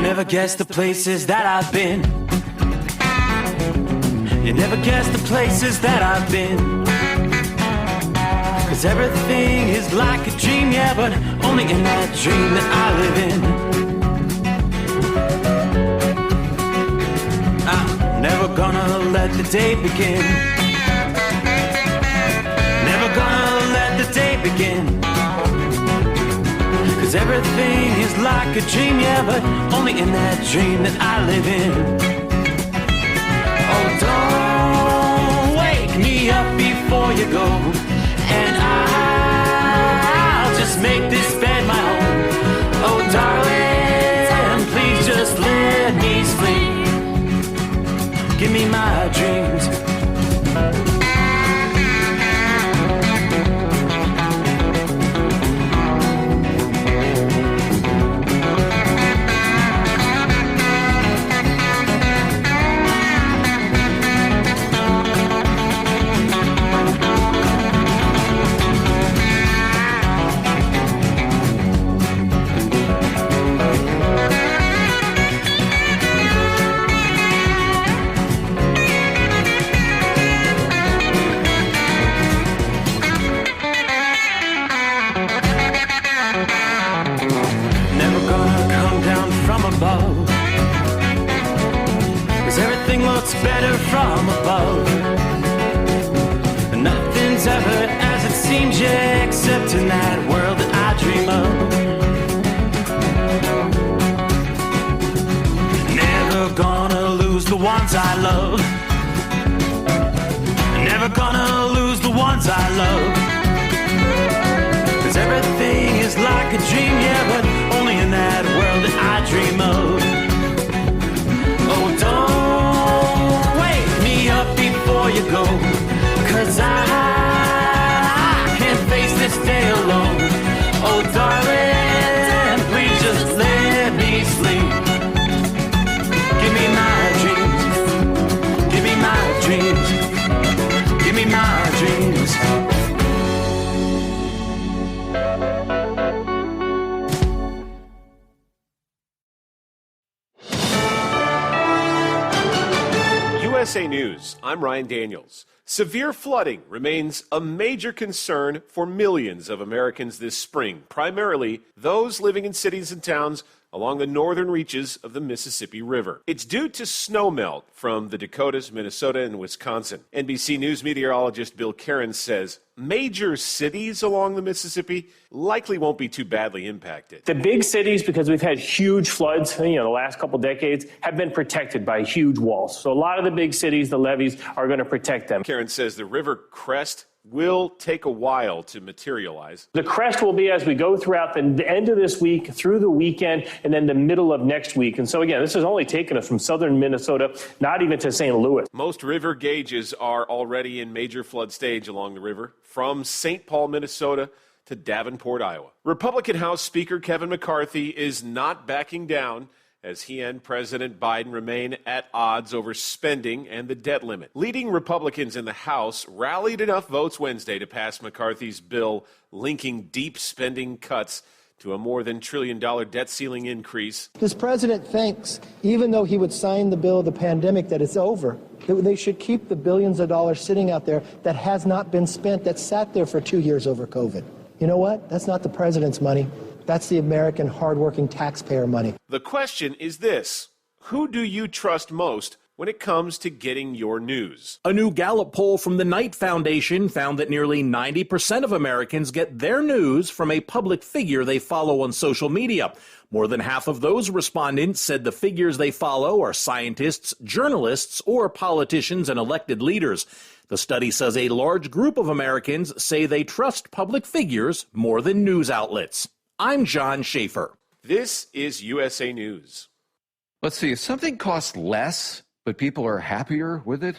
never guess the places that I've been. You never guess the places that I've been. 'Cause everything is like a dream, yeah, but only in that dream that I live in. I'm never gonna let the day begin. Never gonna let the day begin. 'Cause everything is like a dream, yeah, but only in that dream that I live in. Oh, don't wake me up before you go, and I'll just make this bed my home. Oh, darling, please just let me sleep. Give me my dreams. Better from above. Nothing's ever as it seems, yeah, except in that world that I dream of. Never gonna lose the ones I love. Never gonna lose the ones I love. 'Cause everything is like a dream, yeah, but only in that world that I dream of. Oh, don't up before you go, 'cause I can't face this day alone. Oh, darling, please just let me sleep. Give me my dreams. Give me my dreams. Give me my dreams. USA News, I'm Ryan Daniels. Severe flooding remains a major concern for millions of Americans this spring, primarily those living in cities and towns along the northern reaches of the Mississippi River. It's due to snowmelt from the Dakotas, Minnesota, and Wisconsin. NBC News meteorologist Bill Caron says major cities along the Mississippi likely won't be too badly impacted. The big cities, because we've had huge floods, the last couple decades, have been protected by huge walls. So a lot of the big cities, the levees, are going to protect them. Caron says the river crest will take a while to materialize. The crest will be as we go throughout the end of this week, through the weekend, and then the middle of next week. And so, again, this has only taken us from southern Minnesota, not even to St. Louis. Most river gauges are already in major flood stage along the river, from St. Paul, Minnesota, to Davenport, Iowa. Republican House Speaker Kevin McCarthy is not backing down as he and President Biden remain at odds over spending and the debt limit. Leading Republicans in the House rallied enough votes Wednesday to pass McCarthy's bill linking deep spending cuts to a more than $1 trillion debt ceiling increase. This president thinks, even though he would sign the bill of the pandemic, that it's over. That they should keep the billions of dollars sitting out there that has not been spent, that sat there for 2 years over COVID. You know what? That's not the president's money. That's the American hardworking taxpayer money. The question is this: who do you trust most when it comes to getting your news? A new Gallup poll from the Knight Foundation found that nearly 90% of Americans get their news from a public figure they follow on social media. More than half of those respondents said the figures they follow are scientists, journalists, or politicians and elected leaders. The study says a large group of Americans say they trust public figures more than news outlets. I'm John Schaefer. This is USA News. Let's see, if something costs less, but people are happier with it,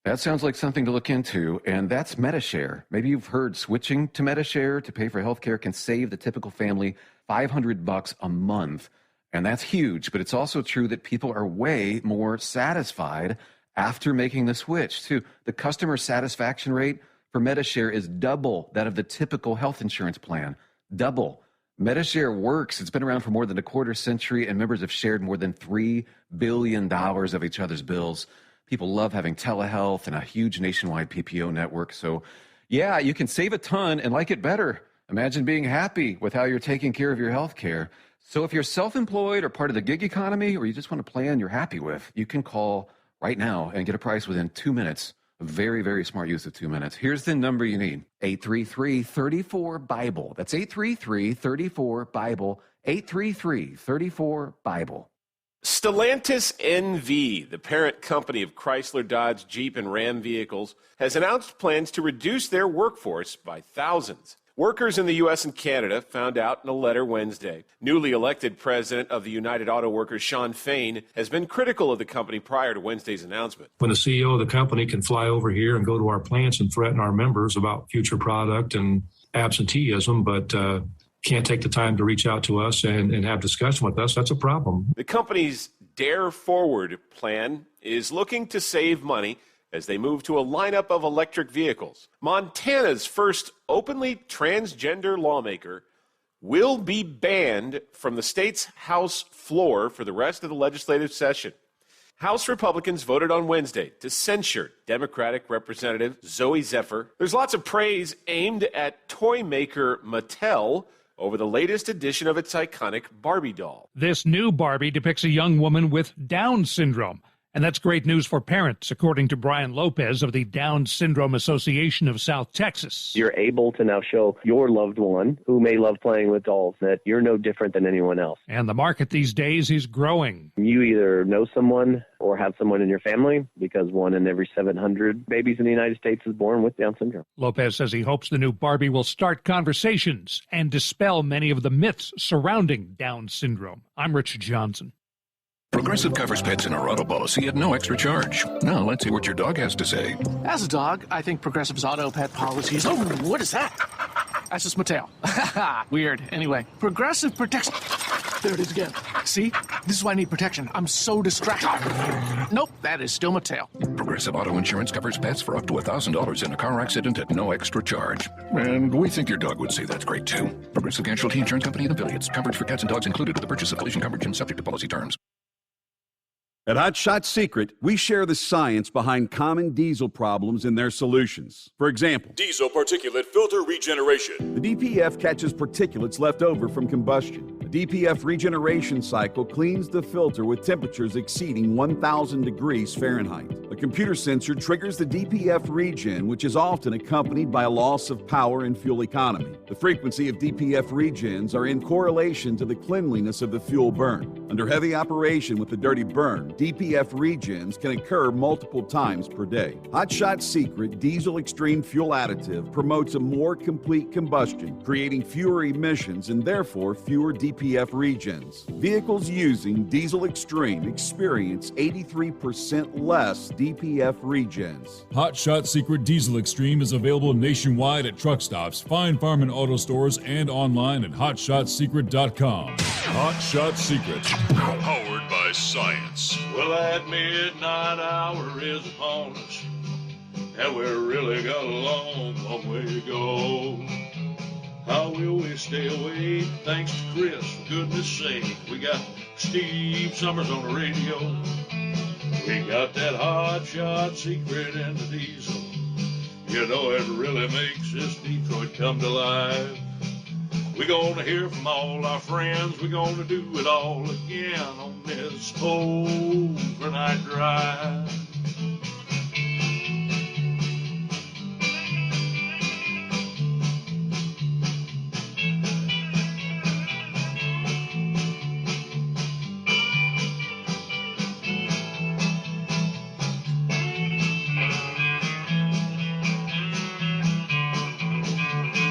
that sounds like something to look into, and that's Medi-Share. Maybe you've heard switching to Medi-Share to pay for healthcare can save the typical family $500 a month, and that's huge, but it's also true that people are way more satisfied after making the switch, too. The customer satisfaction rate for Medi-Share is double that of the typical health insurance plan. Double. Medi-Share works. It's been around for more than a quarter century, and members have shared more than $3 billion of each other's bills. People love having telehealth and a huge nationwide PPO network. So, yeah, you can save a ton and like it better. Imagine being happy with how you're taking care of your health care. So if you're self-employed or part of the gig economy, or you just want a plan you're happy with, you can call right now and get a price within 2 minutes. A very, very smart use of 2 minutes. Here's the number you need. 833-34-BIBLE. That's 833-34-BIBLE. 833-34-BIBLE. Stellantis NV, the parent company of Chrysler, Dodge, Jeep, and Ram vehicles, has announced plans to reduce their workforce by thousands. Workers in the U.S. and Canada found out in a letter Wednesday. Newly elected president of the United Auto Workers, Shawn Fain, has been critical of the company prior to Wednesday's announcement. When the CEO of the company can fly over here and go to our plants and threaten our members about future product and absenteeism, but can't take the time to reach out to us and have discussion with us, that's a problem. The company's Dare Forward plan is looking to save money as they move to a lineup of electric vehicles. Montana's first openly transgender lawmaker will be banned from the state's House floor for the rest of the legislative session. House Republicans voted on Wednesday to censure Democratic Representative Zoe Zephyr. There's lots of praise aimed at toy maker Mattel over the latest edition of its iconic Barbie doll. This new Barbie depicts a young woman with Down syndrome. And that's great news for parents, according to Brian Lopez of the Down Syndrome Association of South Texas. You're able to now show your loved one who may love playing with dolls that you're no different than anyone else. And the market these days is growing. You either know someone or have someone in your family, because 1 in every 700 babies in the United States is born with Down syndrome. Lopez says he hopes the new Barbie will start conversations and dispel many of the myths surrounding Down syndrome. I'm Rich Johnson. Progressive covers pets in our auto policy at no extra charge. Now, let's see what your dog has to say. As a dog, I think Progressive's auto pet policies... Oh, what is that? That's just my tail. Weird. Anyway, Progressive protects... There it is again. See? This is why I need protection. I'm so distracted. Nope, that is still my tail. Progressive Auto Insurance covers pets for up to $1,000 in a car accident at no extra charge. And we think your dog would say that's great, too. Progressive Casualty Insurance Company and affiliates. Coverage for cats and dogs included with the purchase of collision coverage and subject to policy terms. At Hot Shot Secret, we share the science behind common diesel problems and their solutions. For example, diesel particulate filter regeneration. The DPF catches particulates left over from combustion. The DPF regeneration cycle cleans the filter with temperatures exceeding 1,000 degrees Fahrenheit. A computer sensor triggers the DPF regen, which is often accompanied by a loss of power and fuel economy. The frequency of DPF regens are in correlation to the cleanliness of the fuel burn. Under heavy operation with the dirty burn, DPF regens can occur multiple times per day. Hot Shot Secret Diesel Extreme Fuel Additive promotes a more complete combustion, creating fewer emissions and therefore fewer DPF regens. Vehicles using Diesel Extreme experience 83% less DPF regens. Hot Shot Secret Diesel Extreme is available nationwide at truck stops, fine farm and auto stores, and online at hotshotsecret.com. Hot Shot Secret, powered by science. Well, that midnight hour is upon us, and we're really got a long, long way to go. How will we stay awake? Thanks to Chris, for goodness sake. We got Steve Summers on the radio. We got that Hot Shot Secret and the diesel. You know it really makes this Detroit come to life. We're gonna hear from all our friends. We're gonna do it all again on this overnight drive.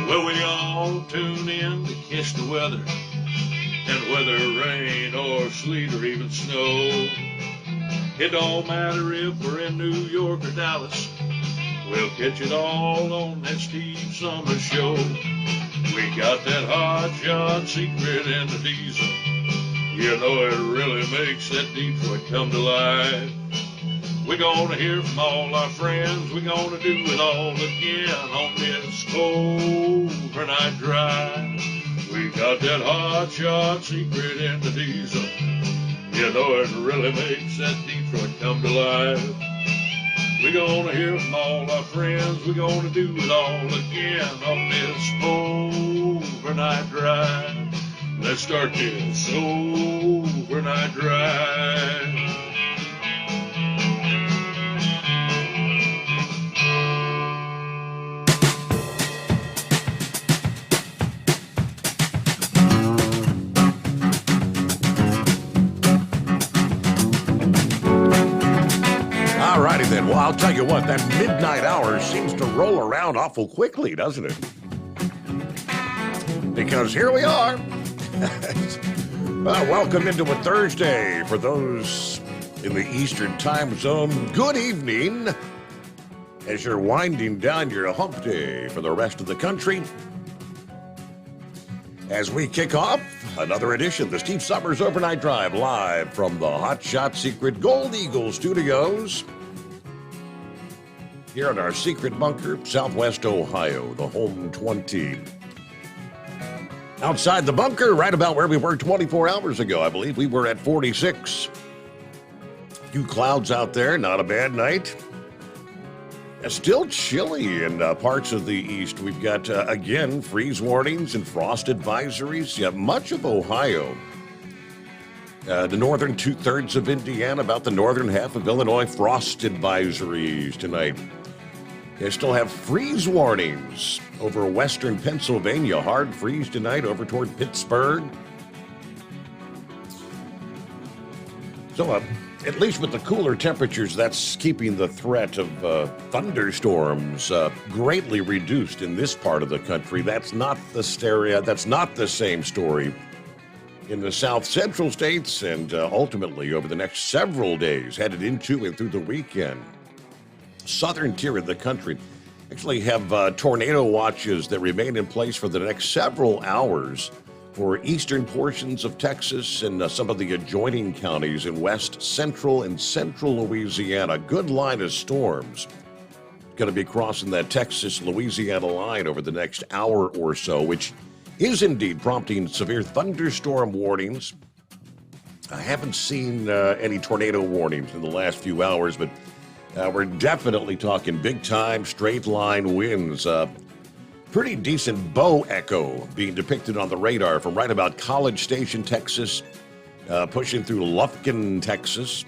Well, we all tune in to catch the weather, and whether rain or sleet or even snow, it don't matter if we're in New York or Dallas, we'll catch it all on that Steve Summers Show. We got that Hot Shot Secret and the diesel. You know it really makes that Detroit come to life. We're gonna hear from all our friends. We're gonna do it all again on this overnight drive. We got that hot shot secret in the diesel. You know it really makes that Detroit come to life. We gonna hear from all our friends. We gonna do it all again on this overnight drive. Let's start this overnight drive. All righty then. Well, I'll tell you what, that midnight hour seems to roll around awful quickly, doesn't it? Because here we are. Well, welcome into a Thursday for those in the Eastern time zone. Good evening as you're winding down your hump day for the rest of the country. As we kick off another edition of the Steve Summers Overnight Drive live from the Hot Shot Secret Gold Eagle Studios here in our secret bunker, Southwest Ohio, the home 20. Outside the bunker, right about where we were 24 hours ago, I believe. We were at 46. A few clouds out there, not a bad night. It's still chilly in parts of the east. We've got, again, freeze warnings and frost advisories. Yeah, much of Ohio. The northern two-thirds of Indiana, about the northern half of Illinois, frost advisories tonight. They still have freeze warnings over western Pennsylvania. Hard freeze tonight over toward Pittsburgh. So, at least with the cooler temperatures, that's keeping the threat of thunderstorms greatly reduced in this part of the country. That's not the same story in the south central states and ultimately over the next several days, headed into and through the weekend. Southern tier of the country actually have tornado watches that remain in place for the next several hours for eastern portions of Texas and some of the adjoining counties in west central and central Louisiana. Good line of storms going to be crossing that Texas-Louisiana line over the next hour or so, which is indeed prompting severe thunderstorm warnings. I haven't seen any tornado warnings in the last few hours, but we're definitely talking big-time straight-line winds. Pretty decent bow echo being depicted on the radar from right about College Station, Texas, pushing through Lufkin, Texas,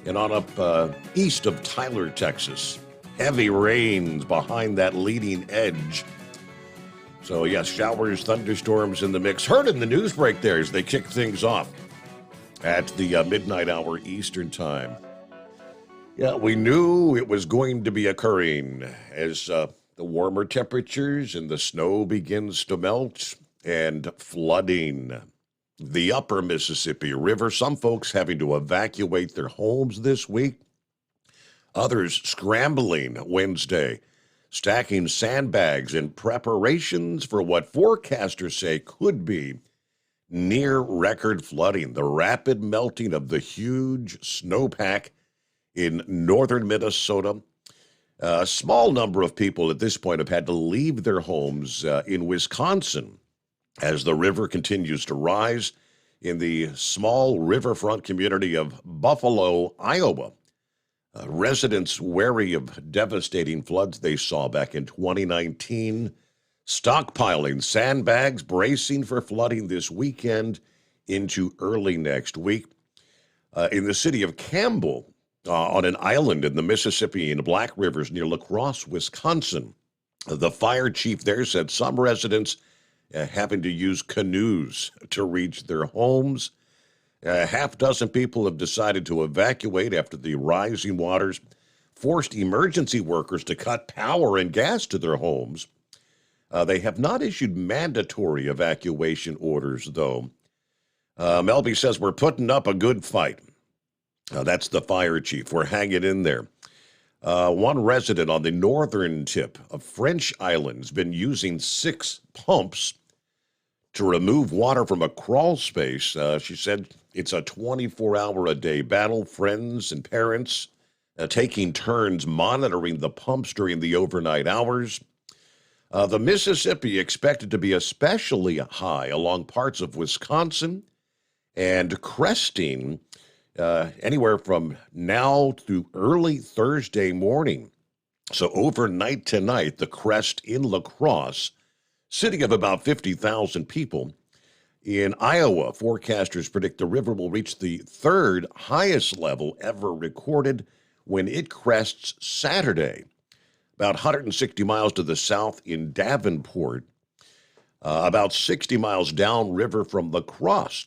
and on up east of Tyler, Texas. Heavy rains behind that leading edge. So, yes, showers, thunderstorms in the mix. Heard in the news break there as they kick things off at the midnight hour Eastern time. Yeah, we knew it was going to be occurring as the warmer temperatures and the snow begins to melt and flooding the upper Mississippi River. Some folks having to evacuate their homes this week. Others scrambling Wednesday, stacking sandbags in preparations for what forecasters say could be near record flooding. The rapid melting of the huge snowpack in northern Minnesota. A small number of people at this point have had to leave their homes in Wisconsin as the river continues to rise in the small riverfront community of Buffalo, Iowa. Residents wary of devastating floods they saw back in 2019, stockpiling sandbags, bracing for flooding this weekend into early next week. In the city of Campbell, on an island in the Mississippi and Black Rivers near La Crosse, Wisconsin. The fire chief there said some residents having to use canoes to reach their homes. Half dozen people have decided to evacuate after the rising waters forced emergency workers to cut power and gas to their homes. They have not issued mandatory evacuation orders, though. Melby says, we're putting up a good fight. That's the fire chief. We're hanging in there. One resident on the northern tip of French Island has been using 6 pumps to remove water from a crawl space. She said it's a 24-hour-a-day battle. Friends and parents taking turns monitoring the pumps during the overnight hours. The Mississippi expected to be especially high along parts of Wisconsin and cresting anywhere from now to early Thursday morning. So overnight tonight, the crest in La Crosse, city of about 50,000 people. In Iowa, forecasters predict the river will reach the third highest level ever recorded when it crests Saturday, about 160 miles to the south in Davenport, about 60 miles downriver from La Crosse.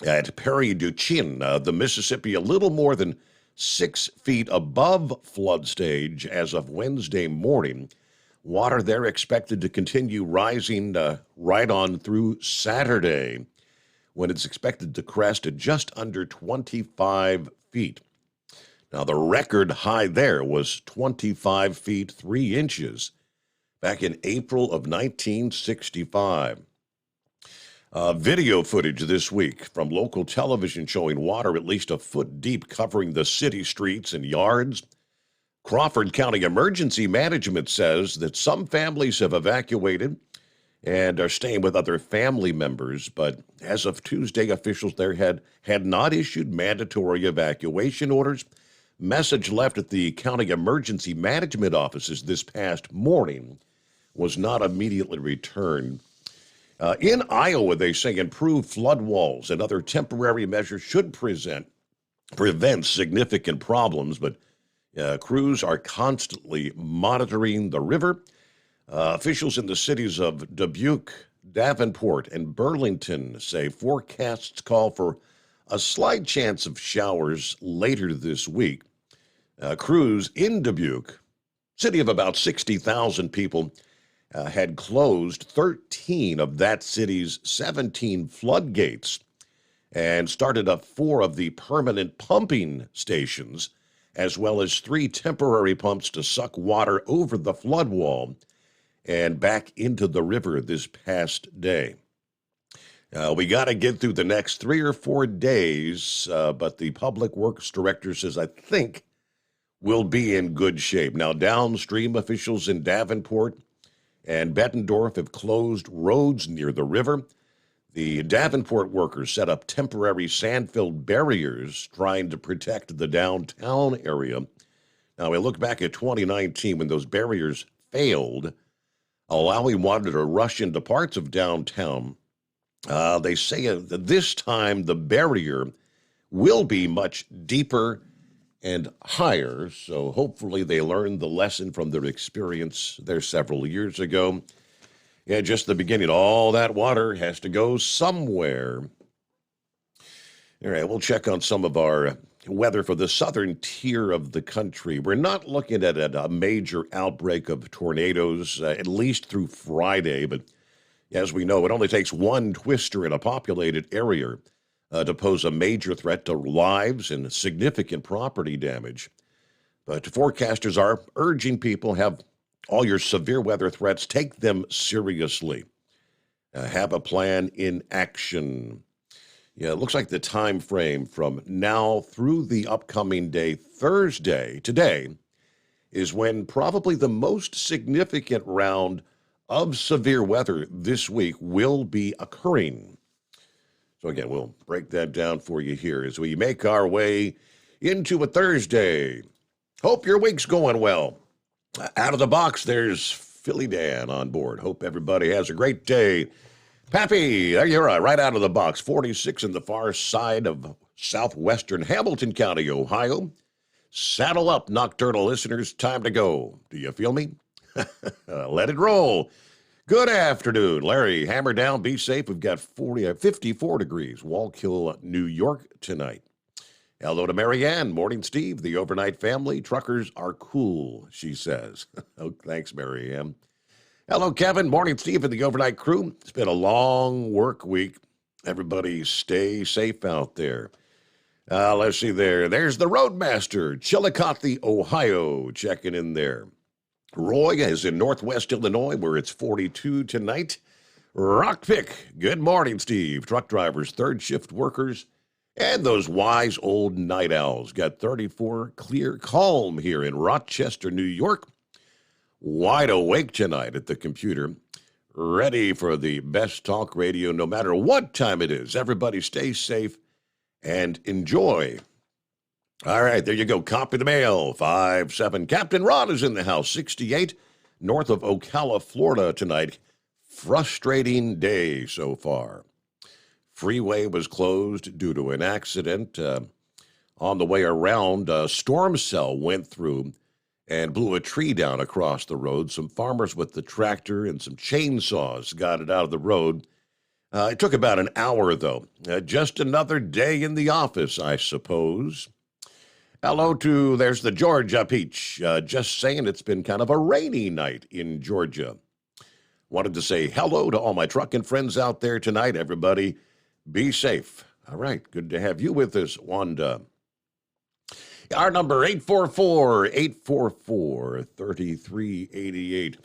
At Perry du Chien, the Mississippi, a little more than 6 feet above flood stage as of Wednesday morning. Water there expected to continue rising right on through Saturday, when it's expected to crest at just under 25 feet. Now, the record high there was 25 feet 3 inches back in April of 1965. Video footage this week from local television showing water at least a foot deep covering the city streets and yards. Crawford County Emergency Management says that some families have evacuated and are staying with other family members, but as of Tuesday, officials there had not issued mandatory evacuation orders. Message left at the county emergency management offices this past morning was not immediately returned. In Iowa, they say improved flood walls and other temporary measures should prevent significant problems, but crews are constantly monitoring the river. Officials in the cities of Dubuque, Davenport, and Burlington say forecasts call for a slight chance of showers later this week. Crews in Dubuque, city of about 60,000 people, had closed 13 of that city's 17 floodgates and started up 4 of the permanent pumping stations, as well as 3 temporary pumps to suck water over the flood wall and back into the river this past day. We got to get through the next 3 or 4 days, but the Public Works Director says, I think we'll be in good shape. Now, downstream officials in Davenport and Bettendorf have closed roads near the river. The Davenport workers set up temporary sand-filled barriers trying to protect the downtown area. Now, we look back at 2019 when those barriers failed, allowing water to rush into parts of downtown. They say that this time the barrier will be much deeper and higher, so hopefully they learned the lesson from their experience there several years ago. Yeah, just the beginning. All that water has to go somewhere. All right, we'll check on some of our weather for the southern tier of the country. We're not looking at a major outbreak of tornadoes, at least through Friday, but as we know, it only takes one twister in a populated area to pose a major threat to lives and significant property damage. But forecasters are urging people have all your severe weather threats, take them seriously. Have a plan in action. Yeah, it looks like the time frame from now through the upcoming day, Thursday, today, is when probably the most significant round of severe weather this week will be occurring. So again, we'll break that down for you here as we make our way into a Thursday. Hope your week's going well. Out of the box, there's Philly Dan on board. Hope everybody has a great day. Pappy, there you're right out of the box. 46 in the far side of southwestern Hamilton County, Ohio. Saddle up, Nocturnal listeners. Time to go. Do you feel me? Let it roll. Good afternoon, Larry. Hammer down, be safe. We've got 54 degrees, Wallkill, New York tonight. Hello to Marianne. Morning, Steve. The overnight family. Truckers are cool, she says. Oh, thanks, Marianne. Hello, Kevin. Morning, Steve, and the overnight crew. It's been a long work week. Everybody stay safe out there. Let's see there. There's the Roadmaster, Chillicothe, Ohio, checking in there. Roy is in Northwest Illinois, where it's 42 tonight. Rockpick, good morning, Steve. Truck drivers, third shift workers, and those wise old night owls. Got 34 clear calm here in Rochester, New York. wide awake tonight at the computer, ready for the best talk radio no matter what time it is. Everybody stay safe and enjoy. All right, there you go. Copy the mail, 5-7. Captain Ron is in the house, 68, north of Ocala, Florida tonight. Frustrating day so far. Freeway was closed due to an accident. On the way around, a storm cell went through and blew a tree down across the road. Some farmers with the tractor and some chainsaws got it out of the road. It took about an hour, though. Just another day in the office, I suppose. Hello to, there's the Georgia Peach. Just saying it's been kind of a rainy night in Georgia. Wanted to say hello to all my trucking friends out there tonight. Everybody, be safe. All right, good to have you with us, Wanda. Our number, 844-844-3388.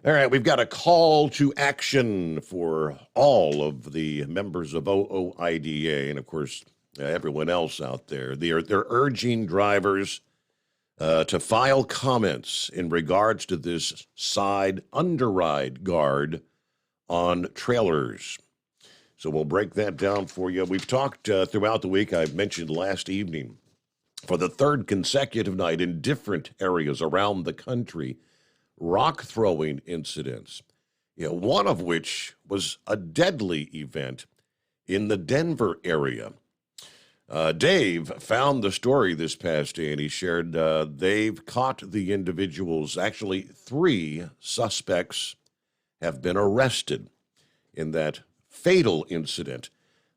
All right, we've got a call to action for all of the members of OOIDA and, of course, everyone else out there. They're urging drivers to file comments in regards to this side underride guard on trailers. So we'll break that down for you. We've talked throughout the week. I've mentioned last evening for the third consecutive night in different areas around the country, rock throwing incidents, one of which was a deadly event in the Denver area. Dave found the story this past day, and he shared they've caught the individuals. Actually, 3 suspects have been arrested in that fatal incident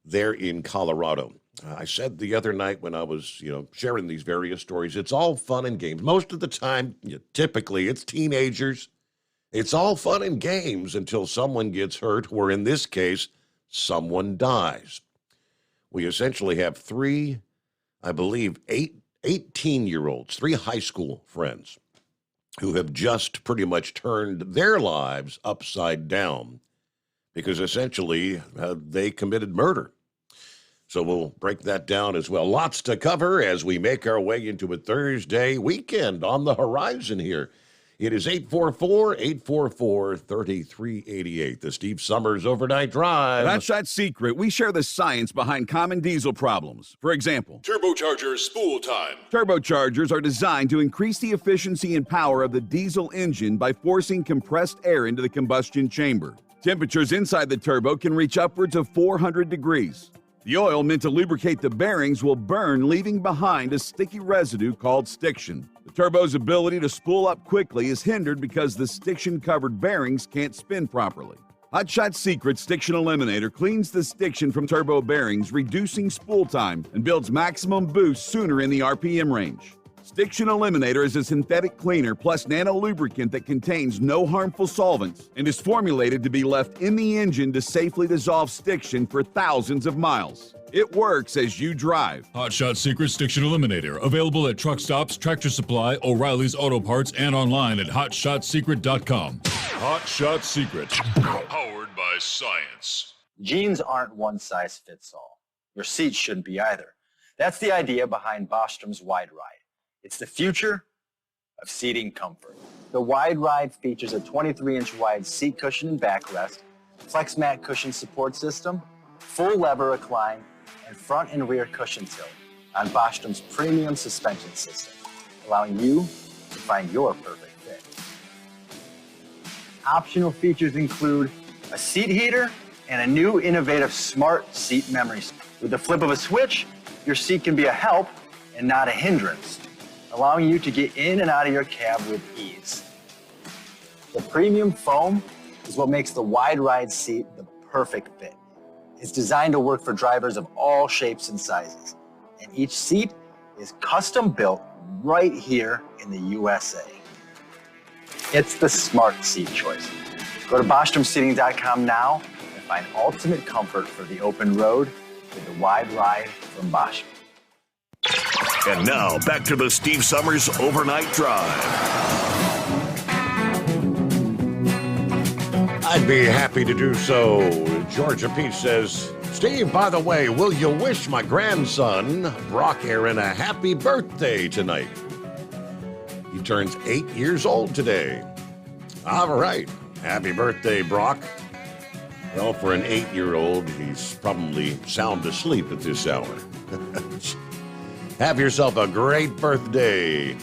there in Colorado. I said the other night when I was, sharing these various stories, it's all fun and games. Most of the time, typically, it's teenagers. It's all fun and games until someone gets hurt, or in this case, someone dies. We essentially have 3, I believe, 18-year-olds, 3 high school friends who have just pretty much turned their lives upside down because essentially they committed murder. So we'll break that down as well. Lots to cover as we make our way into a Thursday weekend on the horizon here. It is 844-844-3388, the Steve Summers Overnight Drive. That's that secret. We share the science behind common diesel problems. For example, Turbocharger spool time. Turbochargers are designed to increase the efficiency and power of the diesel engine by forcing compressed air into the combustion chamber. Temperatures inside the turbo can reach upwards of 400 degrees. The oil meant to lubricate the bearings will burn, leaving behind a sticky residue called stiction. The turbo's ability to spool up quickly is hindered because the stiction-covered bearings can't spin properly. Hot Shot Secret Stiction Eliminator cleans the stiction from turbo bearings, reducing spool time and builds maximum boost sooner in the RPM range. Stiction Eliminator is a synthetic cleaner plus nano lubricant that contains no harmful solvents and is formulated to be left in the engine to safely dissolve stiction for thousands of miles. It works as you drive. Hot Shot Secret Stiction Eliminator. Available at truck stops, Tractor Supply, O'Reilly's Auto Parts, and online at HotShotSecret.com. Hot Shot Secret. Powered by science. Jeans aren't one size fits all. Your seats shouldn't be either. That's the idea behind Bostrom's Wide Ride. It's the future of seating comfort. The Wide Ride features a 23-inch wide seat cushion and backrest, flex mat cushion support system, full lever recline, and front and rear cushion tilt on Bostrom's premium suspension system, allowing you to find your perfect fit. Optional features include a seat heater and a new innovative smart seat memory. With the flip of a switch, your seat can be a help and not a hindrance, allowing you to get in and out of your cab with ease. The premium foam is what makes the Wide Ride seat the perfect fit. It's designed to work for drivers of all shapes and sizes, and each seat is custom built right here in the USA. It's the smart seat choice. Go to BostromSeating.com now and find ultimate comfort for the open road with the Wide Ride from Bostrom. And now, back to the Steve Summers Overnight Drive. I'd be happy to do so. Georgia Peach says, Steve, by the way, will you wish my grandson, Brock Aaron, a happy birthday tonight? He turns 8 years old today. All right. Happy birthday, Brock. Well, for an 8-year-old, he's probably sound asleep at this hour. Have yourself a great birthday.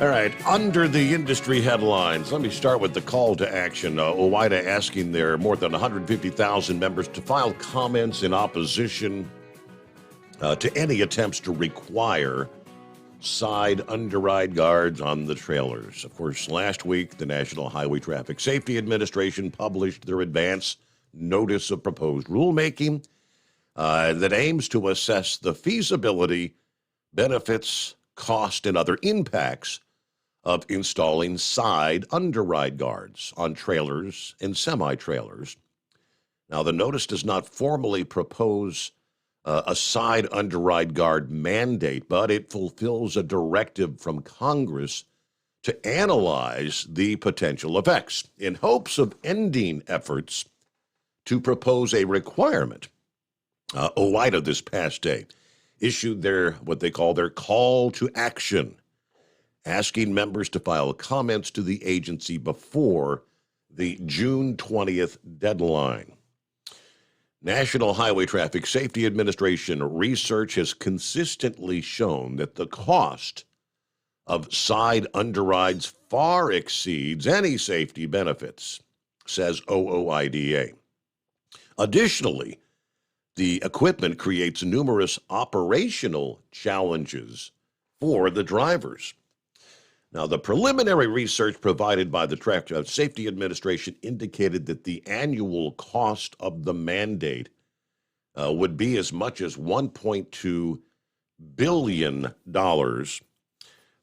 All right, under the industry headlines, let me start with the call to action. OOIDA asking their more than 150,000 members to file comments in opposition to any attempts to require side underride guards on the trailers. Of course, last week, the National Highway Traffic Safety Administration published their advance notice of proposed rulemaking that aims to assess the feasibility, benefits, cost, and other impacts of installing side underride guards on trailers and semi-trailers. Now, the notice does not formally propose a side underride guard mandate, but it fulfills a directive from Congress to analyze the potential effects in hopes of ending efforts to propose a requirement. OOIDA this past day issued what they call their call to action, asking members to file comments to the agency before the June 20th deadline. National Highway Traffic Safety Administration research has consistently shown that the cost of side underrides far exceeds any safety benefits, says OOIDA. Additionally, the equipment creates numerous operational challenges for the drivers. Now, the preliminary research provided by the Traffic Safety Administration indicated that the annual cost of the mandate would be as much as $1.2 billion,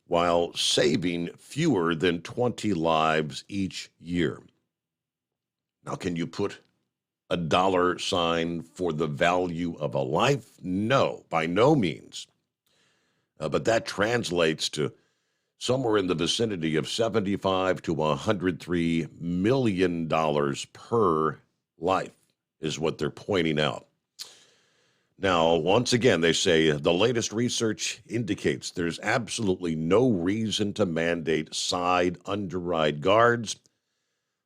while saving fewer than 20 lives each year. Now, can you put a dollar sign for the value of a life? No, by no means. But that translates to somewhere in the vicinity of $75 to $103 million per life is what they're pointing out. Now, once again, they say the latest research indicates there's absolutely no reason to mandate side underride guards.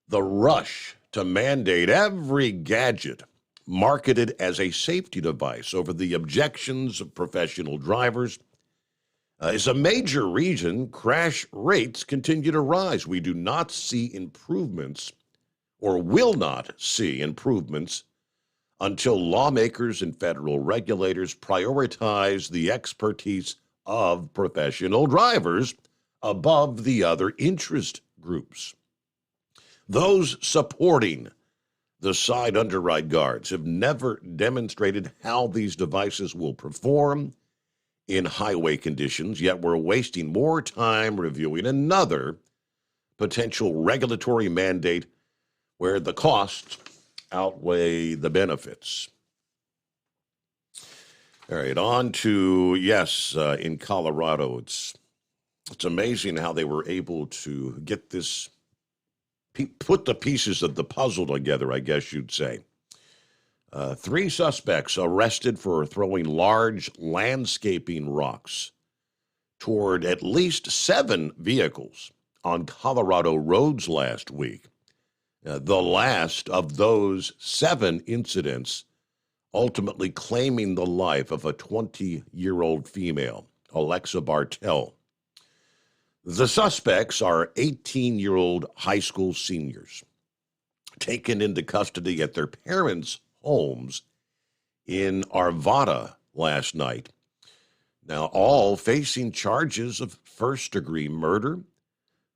The rush to mandate every gadget marketed as a safety device over the objections of professional drivers is a major reason crash rates continue to rise. We do not see improvements, or will not see improvements, until lawmakers and federal regulators prioritize the expertise of professional drivers above the other interest groups. Those supporting the side underride guards have never demonstrated how these devices will perform in highway conditions, yet we're wasting more time reviewing another potential regulatory mandate where the costs outweigh the benefits. All right, on to, in Colorado, it's amazing how they were able to get this, put the pieces of the puzzle together, I guess you'd say. 3 suspects arrested for throwing large landscaping rocks toward at least 7 vehicles on Colorado roads last week. The last of those 7 incidents ultimately claiming the life of a 20-year-old female, Alexa Bartell. The suspects are 18-year-old high school seniors taken into custody at their parents' homes in Arvada last night. Now, all facing charges of first-degree murder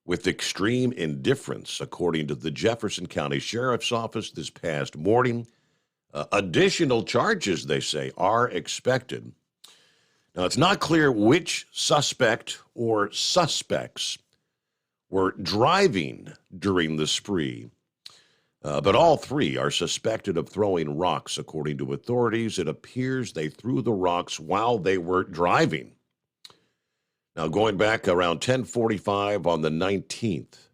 with extreme indifference, according to the Jefferson County Sheriff's Office this past morning. Additional charges, they say, are expected. Now, it's not clear which suspect or suspects were driving during the spree, but all 3 are suspected of throwing rocks, according to authorities. It appears they threw the rocks while they were driving. Now, going back around 10:45 on the 19th,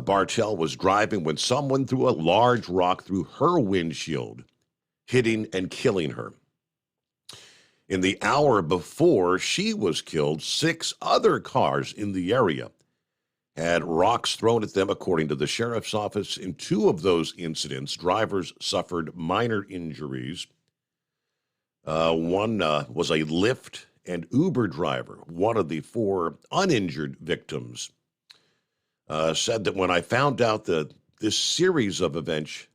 Bartell was driving when someone threw a large rock through her windshield, hitting and killing her. In the hour before she was killed, 6 other cars in the area had rocks thrown at them, according to the sheriff's office. In 2 of those incidents, drivers suffered minor injuries. One was a Lyft and Uber driver. One of the 4 uninjured victims said that when I found out that this series of events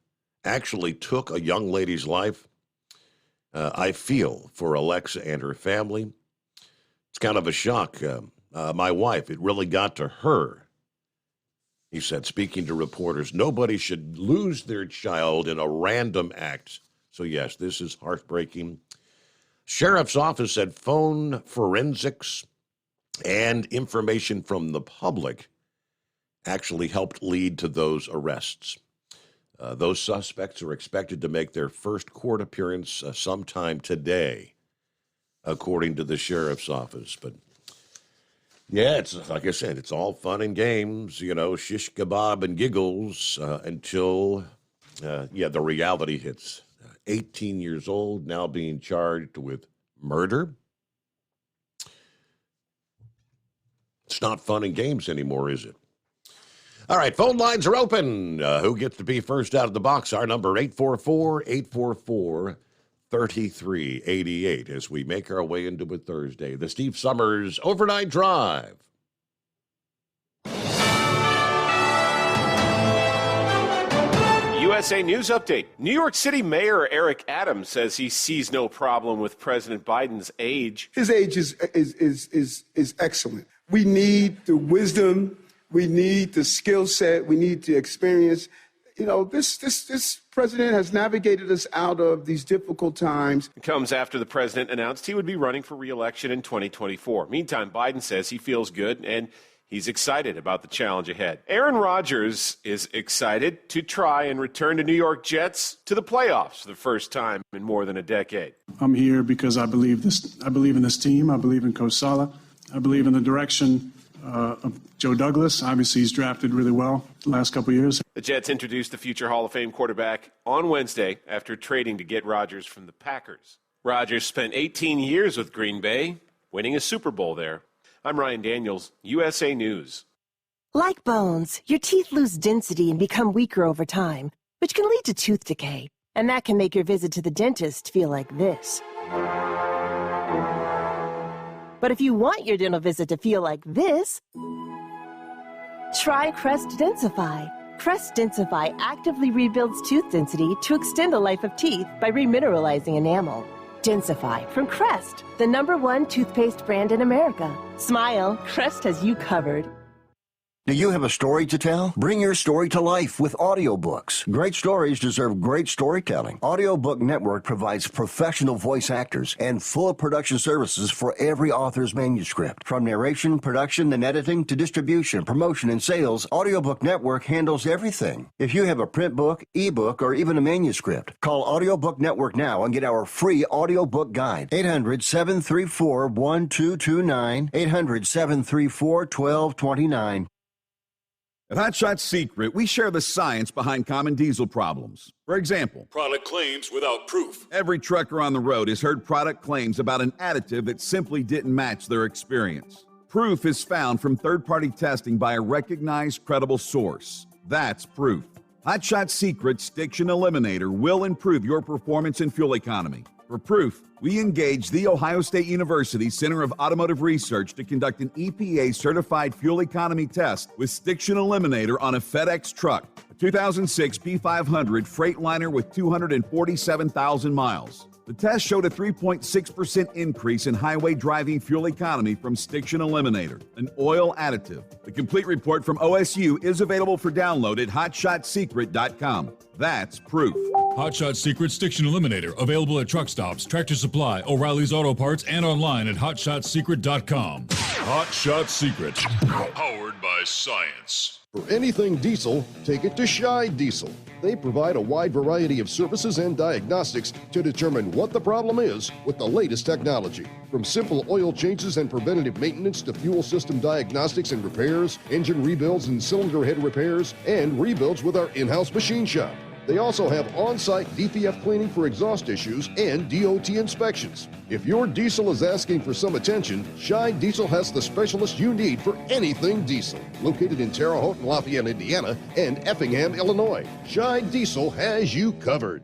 actually took a young lady's life, I feel for Alexa and her family. It's kind of a shock. My wife, it really got to her. He said, speaking to reporters, nobody should lose their child in a random act. So, yes, this is heartbreaking. Sheriff's office said phone forensics and information from the public actually helped lead to those arrests. Those suspects are expected to make their first court appearance sometime today, according to the sheriff's office. But yeah, it's like I said, it's all fun and games, shish kebab and giggles until, the reality hits. 18 years old, now being charged with murder. It's not fun and games anymore, is it? All right, phone lines are open. Who gets to be first out of the box? Our number, 844-844-3388, as we make our way into a Thursday. The Steve Summers Overnight Drive. USA News Update. New York City Mayor Eric Adams says he sees no problem with President Biden's age. His age is excellent. We need the wisdom. We need the skill set. We need the experience. This president has navigated us out of these difficult times. It comes after the president announced he would be running for re-election in 2024. Meantime, Biden says he feels good and he's excited about the challenge ahead. Aaron Rodgers is excited to try and return the New York Jets to the playoffs for the first time in more than a decade. I'm here because I believe in this team. I believe in Coach Saleh. I believe in the direction of Joe Douglas. Obviously, he's drafted really well the last couple of years. The Jets introduced the future Hall of Fame quarterback on Wednesday after trading to get Rodgers from the Packers. Rodgers spent 18 years with Green Bay, winning a Super Bowl there. I'm Ryan Daniels, USA News. Like bones, your teeth lose density and become weaker over time, which can lead to tooth decay. And that can make your visit to the dentist feel like this. But if you want your dental visit to feel like this, try Crest Densify. Crest Densify actively rebuilds tooth density to extend the life of teeth by remineralizing enamel. Densify from Crest, the #1 toothpaste brand in America. Smile, Crest has you covered. Do you have a story to tell? Bring your story to life with audiobooks. Great stories deserve great storytelling. Audiobook Network provides professional voice actors and full production services for every author's manuscript. From narration, production, and editing to distribution, promotion, and sales, Audiobook Network handles everything. If you have a print book, ebook, or even a manuscript, call Audiobook Network now and get our free audiobook guide. 800-734-1229, 800-734-1229. At Hot Shot Secret, we share the science behind common diesel problems. For example, product claims without proof. Every trucker on the road has heard product claims about an additive that simply didn't match their experience. Proof is found from third-party testing by a recognized, credible source. That's proof. Hot Shot Secret's Stiction Eliminator will improve your performance and fuel economy. For proof, we engaged the Ohio State University Center of Automotive Research to conduct an EPA-certified fuel economy test with Stiction Eliminator on a FedEx truck, a 2006 P500 Freightliner with 247,000 miles. The test showed a 3.6% increase in highway driving fuel economy from Stiction Eliminator, an oil additive. The complete report from OSU is available for download at hotshotsecret.com. That's proof. Hot Shot Secret Stiction Eliminator, available at truck stops, Tractor Supply, O'Reilly's Auto Parts, and online at hotshotsecret.com. Hot Shot Secret, powered by science. For anything diesel, take it to Scheid Diesel. They provide a wide variety of services and diagnostics to determine what the problem is with the latest technology. From simple oil changes and preventative maintenance to fuel system diagnostics and repairs, engine rebuilds and cylinder head repairs, and rebuilds with our in-house machine shop. They also have on-site DPF cleaning for exhaust issues and DOT inspections. If your diesel is asking for some attention, Shine Diesel has the specialist you need for anything diesel. Located in Terre Haute and Lafayette, Indiana, and Effingham, Illinois, Shine Diesel has you covered.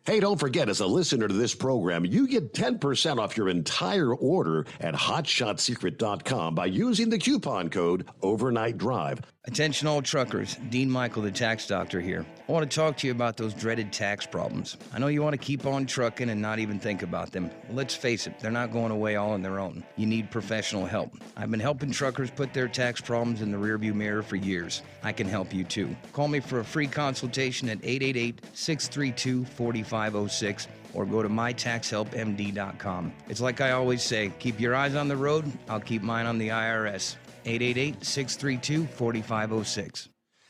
Hey, don't forget, as a listener to this program, you get 10% off your entire order at hotshotsecret.com by using the coupon code Overnight Drive. Attention all truckers, Dean Michael, the tax doctor here. I want to talk to you about those dreaded tax problems. I know you want to keep on trucking and not even think about them. Let's face it, they're not going away all on their own. You need professional help. I've been helping truckers put their tax problems in the rearview mirror for years. I can help you too. Call me for a free consultation at 888-632-4506 or go to mytaxhelpmd.com. It's like I always say, keep your eyes on the road, I'll keep mine on the IRS. 888-632-4506.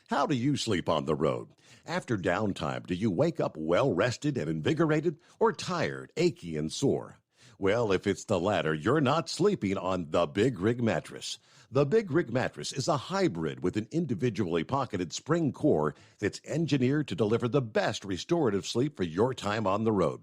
How do you sleep on the road? After downtime, do you wake up well-rested and invigorated, or tired, achy, and sore? Well, if it's the latter, you're not sleeping on the Big Rig Mattress. The Big Rig Mattress is a hybrid with an individually pocketed spring core that's engineered to deliver the best restorative sleep for your time on the road.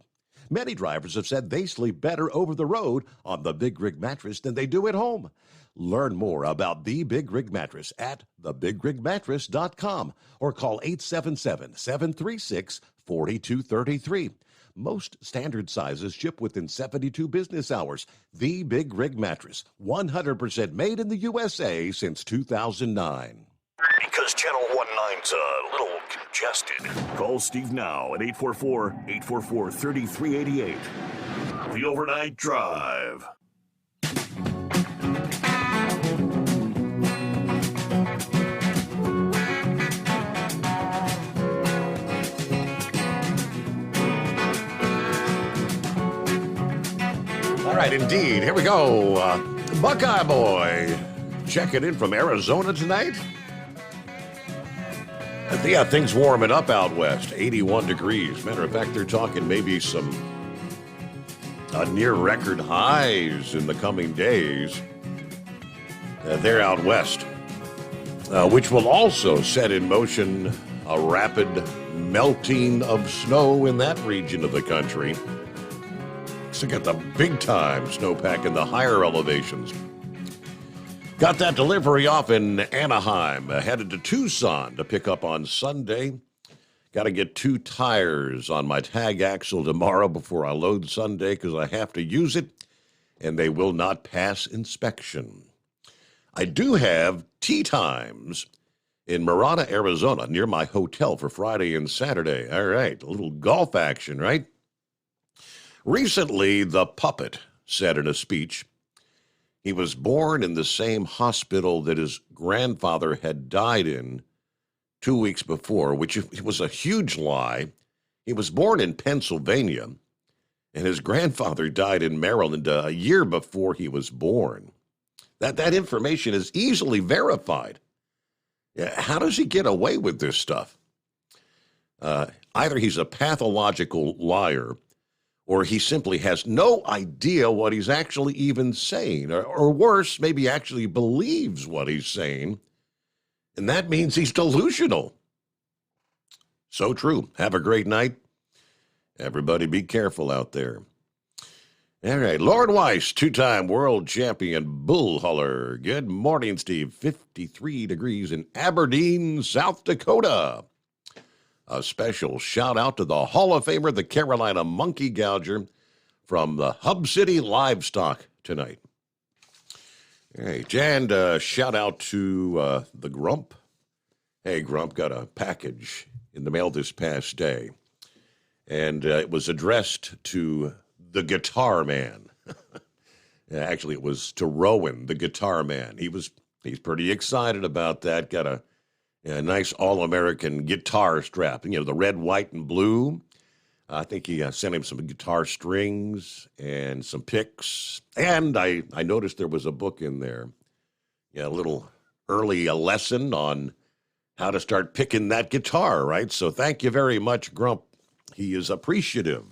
Many drivers have said they sleep better over the road on the Big Rig Mattress than they do at home. Learn more about the Big Rig Mattress at thebigrigmattress.com or call 877-736-4233. Most standard sizes ship within 72 business hours. The Big Rig Mattress, 100% made in the USA since 2009. Because Channel 19's a little congested. Call Steve now at 844-844-3388. The Overnight Drive. All right, indeed. Here we go. Buckeye Boy checking in from Arizona tonight. Yeah, things warming up out west. 81 degrees. Matter of fact, they're talking maybe some near record highs in the coming days. They're out west, which will also set in motion a rapid melting of snow in that region of the country. So get the big time snowpack in the higher elevations. Got that delivery off in Anaheim, headed to Tucson to pick up on Sunday. Got to get 2 tires on my tag axle tomorrow before I load Sunday because I have to use it, and they will not pass inspection. I do have tea times in Marana, Arizona, near my hotel for Friday and Saturday. All right, a little golf action, right? Recently, the puppet said in a speech, he was born in the same hospital that his grandfather had died in 2 weeks before, which was a huge lie. He was born in Pennsylvania, and his grandfather died in Maryland a year before he was born. That information is easily verified. How does he get away with this stuff? Either he's a pathological liar, or he simply has no idea what he's actually even saying, or worse, maybe actually believes what he's saying, and that means he's delusional. So true. Have a great night. Everybody be careful out there. All right, Lord Weiss, 2-time world champion bull hauler. Good morning, Steve. 53 degrees in Aberdeen, South Dakota. A special shout out to the Hall of Famer, the Carolina Monkey Gouger from the Hub City Livestock tonight. All right, and shout out to the Grump. Hey, Grump, got a package in the mail this past day, and it was addressed to the Guitar Man. Actually, it was to Rowan, the Guitar Man. He's pretty excited about that. Got a nice all-American guitar strap, the red, white, and blue. I think he sent him some guitar strings and some picks. And I noticed there was a book in there, a little early lesson on how to start picking that guitar, right? So thank you very much, Grump. He is appreciative.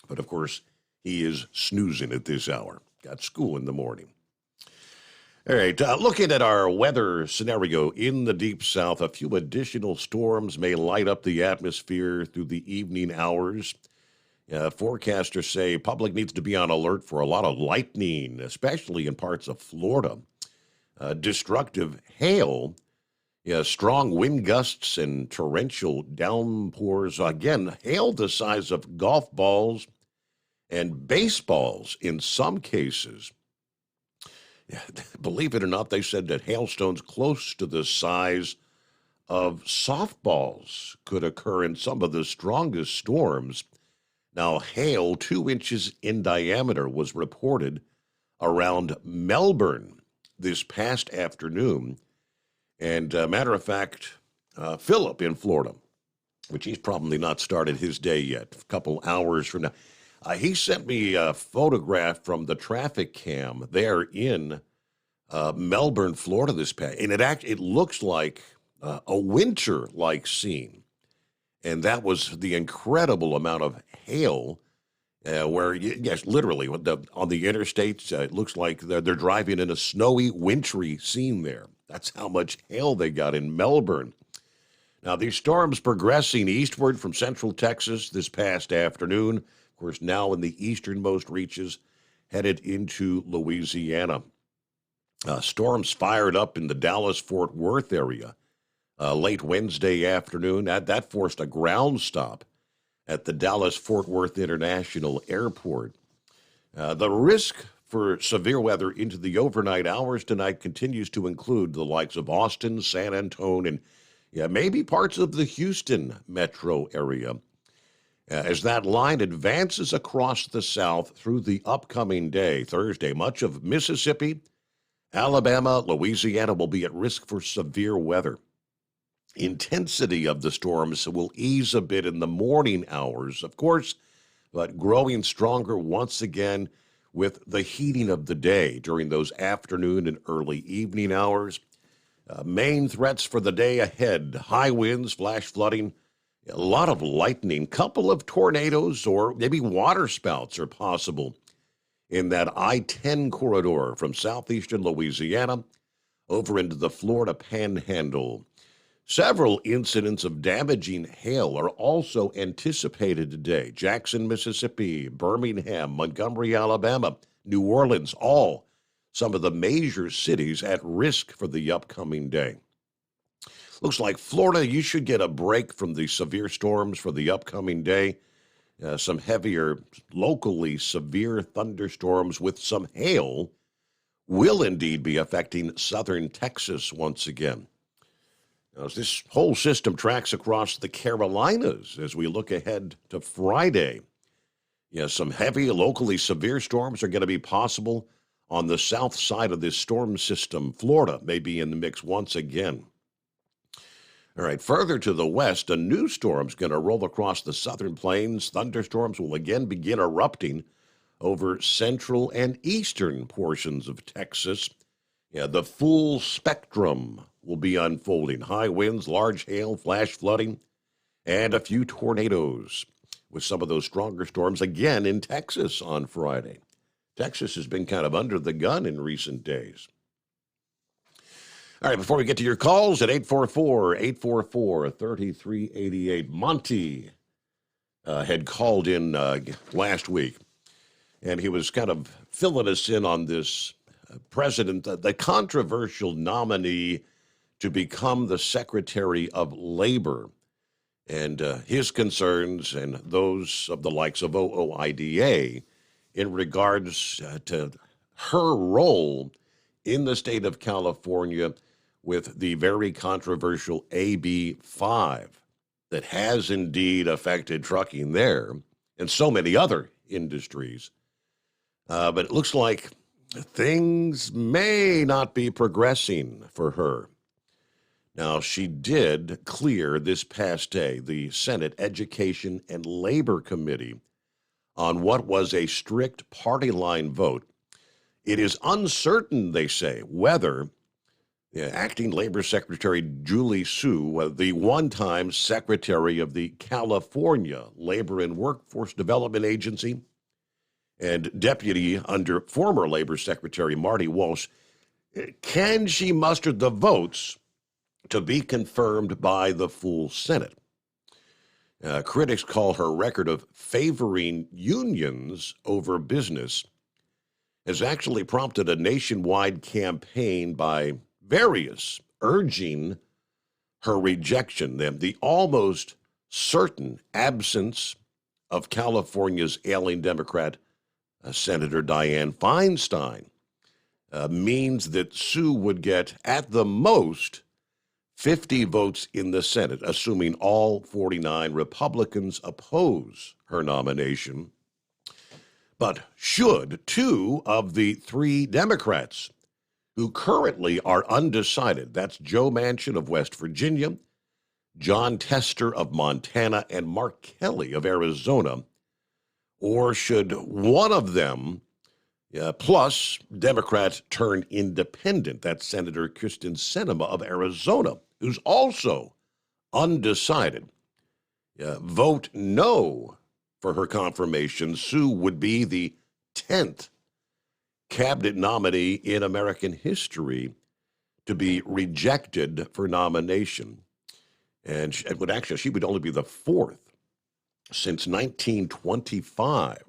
But, of course, he is snoozing at this hour. Got school in the morning. All right, looking at our weather scenario in the Deep South, a few additional storms may light up the atmosphere through the evening hours. Forecasters say public needs to be on alert for a lot of lightning, especially in parts of Florida. Destructive hail, strong wind gusts, and torrential downpours. Again, hail the size of golf balls and baseballs in some cases. Believe it or not, they said that hailstones close to the size of softballs could occur in some of the strongest storms. Now, hail 2 inches in diameter was reported around Melbourne this past afternoon. And matter of fact, Philip in Florida, which he's probably not started his day yet, a couple hours from now. He sent me a photograph from the traffic cam there in Melbourne, Florida this past, and it looks like a winter-like scene. And that was the incredible amount of hail where, yes, literally, on the interstates, it looks like they're driving in a snowy, wintry scene there. That's how much hail they got in Melbourne. Now, these storms progressing eastward from central Texas this past afternoon. Of course, now in the easternmost reaches, headed into Louisiana. Storms fired up in the Dallas-Fort Worth area late Wednesday afternoon. That forced a ground stop at the Dallas-Fort Worth International Airport. The risk for severe weather into the overnight hours tonight continues to include the likes of Austin, San Antonio, and maybe parts of the Houston metro area. As that line advances across the south through the upcoming day, Thursday, much of Mississippi, Alabama, Louisiana will be at risk for severe weather. Intensity of the storms will ease a bit in the morning hours, of course, but growing stronger once again with the heating of the day during those afternoon and early evening hours. Main threats for the day ahead: high winds, flash flooding, a lot of lightning, couple of tornadoes, or maybe water spouts are possible in that I-10 corridor from southeastern Louisiana over into the Florida Panhandle. Several incidents of damaging hail are also anticipated today. Jackson, Mississippi, Birmingham, Montgomery, Alabama, New Orleans, all some of the major cities at risk for the upcoming day. Looks like Florida, you should get a break from the severe storms for the upcoming day. Some heavier, locally severe thunderstorms with some hail will indeed be affecting southern Texas once again. Now, as this whole system tracks across the Carolinas as we look ahead to Friday, some heavy, locally severe storms are going to be possible on the south side of this storm system. Florida may be in the mix once again. All right, further to the west, a new storm's going to roll across the southern plains. Thunderstorms will again begin erupting over central and eastern portions of Texas. The full spectrum will be unfolding. High winds, large hail, flash flooding, and a few tornadoes with some of those stronger storms again in Texas on Friday. Texas has been kind of under the gun in recent days. All right, before we get to your calls at 844-3388, Monty had called in last week, and he was kind of filling us in on this president, the controversial nominee to become the Secretary of Labor, and his concerns and those of the likes of OOIDA in regards to her role in the state of California with the very controversial AB 5 that has indeed affected trucking there and so many other industries. But it looks like things may not be progressing for her. Now, she did clear this past day the Senate Education and Labor Committee on what was a strict party line vote. It is uncertain, they say, whether Acting Labor Secretary Julie Su, the one-time Secretary of the California Labor and Workforce Development Agency, and Deputy under former Labor Secretary Marty Walsh, Can she muster the votes to be confirmed by the full Senate? Critics call her record of favoring unions over business has actually prompted a nationwide campaign by various urging her rejection. The almost certain absence of California's ailing Democrat, Senator Dianne Feinstein, means that Sue would get, at the most, 50 votes in the Senate, assuming all 49 Republicans oppose her nomination. But should 2 of the 3 Democrats who currently are undecided, that's Joe Manchin of West Virginia, John Tester of Montana, and Mark Kelly of Arizona, or should one of them, plus Democrat turn independent, that's Senator Kyrsten Sinema of Arizona, who's also undecided, vote no for her confirmation, Sue would be the 10th cabinet nominee in American history to be rejected for nomination. And she would only be the 4th since 1925.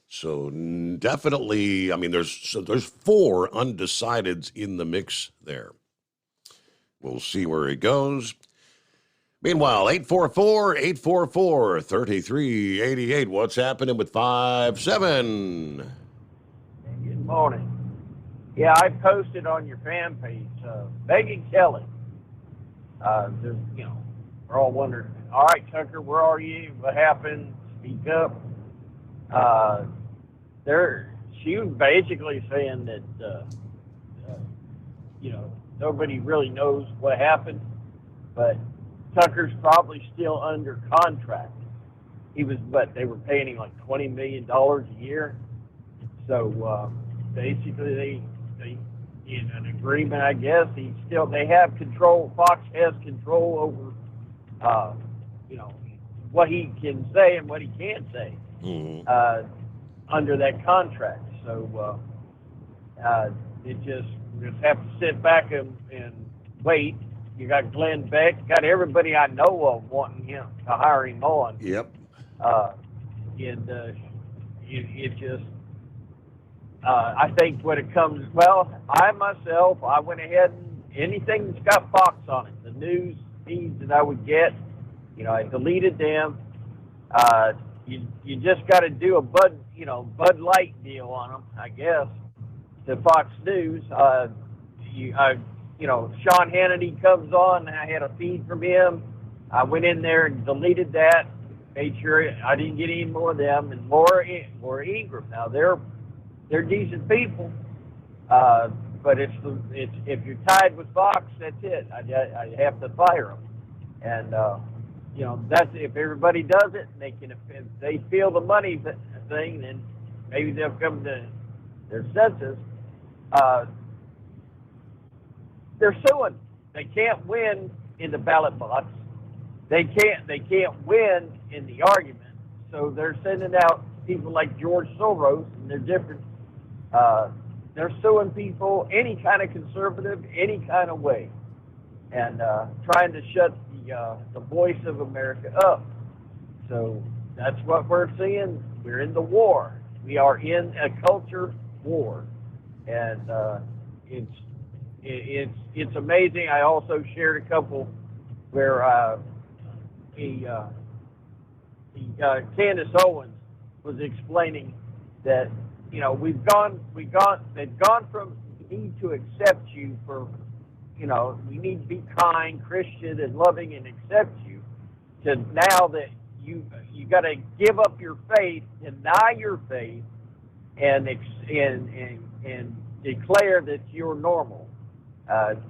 So definitely, I mean, there's 4 undecideds in the mix there. We'll see where it goes. Meanwhile, 844-844-3388. What's happening with 5-7? Good morning. Yeah, I posted on your fan page, Megyn Kelly. We're all wondering, all right, Tucker, where are you? What happened? Speak up. She was basically saying that, nobody really knows what happened, but Tucker's probably still under contract. They were paying him like $20 million a year. So basically they in an agreement, I guess, they have control, Fox has control over, what he can say and what he can't say under that contract. So we just have to sit back and wait. You got Glenn Beck, got everybody I know of wanting him to hire him on. Yep. I think when it comes, I went ahead and anything that's got Fox on it, the news feeds that I would get, I deleted them. You just got to do a Bud Light deal on them, I guess, to Fox News. Sean Hannity comes on, and I had a feed from him. I went in there and deleted that, made sure I didn't get any more of them. And Laura Ingraham. Now they're decent people, but if you're tied with Fox, that's it. I have to fire them. And that's if everybody does it, and if they feel the money thing, then maybe they'll come to their senses. They're suing. They can't win in the ballot box. They can't win in the argument. So they're sending out people like George Soros, and they're different. They're suing people, any kind of conservative, any kind of way, and trying to shut the voice of America up. So that's what we're seeing. We're in the war. We are in a culture war, and it's amazing. I also shared a couple where Candace Owens was explaining that they've gone from we need to accept you for we need to be kind, Christian, and loving and accept you, to now that you got to give up your faith, deny your faith, and declare that you're normal.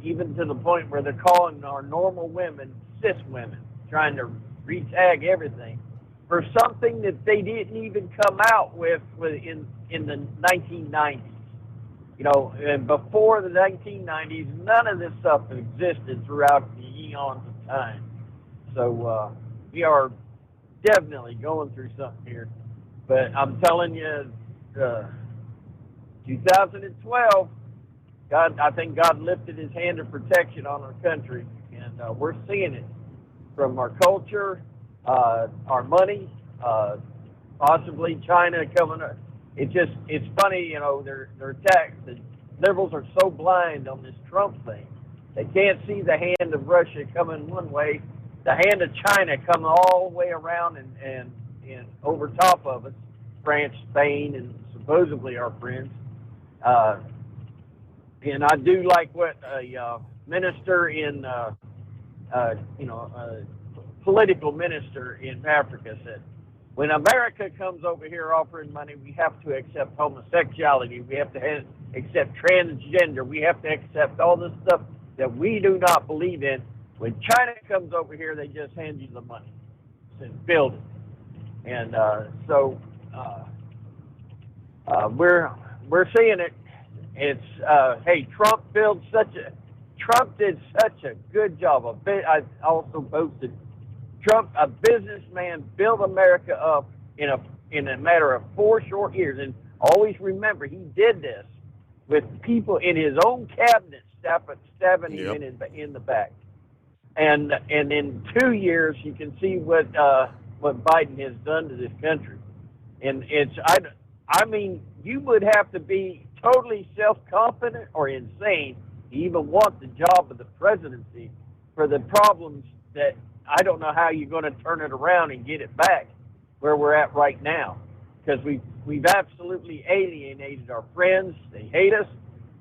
Even to the point where they're calling our normal women cis women, trying to re-tag everything for something that they didn't even come out with in the 1990s. And before the 1990s, none of this stuff existed throughout the eons of time. So we are definitely going through something here. But I'm telling you, 2012, I think God lifted his hand of protection on our country, and we're seeing it from our culture, our money, possibly China coming up. It's funny, you know, they're attacked. The liberals are so blind on this Trump thing. They can't see the hand of Russia coming one way, the hand of China coming all the way around and over top of us, France, Spain, and supposedly our friends. And I do like what a minister in, political minister in Africa said. When America comes over here offering money, we have to accept homosexuality. We have to accept transgender. We have to accept all this stuff that we do not believe in. When China comes over here, they just hand you the money and build it. And we're seeing it. It's hey, Trump did such a good job. I also posted Trump, a businessman, built America up in a matter of 4 short years. And always remember, he did this with people in his own cabinet stabbing him in the back. And in 2 years, you can see what Biden has done to this country. And I mean, you would have to be totally self-confident or insane to even want the job of the presidency for the problems that I don't know how you're going to turn it around and get it back where we're at right now, because we've absolutely alienated our friends. They hate us.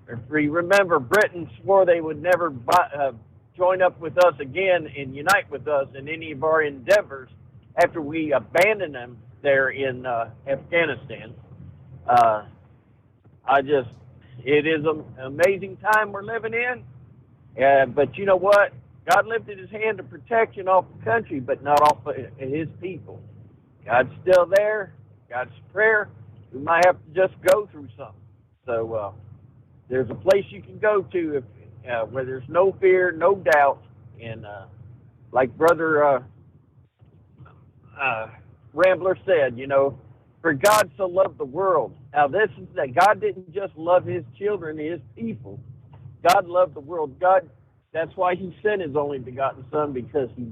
If we remember, Britain swore they would never join up with us again and unite with us in any of our endeavors after we abandoned them there in Afghanistan. It is an amazing time we're living in. But you know what? God lifted his hand of protection off the country, but not off of his people. God's still there. God's prayer. We might have to just go through something. So there's a place you can go to where there's no fear, no doubt. And like Brother Rambler said, you know, for God so loved the world. Now this is that God didn't just love his children, his people. God loved the world. That's why he sent his only begotten son, because he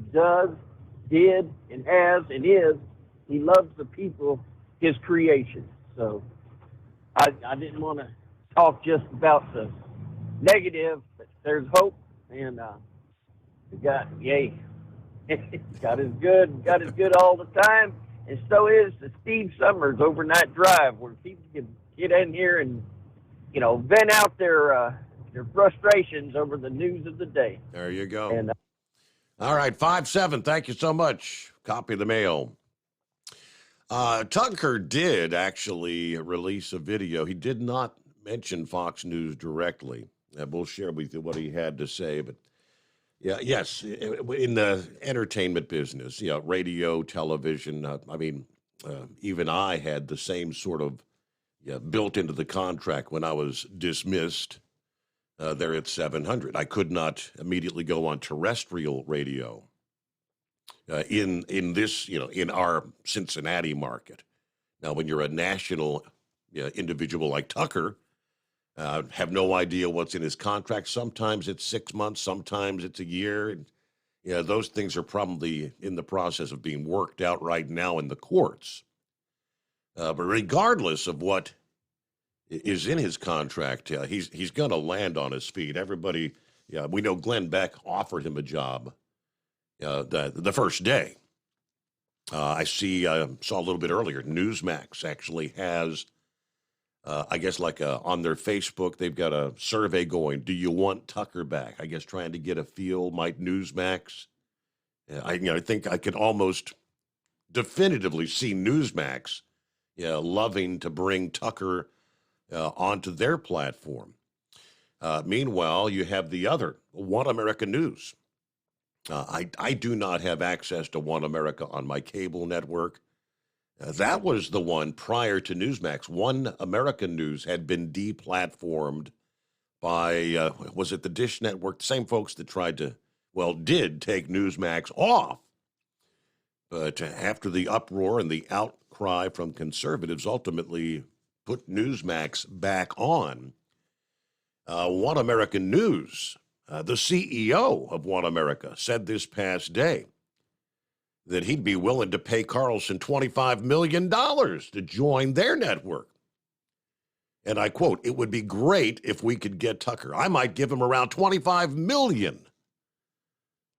did, and has, and is. He loves the people, his creation. So I didn't want to talk just about the negative, but there's hope, and God is good. God is good all the time, and so is the Steve Summers Overnight Drive, where people can get in here and, you know, vent out their frustrations over the news of the day. There you go. And, all right, 5-7. Thank you so much. Copy the mail. Tucker did actually release a video. He did not mention Fox News directly. We'll share with you what he had to say. But yeah, yes, in the entertainment business, radio, television. Even I had the same sort of built into the contract when I was dismissed. There at 700. I could not immediately go on terrestrial radio in this, in our Cincinnati market. Now, when you're a national individual like Tucker, have no idea what's in his contract. Sometimes it's 6 months, sometimes it's a year. And, those things are probably in the process of being worked out right now in the courts. But regardless of what is in his contract, he's going to land on his feet. Everybody, we know Glenn Beck offered him a job the first day. I saw a little bit earlier, Newsmax actually has, I guess on their Facebook, they've got a survey going, do you want Tucker back? I guess trying to get a feel, might Newsmax. I think I can almost definitively see Newsmax loving to bring Tucker onto their platform. Meanwhile, you have the other, One America News. I do not have access to One America on my cable network. That was the one prior to Newsmax. One America News had been deplatformed by, was it the Dish Network? The same folks that did take Newsmax off. But after the uproar and the outcry from conservatives, ultimately put Newsmax back on. One American News, the CEO of One America, said this past day that he'd be willing to pay Carlson $25 million to join their network. And I quote, "It would be great if we could get Tucker. I might give him around $25 million,"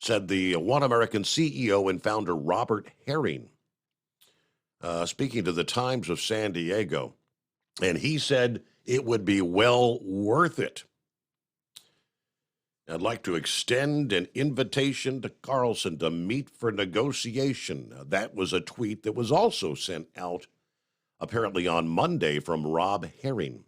said the One American CEO and founder Robert Herring, speaking to the Times of San Diego. And he said it would be well worth it. "I'd like to extend an invitation to Carlson to meet for negotiation." That was a tweet that was also sent out apparently on Monday from Rob Herring.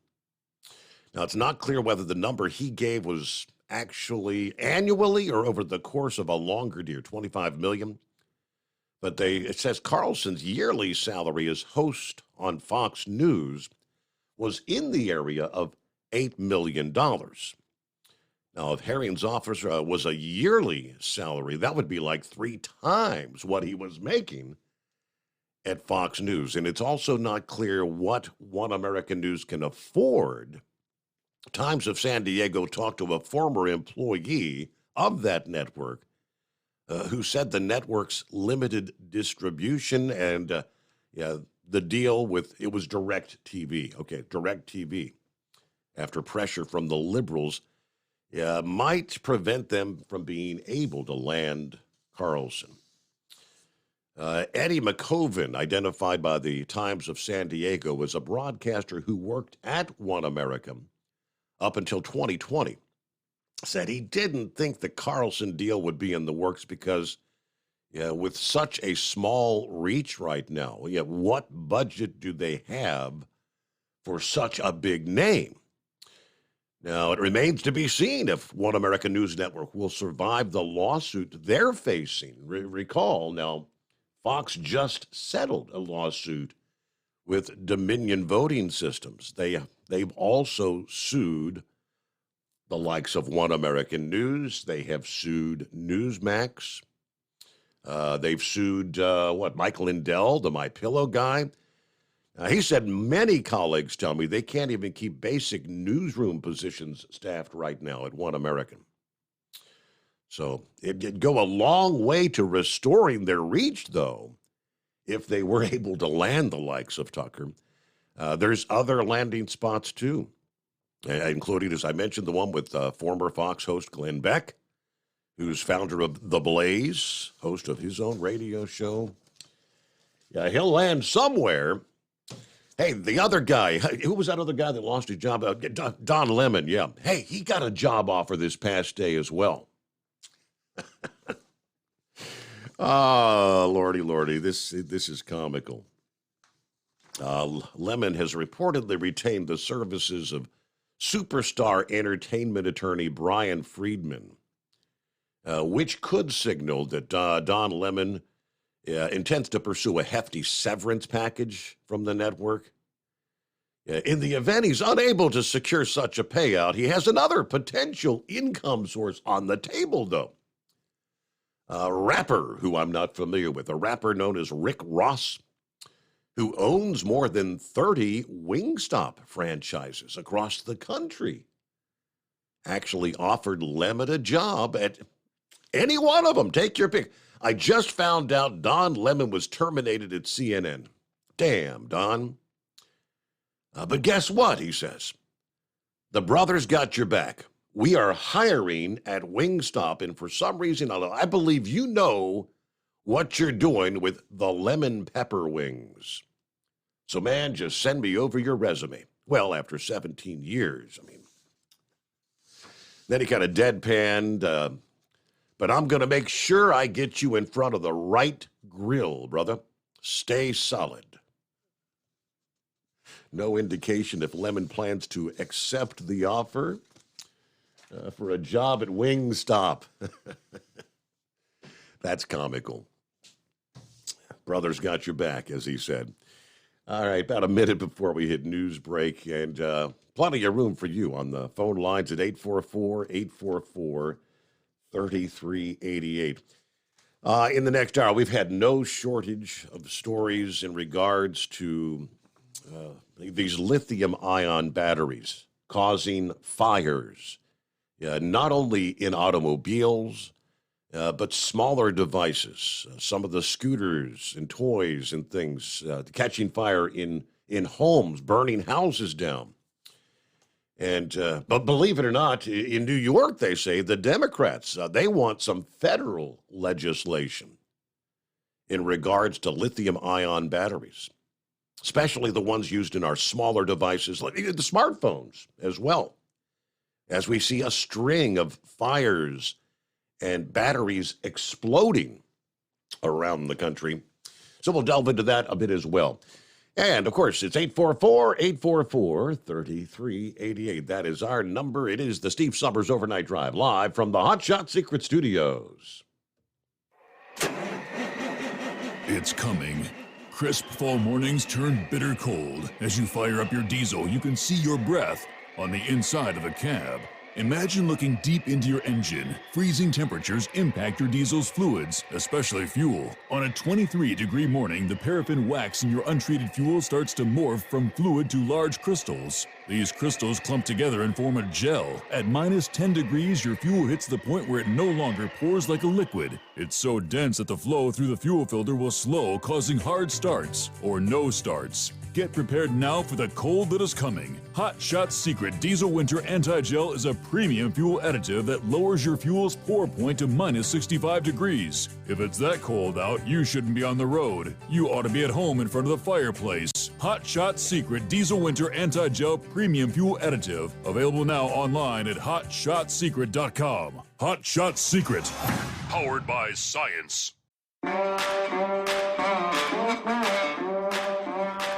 Now, it's not clear whether the number he gave was actually annually or over the course of a longer year, $25 million. But it says Carlson's yearly salary as host on Fox News was in the area of $8 million. Now, if Herring's offer was a yearly salary, that would be like 3 times what he was making at Fox News. And it's also not clear what One American News can afford. Times of San Diego talked to a former employee of that network who said the network's limited distribution and the deal with, it was DirecTV. Okay, DirecTV, after pressure from the liberals, might prevent them from being able to land Carlson. Eddie McCoven, identified by the Times of San Diego as a broadcaster who worked at One America up until 2020, said he didn't think the Carlson deal would be in the works because with such a small reach right now, what budget do they have for such a big name? Now, it remains to be seen if One American News Network will survive the lawsuit they're facing. Recall, now, Fox just settled a lawsuit with Dominion Voting Systems. They've also sued the likes of One American News. They have sued Newsmax. They've sued, Michael Lindell, the MyPillow guy. He said many colleagues tell me they can't even keep basic newsroom positions staffed right now at One American. So it'd go a long way to restoring their reach, though, if they were able to land the likes of Tucker. There's other landing spots, too, including, as I mentioned, the one with former Fox host Glenn Beck, who's founder of The Blaze, host of his own radio show. Yeah, he'll land somewhere. Hey, the other guy, who was that other guy that lost his job? Don Lemon, yeah. Hey, he got a job offer this past day as well. Lordy, this is comical. Lemon has reportedly retained the services of superstar entertainment attorney Brian Friedman, which could signal that Don Lemon intends to pursue a hefty severance package from the network. In the event he's unable to secure such a payout, he has another potential income source on the table, though. A rapper who I'm not familiar with, a rapper known as Rick Ross, who owns more than 30 Wingstop franchises across the country, actually offered Lemon a job at any one of them. Take your pick. I just found out Don Lemon was terminated at CNN. Damn, Don. But guess what, he says. The brothers got your back. We are hiring at Wingstop, and for some reason, I believe you know what you're doing with the lemon pepper wings. So, man, just send me over your resume. Well, after 17 years, I mean. Then he kind of deadpanned, but I'm going to make sure I get you in front of the right grill, brother. Stay solid. No indication if Lemon plans to accept the offer for a job at Wingstop. That's comical. Brothers got your back, as he said. All right, about a minute before we hit news break, and plenty of room for you on the phone lines at 844-844-3388. In the next hour, we've had no shortage of stories in regards to these lithium-ion batteries causing fires, not only in automobiles, but smaller devices, some of the scooters and toys and things catching fire in homes, burning houses down. And but believe it or not, in New York, they say the Democrats, they want some federal legislation in regards to lithium-ion batteries, especially the ones used in our smaller devices, like the smartphones as well, as we see a string of fires and batteries exploding around the country. So we'll delve into that a bit as well. And, of course, it's 844-844-3388. That is our number. It is the Steve Summers Overnight Drive, live from the Hot Shot Secret Studios. It's coming. Crisp fall mornings turn bitter cold. As you fire up your diesel, you can see your breath on the inside of a cab. Imagine looking deep into your engine. Freezing temperatures impact your diesel's fluids, especially fuel. On a 23-degree morning, the paraffin wax in your untreated fuel starts to morph from fluid to large crystals. These crystals clump together and form a gel. At minus 10 degrees, your fuel hits the point where it no longer pours like a liquid. It's so dense that the flow through the fuel filter will slow, causing hard starts or no starts. Get prepared now for the cold that is coming. Hot Shot Secret Diesel Winter Anti-Gel is a premium fuel additive that lowers your fuel's pour point to minus 65 degrees. If it's that cold out, you shouldn't be on the road. You ought to be at home in front of the fireplace. Hot Shot Secret Diesel Winter Anti-Gel Premium Fuel Additive. Available now online at hotshotsecret.com. Hot Shot Secret. Powered by science.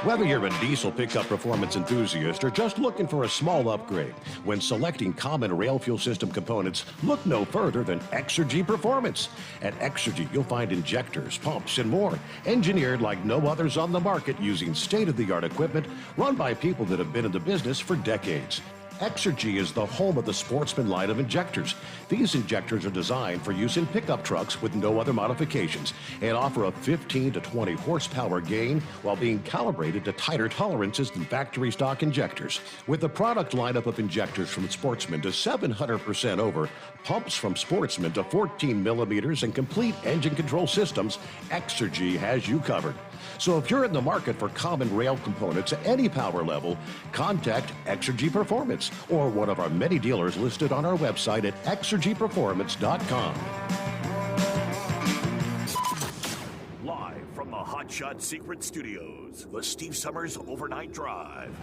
Whether you're a diesel pickup performance enthusiast or just looking for a small upgrade, when selecting common rail fuel system components, look no further than Exergy Performance. At Exergy, you'll find injectors, pumps, and more, engineered like no others on the market using state-of-the-art equipment run by people that have been in the business for decades. Exergy is the home of the Sportsman line of injectors. These injectors are designed for use in pickup trucks with no other modifications and offer a 15 to 20 horsepower gain while being calibrated to tighter tolerances than factory stock injectors. With the product lineup of injectors from Sportsman to 700% over, pumps from Sportsman to 14 millimeters, and complete engine control systems, Exergy has you covered. So if you're in the market for common rail components at any power level, contact Exergy Performance or one of our many dealers listed on our website at exergyperformance.com. Live from the Hot Shot Secret Studios, the Steve Summers Overnight Drive.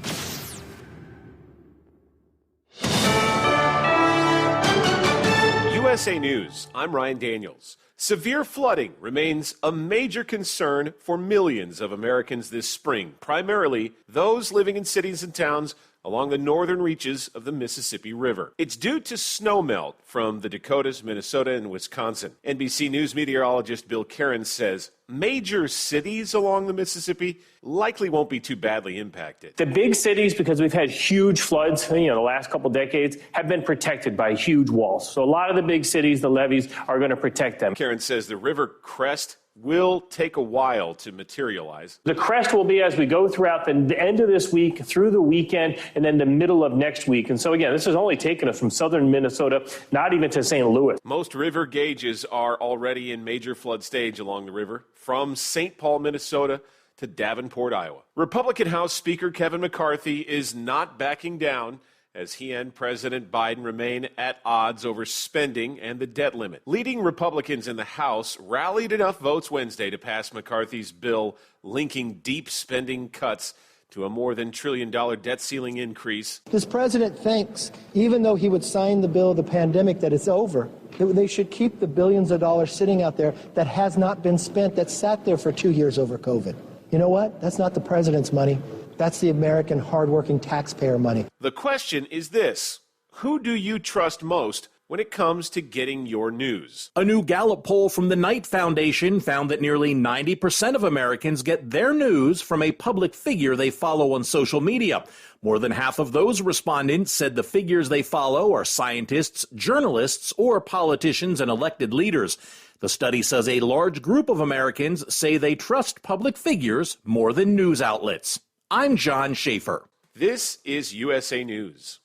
USA News, I'm Ryan Daniels. Severe flooding remains a major concern for millions of Americans this spring, primarily those living in cities and towns along the northern reaches of the Mississippi River. It's due to snowmelt from the Dakotas, Minnesota, and Wisconsin. NBC News meteorologist Bill Cairns says major cities along the Mississippi likely won't be too badly impacted. The big cities, because we've had huge floods, the last couple decades, have been protected by huge walls. So a lot of the big cities, the levees, are going to protect them. Cairns says the river crest will take a while to materialize. The crest will be as we go throughout the end of this week, through the weekend, and then the middle of next week. And so again, this has only taken us from southern Minnesota, not even to St. Louis. Most river gauges are already in major flood stage along the river, from St. Paul, Minnesota to Davenport, Iowa. Republican House Speaker Kevin McCarthy is not backing down as he and President Biden remain at odds over spending and the debt limit. Leading Republicans in the House rallied enough votes Wednesday to pass McCarthy's bill linking deep spending cuts to a more than $1 trillion debt ceiling increase. This president thinks, even though he would sign the bill of the pandemic, that it's over. They should keep the billions of dollars sitting out there that has not been spent, that sat there for 2 years over COVID. You know what? That's not the president's money. That's the American hardworking taxpayer money. The question is this: who do you trust most when it comes to getting your news? A new Gallup poll from the Knight Foundation found that nearly 90% of Americans get their news from a public figure they follow on social media. More than half of those respondents said the figures they follow are scientists, journalists, or politicians and elected leaders. The study says a large group of Americans say they trust public figures more than news outlets. I'm John Schaefer. This is USA News.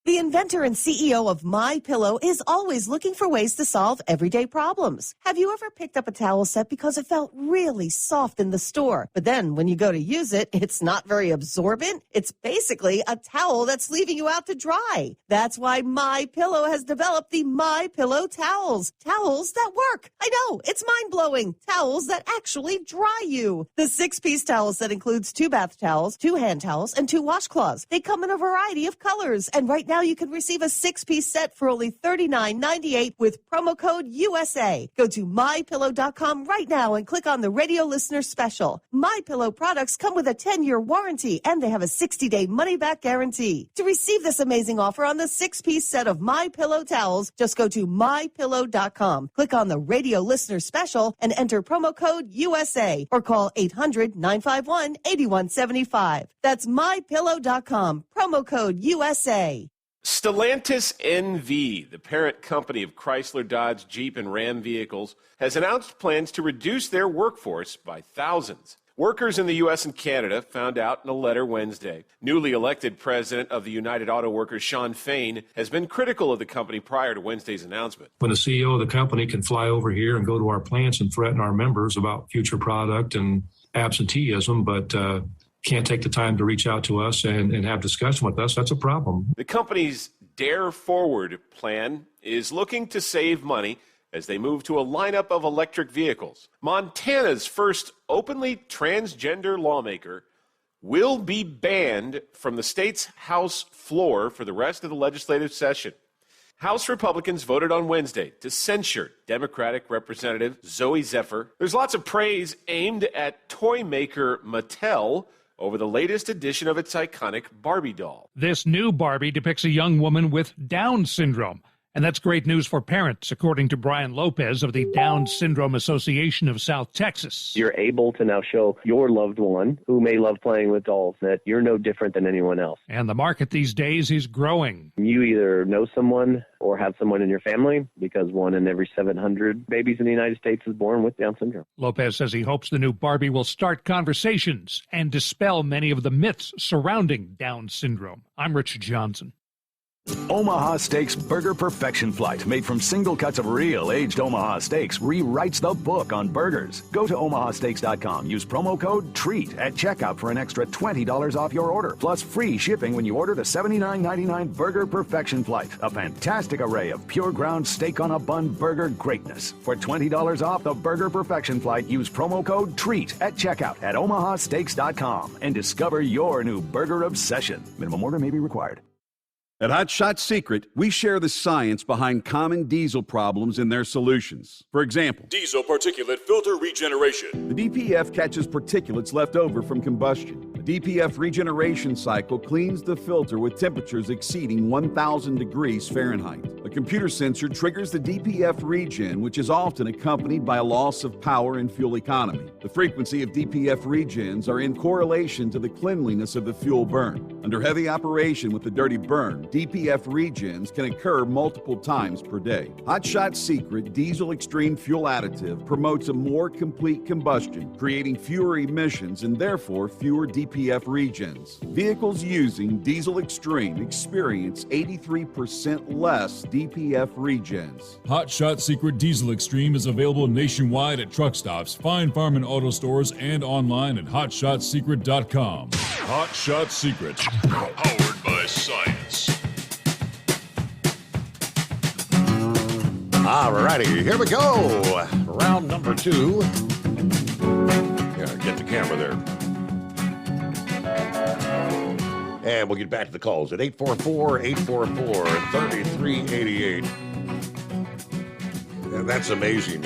The inventor and CEO of MyPillow is always looking for ways to solve everyday problems. Have you ever picked up a towel set because it felt really soft in the store, but then when you go to use it, it's not very absorbent? It's basically a towel that's leaving you out to dry. That's why MyPillow has developed the MyPillow towels. Towels that work. I know, it's mind-blowing. Towels that actually dry you. The 6-piece towel set includes 2 bath towels, 2 hand towels, and 2 washcloths. They come in a variety of colors, and right now you can receive a 6-piece set for only $39.98 with promo code USA. Go to MyPillow.com right now and click on the radio listener special. MyPillow products come with a 10-year warranty, and they have a 60-day money-back guarantee. To receive this amazing offer on the 6-piece set of MyPillow towels, just go to MyPillow.com. Click on the radio listener special and enter promo code USA or call 800-951-8175. That's MyPillow.com. Promo code USA. Stellantis NV, the parent company of Chrysler, Dodge, Jeep, and Ram vehicles, has announced plans to reduce their workforce by thousands. Workers in the U.S. and Canada found out in a letter Wednesday. Newly elected president of the United Auto Workers, Shawn Fain, has been critical of the company prior to Wednesday's announcement. When the CEO of the company can fly over here and go to our plants and threaten our members about future product and absenteeism, but can't take the time to reach out to us and have discussion with us, that's a problem. The company's Dare Forward plan is looking to save money as they move to a lineup of electric vehicles. Montana's first openly transgender lawmaker will be banned from the state's House floor for the rest of the legislative session. House Republicans voted on Wednesday to censure Democratic Representative Zoe Zephyr. There's lots of praise aimed at toy maker Mattel over the latest edition of its iconic Barbie doll. This new Barbie depicts a young woman with Down syndrome. And that's great news for parents, according to Brian Lopez of the Down Syndrome Association of South Texas. You're able to now show your loved one who may love playing with dolls that you're no different than anyone else. And the market these days is growing. You either know someone or have someone in your family, because 1 in every 700 babies in the United States is born with Down syndrome. Lopez says he hopes the new Barbie will start conversations and dispel many of the myths surrounding Down syndrome. I'm Rich Johnson. Omaha Steaks Burger Perfection Flight, made from single cuts of real aged Omaha steaks, rewrites the book on burgers. Go to omahasteaks.com. Use promo code TREAT at checkout for an extra $20 off your order, plus free shipping when you order the $79.99 Burger Perfection Flight. A fantastic array of pure ground steak on a bun burger greatness. For $20 off the Burger Perfection Flight, use promo code TREAT at checkout at omahasteaks.com and discover your new burger obsession. Minimum order may be required. At Hot Shot Secret, we share the science behind common diesel problems and their solutions. For example, diesel particulate filter regeneration. The DPF catches particulates left over from combustion. The DPF regeneration cycle cleans the filter with temperatures exceeding 1,000 degrees Fahrenheit. A computer sensor triggers the DPF regen, which is often accompanied by a loss of power and fuel economy. The frequency of DPF regens are in correlation to the cleanliness of the fuel burn. Under heavy operation with the dirty burn, DPF regens can occur multiple times per day. Hot Shot Secret Diesel Extreme Fuel Additive promotes a more complete combustion, creating fewer emissions and therefore fewer DPF regens. Vehicles using Diesel Extreme experience 83% less DPF regens. Hot Shot Secret Diesel Extreme is available nationwide at truck stops, Fine Farm and auto stores, and online at hotshotsecret.com. Hot Shot Secret, powered by science. All righty, here we go. Round number 2. Yeah, get the camera there. And we'll get back to the calls at 844-844-3388. And that's amazing.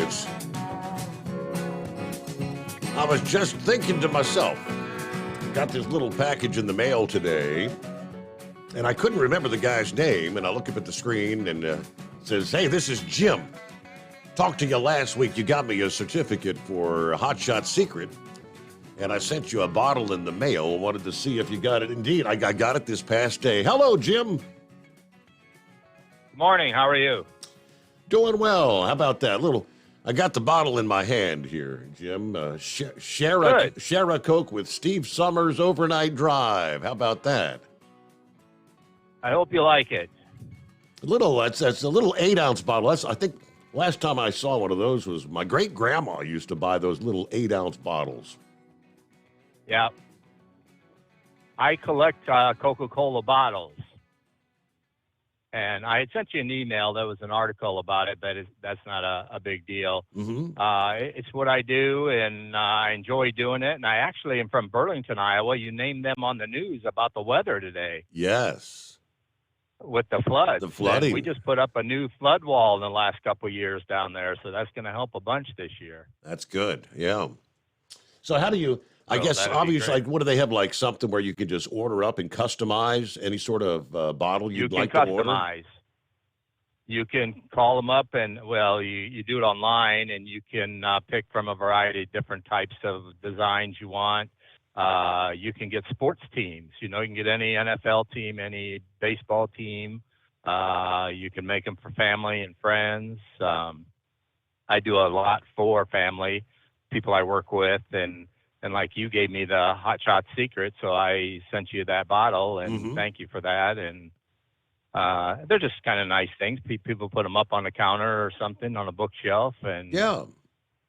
I was just thinking to myself, got this little package in the mail today, and I couldn't remember the guy's name, and I look up at the screen and it says, "Hey, this is Jim. Talked to you last week. You got me a certificate for Hot Shot Secret, and I sent you a bottle in the mail. Wanted to see if you got it." Indeed, I got it this past day. Hello, Jim. Good morning. How are you? Doing well. How about that? I got the bottle in my hand here, Jim. Share a Coke with Steve Summers Overnight Drive. How about that? I hope you like it. That's a little 8-ounce bottle. I think last time I saw one of those was my great grandma used to buy those little 8-ounce bottles. Yeah. I collect Coca-Cola bottles. And I had sent you an email. There was an article about it, but that's not a big deal. Mm-hmm. It's what I do, and I enjoy doing it. And I actually am from Burlington, Iowa. You named them on the news about the weather today. Yes. With the floods. The flooding. And we just put up a new flood wall in the last couple of years down there, so that's going to help a bunch this year. That's good, yeah. So how do you... I So guess that'd be obviously, great. like, what do they have? Like something where you can just order up and customize any sort of bottle you'd like to order? Customize. You can call them up and, well, you do it online, and you can pick from a variety of different types of designs you want. You can get sports teams. You can get any NFL team, any baseball team. You can make them for family and friends. I do a lot for family, people I work with, and like you gave me the Hot Shot secret, so I sent you that bottle, and thank you for that. And they're just kind of nice things. People put them up on the counter or something on a bookshelf, and yeah,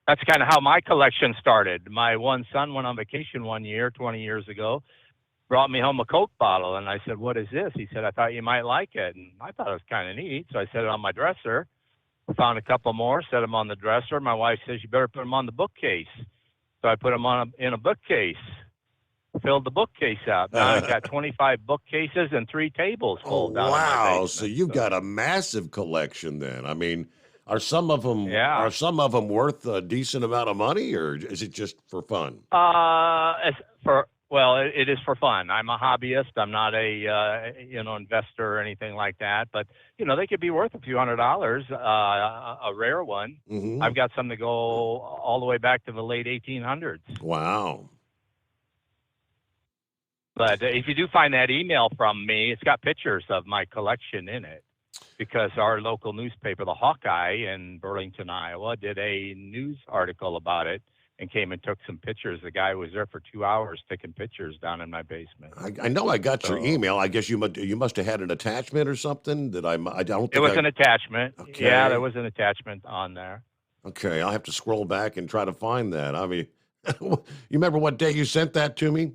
that's kind of how my collection started. My one son went on vacation one year, 20 years ago, brought me home a Coke bottle, and I said, "What is this?" He said, "I thought you might like it," and I thought it was kind of neat, so I set it on my dresser. Found a couple more, set them on the dresser. My wife says, "You better put them on the bookcase." So I put them in a bookcase, filled the bookcase out. Now I've got 25 bookcases and 3 tables full down in my Wow! basement. So you've got a massive collection then. I mean, are some of them worth a decent amount of money, or is it just for fun? It is for fun. I'm a hobbyist. I'm not a investor or anything like that. But they could be worth a few $100s. A rare one. Mm-hmm. I've got some that go all the way back to the late 1800s. Wow. But if you do find that email from me, it's got pictures of my collection in it, because our local newspaper, the Hawkeye in Burlington, Iowa, did a news article about it and came and took some pictures. The guy was there for 2 hours taking pictures down in my basement. I know I got your email. I guess you must have had an attachment or something that I don't think it was an attachment. Okay. Yeah, there was an attachment on there. Okay, I'll have to scroll back and try to find that. I mean, you remember what day you sent that to me?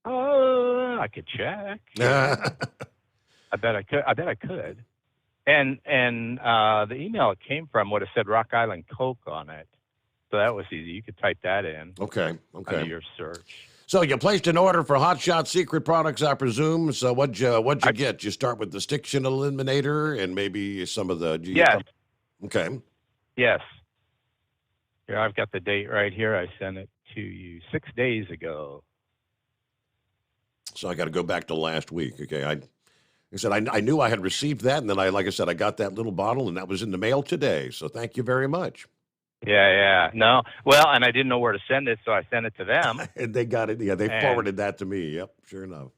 I could check. I bet I could. And the email it came from would have said Rock Island Coke on it. So that was easy. You could type that in. Okay. Under your search. So you placed an order for Hot Shot Secret products, I presume. So what'd you get? You start with the Stiction Eliminator and maybe some of the... Yes. Okay. Yes. Here, I've got the date right here. I sent it to you 6 days ago. So I got to go back to last week. Okay. I said I knew I had received that, and then I got that little bottle, and that was in the mail today. So thank you very much. Yeah. No. Well, and I didn't know where to send it, so I sent it to them. And they got it. Yeah, they forwarded that to me. Yep, sure enough.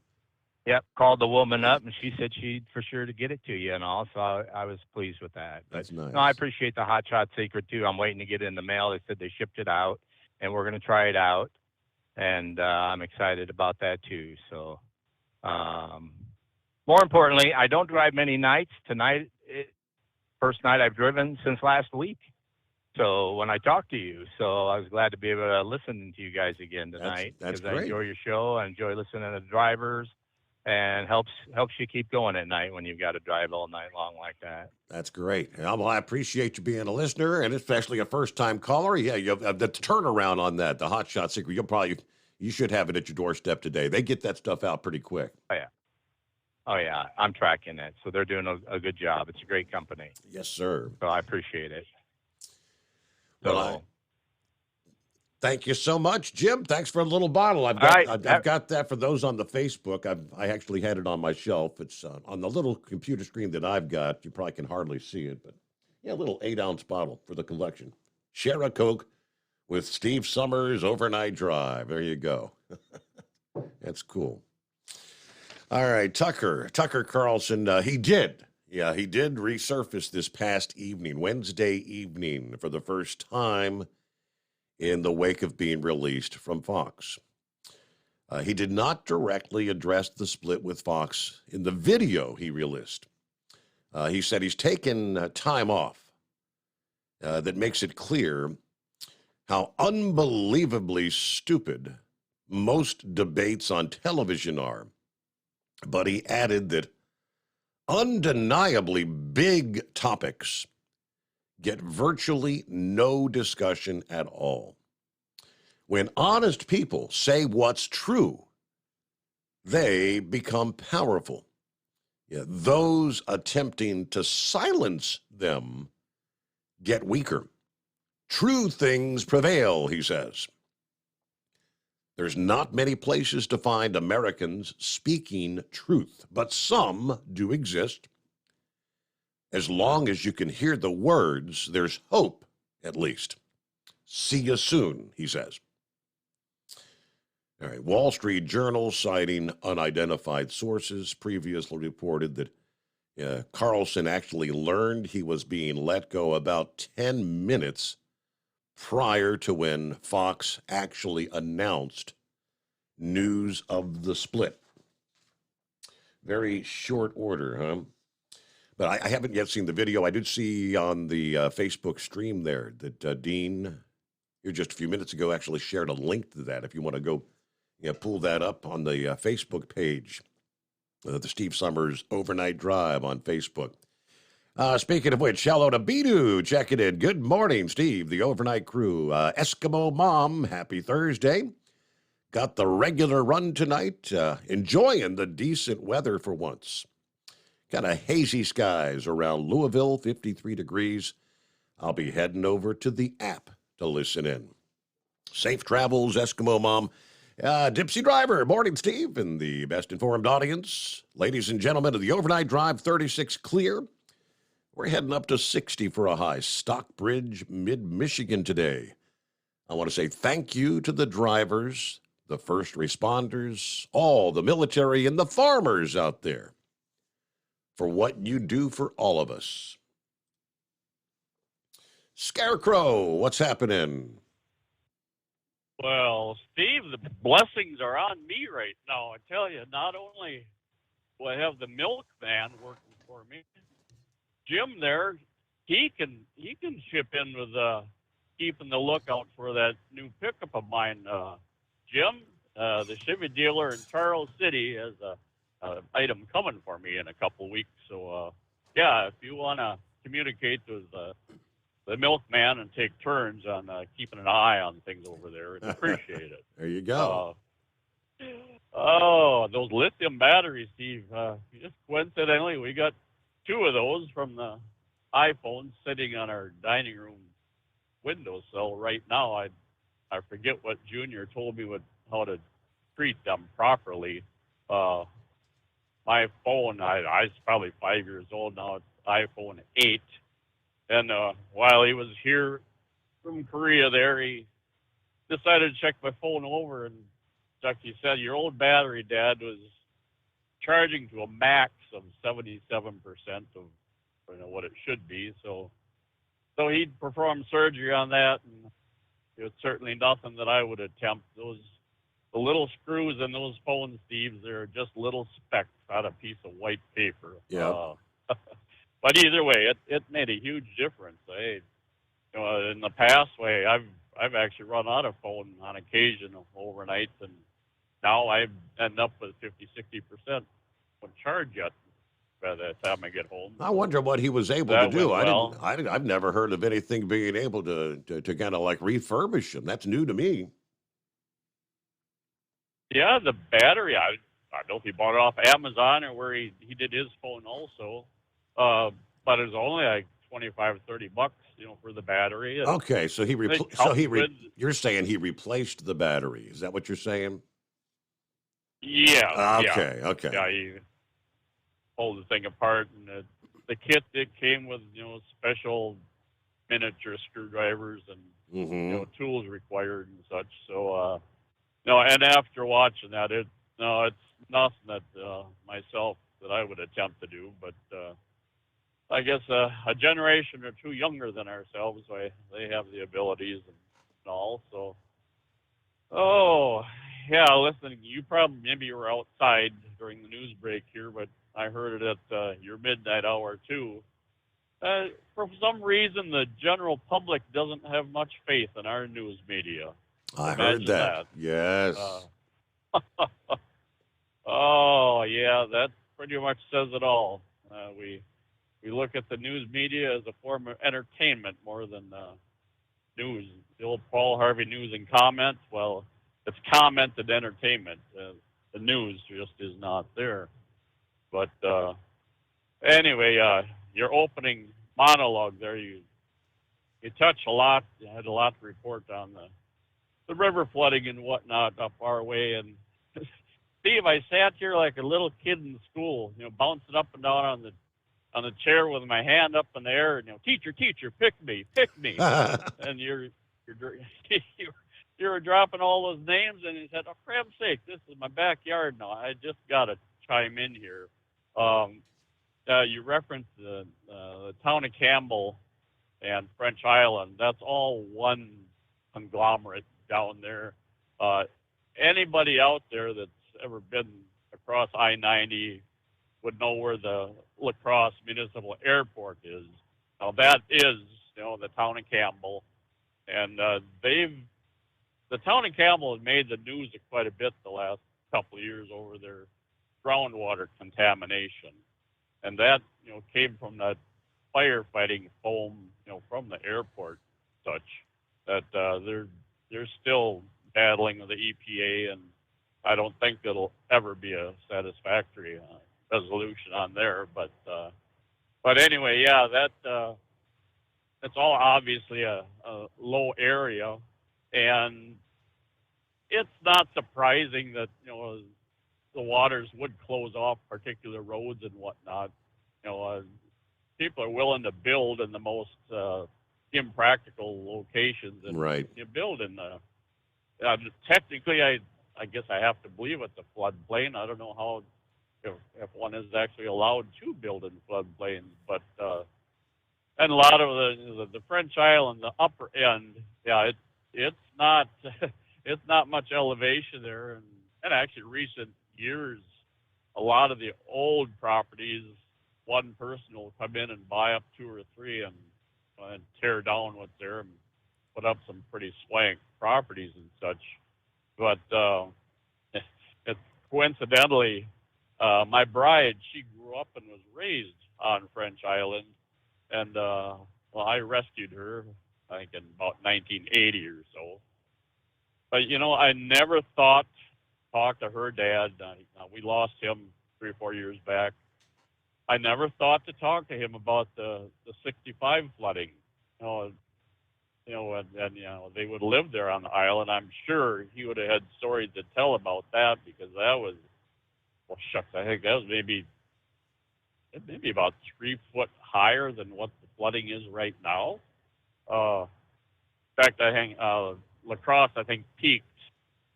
Yep. Called the woman up, and she said she'd for sure to get it to you and all. So I was pleased with that. That's nice. No, I appreciate the Hot Shot Secret too. I'm waiting to get it in the mail. They said they shipped it out, and we're going to try it out. And I'm excited about that too. So, more importantly, I don't drive many nights. Tonight, first night I've driven since last week. So when I talked to you, so I was glad to be able to listen to you guys again tonight. That's I great. enjoy your show. I enjoy listening to the drivers, and helps you keep going at night when you've got to drive all night long like that. That's great. Well, I appreciate you being a listener, and especially a first-time caller. Yeah, you have the turnaround on that, the Hot Shot Secret. You should have it at your doorstep today. They get that stuff out pretty quick. Oh yeah, I'm tracking it. So they're doing a good job. It's a great company. Yes, sir. So I appreciate it. Well, thank you so much, Jim. Thanks for a little bottle. I've got that for those on the Facebook. I actually had it on my shelf. It's on the little computer screen that I've got. You probably can hardly see it, but yeah, a little 8-ounce bottle for the collection. Share a Coke with Steve Summers Overnight Drive. There you go. That's cool. All right, Tucker Carlson, he did resurface this past evening, Wednesday evening, for the first time in the wake of being released from Fox. He did not directly address the split with Fox in the video he released. He said he's taken time off that makes it clear how unbelievably stupid most debates on television are. But he added that undeniably big topics get virtually no discussion at all. When honest people say what's true, they become powerful. Those attempting to silence them get weaker. True things prevail, he says. There's not many places to find Americans speaking truth, but some do exist. As long as you can hear the words, there's hope, at least. See you soon, he says. All right, Wall Street Journal, citing unidentified sources, previously reported that Carlson actually learned he was being let go about 10 minutes prior to when Fox actually announced news of the split. Very short order, huh? But I haven't yet seen the video. I did see on the Facebook stream there that Dean, here just a few minutes ago, actually shared a link to that if you want to go pull that up on the Facebook page, the Steve Summers Overnight Drive on Facebook. Speaking of which, hello to Bidu checking in. Good morning, Steve, the overnight crew. Eskimo Mom, happy Thursday. Got the regular run tonight. Enjoying the decent weather for once. Kind of hazy skies around Louisville, 53 degrees. I'll be heading over to the app to listen in. Safe travels, Eskimo Mom. Dipsy Driver, morning, Steve, and the best informed audience. Ladies and gentlemen of the Overnight Drive, 36 clear. We're heading up to 60 for a high. Stockbridge, mid-Michigan today. I want to say thank you to the drivers, the first responders, all the military, and the farmers out there for what you do for all of us. Scarecrow, what's happening? Well, Steve, the blessings are on me right now. I tell you, not only do I have the milkman working for me, Jim there, he can chip in with keeping the lookout for that new pickup of mine. Jim, the Chevy dealer in Charles City, has a item coming for me in a couple weeks. So, yeah, if you want to communicate with the milkman and take turns on keeping an eye on things over there, I'd appreciate it. There you go. Those lithium batteries, Steve. Just coincidentally, we got 2 of those from the iPhone sitting on our dining room windowsill right now. I forget what Junior told me how to treat them properly. My phone, I was probably 5 years old now. It's iPhone 8. And while he was here from Korea there, he decided to check my phone over. And Chuck, he said, your old battery, Dad, was charging to a max of 77% of what it should be. So he'd perform surgery on that, and it was certainly nothing that I would attempt. The little screws in those phone, Steve, they're just little specks on a piece of white paper. Yeah. But either way, it made a huge difference. In the past, I've actually run out of phone on occasion overnight, and now I end up with 50-60% on charge yet by the time I get home. I wonder what he was able to do. I've never heard of anything being able to kind of like refurbish them. That's new to me. Yeah, the battery, I don't know if he bought it off Amazon or where he did his phone also. But it's only like $25-$30, for the battery. And okay, so you're saying he replaced the battery? Is that what you're saying? Yeah. Okay. Yeah, he pulled the thing apart, and the kit that came with special miniature screwdrivers and tools required and such. So and after watching that, it's nothing that myself that I would attempt to do, but. I guess a generation or two younger than ourselves, they have the abilities and all. So, Yeah, listen, maybe you were outside during the news break here, but I heard it at your midnight hour too. For some reason, the general public doesn't have much faith in our news media. I Imagine heard that. Yes. Oh, yeah, that pretty much says it all. We look at the news media as a form of entertainment more than news. The old Paul Harvey news and comment, well, it's commented entertainment. The news just is not there. But anyway, your opening monologue there, you touched a lot. You had a lot to report on the river flooding and whatnot up our way. And Steve, I sat here like a little kid in school, bouncing up and down on the chair with my hand up in the air, and teacher, pick me. And you were dropping all those names, and he said, "Oh, crap's sake, this is my backyard now. I just got to chime in here." You referenced the town of Campbell and French Island. That's all one conglomerate down there. Anybody out there that's ever been across I-90 would know where the La Crosse Municipal Airport is. Now that is, the town of Campbell, and the town of Campbell has made the news quite a bit the last couple of years over their groundwater contamination, and that came from that firefighting foam from the airport, such that they're still battling with the EPA, and I don't think it'll ever be a satisfactory resolution on there. But anyway, yeah, that's all obviously a low area, and it's not surprising that the waters would close off particular roads and whatnot. People are willing to build in the most impractical locations, and right. You build in the technically, I guess I have to believe it's a floodplain. I don't know how if one is actually allowed to build in floodplains, but and a lot of the French Island, the upper end, yeah, it's not it's not much elevation there, and actually recent years, a lot of the old properties, one person will come in and buy up 2 or 3 and tear down what's there and put up some pretty swank properties and such. But it's coincidentally, my bride, she grew up and was raised on French Island, and I rescued her, I think in about 1980 or so. But I never thought to talk to her dad. We lost him 3 or 4 years back. I never thought to talk to him about the 65 flooding. And they would live there on the island. I'm sure he would have had stories to tell about that, because that was, well, shucks, I think that was maybe about 3 foot higher than what the flooding is right now. In fact, I think La Crosse, I think, peaked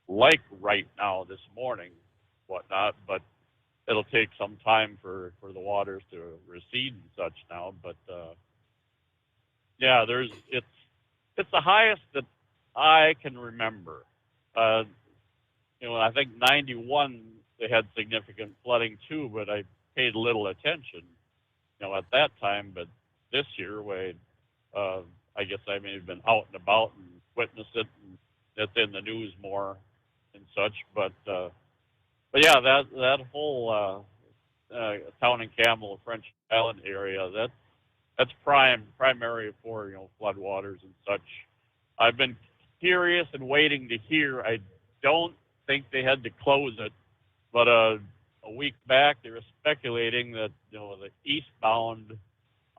like right now this morning, whatnot, but it'll take some time for the waters to recede and such now. But yeah, it's the highest that I can remember. I think 91 they had significant flooding too, but I paid little attention, at that time. But this year, I guess I may have been out and about and witnessed it, and it's in the news more and such. But yeah, that whole town in Campbell, French Island area, that's primary for floodwaters and such. I've been curious and waiting to hear. I don't think they had to close it, but a week back they were speculating that the eastbound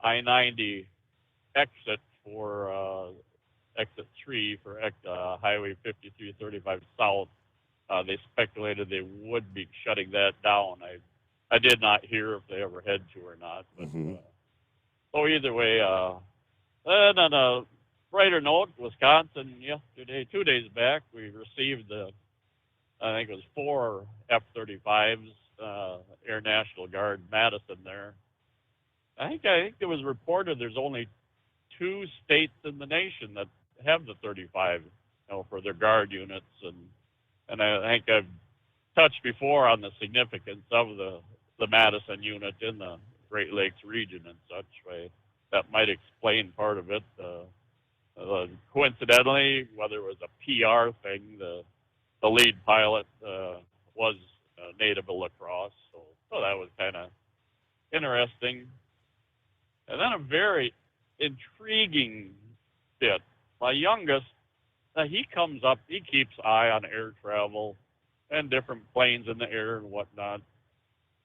I-90 exit for exit 3 for Highway 5335 South. They speculated they would be shutting that down. I did not hear if they ever had to or not. But so either way, and on a brighter note, Wisconsin yesterday, 2 days back, we received I think it was 4 F-35s, Air National Guard Madison there. I think it was reported there's only 2 states in the nation that have the 35, for their guard units, And I think I've touched before on the significance of the Madison unit in the Great Lakes region and such. That might explain part of it. Coincidentally, whether it was a PR thing, the lead pilot was native of La Crosse, so that was kind of interesting. And then a very intriguing bit. My youngest, he comes up, he keeps eye on air travel and different planes in the air and whatnot.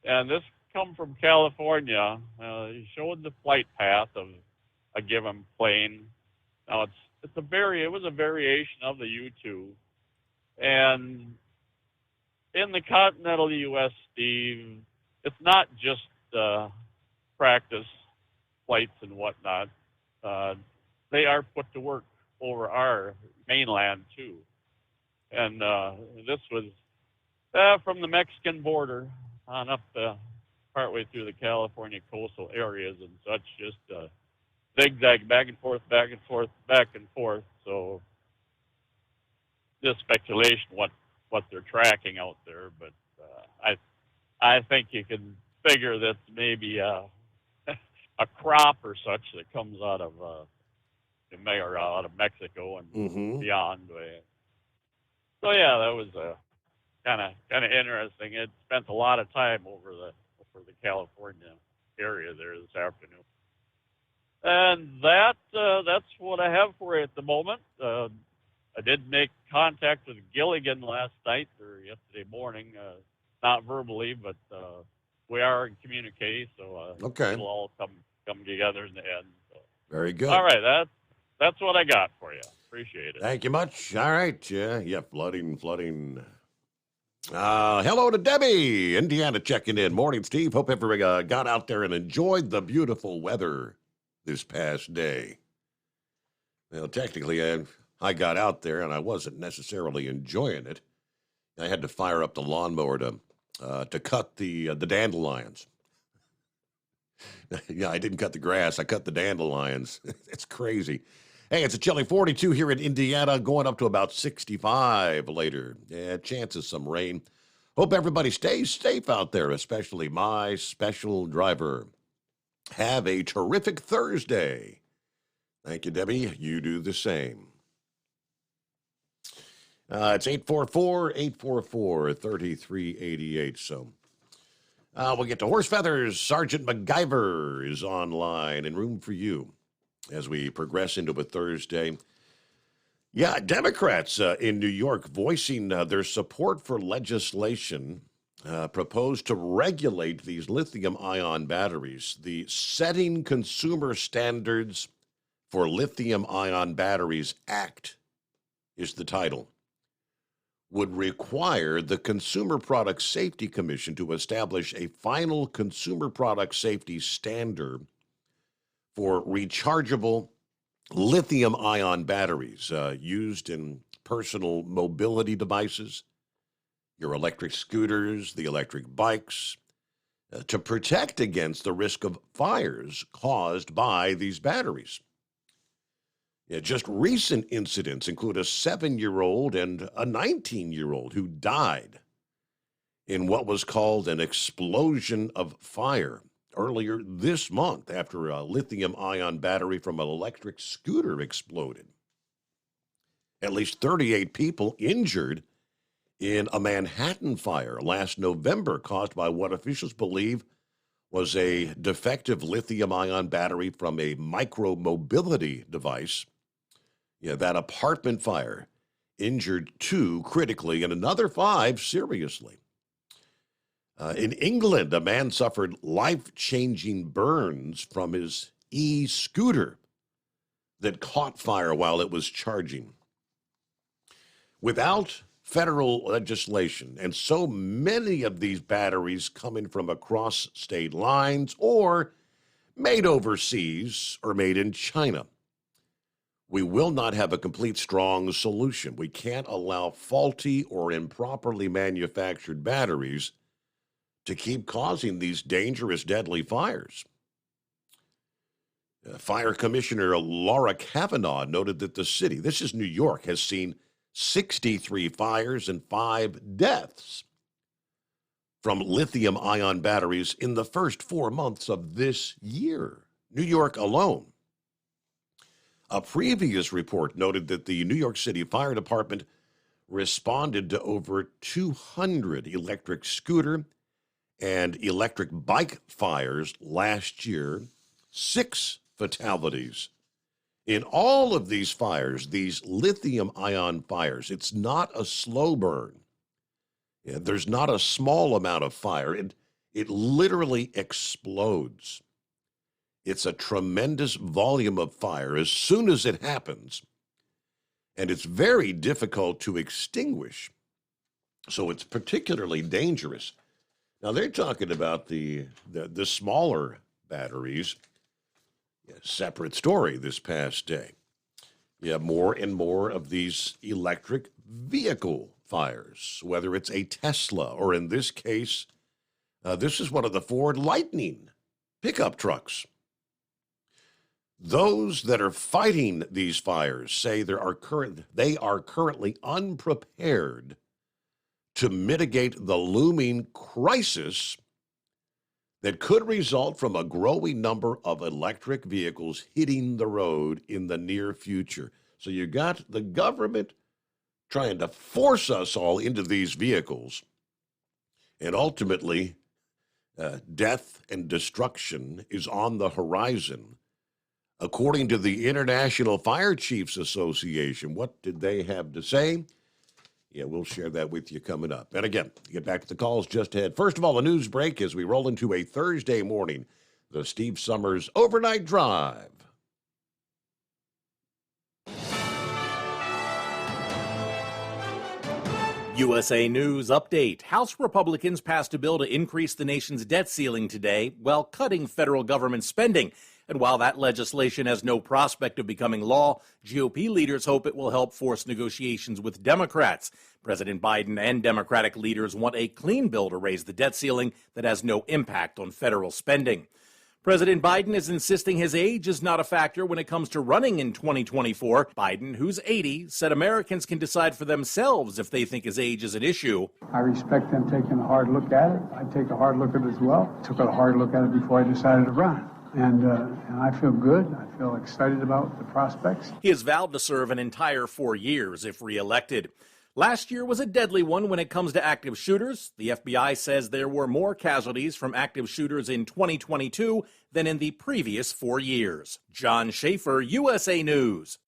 And this come from California. He showed the flight path of a given plane. Now it was a variation of the U-2, and in the continental U.S., Steve, it's not just practice flights and whatnot. They are put to work over our mainland too, and this was from the Mexican border on up partway through the California coastal areas and such, just zigzag back and forth, back and forth, back and forth. So just speculation what they're tracking out there, but I think you can figure that maybe a crop or such that comes out of out of Mexico and beyond. So yeah, that was kind of interesting. It spent a lot of time over the California area there this afternoon. And that's what I have for you at the moment. I did make contact with Gilligan last night or yesterday morning, not verbally, but we are in communique, so it'll all come together in the end. So. Very good. All right, that's what I got for you. Appreciate it. Thank you much. All right, yeah, flooding. Hello to Debbie, Indiana, checking in. Morning, Steve. Hope everybody got out there and enjoyed the beautiful weather this past day. Well, technically, I got out there and I wasn't necessarily enjoying it. I had to fire up the lawnmower to cut the dandelions. Yeah, I didn't cut the grass. I cut the dandelions. It's crazy. Hey, it's a chilly 42 here in Indiana, going up to about 65 later. Yeah, chances some rain. Hope everybody stays safe out there, especially my special driver. Have a terrific Thursday. Thank you, Debbie. You do the same. It's 844-844-3388. So we'll get to horse feathers. Sergeant MacGyver is online and room for you as we progress into a Thursday. Yeah, Democrats in New York voicing their support for legislation proposed to regulate these lithium-ion batteries. The Setting Consumer Standards for Lithium-Ion Batteries Act is the title. Would require the Consumer Product Safety Commission to establish a final consumer product safety standard for rechargeable lithium-ion batteries used in personal mobility devices, your electric scooters, the electric bikes, to protect against the risk of fires caused by these batteries. Yeah, just recent incidents include a 7-year-old and a 19-year-old who died in what was called an explosion of fire earlier this month after a lithium-ion battery from an electric scooter exploded. At least 38 people injured in a Manhattan fire last November caused by what officials believe was a defective lithium-ion battery from a micro-mobility device. Yeah, that apartment fire injured 2 critically and another 5 seriously. In England, a man suffered life-changing burns from his e-scooter that caught fire while it was charging. Without federal legislation, and so many of these batteries coming from across state lines or made overseas or made in China, we will not have a complete strong solution. We can't allow faulty or improperly manufactured batteries to keep causing these dangerous, deadly fires. Fire Commissioner Laura Kavanaugh noted that the city, this is New York, has seen 63 fires and 5 deaths from lithium-ion batteries in the first 4 months of this year. New York alone. A previous report noted that the New York City Fire Department responded to over 200 electric scooter and electric bike fires last year, 6 fatalities. In all of these fires, these lithium-ion fires, it's not a slow burn. There's not a small amount of fire. It literally explodes. It's a tremendous volume of fire as soon as it happens, and it's very difficult to extinguish. So it's particularly dangerous. Now, they're talking about the smaller batteries. Separate story this past day. You have more and more of these electric vehicle fires, whether it's a Tesla or, in this case, this is one of the Ford Lightning pickup trucks. Those that are fighting these fires say they are currently unprepared to mitigate the looming crisis that could result from a growing number of electric vehicles hitting the road in the near future. So you got the government trying to force us all into these vehicles, and ultimately, death and destruction is on the horizon. According to the International Fire Chiefs Association, what did they have to say? Yeah, we'll share that with you coming up. And again, get back to the calls just ahead. First of all, a news break as we roll into a Thursday morning, the Steve Summers Overnight Drive. USA News Update. House Republicans passed a bill to increase the nation's debt ceiling today while cutting federal government spending. And while that legislation has no prospect of becoming law, GOP leaders hope it will help force negotiations with Democrats. President Biden and Democratic leaders want a clean bill to raise the debt ceiling that has no impact on federal spending. President Biden is insisting his age is not a factor when it comes to running in 2024. Biden, who's 80, said Americans can decide for themselves if they think his age is an issue. I respect them taking a hard look at it. I take a hard look at it as well. Took a hard look at it before I decided to run. And I feel good. I feel excited about the prospects. He has vowed to serve an entire 4 years if reelected. Last year was a deadly one when it comes to active shooters. The FBI says there were more casualties from active shooters in 2022 than in the previous 4 years. John Schaefer, USA News.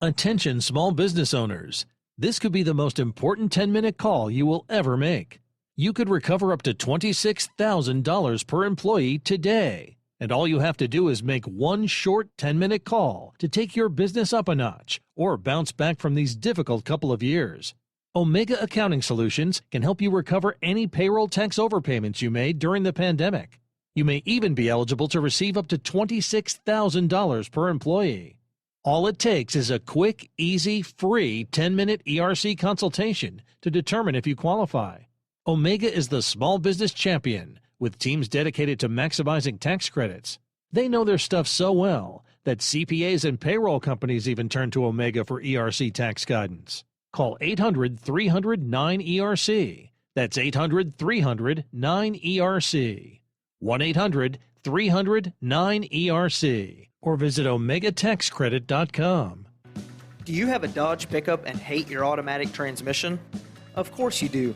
Attention small business owners. This could be the most important 10-minute call you will ever make. You could recover up to $26,000 per employee today. And all you have to do is make one short 10-minute call to take your business up a notch or bounce back from these difficult couple of years. Omega Accounting Solutions can help you recover any payroll tax overpayments you made during the pandemic. You may even be eligible to receive up to $26,000 per employee. All it takes is a quick, easy, free 10-minute ERC consultation to determine if you qualify. Omega is the small business champion, with teams dedicated to maximizing tax credits. They know their stuff so well that CPAs and payroll companies even turn to Omega for ERC tax guidance. Call 800-300-9ERC. That's 800-300-9ERC. 1-800-300-9ERC. Or visit OmegaTaxCredit.com. Do you have a Dodge pickup and hate your automatic transmission? Of course you do.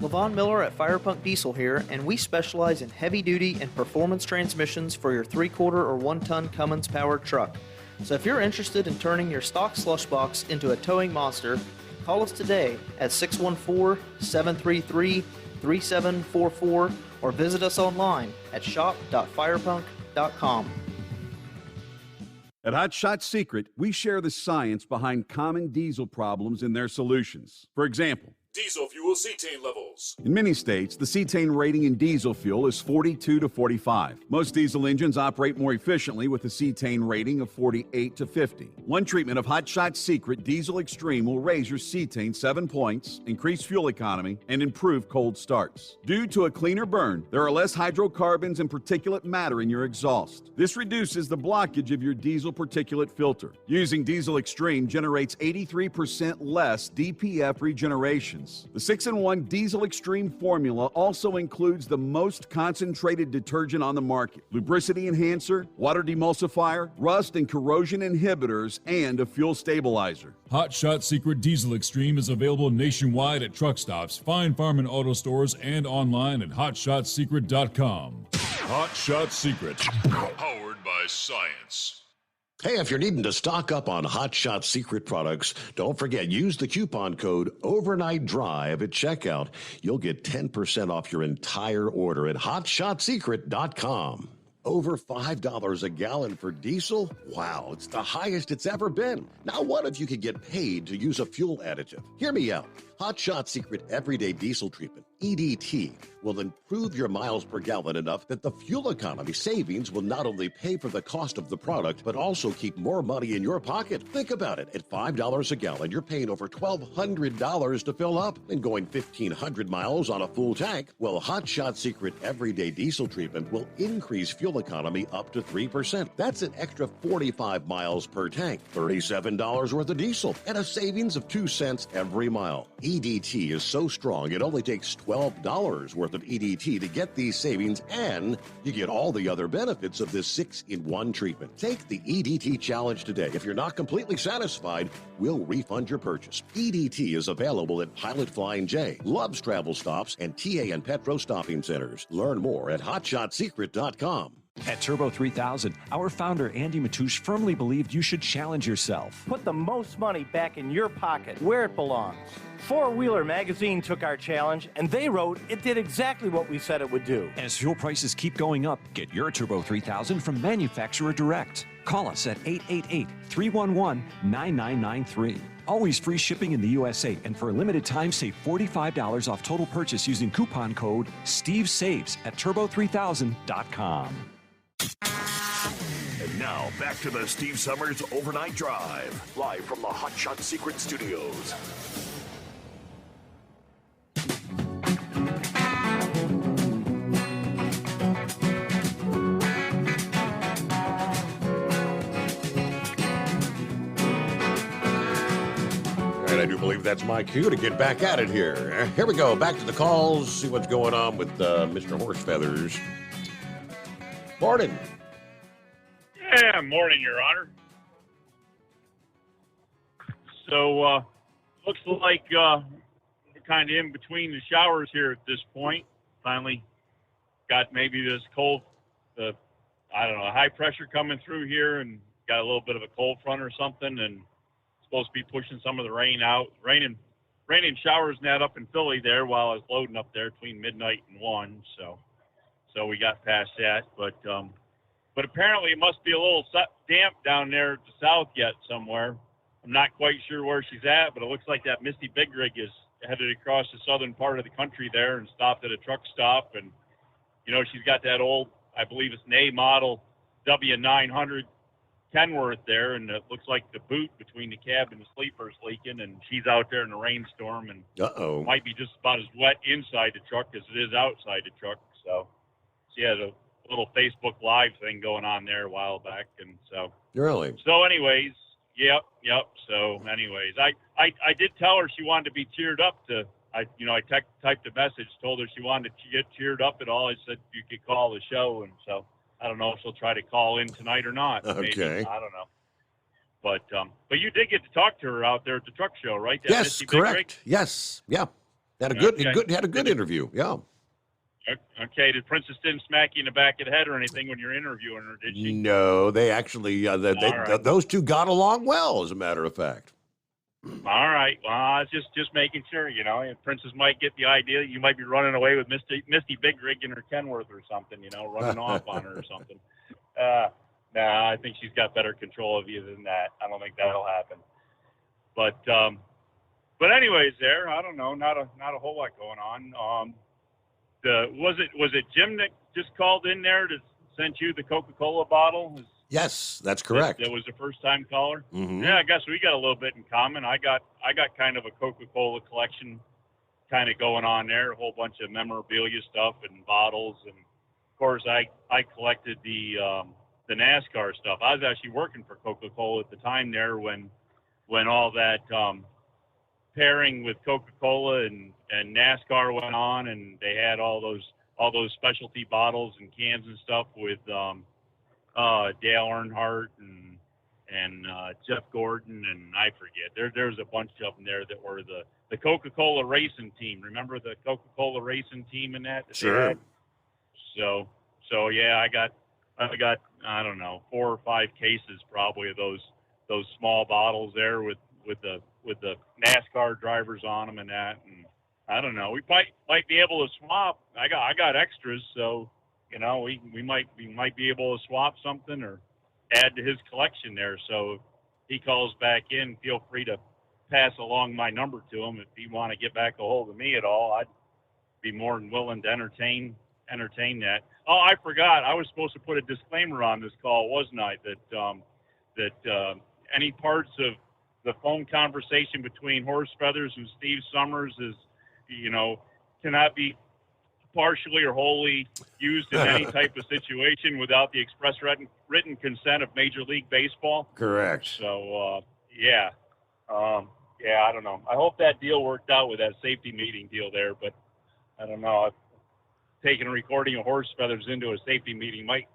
Levon Miller at Firepunk Diesel here, and we specialize in heavy-duty and performance transmissions for your 3/4 or 1-ton Cummins-powered truck. So if you're interested in turning your stock slush box into a towing monster, call us today at 614-733-3744 or visit us online at shop.firepunk.com. At Hot Shot Secret, we share the science behind common diesel problems and their solutions. For example, Diesel fuel cetane levels. In many states, the cetane rating in diesel fuel is 42 to 45. Most diesel engines operate more efficiently with a cetane rating of 48 to 50. One treatment of Hot Shot Secret Diesel Extreme will raise your cetane 7 points, increase fuel economy, and improve cold starts. Due to a cleaner burn, there are less hydrocarbons and particulate matter in your exhaust. This reduces the blockage of your diesel particulate filter. Using Diesel Extreme generates 83% less DPF regenerations. The 6-in-1 Diesel Extreme formula also includes the most concentrated detergent on the market, lubricity enhancer, water demulsifier, rust and corrosion inhibitors, and a fuel stabilizer. Hot Shot Secret Diesel Extreme is available nationwide at truck stops, Fine Farm and auto stores, and online at hotshotsecret.com. Hot Shot Secret, powered by science. Hey, if you're needing to stock up on Hot Shot Secret products, don't forget, use the coupon code OvernightDrive at checkout. You'll get 10% off your entire order at hotshotsecret.com. Over $5 a gallon for diesel? Wow, it's the highest it's ever been. Now, what if you could get paid to use a fuel additive? Hear me out. Hot Shot Secret Everyday Diesel Treatment, EDT, will improve your miles per gallon enough that the fuel economy savings will not only pay for the cost of the product, but also keep more money in your pocket. Think about it. At $5 a gallon, you're paying over $1,200 to fill up and going 1,500 miles on a full tank. Well, Hot Shot Secret Everyday Diesel Treatment will increase fuel economy up to 3%. That's an extra 45 miles per tank, $37 worth of diesel, and a savings of 2 cents every mile. EDT is so strong, it only takes $12 worth of EDT to get these savings, and you get all the other benefits of this 6-in-1 treatment. Take the EDT challenge today. If you're not completely satisfied, we'll refund your purchase. EDT is available at Pilot Flying J, Love's Travel Stops, and TA and Petro Stopping Centers. Learn more at hotshotsecret.com. At Turbo 3000, our founder Andy Matouche firmly believed you should challenge yourself. Put the most money back in your pocket, where it belongs. Four Wheeler Magazine took our challenge, and they wrote it did exactly what we said it would do. As fuel prices keep going up, get your Turbo 3000 from manufacturer direct. Call us at 888-311-9993. Always free shipping in the USA, and for a limited time, save $45 off total purchase using coupon code STEVESAVES at turbo3000.com. And now, back to the Steve Summers Overnight Drive, live from the Hot Shot Secret Studios. I do believe that's my cue to get back at it here. Here we go. Back to the calls. See what's going on with Mr. Horsefeathers. Morning. Yeah, morning, Your Honor. So, looks like we're kind of in between the showers here at this point. Finally got maybe this cold, high pressure coming through here, and got a little bit of a cold front or something, and supposed to be pushing some of the rain out. Rain and showers net up in Philly there while I was loading up there between midnight and 1. So we got past that, but apparently it must be a little damp down there to the south yet somewhere. I'm not quite sure where she's at, but it looks like that Misty Big Rig is headed across the southern part of the country there and stopped at a truck stop. And, she's got that old, I believe it's an A model W900 Kenworth there, and it looks like the boot between the cab and the sleeper is leaking, and she's out there in a rainstorm, and might be just about as wet inside the truck as it is outside the truck. So she had a little Facebook Live thing going on there a while back, and so. Really? So anyways, yep. So anyways, I did tell her she wanted to be cheered up I typed a message, told her she wanted to get cheered up at all. I said you could call the show, and so I don't know if she'll try to call in tonight or not. Okay. Maybe. I don't know. But you did get to talk to her out there at the truck show, right? That Yes, Misty Big Rig? correct. Yes, yeah. Had a good interview. Yeah. Okay. Did Princess didn't smack you in the back of the head or anything when you're interviewing her? Did she? No, they actually those two got along well, as a matter of fact. All right. Well, I was just making sure, and Princess might get the idea that you might be running away with Misty Big Rig in her Kenworth or something, running off on her or something. Nah, I think she's got better control of you than that. I don't think that'll happen. But But anyways, there, I don't know, not a whole lot going on. Was it Jim that just called in there to send you the Coca-Cola bottle? Yes, that's correct. That was the first time caller. Mhm. Yeah, I guess we got a little bit in common. I got kind of a Coca-Cola collection kind of going on there, a whole bunch of memorabilia stuff and bottles, and of course I collected the NASCAR stuff. I was actually working for Coca-Cola at the time there when all that pairing with Coca-Cola and NASCAR went on, and they had all those specialty bottles and cans and stuff with Dale Earnhardt and Jeff Gordon, and I forget. There's a bunch of them there that were the Coca-Cola racing team. Remember the Coca-Cola racing team in that? Sure. They had? So yeah, I got I don't know 4 or 5 cases probably of those small bottles there with the NASCAR drivers on them and that, and I don't know. We might be able to swap. I got extras, so you know we might be able to swap something or add to his collection there. So if he calls back in, feel free to pass along my number to him if you want to get back a hold of me at all. I'd be more than willing to entertain that. Oh, I forgot. I was supposed to put a disclaimer on this call, wasn't I? That any parts of the phone conversation between Horse Feathers and Steve Summers is, cannot be partially or wholly used in any type of situation without the express written consent of Major League Baseball. Correct. So, yeah, I don't know. I hope that deal worked out with that safety meeting deal there, but I don't know. Taking a recording of Horse Feathers into a safety meeting he might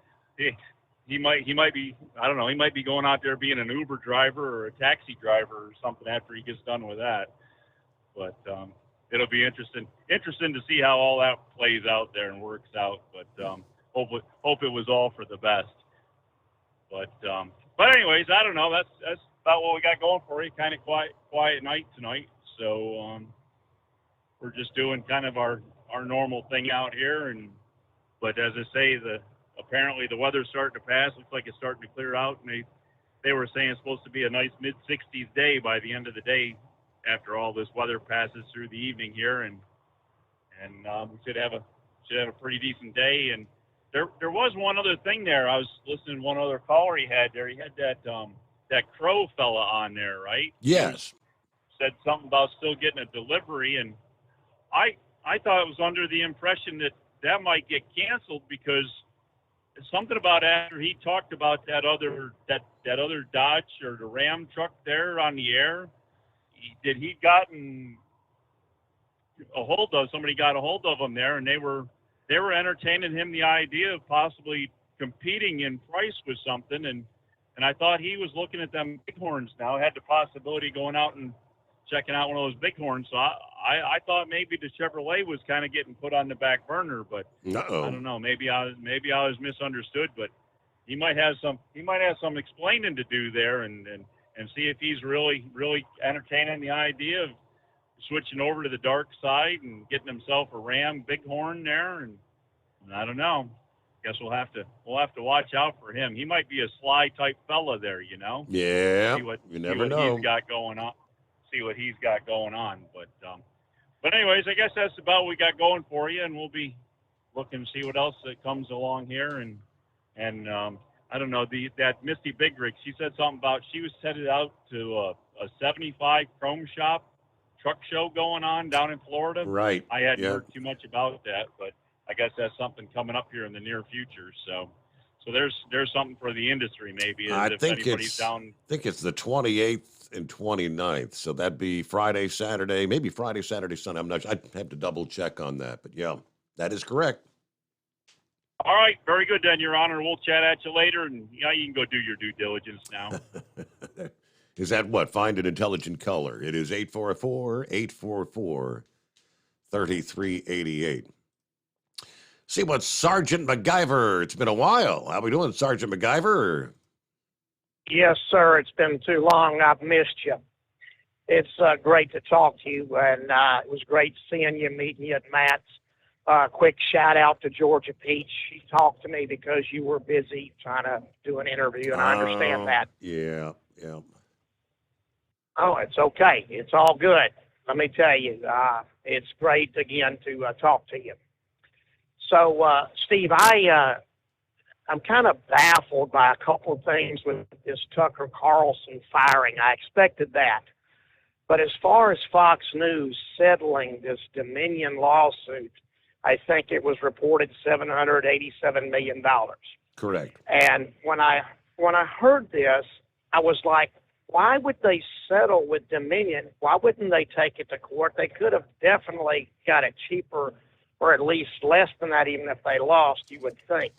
be, I don't know, he might be going out there being an Uber driver or a taxi driver or something after he gets done with that. But it'll be interesting to see how all that plays out there and works out. But hope it was all for the best. But anyways, I don't know. That's about what we got going for you. Kind of quiet night tonight. So we're just doing kind of our normal thing out here. But as I say, apparently the weather's starting to pass. Looks like it's starting to clear out, and they were saying it's supposed to be a nice mid-60s day by the end of the day after all this weather passes through the evening here, and we should have a pretty decent day. And there was one other thing there. I was listening to one other caller he had there. He had that Crow fella on there, right? Yes. He said something about still getting a delivery, and I thought it was under the impression that might get canceled because something about after he talked about that other Dodge or the Ram truck there on the air, he gotten a hold of somebody got a hold of him there, and they were entertaining him the idea of possibly competing in price with something, and I thought he was looking at them Bighorns now, had the possibility of going out and checking out one of those Bighorns. So I thought maybe the Chevrolet was kind of getting put on the back burner, but Uh-oh. I don't know. Maybe I was misunderstood, but he might have some explaining to do there, and see if he's really entertaining the idea of switching over to the dark side and getting himself a Ram Bighorn there, and I don't know. Guess we'll have to watch out for him. He might be a sly type fella there, Yeah. You never know. He's got going on. See what he's got going on, but anyways, I guess that's about what we got going for you, and we'll be looking to see what else that comes along here, and I don't know, that Misty Big Rig, she said something about she was headed out to a 75 Chrome Shop truck show going on down in Florida. Right. I hadn't Yeah. heard too much about that, but I guess that's something coming up here in the near future. So there's something for the industry maybe. I if think anybody's down. it's the 28th and 29th. So that'd be Friday, Saturday, maybe Friday, Saturday, Sunday. I'm not sure. I'd have to double check on that. But yeah, that is correct. All right, very good then, Your Honor. We'll chat at you later, and you can go do your due diligence now. Is that what? Find an intelligent color. It is 844-844-3388. See what Sergeant MacGyver. It's been a while. How we doing, Sergeant MacGyver? Yes, sir. It's been too long. I've missed you. It's great to talk to you, and it was great seeing you, meeting you at Matt's. Quick shout out to Georgia Peach. She talked to me because you were busy trying to do an interview, and I understand that. Yeah. Oh, it's okay. It's all good. let me tell you, it's great again to talk to you. So, Steve, I'm kind of baffled by a couple of things with this Tucker Carlson firing. I expected that. But as far as Fox News settling this Dominion lawsuit, I think it was reported $787 million. Correct. And when I heard this, I was like, why would they settle with Dominion? Why wouldn't they take it to court? They could have definitely got it cheaper, or at least less than that, even if they lost, you would think.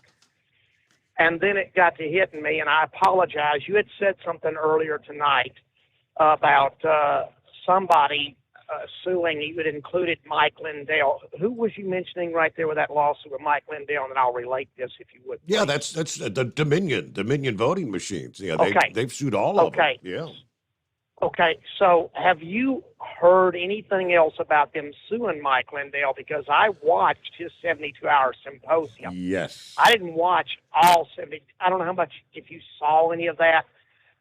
And then it got to hitting me, and I apologize. You had said something earlier tonight about somebody suing. You had included Mike Lindell. Who was you mentioning right there with that lawsuit with Mike Lindell? And then I'll relate this if you would. Yeah, that's the Dominion voting machines. Yeah, they've sued all of them. Yeah. Okay, so have you heard anything else about them suing Mike Lindell? Because I watched his 72-hour symposium. Yes. I didn't watch all 70. I don't know how much, if you saw any of that,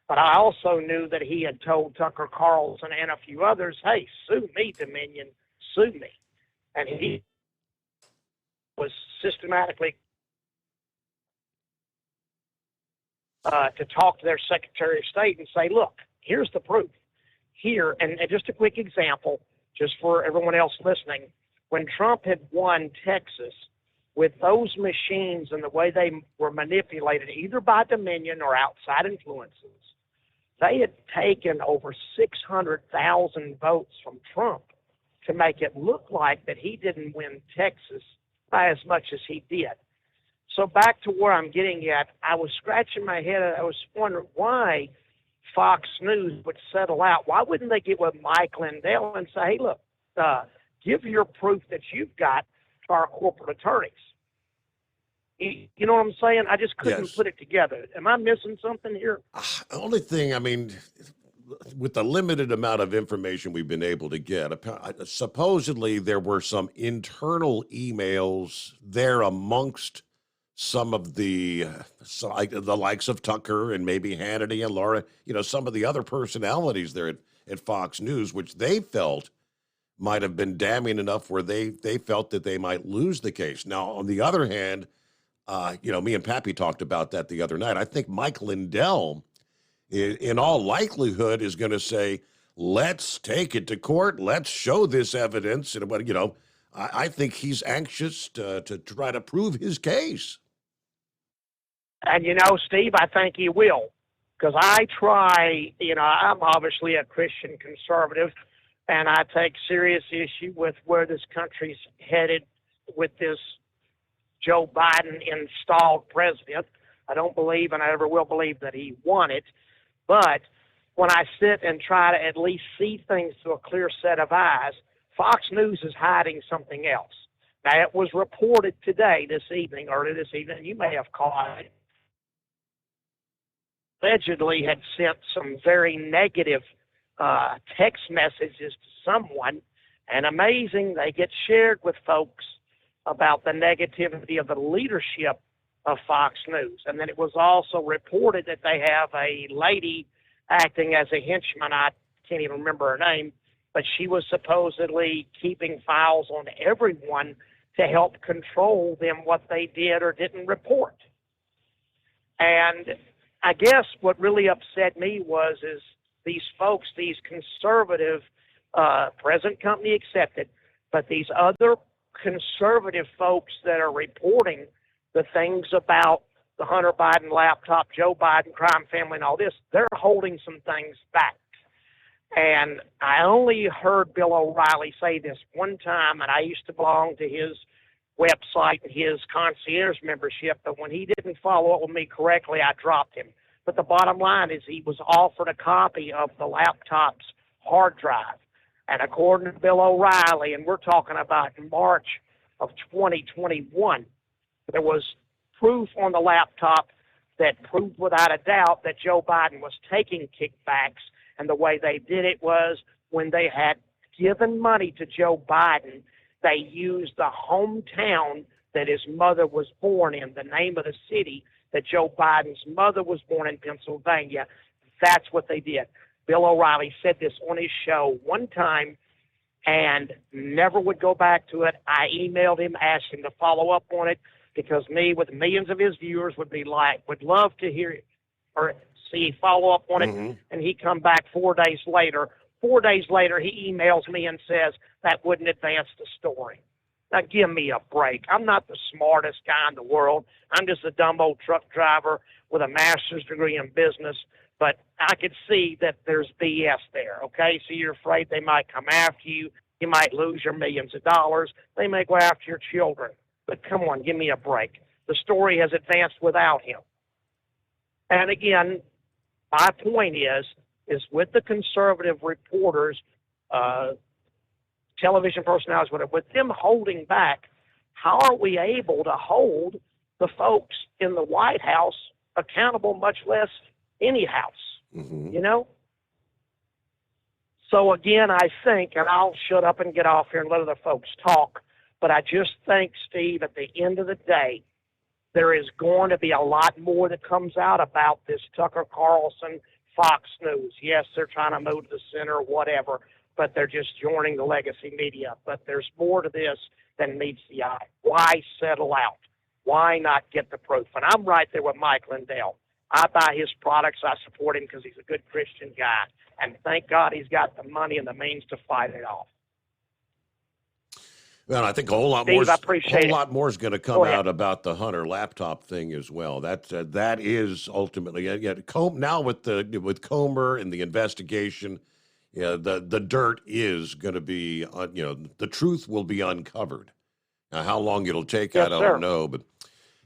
but I also knew that he had told Tucker Carlson and a few others, hey, sue me, Dominion, sue me. And he was systematically to talk to their Secretary of State and say, look, here's the proof. Here, and just a quick example, just for everyone else listening, when Trump had won Texas, with those machines and the way they were manipulated, either by Dominion or outside influences, they had taken over 600,000 votes from Trump to make it look like that he didn't win Texas by as much as he did. So back to where I'm getting at, I was scratching my head. I was wondering why Fox News would settle out. Why wouldn't they get with Mike Lindell and say, hey, look, give your proof that you've got to our corporate attorneys? You know what I'm saying? I just couldn't put it together. Am I missing something here? The only thing, I mean, with the limited amount of information we've been able to get, supposedly there were some internal emails there amongst some of the likes of Tucker and maybe Hannity and Laura, some of the other personalities there at Fox News, which they felt might have been damning enough where they felt that they might lose the case. Now, on the other hand, me and Pappy talked about that the other night. I think Mike Lindell, in all likelihood, is going to say, let's take it to court. Let's show this evidence. And, I think he's anxious to try to prove his case. And, Steve, I think he will. Because I try, I'm obviously a Christian conservative, and I take serious issue with where this country's headed with this Joe Biden installed president. I don't believe, and I never will believe, that he won it. But when I sit and try to at least see things through a clear set of eyes, Fox News is hiding something else. Now, it was reported early this evening, you may have caught it, allegedly had sent some very negative text messages to someone, and amazing, they get shared with folks about the negativity of the leadership of Fox News. And then it was also reported that they have a lady acting as a henchman. I can't even remember her name, but she was supposedly keeping files on everyone to help control them what they did or didn't report. And I guess what really upset me is these folks, these conservative, present company accepted, but these other conservative folks that are reporting the things about the Hunter Biden laptop, Joe Biden crime family, and all this, they're holding some things back. And I only heard Bill O'Reilly say this one time, and I used to belong to his website and his concierge membership, but when he didn't follow up with me correctly, I dropped him. But the bottom line is he was offered a copy of the laptop's hard drive. And according to Bill O'Reilly, and we're talking about March of 2021, there was proof on the laptop that proved without a doubt that Joe Biden was taking kickbacks. And the way they did it was when they had given money to Joe Biden, they used the hometown that his mother was born in, the name of the city that Joe Biden's mother was born in, Pennsylvania. That's what they did. Bill O'Reilly said this on his show one time, and never would go back to it. I emailed him, asked him to follow up on it, because me, with millions of his viewers, would love to hear or see follow up on it. And he come back 4 days later. 4 days later, he emails me and says that wouldn't advance the story. Now, give me a break. I'm not the smartest guy in the world. I'm just a dumb old truck driver with a master's degree in business. But I could see that there's BS there, okay? So you're afraid they might come after you. You might lose your millions of dollars. They may go after your children. But come on, give me a break. The story has advanced without him. And again, my point is with the conservative reporters, television personalities, whatever, with them holding back, how are we able to hold the folks in the White House accountable, much less any house, you know? So again, I think, and I'll shut up and get off here and let other folks talk, but I just think, Steve, at the end of the day, there is going to be a lot more that comes out about this Tucker Carlson, Fox News. Yes, they're trying to move to the center or whatever, but they're just joining the legacy media. But there's more to this than meets the eye. Why settle out? Why not get the proof? And I'm right there with Mike Lindell. I buy his products. I support him because he's a good Christian guy. And thank God he's got the money and the means to fight it off. Well, I think a whole lot more is going to come out about the Hunter laptop thing as well. That is ultimately now with Comer and the investigation. Yeah, the dirt is going to be the truth will be uncovered. Now, how long it'll take, I don't know. But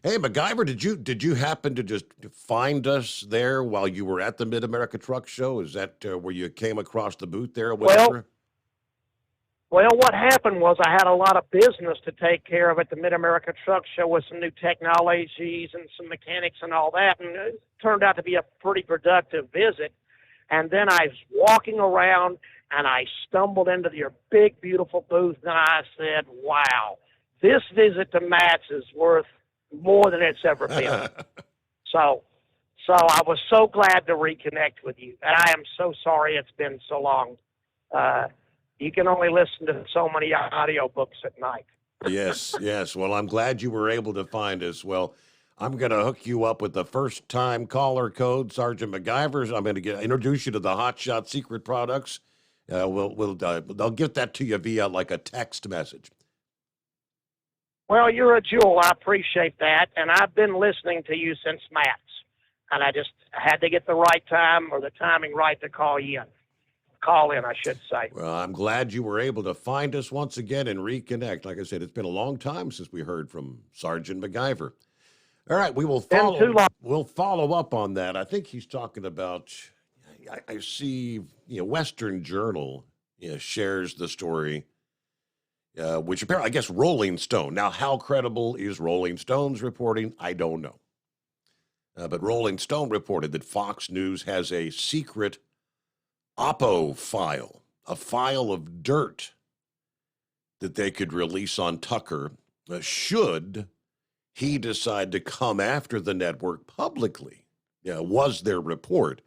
hey, MacGyver, did you happen to just find us there while you were at the Mid America Truck Show? Is that where you came across the booth there? Or whatever? Well, what happened was I had a lot of business to take care of at the Mid America Truck Show with some new technologies and some mechanics and all that, and it turned out to be a pretty productive visit. And then I was walking around, and I stumbled into your big, beautiful booth, and I said, wow, this visit to Matt's is worth more than it's ever been. So I was so glad to reconnect with you, and I am so sorry it's been so long. You can only listen to so many audiobooks at night. Yes. Well, I'm glad you were able to find us. Well, I'm going to hook you up with the first-time caller code, Sergeant MacGyver. I'm going to introduce you to the Hot Shot Secret products. They'll get that to you via like a text message. Well, you're a jewel. I appreciate that, and I've been listening to you since Matt's, and I just had to get the right time or the timing right to call in, I should say. Well, I'm glad you were able to find us once again and reconnect. Like I said, it's been a long time since we heard from Sergeant MacGyver. All right, we'll follow up on that. I think he's talking about, I see, Western Journal shares the story, which apparently, I guess, Rolling Stone. Now, how credible is Rolling Stone's reporting? I don't know. But Rolling Stone reported that Fox News has a secret Oppo file, a file of dirt that they could release on Tucker should he decide to come after the network publicly, was their report.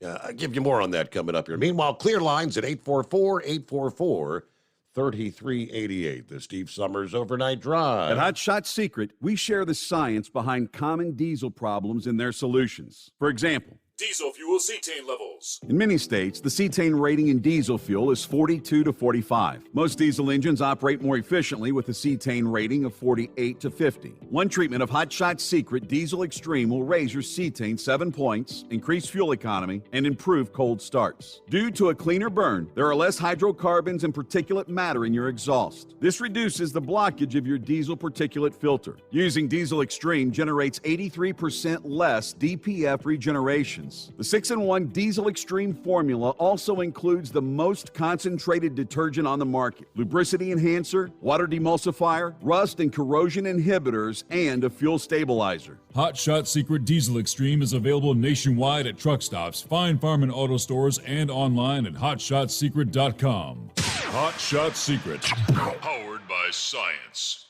I'll give you more on that coming up here. Meanwhile, clear lines at 844-844-3388. The Steve Summers Overnight Drive. At Hot Shot Secret, we share the science behind common diesel problems and their solutions. For example, Diesel fuel cetane levels. in many states, the cetane rating in diesel fuel is 42 to 45. Most diesel engines operate more efficiently with a cetane rating of 48 to 50. One treatment of Hot Shot Secret Diesel Extreme will raise your cetane 7 points, increase fuel economy, and improve cold starts. Due to a cleaner burn, there are less hydrocarbons and particulate matter in your exhaust. This reduces the blockage of your diesel particulate filter. Using Diesel Extreme generates 83% less DPF regeneration. The 6-in-1 Diesel Extreme formula also includes the most concentrated detergent on the market, lubricity enhancer, water demulsifier, rust and corrosion inhibitors, and a fuel stabilizer. Hot Shot Secret Diesel Extreme is available nationwide at truck stops, Fine Farm and auto stores, and online at hotshotsecret.com. Hot Shot Secret, powered by science.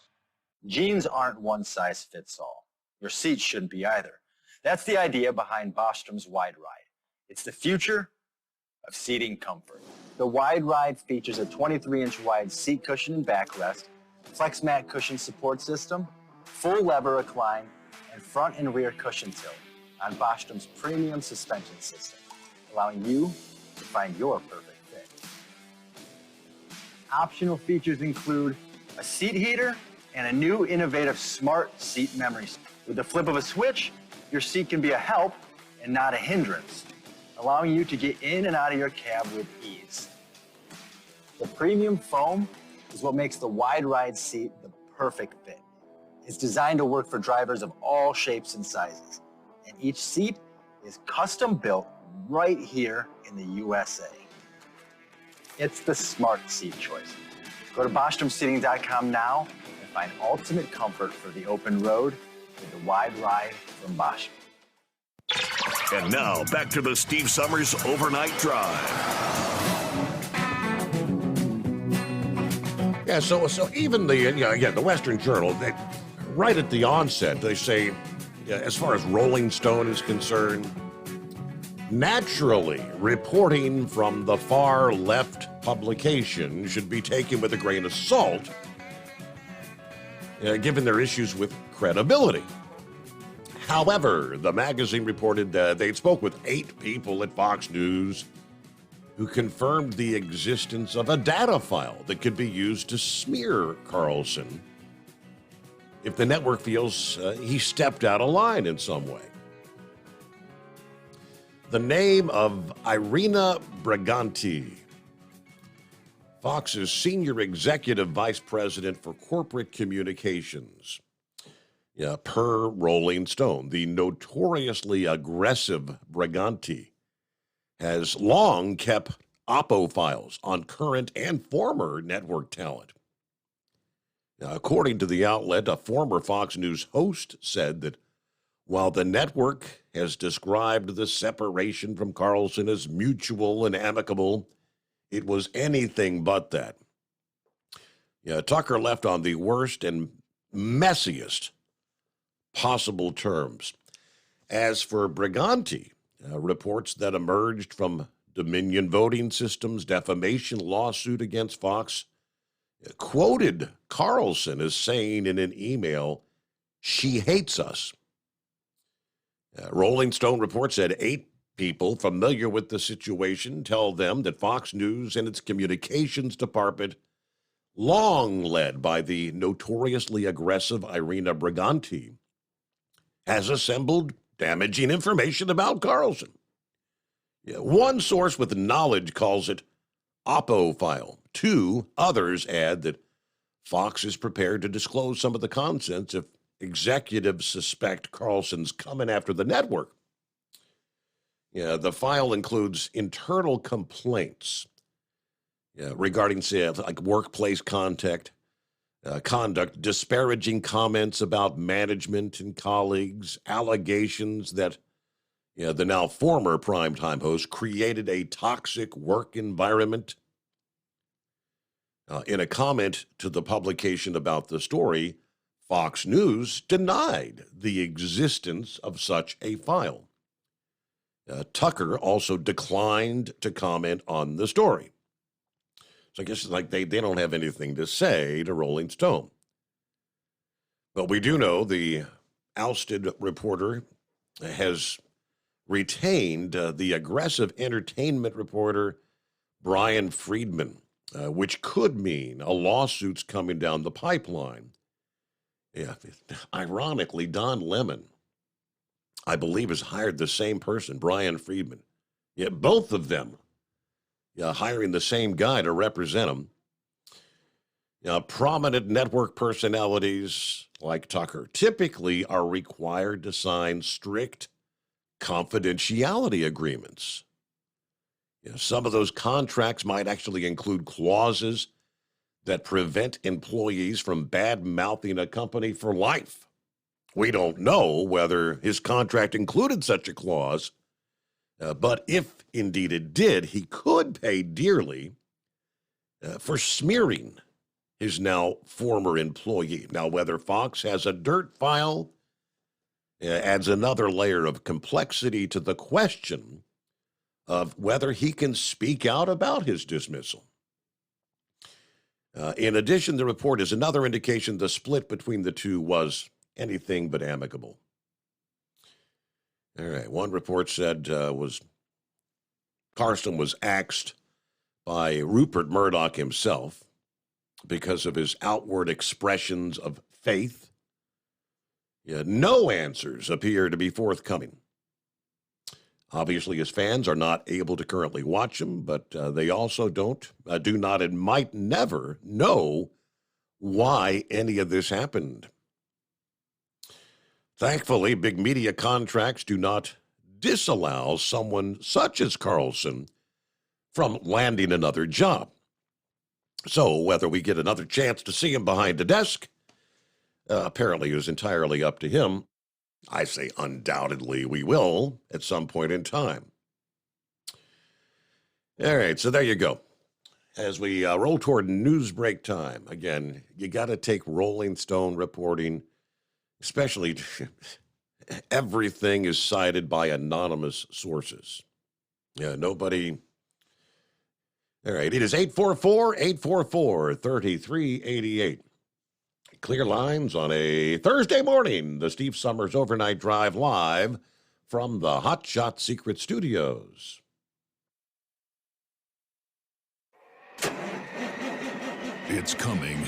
Jeans aren't one size fits all. Your seats shouldn't be either. That's the idea behind Bostrom's Wide Ride. It's the future of seating comfort. The Wide Ride features a 23-inch wide seat cushion and backrest, flex mat cushion support system, full lever recline, and front and rear cushion tilt on Bostrom's premium suspension system, allowing you to find your perfect fit. Optional features include a seat heater and a new innovative smart seat memory. With the flip of a switch, your seat can be a help and not a hindrance, allowing you to get in and out of your cab with ease. The premium foam is what makes the Wide Ride seat the perfect fit. It's designed to work for drivers of all shapes and sizes, and each seat is custom built right here in the USA. It's the smart seat choice. Go to BostromSeating.com now and find ultimate comfort for the open road with the Wide Ride from Bostrom. And now, back to the Steve Summers Overnight Drive. Yeah, so even the Western Journal, right at the onset, they say, as far as Rolling Stone is concerned, naturally, reporting from the far left publication should be taken with a grain of salt, given their issues with credibility. However, the magazine reported that they spoke with 8 people at Fox News who confirmed the existence of a data file that could be used to smear Carlson if the network feels he stepped out of line in some way. The name of Irina Briganti, Fox's senior executive vice president for corporate communications, per Rolling Stone, the notoriously aggressive Briganti has long kept Oppo files on current and former network talent. Now, according to the outlet, a former Fox News host said that while the network has described the separation from Carlson as mutual and amicable, it was anything but that. Tucker left on the worst and messiest possible terms. As for Briganti, reports that emerged from Dominion Voting Systems' defamation lawsuit against Fox quoted Carlson as saying in an email, "She hates us." Rolling Stone reports that 8 people familiar with the situation tell them that Fox News and its communications department, long led by the notoriously aggressive Irina Briganti, has assembled damaging information about Carlson. One source with knowledge calls it Oppo file. 2 others add that Fox is prepared to disclose some of the contents if executives suspect Carlson's coming after the network. The file includes internal complaints regarding, say, like workplace conduct, disparaging comments about management and colleagues, allegations that the now former primetime host created a toxic work environment. In a comment to the publication about the story, Fox News denied the existence of such a file. Tucker also declined to comment on the story. So I guess it's like they don't have anything to say to Rolling Stone. But we do know the ousted reporter has retained the aggressive entertainment reporter Brian Friedman, which could mean a lawsuit's coming down the pipeline. Ironically, Don Lemon, I believe, has hired the same person, Brian Friedman. Both of them hiring the same guy to represent them. Prominent network personalities like Tucker typically are required to sign strict confidentiality agreements. Some of those contracts might actually include clauses that prevent employees from bad-mouthing a company for life. We don't know whether his contract included such a clause, but if indeed it did, he could pay dearly for smearing his now former employee. Now, whether Fox has a dirt file adds another layer of complexity to the question of whether he can speak out about his dismissal. In addition, the report is another indication the split between the two was anything but amicable. All right, one report said Carson was axed by Rupert Murdoch himself because of his outward expressions of faith. No answers appear to be forthcoming. Obviously, his fans are not able to currently watch him, but they also do not and might never know why any of this happened. Thankfully, big media contracts do not disallow someone such as Carlson from landing another job. So whether we get another chance to see him behind a desk apparently is entirely up to him. I say undoubtedly we will at some point in time. All right, so there you go. As we roll toward news break time, again, you got to take Rolling Stone reporting, especially everything is cited by anonymous sources. Yeah, nobody. All right, it is 844-844-3388. Clear lines on a Thursday morning, the Steve Summers Overnight Drive live from the Hot Shot Secret Studios. It's coming.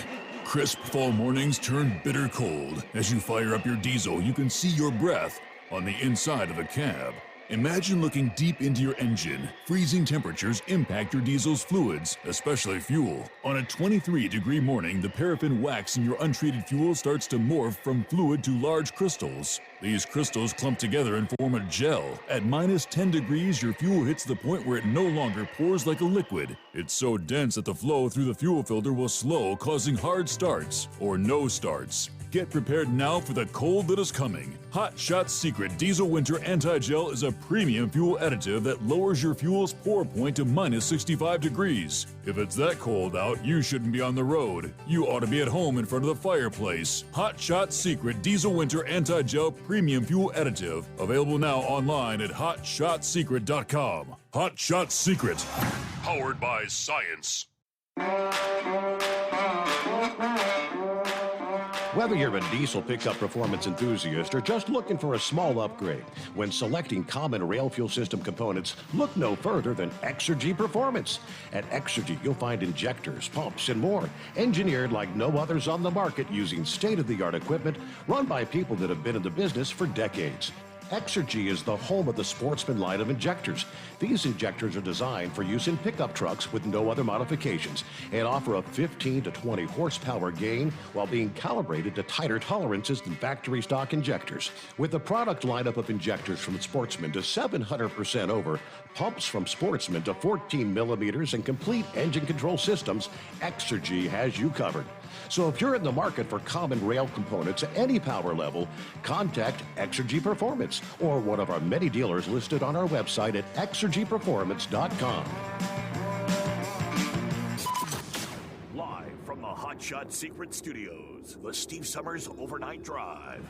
Crisp fall mornings turn bitter cold. As you fire up your diesel, you can see your breath on the inside of the cab. Imagine looking deep into your engine. Freezing temperatures impact your diesel's fluids, especially fuel. On a 23-degree morning, the paraffin wax in your untreated fuel starts to morph from fluid to large crystals. These crystals clump together and form a gel. At minus 10 degrees, your fuel hits the point where it no longer pours like a liquid. It's so dense that the flow through the fuel filter will slow, causing hard starts or no starts. Get prepared now for the cold that is coming. Hot Shot Secret Diesel Winter Anti-Gel is a premium fuel additive that lowers your fuel's pour point to minus 65 degrees. If it's that cold out, you shouldn't be on the road. You ought to be at home in front of the fireplace. Hot Shot Secret Diesel Winter Anti-Gel Premium Fuel Additive. Available now online at hotshotsecret.com. Hot Shot Secret. Powered by science. Whether you're a diesel pickup performance enthusiast or just looking for a small upgrade, when selecting common rail fuel system components, look no further than Exergy Performance. At Exergy, you'll find injectors, pumps, and more, engineered like no others on the market using state-of-the-art equipment run by people that have been in the business for decades. Exergy is the home of the Sportsman line of injectors. These injectors are designed for use in pickup trucks with no other modifications and offer a 15 to 20 horsepower gain while being calibrated to tighter tolerances than factory stock injectors. With the product lineup of injectors from Sportsman to 700% over, pumps from Sportsman to 14 millimeters, and complete engine control systems, Exergy has you covered. So if you're in the market for common rail components at any power level, contact Exergy Performance or one of our many dealers listed on our website at exergyperformance.com. Live from the Hot Shot Secret Studios, the Steve Summers Overnight Drive.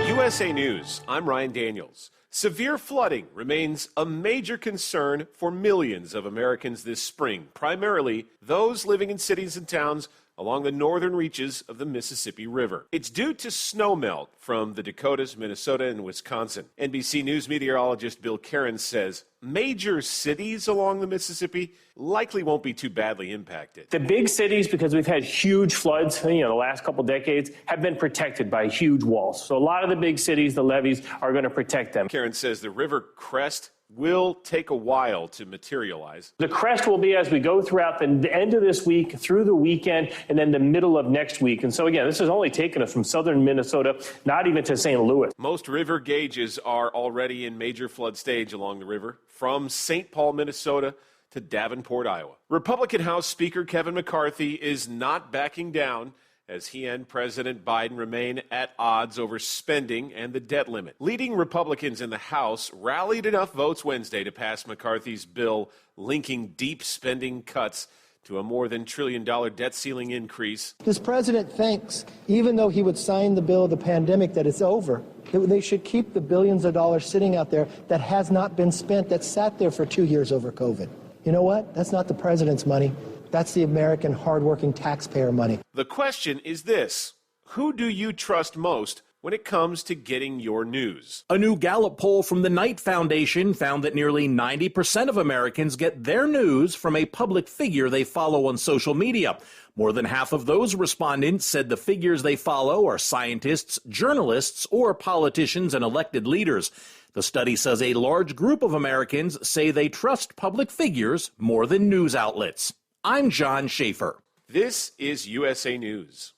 USA News, I'm Ryan Daniels. Severe flooding remains a major concern for millions of Americans this spring, primarily those living in cities and towns along the northern reaches of the Mississippi River. It's due to snowmelt from the Dakotas, Minnesota, and Wisconsin. NBC News meteorologist Bill Cairns says major cities along the Mississippi likely won't be too badly impacted. The big cities, because we've had huge floods, the last couple decades, have been protected by huge walls. So a lot of the big cities, the levees, are going to protect them. Cairns says the river crest will take a while to materialize. The crest will be as we go throughout the end of this week, through the weekend, and then the middle of next week. And so, again, this has only taken us from southern Minnesota, not even to St. Louis. Most river gauges are already in major flood stage along the river, from St. Paul, Minnesota, to Davenport, Iowa. Republican House Speaker Kevin McCarthy is not backing down as he and President Biden remain at odds over spending and the debt limit. Leading Republicans in the House rallied enough votes Wednesday to pass McCarthy's bill linking deep spending cuts to a more than $1 trillion debt ceiling increase. This president thinks, even though he would sign the bill of the pandemic, that it's over. They should keep the billions of dollars sitting out there that has not been spent, that sat there for 2 years over COVID. You know what? That's not the president's money. That's the American hardworking taxpayer money. The question is this: who do you trust most when it comes to getting your news? A new Gallup poll from the Knight Foundation found that nearly 90% of Americans get their news from a public figure they follow on social media. More than half of those respondents said the figures they follow are scientists, journalists, or politicians and elected leaders. The study says a large group of Americans say they trust public figures more than news outlets. I'm John Schaefer. This is USA News.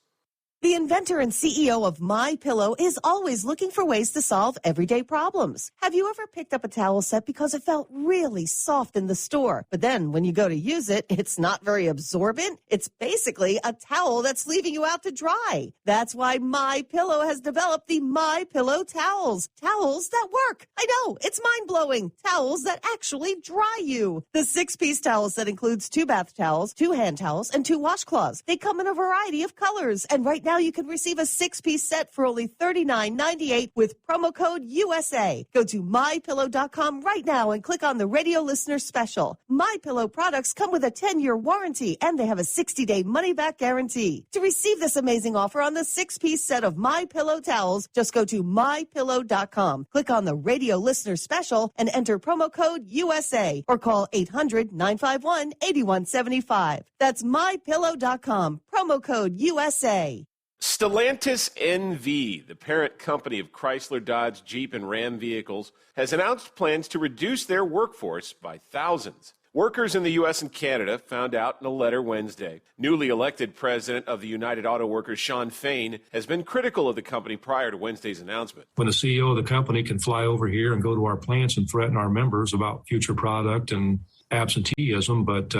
The inventor and CEO of MyPillow is always looking for ways to solve everyday problems. Have you ever picked up a towel set because it felt really soft in the store, but then when you go to use it, it's not very absorbent? It's basically a towel that's leaving you out to dry. That's why MyPillow has developed the MyPillow towels. Towels that work. I know, it's mind-blowing. Towels that actually dry you. The 6-piece towel set includes 2 bath towels, 2 hand towels, and 2 washcloths. They come in a variety of colors, and right now you can receive a 6-piece set for only $39.98 with promo code USA. Go to MyPillow.com right now and click on the radio listener special. MyPillow products come with a 10-year warranty, and they have a 60-day money-back guarantee. To receive this amazing offer on the 6-piece set of MyPillow towels, just go to MyPillow.com. Click on the radio listener special and enter promo code USA or call 800-951-8175. That's MyPillow.com. Promo code USA. Stellantis NV, the parent company of Chrysler, Dodge, Jeep, and Ram vehicles, has announced plans to reduce their workforce by thousands. Workers in the U.S. and Canada found out in a letter Wednesday. Newly elected president of the United Auto Workers, Shawn Fain, has been critical of the company prior to Wednesday's announcement. When the CEO of the company can fly over here and go to our plants and threaten our members about future product and absenteeism, but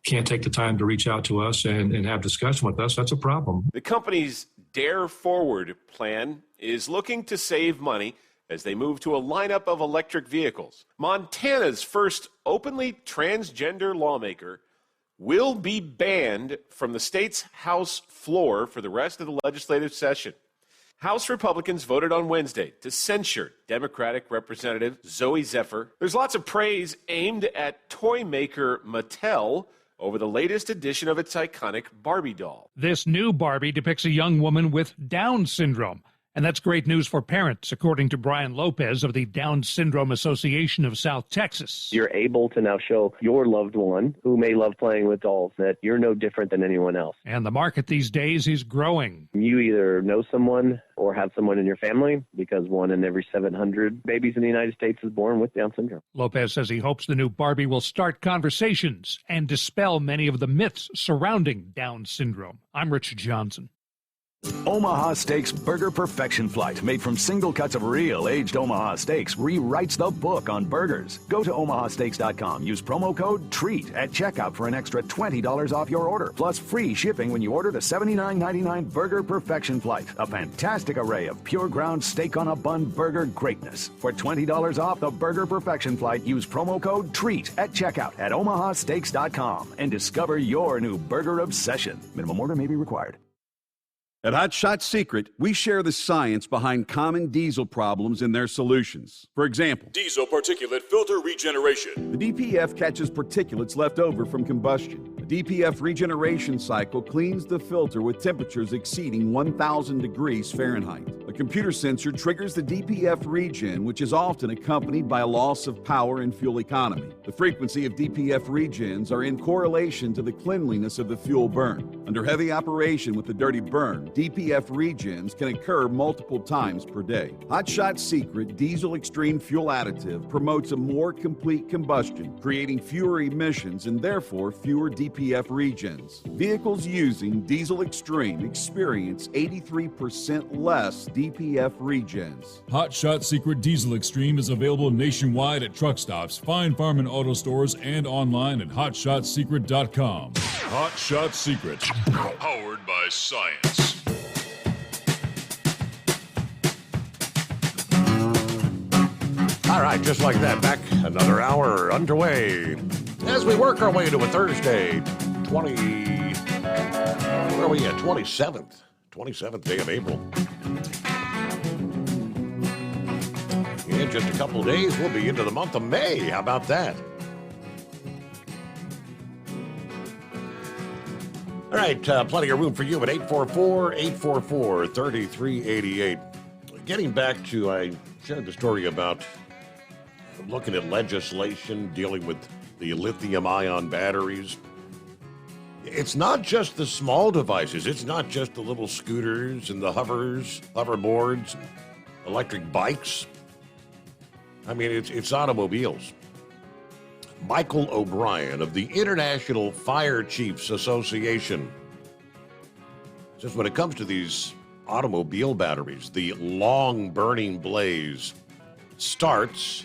can't take the time to reach out to us and have discussion with us, that's a problem. The company's Dare Forward plan is looking to save money as they move to a lineup of electric vehicles. Montana's first openly transgender lawmaker will be banned from the state's House floor for the rest of the legislative session. House Republicans voted on Wednesday to censure Democratic Representative Zoe Zephyr. There's lots of praise aimed at toy maker Mattel over the latest edition of its iconic Barbie doll. This new Barbie depicts a young woman with Down syndrome. And that's great news for parents, according to Brian Lopez of the Down Syndrome Association of South Texas. You're able to now show your loved one who may love playing with dolls that you're no different than anyone else. And the market these days is growing. You either know someone or have someone in your family, because 1 in every 700 babies in the United States is born with Down syndrome. Lopez says he hopes the new Barbie will start conversations and dispel many of the myths surrounding Down syndrome. I'm Rich Johnson. Omaha Steaks Burger Perfection Flight, made from single cuts of real aged Omaha steaks, rewrites the book on burgers. Go to omahasteaks.com. Use promo code TREAT at checkout for an extra $20 off your order, plus free shipping when you order the $79.99 Burger Perfection Flight, a fantastic array of pure ground steak on a bun burger greatness. For $20 off the Burger Perfection Flight, use promo code TREAT at checkout at omahasteaks.com and discover your new burger obsession. Minimum order may be required. At Hot Shot Secret, we share the science behind common diesel problems and their solutions. For example, diesel particulate filter regeneration. The DPF catches particulates left over from combustion. The DPF regeneration cycle cleans the filter with temperatures exceeding 1,000 degrees Fahrenheit. A computer sensor triggers the DPF regen, which is often accompanied by a loss of power and fuel economy. The frequency of DPF regens are in correlation to the cleanliness of the fuel burn. Under heavy operation with the dirty burn, DPF regens can occur multiple times per day. Hot Shot Secret Diesel Extreme Fuel Additive promotes a more complete combustion, creating fewer emissions and therefore fewer DPF regens. Vehicles using Diesel Extreme experience 83% less DPF regens. Hot Shot Secret Diesel Extreme is available nationwide at truck stops, Fine Farm and auto stores, and online at hotshotsecret.com. Hot Shot Secret, powered by science. All right, just like that, back another hour underway as we work our way to a Thursday. Where are we at? 27th day of April. In just a couple of days, we'll be into the month of May. How about that? All right, plenty of room for you at 844-844-3388. Getting back to, I shared the story about looking at legislation dealing with the lithium-ion batteries. It's not just the small devices. It's not just the little scooters and the hoverboards, electric bikes. I mean, it's automobiles. Michael O'Brien of the International Fire Chiefs Association says when it comes to these automobile batteries, the long burning blaze starts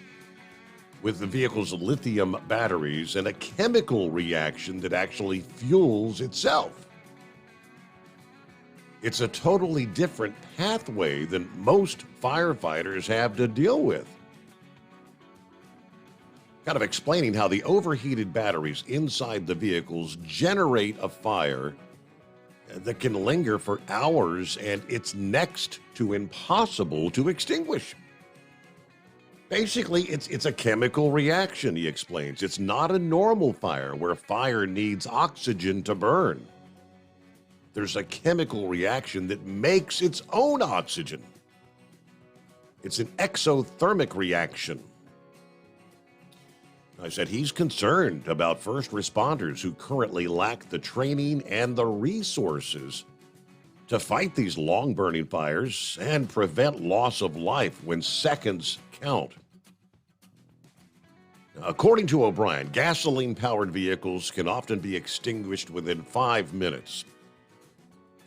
with the vehicle's lithium batteries and a chemical reaction that actually fuels itself. It's a totally different pathway than most firefighters have to deal with. Kind of explaining how the overheated batteries inside the vehicles generate a fire that can linger for hours, and it's next to impossible to extinguish. Basically, it's a chemical reaction, he explains. It's not a normal fire where fire needs oxygen to burn. There's a chemical reaction that makes its own oxygen. It's an exothermic reaction. I said he's concerned about first responders who currently lack the training and the resources to fight these long-burning fires and prevent loss of life when seconds count. According to O'Brien, gasoline-powered vehicles can often be extinguished within 5 minutes,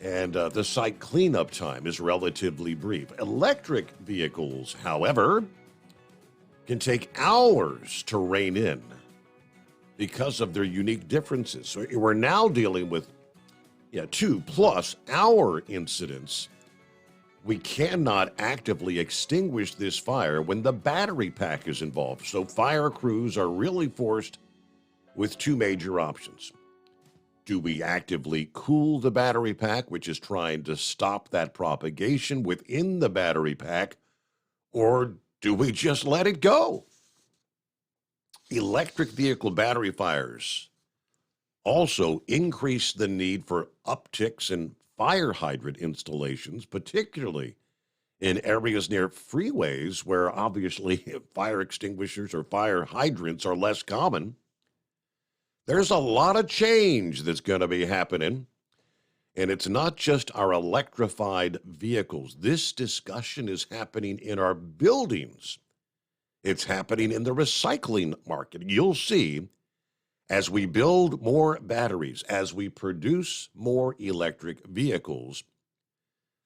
and the site cleanup time is relatively brief. Electric vehicles, however, can take hours to rein in because of their unique differences. So we're now dealing with 2+ hour incidents. We cannot actively extinguish this fire when the battery pack is involved. So fire crews are really forced with two major options. Do we actively cool the battery pack, which is trying to stop that propagation within the battery pack, or do we just let it go? Electric vehicle battery fires also increase the need for upticks in fire hydrant installations, particularly in areas near freeways where obviously fire extinguishers or fire hydrants are less common. There's a lot of change that's going to be happening. And it's not just our electrified vehicles. This discussion is happening in our buildings. It's happening in the recycling market. You'll see as we build more batteries, as we produce more electric vehicles,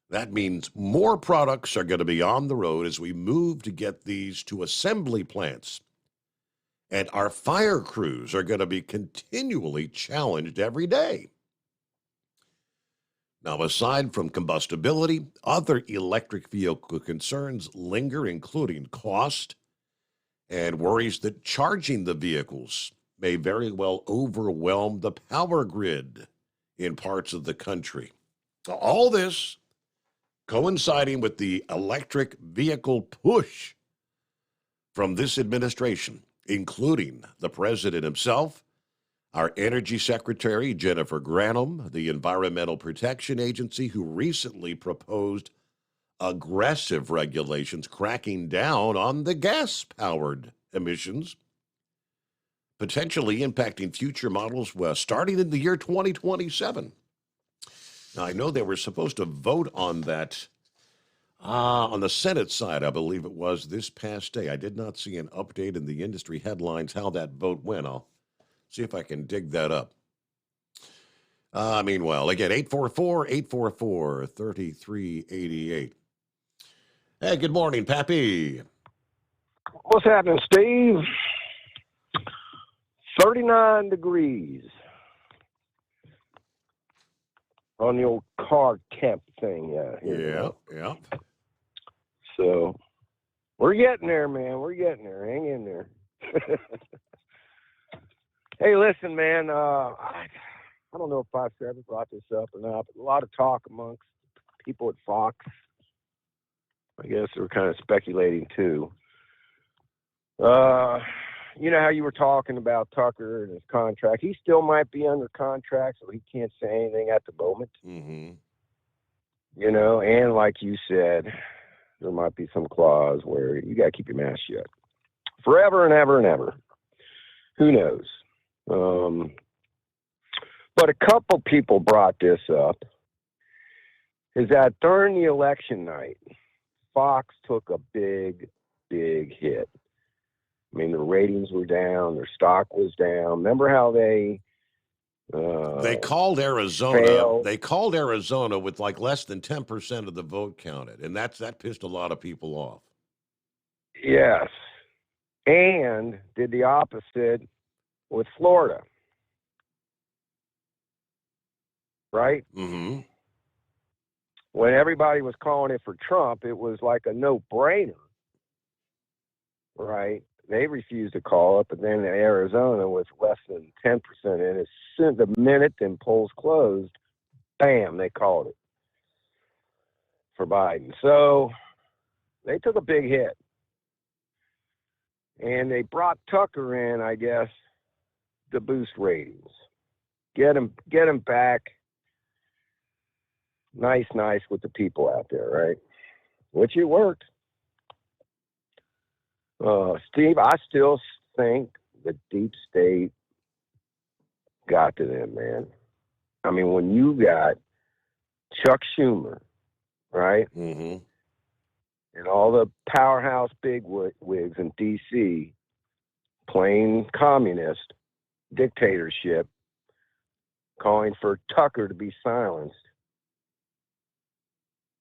that means more products are going to be on the road as we move to get these to assembly plants. And our fire crews are going to be continually challenged every day. Now, aside from combustibility, other electric vehicle concerns linger, including cost and worries that charging the vehicles may very well overwhelm the power grid in parts of the country. All this coinciding with the electric vehicle push from this administration, including the president himself, our Energy Secretary, Jennifer Granholm, the Environmental Protection Agency, who recently proposed aggressive regulations cracking down on the gas-powered emissions, potentially impacting future models starting in the year 2027. Now, I know they were supposed to vote on that on the Senate side, I believe it was, this past day. I did not see an update in the industry headlines how that vote went. I'll see if I can dig that up. Meanwhile, again, 844-844-3388. Hey, good morning, Pappy. What's happening, Steve? 39 degrees on the old car temp thing out here. Yeah. So we're getting there, man. We're getting there. Hang in there. Hey, listen, man. I don't know if Fox ever brought this up or not, but a lot of talk amongst people at Fox. I guess they were kind of speculating too. You know how you were talking about Tucker and his contract? He still might be under contract, so he can't say anything at the moment. Mm-hmm. You know, and like you said, there might be some clause where you got to keep your mouth shut forever and ever and ever. Who knows? But a couple people brought this up, is that during the election night, Fox took a big, big hit. I mean, the ratings were down, their stock was down. Remember how they called Arizona. failed? They called Arizona with like less than 10% of the vote counted, and that pissed a lot of people off. Yes. And did the opposite with Florida. Right? Mm-hmm. When everybody was calling it for Trump, it was like a no-brainer. Right? They refused to call it, but then Arizona was less than 10% in. As soon the minute the polls closed, bam, they called it for Biden. So they took a big hit. And they brought Tucker in, I guess, to boost ratings. Get him back nice with the people out there, right? Which it worked. Steve, I still think the deep state got to them, man. I mean, when you got Chuck Schumer, right? Mm-hmm. And all the powerhouse bigwigs in D.C. playing communist dictatorship, calling for Tucker to be silenced.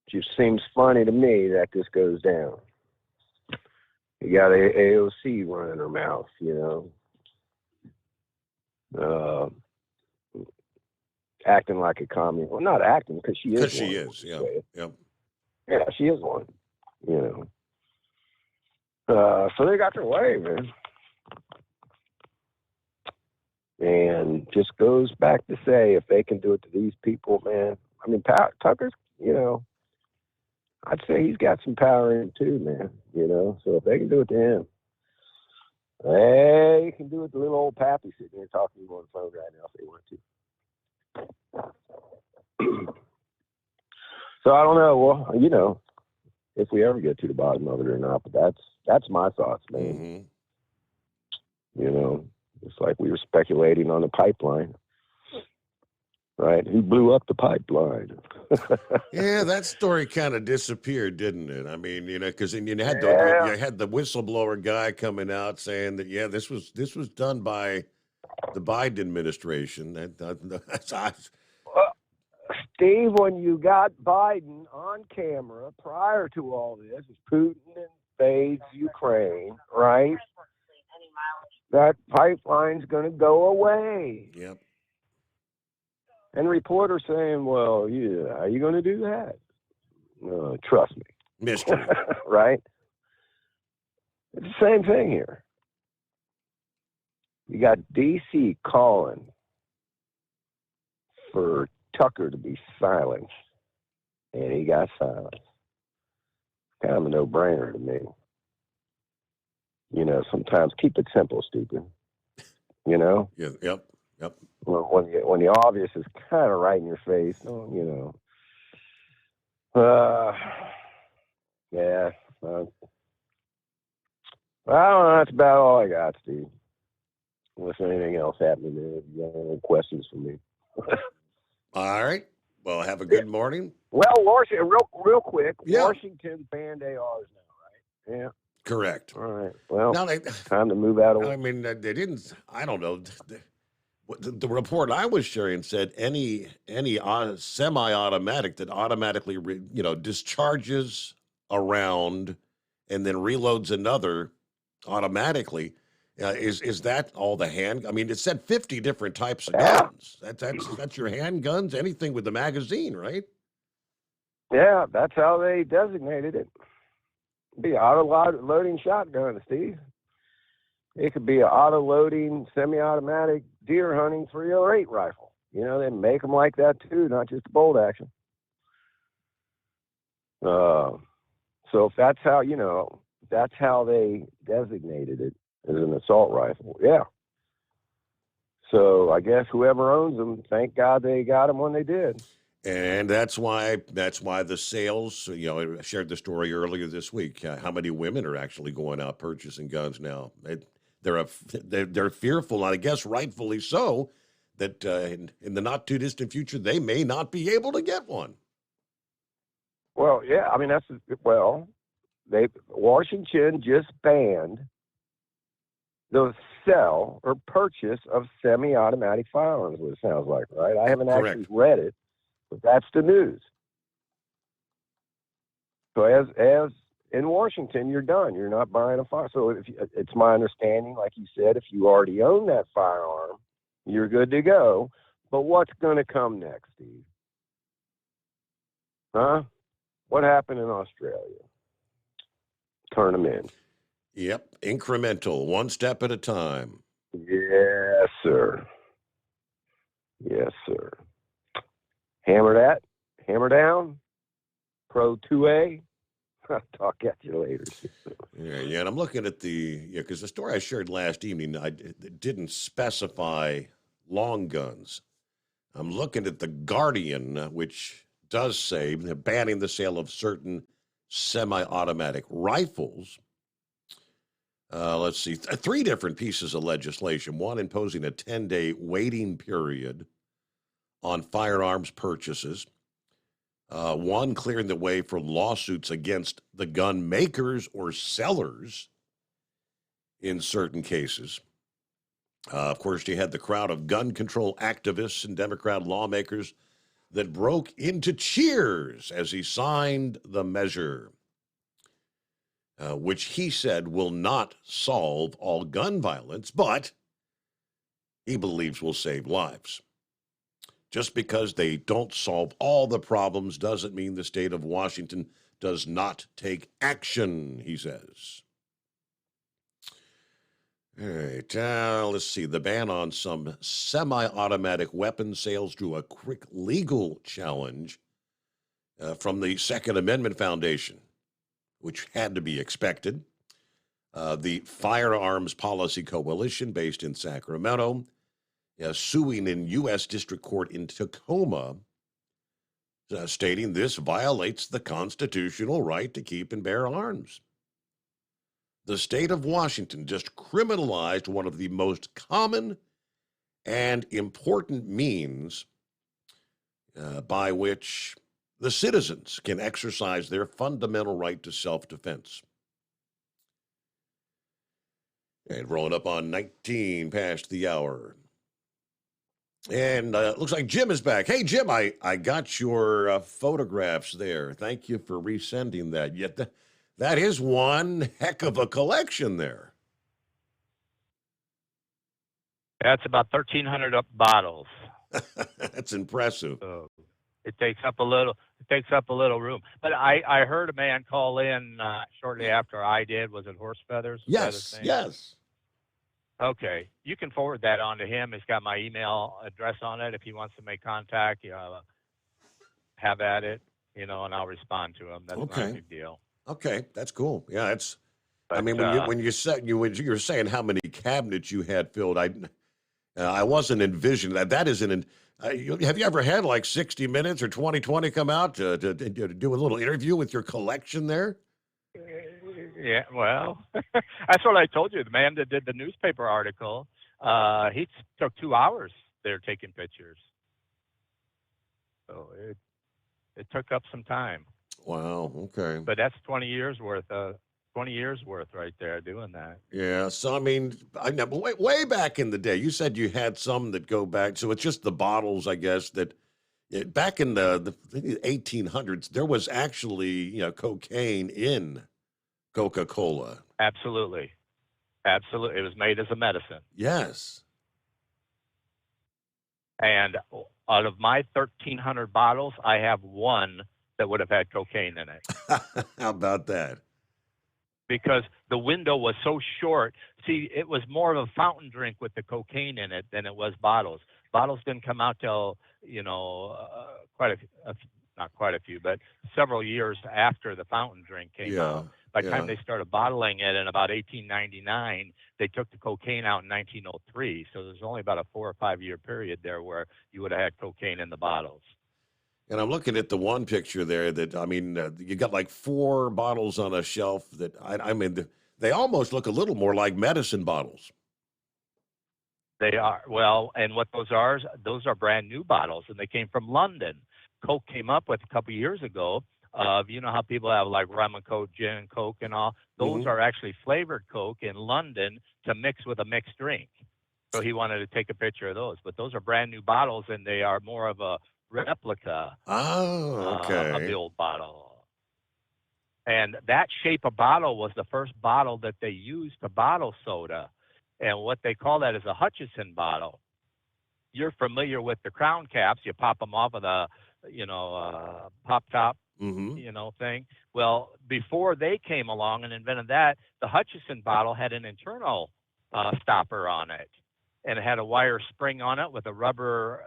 It just seems funny to me that this goes down. You got AOC running her mouth, you know, acting like a communist. Well, not acting, because she is. Because she is, yeah. Yep. Yeah, she is one, you know. So they got their way, man. And just goes back to say, if they can do it to these people, man. I mean, Tucker's, you know, I'd say he's got some power in him too, man. You know, so if they can do it to him, they can do it to little old Pappy sitting here talking to you on the phone right now if they want to. So I don't know. Well, you know, if we ever get to the bottom of it or not, but that's my thoughts, man. Mm-hmm. You know, it's like we were speculating on the pipeline. Right? Who blew up the pipeline? Yeah, that story kind of disappeared, didn't it? I mean, you know, because you had you had the whistleblower guy coming out saying that this was done by the Biden administration. Steve, when you got Biden on camera prior to all this, Putin invades Ukraine, right? That pipeline's going to go away. Yep. And reporters saying, well, yeah, are you going to do that? Trust me. Mystery. Right? It's the same thing here. You got D.C. calling for Tucker to be silenced, and he got silenced. Kind of a no-brainer to me. You know, sometimes keep it simple, stupid. You know? Yeah. Yep. When the obvious is kind of right in your face, you know. Yeah. I don't know. That's about all I got, Steve. Unless anything else happening there, if you got any questions for me. All right. Well, have a good morning. Well, Washington, real quick. Yeah. Washington banned ARs now, right? Yeah. Correct. All right. Well, now time to move out of. I mean, they didn't. I don't know. The report I was sharing said any semi-automatic that automatically discharges a round and then reloads another automatically is that all the hand? I mean, it said 50 different types of guns. That's your handguns, anything with the magazine, right? Yeah, that's how they designated it. Be auto-loading shotgun, Steve. It could be an auto-loading, semi-automatic deer hunting 308 rifle. You know, they make them like that too, not just a bolt action. So if that's how, you know, that's how they designated it as an assault rifle. Yeah. So I guess whoever owns them, thank God they got them when they did. And that's why the sales, you know, I shared the story earlier this week, how many women are actually going out purchasing guns now. They're fearful, and I guess rightfully so, that in the not too distant future, they may not be able to get one. Well, yeah, I mean, Washington just banned the sell or purchase of semi-automatic firearms, what it sounds like, right? I haven't actually read it, but that's the news. So as in Washington, you're done. You're not buying a fire. So it's my understanding, like you said, if you already own that firearm, you're good to go. But what's going to come next, Steve? Huh? What happened in Australia? Turn them in. Yep, incremental, one step at a time. Yes, sir. Yes, sir. Hammer that. Hammer down. Pro 2A. I'll talk at you later. Yeah, and I'm looking at because the story I shared last evening, it didn't specify long guns. I'm looking at the Guardian, which does say banning the sale of certain semi-automatic rifles. Let's see, 3 different pieces of legislation. One imposing a 10-day waiting period on firearms purchases. One clearing the way for lawsuits against the gun makers or sellers in certain cases. Of course, you had the crowd of gun control activists and Democrat lawmakers that broke into cheers as he signed the measure, which he said will not solve all gun violence, but he believes will save lives. Just because they don't solve all the problems doesn't mean the state of Washington does not take action, he says. All right, let's see. The ban on some semi-automatic weapon sales drew a quick legal challenge from the Second Amendment Foundation, which had to be expected. The Firearms Policy Coalition, based in Sacramento, suing in U.S. District Court in Tacoma, stating this violates the constitutional right to keep and bear arms. The state of Washington just criminalized one of the most common and important means by which the citizens can exercise their fundamental right to self-defense. And rolling up on 19 past the hour. And looks like Jim is back. Hey, Jim, I got your photographs there. Thank you for resending that. Yet that is one heck of a collection there. That's about 1,300 bottles. That's impressive. So it takes up a little room. But I heard a man call in shortly after I did. Was it Horse Feathers? Yes. Okay, you can forward that on to him. He's got my email address on it. If he wants to make contact, have at it, and I'll respond to him. That's not a big deal. Okay, that's cool. Yeah, when you're saying how many cabinets you had filled, I wasn't envisioning that. That isn't. Have you ever had like 60 Minutes or 2020 come out to do a little interview with your collection there? Yeah, well, that's what I told you. The man that did the newspaper article, he took 2 hours there taking pictures. So it took up some time. Wow. Okay. But that's 20 years worth right there doing that. Yeah. So I know way back in the day, you said you had some that go back. So it's just the bottles, I guess, that back in the 1800s, there was actually cocaine in Coca-Cola. Absolutely. It was made as a medicine. Yes. And out of my 1,300 bottles, I have one that would have had cocaine in it. How about that? Because the window was so short. See, it was more of a fountain drink with the cocaine in it than it was bottles. Bottles didn't come out till, not quite a few, but several years after the fountain drink came out. By the time they started bottling it in about 1899, they took the cocaine out in 1903. So there's only about a 4 or 5 year period there where you would have had cocaine in the bottles. And I'm looking at the one picture there that, you got like 4 bottles on a shelf that, they almost look a little more like medicine bottles. They are. Well, and what those are brand new bottles, and they came from London. Coke came up with a couple of years ago. You know how people have like rum and Coke, gin and Coke and all? Those are actually flavored Coke in London to mix with a mixed drink. So he wanted to take a picture of those. But those are brand new bottles, and they are more of a replica of the old bottle. And that shape of bottle was the first bottle that they used to bottle soda. And what they call that is a Hutchison bottle. You're familiar with the crown caps. You pop them off of the, pop top, thing. Well, before they came along and invented that, the Hutchison bottle had an internal stopper on it. And it had a wire spring on it with a rubber,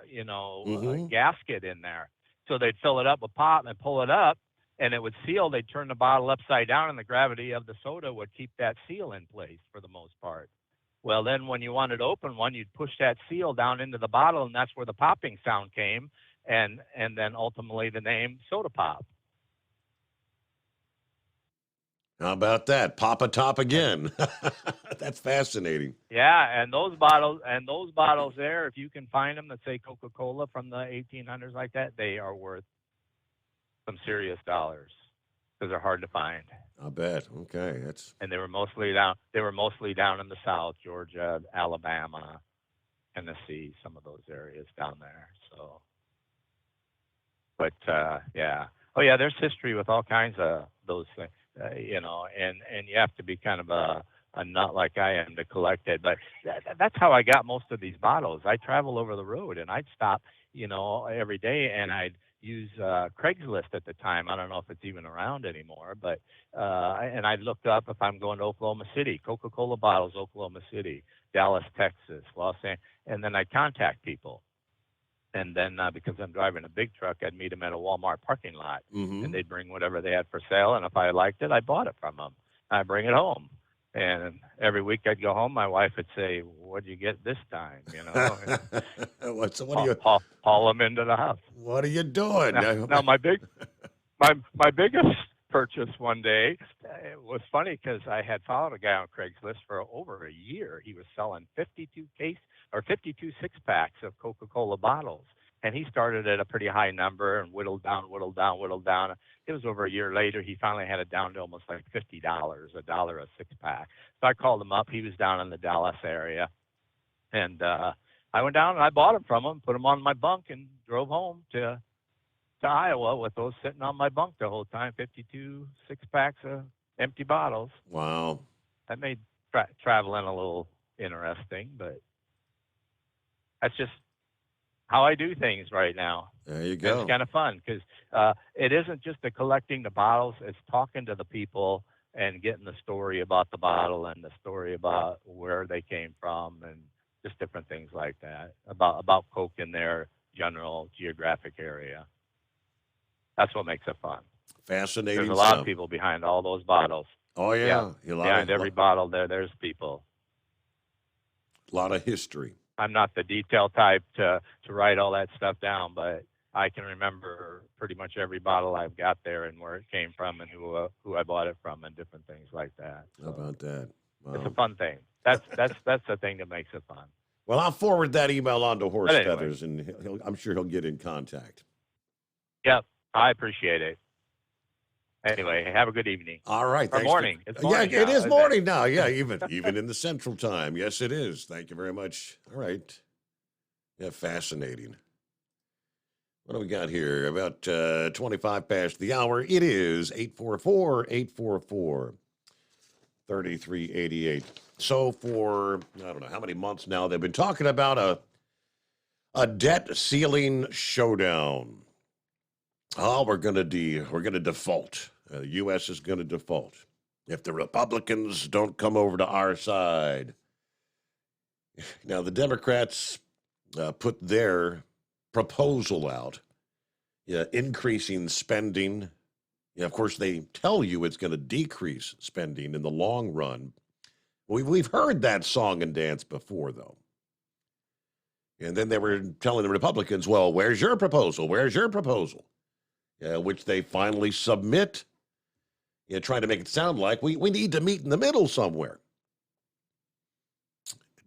gasket in there. So they'd fill it up with pop and pull it up, and it would seal. They'd turn the bottle upside down, and the gravity of the soda would keep that seal in place for the most part. Well, then when you wanted to open one, you'd push that seal down into the bottle, and that's where the popping sound came, and then ultimately the name Soda Pop. How about that? Pop a top again. That's fascinating. Yeah, and those bottles there, if you can find them that say Coca-Cola from the 1800s like that, they are worth some serious dollars because they're hard to find. I bet. Okay, and they were mostly down in the South, Georgia, Alabama, Tennessee, some of those areas down there. So, but yeah. Oh yeah, there's history with all kinds of those things. And you have to be kind of a nut like I am to collect it. But that's how I got most of these bottles. I travel over the road, and I'd stop, every day, and I'd use Craigslist at the time. I don't know if it's even around anymore, but and I'd look up if I'm going to Oklahoma City, Coca-Cola bottles, Oklahoma City, Dallas, Texas, Los Angeles, and then I'd contact people. And then because I'm driving a big truck, I'd meet them at a Walmart parking lot, and they'd bring whatever they had for sale. And if I liked it, I bought it from them. I'd bring it home. And every week I'd go home, my wife would say, "What'd you get this time?" Haul them into the house. What are you doing? Now my biggest purchase one day, it was funny because I had followed a guy on Craigslist for over a year. He was selling 52 six-packs of Coca-Cola bottles. And he started at a pretty high number and whittled down. It was over a year later, he finally had it down to almost like $50, $1 a six-pack. So I called him up. He was down in the Dallas area. And I went down and I bought them from him, put them on my bunk, and drove home to Iowa with those sitting on my bunk the whole time, 52 six-packs of empty bottles. Wow. That made traveling a little interesting, but that's just how I do things right now. There you go. And it's kind of fun because it isn't just the collecting the bottles, it's talking to the people and getting the story about the bottle and the story about where they came from and just different things like that, about Coke in their general geographic area. That's what makes it fun. Fascinating. There's a lot of people behind all those bottles. Oh, yeah. Behind every bottle there's people. A lot of history. I'm not the detail type to write all that stuff down, but I can remember pretty much every bottle I've got there and where it came from and who I bought it from and different things like that. So how about that? Wow. It's a fun thing. That's the thing that makes it fun. Well, I'll forward that email on to Horse Feathers, and I'm sure he'll get in contact. Yep, I appreciate it. Anyway, have a good evening. All right. Or morning. It's morning. Yeah, it is morning now. Yeah, even in the Central Time. Yes, it is. Thank you very much. All right. Yeah, fascinating. What do we got here? About 25 past the hour. It is 844-844-3388. So for, I don't know how many months now, they've been talking about a debt ceiling showdown. Oh, we're going to default. The U.S. is going to default if the Republicans don't come over to our side. Now, the Democrats, put their proposal out, increasing spending. Of course, they tell you it's going to decrease spending in the long run. We've heard that song and dance before, though. And then they were telling the Republicans, well, where's your proposal? Where's your proposal? Which they finally submit, trying to make it sound like we need to meet in the middle somewhere.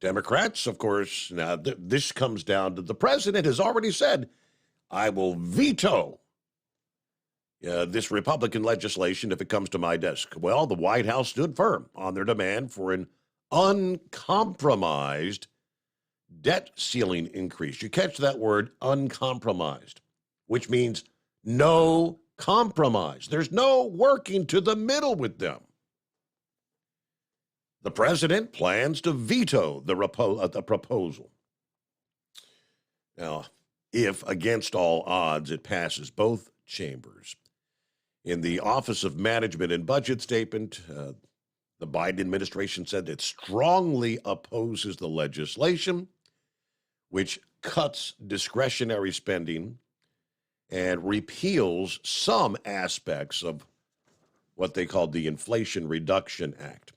Democrats, of course, now this comes down to the president has already said, I will veto this Republican legislation if it comes to my desk. Well, the White House stood firm on their demand for an uncompromised debt ceiling increase. You catch that word, uncompromised, which means no compromise. There's no working to the middle with them. The president plans to veto the proposal. Now, if against all odds it passes both chambers, in the Office of Management and Budget statement, the Biden administration said it strongly opposes the legislation, which cuts discretionary spending and repeals some aspects of what they called the Inflation Reduction Act,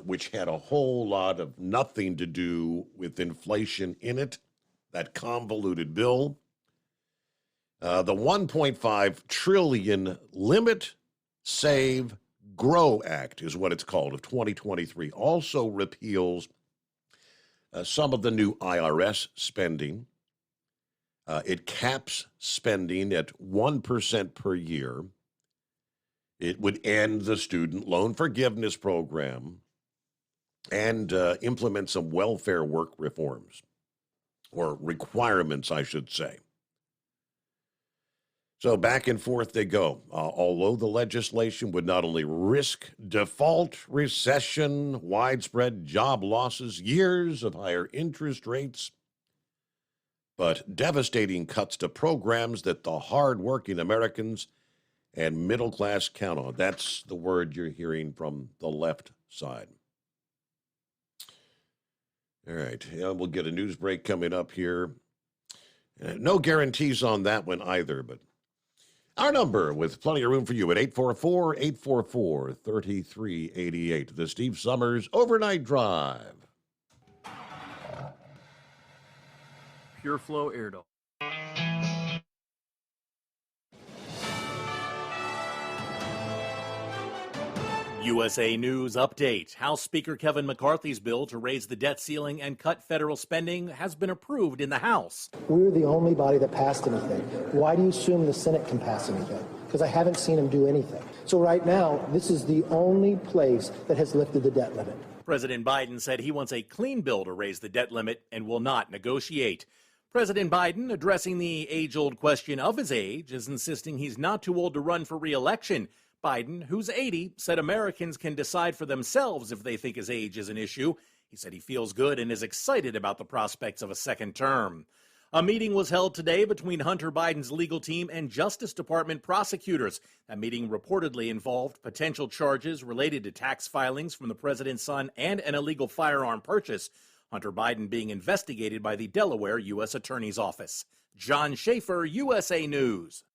which had a whole lot of nothing to do with inflation in it, that convoluted bill. The $1.5 trillion Limit, Save, Grow Act is what it's called, of 2023, also repeals some of the new IRS spending. It caps spending at 1% per year. It would end the student loan forgiveness program and implement some welfare work reforms, or requirements, I should say. So back and forth they go. Although the legislation would not only risk default, recession, widespread job losses, years of higher interest rates, but devastating cuts to programs that the hardworking Americans and middle class count on. That's the word you're hearing from the left side. All right, we'll get a news break coming up here. No guarantees on that one either, but our number with plenty of room for you at 844-844-3388. The Steve Summers Overnight Drive. Pure Flow Air-Duct. USA News Update. House Speaker Kevin McCarthy's bill to raise the debt ceiling and cut federal spending has been approved in the House. We're the only body that passed anything. Why do you assume the Senate can pass anything? Because I haven't seen them do anything. So right now, this is the only place that has lifted the debt limit. President Biden said he wants a clean bill to raise the debt limit and will not negotiate. President Biden, addressing the age-old question of his age, is insisting he's not too old to run for re-election. Biden, who's 80, said Americans can decide for themselves if they think his age is an issue. He said he feels good and is excited about the prospects of a second term. A meeting was held today between Hunter Biden's legal team and Justice Department prosecutors. That meeting reportedly involved potential charges related to tax filings from the president's son and an illegal firearm purchase. Hunter Biden being investigated by the Delaware U.S. Attorney's Office. John Schaefer, USA News.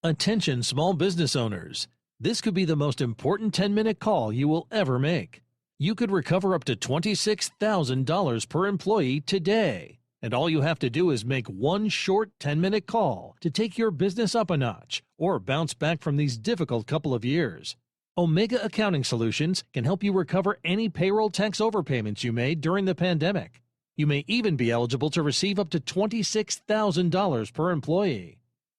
Attention small business owners. This could be the most important 10-minute call you will ever make. You could recover up to $26,000 per employee today. And all you have to do is make one short 10-minute call to take your business up a notch or bounce back from these difficult couple of years. Omega Accounting Solutions can help you recover any payroll tax overpayments you made during the pandemic. You may even be eligible to receive up to $26,000 per employee.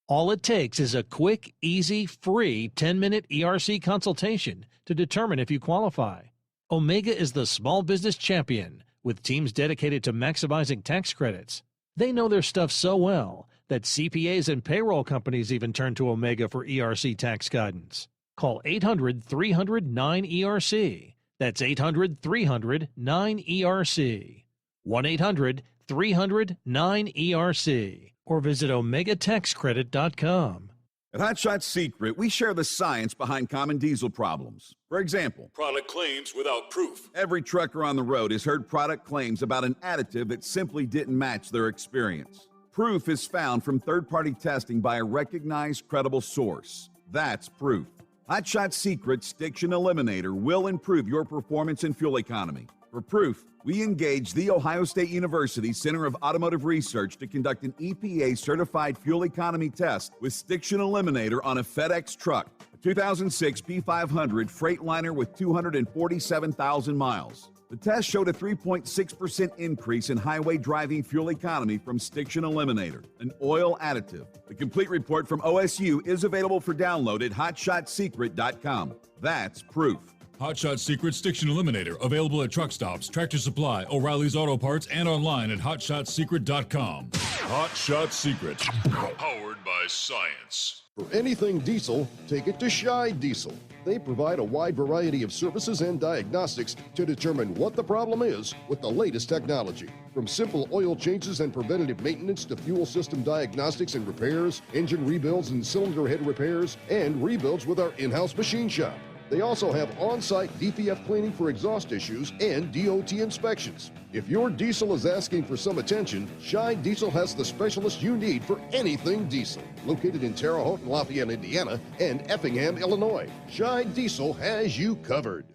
All it takes is a quick, easy, free 10-minute ERC consultation to determine if you qualify. Omega is the small business champion with teams dedicated to maximizing tax credits. They know their stuff so well that CPAs and payroll companies even turn to Omega for ERC tax guidance. Call 800-300-9ERC. That's 800-300-9ERC. 1-800-300-9ERC. Or visit OmegaTaxCredit.com. At Hot Shot Secret, we share the science behind common diesel problems. For example, product claims without proof. Every trucker on the road has heard product claims about an additive that simply didn't match their experience. Proof is found from third-party testing by a recognized, credible source. That's proof. Hot Shot Secret Stiction Eliminator will improve your performance and fuel economy. For proof, we engaged the Ohio State University Center of Automotive Research to conduct an EPA-certified fuel economy test with Stiction Eliminator on a FedEx truck, a 2006 P500 Freightliner with 247,000 miles. The test showed a 3.6% increase in highway driving fuel economy from Stiction Eliminator, an oil additive. The complete report from OSU is available for download at hotshotsecret.com. That's proof. Hot Shot Secret Stiction Eliminator, available at truck stops, Tractor Supply, O'Reilly's Auto Parts, and online at hotshotsecret.com. Hot Shot Secret, powered by science. For anything diesel, take it to Scheid Diesel. They provide a wide variety of services and diagnostics to determine what the problem is with the latest technology. From simple oil changes and preventative maintenance to fuel system diagnostics and repairs, engine rebuilds and cylinder head repairs, and rebuilds with our in-house machine shop. They also have on-site DPF cleaning for exhaust issues and DOT inspections. If your diesel is asking for some attention, Scheid Diesel has the specialist you need for anything diesel. Located in Terre Haute and Lafayette, Indiana, and Effingham, Illinois, Scheid Diesel has you covered.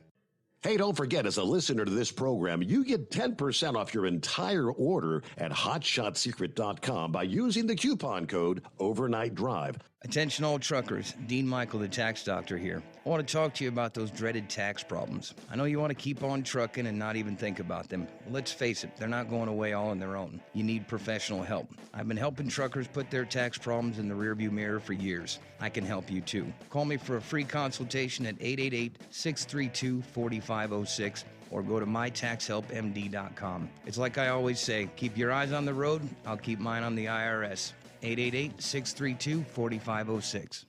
Hey, don't forget, as a listener to this program, you get 10% off your entire order at hotshotsecret.com by using the coupon code Overnight Drive. Attention all truckers, Dean Michael, the tax doctor here. I want to talk to you about those dreaded tax problems. I know you want to keep on trucking and not even think about them. Well, let's face it, they're not going away all on their own. You need professional help. I've been helping truckers put their tax problems in the rearview mirror for years. I can help you too. Call me for a free consultation at 888-632-4506 or go to mytaxhelpmd.com. It's like I always say, keep your eyes on the road, I'll keep mine on the IRS. 888-632-4506.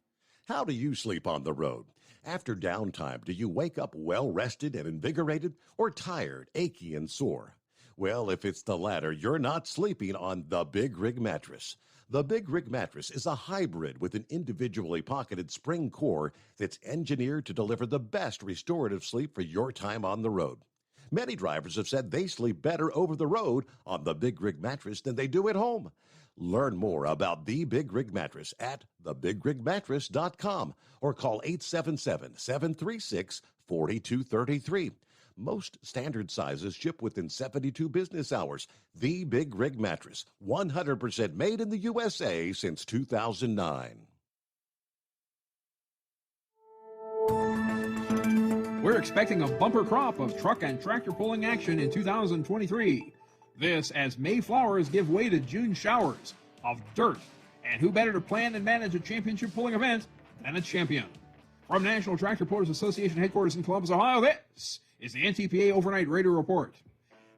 How do you sleep on the road? After downtime, do you wake up well-rested and invigorated or tired, achy, and sore? Well, if it's the latter, you're not sleeping on the Big Rig Mattress. The Big Rig Mattress is a hybrid with an individually pocketed spring core that's engineered to deliver the best restorative sleep for your time on the road. Many drivers have said they sleep better over the road on the Big Rig Mattress than they do at home. Learn more about the Big Rig Mattress at thebigrigmattress.com or call 877-736-4233. Most standard sizes ship within 72 business hours. The Big Rig Mattress, 100% made in the USA since 2009. We're expecting a bumper crop of truck and tractor pulling action in 2023. This as May flowers give way to June showers of dirt. And who better to plan and manage a championship pulling event than a champion? From National Tractor Pullers Association headquarters in Columbus, Ohio, this is the NTPA Overnight Radio Report.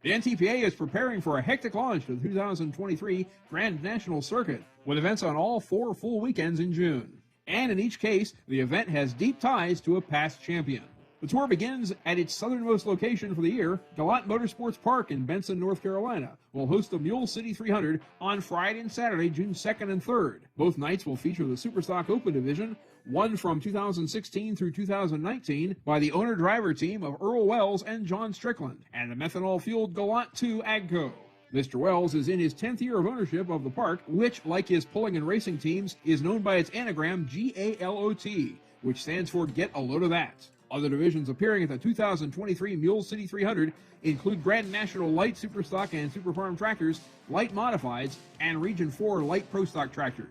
The NTPA is preparing for a hectic launch to the 2023 Grand National Circuit, with events on all 4 full weekends in June. And in each case, the event has deep ties to a past champion. The tour begins at its southernmost location for the year. Gallant Motorsports Park in Benson, North Carolina will host the Mule City 300 on Friday and Saturday, June 2nd and 3rd. Both nights will feature the Superstock Open Division, won from 2016 through 2019 by the owner-driver team of Earl Wells and John Strickland, and the methanol-fueled Gallant 2 AGCO. Mr. Wells is in his 10th year of ownership of the park, which, like his pulling and racing teams, is known by its anagram GALOT, which stands for Get a Load of That. Other divisions appearing at the 2023 Mule City 300 include Grand National Light Superstock and Superfarm tractors, Light Modifieds, and Region 4 Light Pro Stock tractors.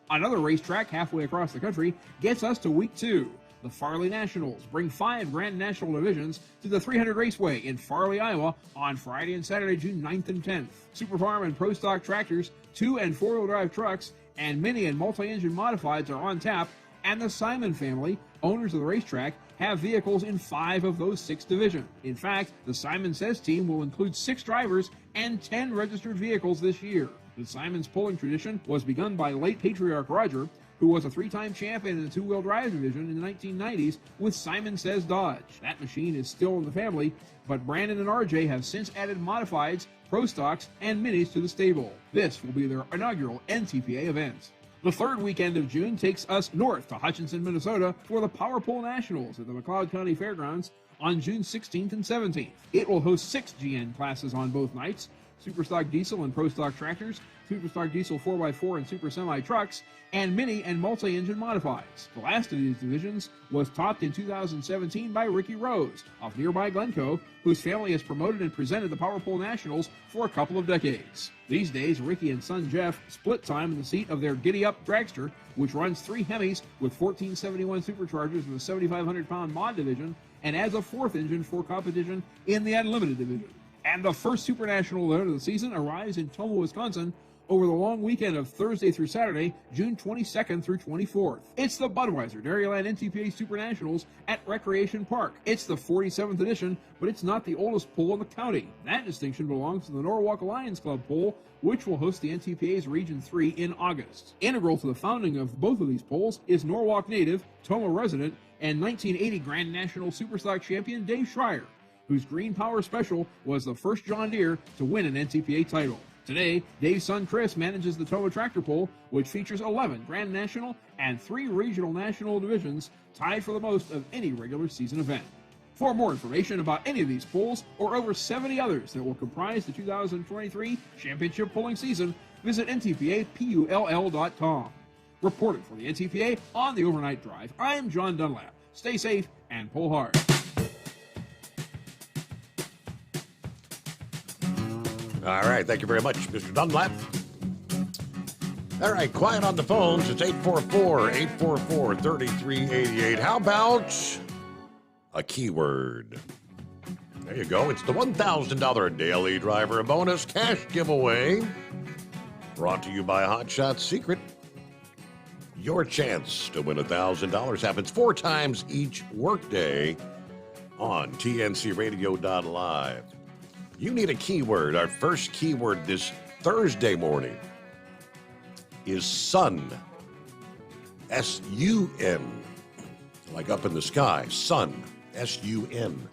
Another racetrack halfway across the country gets us to Week 2. The Farley Nationals bring 5 Grand National divisions to the 300 Raceway in Farley, Iowa on Friday and Saturday, June 9th and 10th. Superfarm and Pro Stock tractors, 2- and 4-wheel drive trucks, and mini and multi-engine modifieds are on tap, and the Simon family, owners of the racetrack, have vehicles in 5 of those 6 divisions. In fact, the Simon Says team will include 6 drivers and 10 registered vehicles this year. The Simon's pulling tradition was begun by late patriarch Roger, who was a 3-time champion in the 2-wheel drive division in the 1990s with Simon Says Dodge. That machine is still in the family, but Brandon and RJ have since added modifieds, pro stocks, and minis to the stable. This will be their inaugural NTPA event. The third weekend of June takes us north to Hutchinson, Minnesota for the Power Pole Nationals at the McLeod County Fairgrounds on June 16th and 17th. It will host 6 GN classes on both nights: Superstock Diesel and Pro Stock tractors, Superstock Diesel 4x4 and Super Semi trucks, and mini and multi-engine modifieds. The last of these divisions was topped in 2017 by Ricky Rose of nearby Glencoe, whose family has promoted and presented the Power Pole Nationals for a couple of decades. These days, Ricky and son Jeff split time in the seat of their Giddy Up dragster, which runs 3 Hemis with 1471 superchargers in the 7,500-pound mod division and adds a 4th engine for competition in the Unlimited division. And the first Super National event of the season arrives in Tomah, Wisconsin, over the long weekend of Thursday through Saturday, June 22nd through 24th. It's the Budweiser Dairyland NTPA Super Nationals at Recreation Park. It's the 47th edition, but it's not the oldest pole in the county. That distinction belongs to the Norwalk Lions Club pole, which will host the NTPA's Region 3 in August. Integral to the founding of both of these poles is Norwalk native, Tomah resident, and 1980 Grand National Superstock champion Dave Schreier, whose Green Power Special was the first John Deere to win an NTPA title. Today, Dave's son Chris manages the Tomah Tractor Pole, which features 11 Grand National and 3 Regional National divisions, tied for the most of any regular season event. For more information about any of these poles or over 70 others that will comprise the 2023 championship pulling season, visit ntpapull.com. Reporting for the NTPA on the Overnight Drive, I'm John Dunlap. Stay safe and pull hard. All right, thank you very much, Mr. Dunlap. All right, quiet on the phones. It's 844-844-3388. How about a keyword? There you go. It's the $1,000 daily driver bonus cash giveaway. Brought to you by Hot Shot Secret. Your chance to win $1,000 happens 4 times each workday on TNCRadio.live. You need a keyword. Our first keyword this Thursday morning is sun. S-U-N. Like up in the sky. Sun. S-U-N.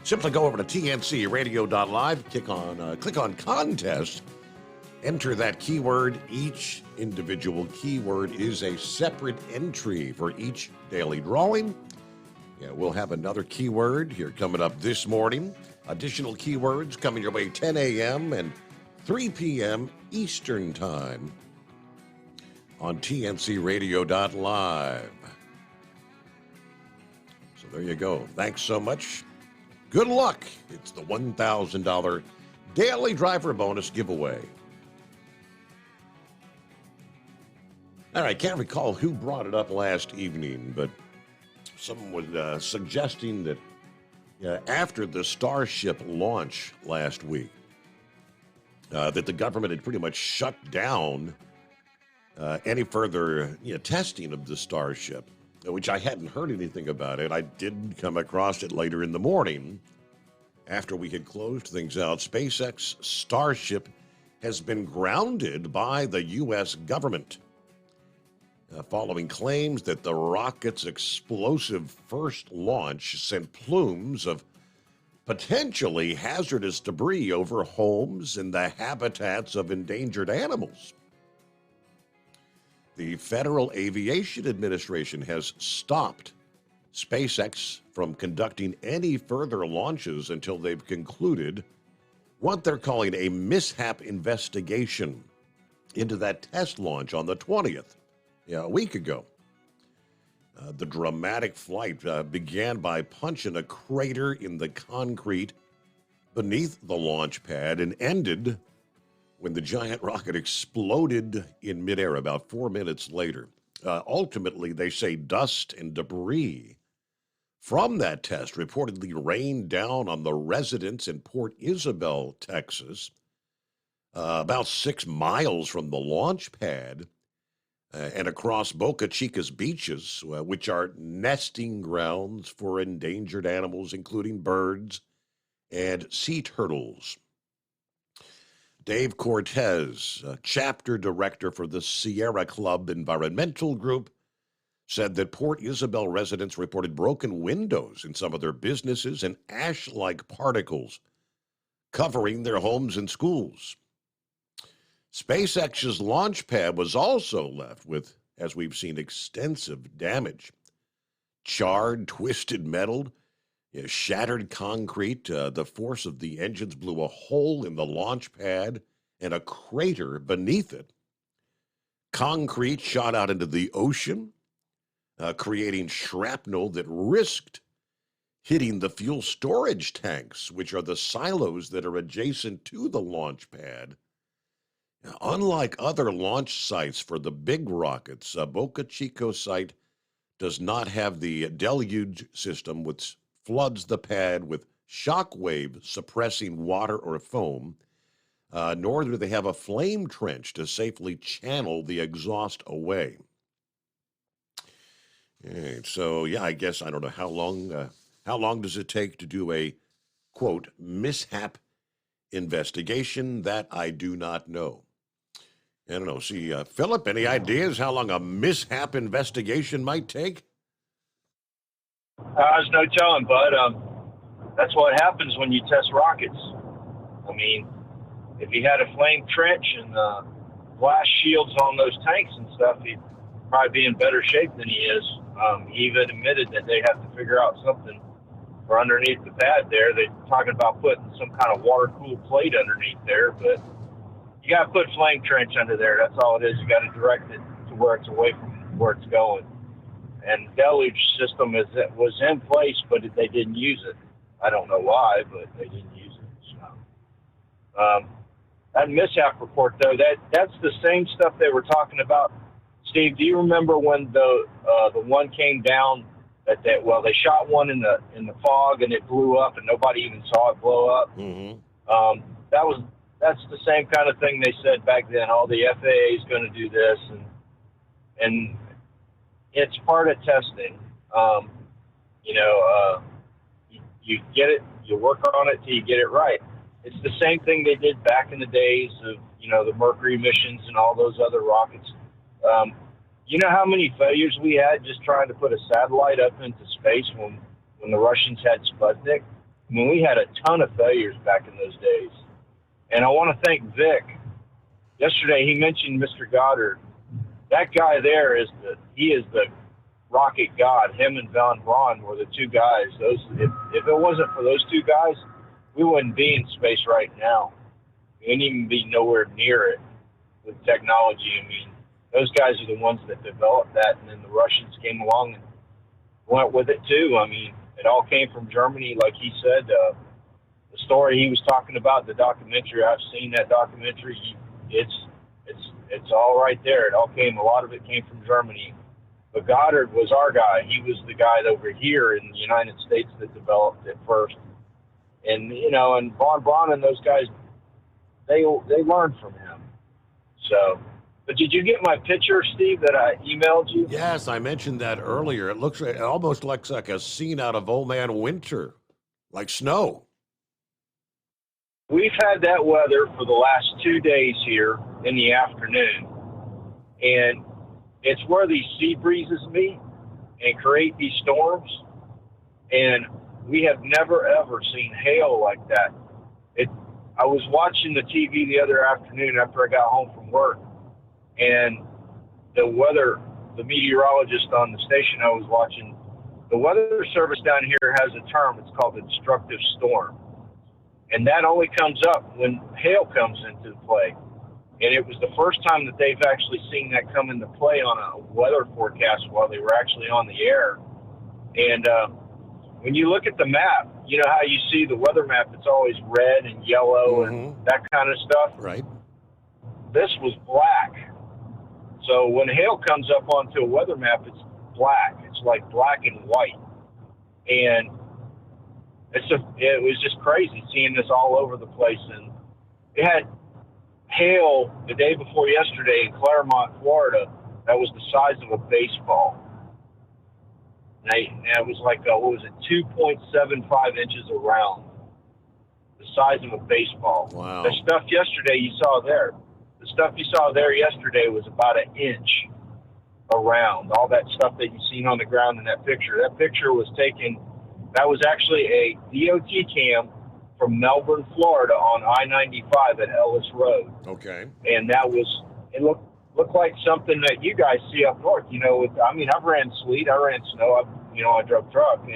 Simply go over to TNCRadio.live, click on contest, enter that keyword. Each individual keyword is a separate entry for each daily drawing. Yeah, we'll have another keyword here coming up this morning. Additional keywords coming your way 10 a.m. and 3 p.m. Eastern Time on TNCRadio.live. So there you go. Thanks so much. Good luck. It's the $1,000 daily driver bonus giveaway. All right, can't recall who brought it up last evening, but someone was suggesting that after the Starship launch last week, that the government had pretty much shut down any further testing of the Starship, which I hadn't heard anything about it. I did come across it later in the morning after we had closed things out. SpaceX Starship has been grounded by the U.S. government. Following claims that the rocket's explosive first launch sent plumes of potentially hazardous debris over homes and the habitats of endangered animals. The Federal Aviation Administration has stopped SpaceX from conducting any further launches until they've concluded what they're calling a mishap investigation into that test launch on the 20th. A week ago. The dramatic flight began by punching a crater in the concrete beneath the launch pad and ended when the giant rocket exploded in midair about 4 minutes later. Ultimately, they say dust and debris from that test reportedly rained down on the residents in Port Isabel, Texas, about 6 miles from the launch pad. And across Boca Chica's beaches, which are nesting grounds for endangered animals, including birds and sea turtles. Dave Cortez, chapter director for the Sierra Club Environmental Group, said that Port Isabel residents reported broken windows in some of their businesses and ash-like particles covering their homes and schools. SpaceX's launch pad was also left with, as we've seen, extensive damage. Charred, twisted metal, shattered concrete. The force of the engines blew a hole in the launch pad and a crater beneath it. Concrete shot out into the ocean, creating shrapnel that risked hitting the fuel storage tanks, which are the silos that are adjacent to the launch pad. Now, unlike other launch sites for the big rockets, Boca Chico site does not have the deluge system, which floods the pad with shockwave suppressing water or foam, nor do they have a flame trench to safely channel the exhaust away. And so, I guess I don't know how long does it take to do a, quote, mishap investigation? That I do not know. I don't know. See, Philip, any ideas how long a mishap investigation might take? There's no telling, Bud. That's what happens when you test rockets. I mean, if he had a flame trench and blast shields on those tanks and stuff, he'd probably be in better shape than he is. He even admitted that they have to figure out something for underneath the pad there. They're talking about putting some kind of water-cooled plate underneath there, but you got to put flame trench under there. That's all it is. You got to direct it to where it's away from where it's going. And deluge system was in place, but they didn't use it. I don't know why, but they didn't use it. So, that mishap report, though, that's the same stuff they were talking about. Steve, do you remember when the one came down? They shot one in the fog and it blew up and nobody even saw it blow up. Mm-hmm. That's the same kind of thing they said back then. Oh, the FAA is going to do this, and it's part of testing. You get it, you work on it till you get it right. It's the same thing they did back in the days of the Mercury missions and all those other rockets. You know how many failures we had just trying to put a satellite up into space when the Russians had Sputnik? I mean, we had a ton of failures back in those days. And I want to thank Vic. Yesterday, he mentioned Mr. Goddard. That guy there he is the rocket god. Him and Von Braun were the two guys. If it wasn't for those two guys, we wouldn't be in space right now. We wouldn't even be nowhere near it with technology. I mean, those guys are the ones that developed that, and then the Russians came along and went with it too. I mean, it all came from Germany, like he said. The story he was talking about, the documentary, I've seen that documentary. It's all right there. A lot of it came from Germany. But Goddard was our guy. He was the guy over here in the United States that developed it first. And and Von Braun and those guys, they learned from him. So. But did you get my picture, Steve, that I emailed you? Yes, I mentioned that earlier. It almost looks like a scene out of Old Man Winter, like snow. We've had that weather for the last 2 days here in the afternoon, and it's where these sea breezes meet and create these storms, and we have never, ever seen hail like that. I was watching the TV the other afternoon after I got home from work, and the meteorologist on the station I was watching, the weather service down here has a term. It's called a destructive storm. And that only comes up when hail comes into play. And it was the first time that they've actually seen that come into play on a weather forecast while they were actually on the air. And when you look at the map, you know how you see the weather map, it's always red and yellow and that kind of stuff? Right. This was black. So when hail comes up onto a weather map, it's black. It's like black and white. And it was just crazy seeing this all over the place. And it had hail the day before yesterday in Claremont, Florida, that was the size of a baseball. And it was like, 2.75 inches around, the size of a baseball. Wow. The stuff you saw there yesterday was about an inch around. All that stuff that you've seen on the ground in that picture. That picture was taken, that was actually a DOT cam from Melbourne, Florida on I-95 at Ellis Road. Okay. And it looked like something that you guys see up north. You know, I've ran sleet, I ran snow, I drove truck,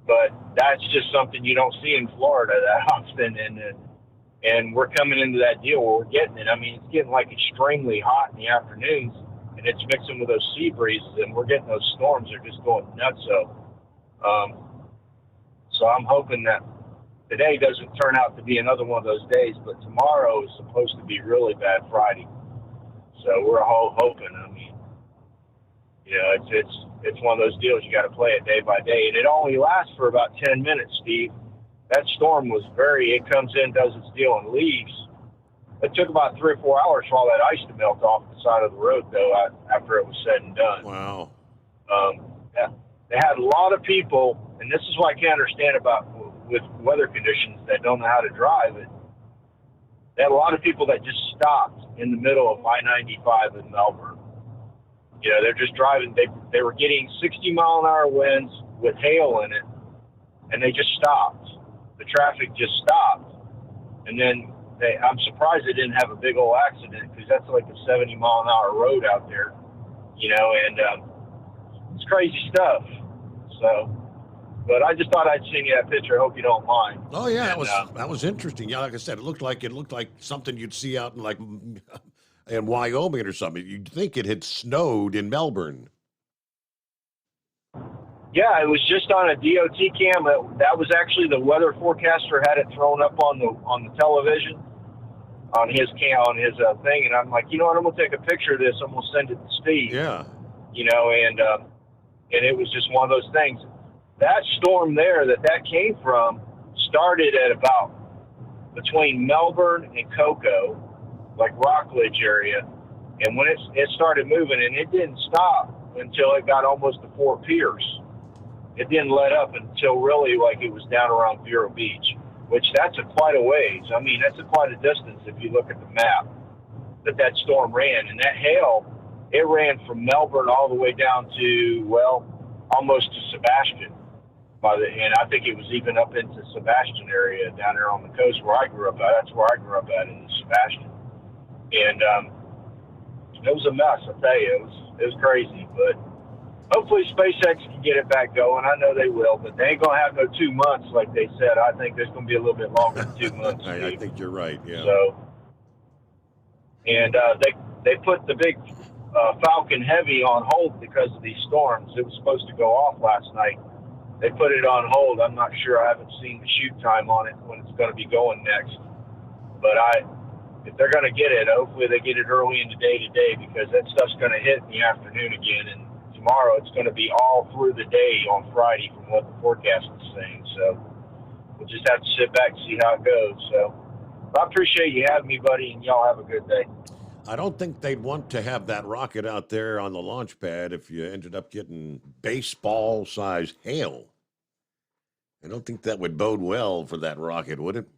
but that's just something you don't see in Florida that often. And we're coming into that deal where we're getting it. I mean, it's getting like extremely hot in the afternoons, and it's mixing with those sea breezes, and we're getting those storms. They're just going nuts. So I'm hoping that today doesn't turn out to be another one of those days, but tomorrow is supposed to be really bad Friday. So we're all hoping. I mean, you know, it's one of those deals you got to play it day by day, and it only lasts for about 10 minutes, Steve. That storm was it comes in, does its deal, and leaves. It took about 3 or 4 hours for all that ice to melt off the side of the road, though, after it was said and done. Wow. Yeah. They had a lot of people, and this is what I can't understand about with weather conditions that don't know how to drive it. They had a lot of people that just stopped in the middle of I-95 in Melbourne. You know, they're just driving. They were getting 60-mile-an-hour winds with hail in it, and they just stopped. The traffic just stopped. And then I'm surprised they didn't have a big old accident, because that's like a 70-mile-an-hour road out there, you know, and it's crazy stuff. So, but I just thought I'd send you that picture. I hope you don't mind. Oh yeah, that was interesting. Yeah, like I said, it looked like something you'd see out in in Wyoming or something. You'd think it had snowed in Melbourne. Yeah, it was just on a DOT cam. That was actually the weather forecaster had it thrown up on the television, on his thing, and I'm like, you know what? I'm gonna take a picture of this. I'm gonna send it to Steve. Yeah. You know, and it was just one of those things. That storm there that came from started at about between Melbourne and Cocoa, like Rockledge area, and when it started moving, and it didn't stop until it got almost to Fort Pierce. It didn't let up until really like it was down around Vero Beach, which that's quite a ways. I mean, that's quite a distance if you look at the map that storm ran. And that hail, it ran from Melbourne all the way down to, well, almost to Sebastian. And I think it was even up into Sebastian area down there on the coast where I grew up at. That's where I grew up at, in Sebastian. And it was a mess, I tell you. It was crazy, but hopefully SpaceX can get it back going. I know they will, but they ain't going to have no 2 months like they said. I think there's going to be a little bit longer than 2 months. I think you're right, yeah. So, and they put the big Falcon Heavy on hold because of these storms. It was supposed to go off last night. They put it on hold. I'm not sure. I haven't seen the shoot time on it when it's going to be going next. But if they're going to get it, hopefully they get it early in the day today, because that stuff's going to hit in the afternoon again. And tomorrow it's going to be all through the day on Friday from what the forecast is saying. So we'll just have to sit back and see how it goes. So I appreciate you having me, buddy, and y'all have a good day. I don't think they'd want to have that rocket out there on the launch pad if you ended up getting baseball-sized hail. I don't think that would bode well for that rocket, would it?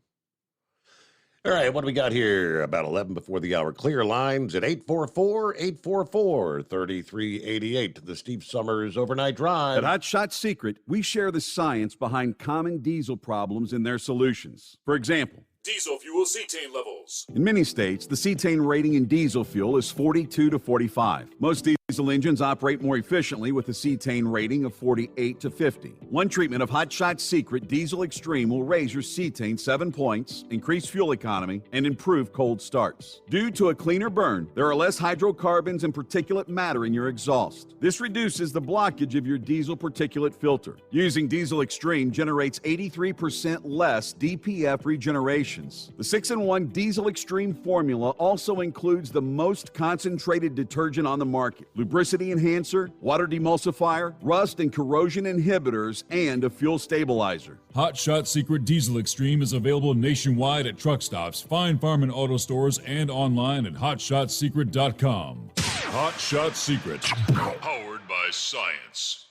All right, what do we got here? About 11 before the hour. Clear lines at 844-844-3388. The Steve Summers Overnight Drive. At Hot Shot Secret, we share the science behind common diesel problems and their solutions. For example, Diesel fuel cetane levels. in many states, the cetane rating in diesel fuel is 42 to 45. Most diesel engines operate more efficiently with a cetane rating of 48 to 50. One treatment of Hot Shot Secret Diesel Extreme will raise your cetane 7 points, increase fuel economy, and improve cold starts. Due to a cleaner burn, there are less hydrocarbons and particulate matter in your exhaust. This reduces the blockage of your diesel particulate filter. Using Diesel Extreme generates 83% less DPF regenerations. The 6-in-1 Diesel Extreme formula also includes the most concentrated detergent on the market, lubricity enhancer, water demulsifier, rust and corrosion inhibitors, and a fuel stabilizer. Hot Shot Secret Diesel Extreme is available nationwide at truck stops, Fine Farm and auto stores, and online at hotshotsecret.com. Hot Shot Secret, powered by science.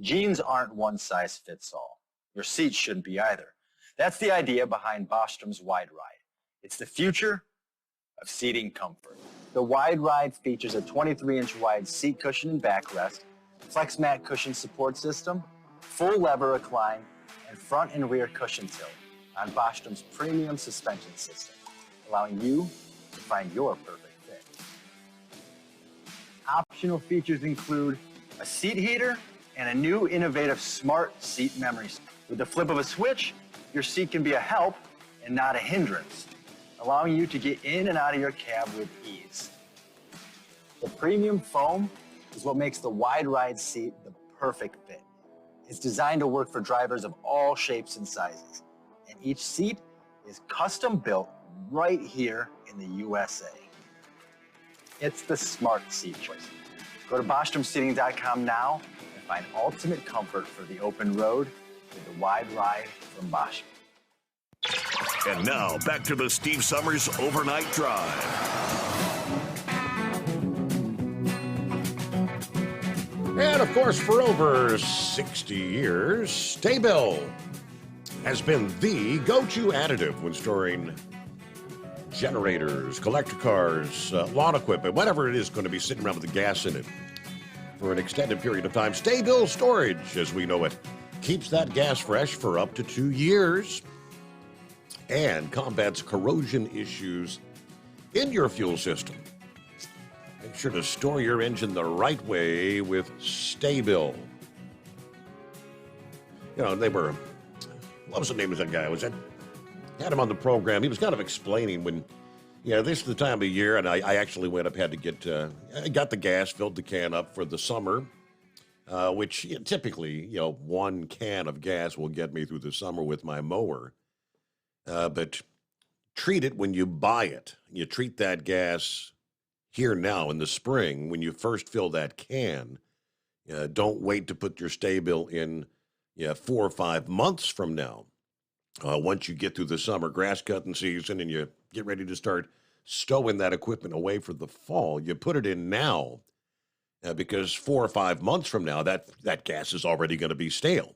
Jeans aren't one size fits all. Your seats shouldn't be either. That's the idea behind Bostrom's Wide Ride. It's the future of seating comfort. The Wide Ride features a 23-inch wide seat cushion and backrest, flex mat cushion support system, full lever recline, and front and rear cushion tilt. on Bostrom's premium suspension system, allowing you to find your perfect fit. Optional features include a seat heater and a new innovative smart seat memory. With the flip of a switch, your seat can be a help and not a hindrance, allowing you to get in and out of your cab with ease. The premium foam is what makes the wide ride seat the perfect fit. It's designed to work for drivers of all shapes and sizes, and each seat is custom built right here in the USA. It's the smart seat choice. Go to BostromSeating.com now and find ultimate comfort for the open road with the wide ride from Bostrom. And now, back to the Steve Summers Overnight Drive. And, of course, for over 60 years, Sta-Bil has been the go-to additive when storing generators, collector cars, lawn equipment, whatever it is going to be sitting around with the gas in it for an extended period of time. Sta-Bil storage, as we know it, keeps that gas fresh for up to 2 years and combats corrosion issues in your fuel system. Make sure to store your engine the right way with Sta-Bil. You know, what was the name of that guy? Had him on the program. He was kind of explaining when, this is the time of year, and I actually went up, had to get, I got the gas, filled the can up for the summer, which typically, 1 can of gas will get me through the summer with my mower. But treat it when you buy it. You treat that gas here now in the spring when you first fill that can. Don't wait to put your Sta-Bil in 4 or 5 months from now. Once you get through the summer grass cutting season and you get ready to start stowing that equipment away for the fall, you put it in now because 4 or 5 months from now, that gas is already going to be stale.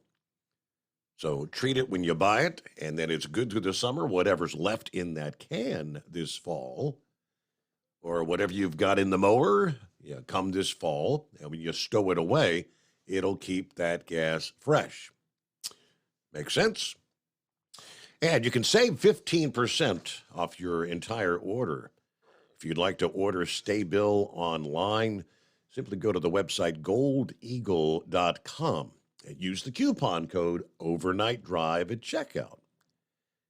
So treat it when you buy it, and then it's good through the summer. Whatever's left in that can this fall, or whatever you've got in the mower, come this fall, and when you stow it away, it'll keep that gas fresh. Make sense? And you can save 15% off your entire order. If you'd like to order Sta-Bil online, simply go to the website goldeagle.com. and use the coupon code OVERNIGHTDRIVE at checkout.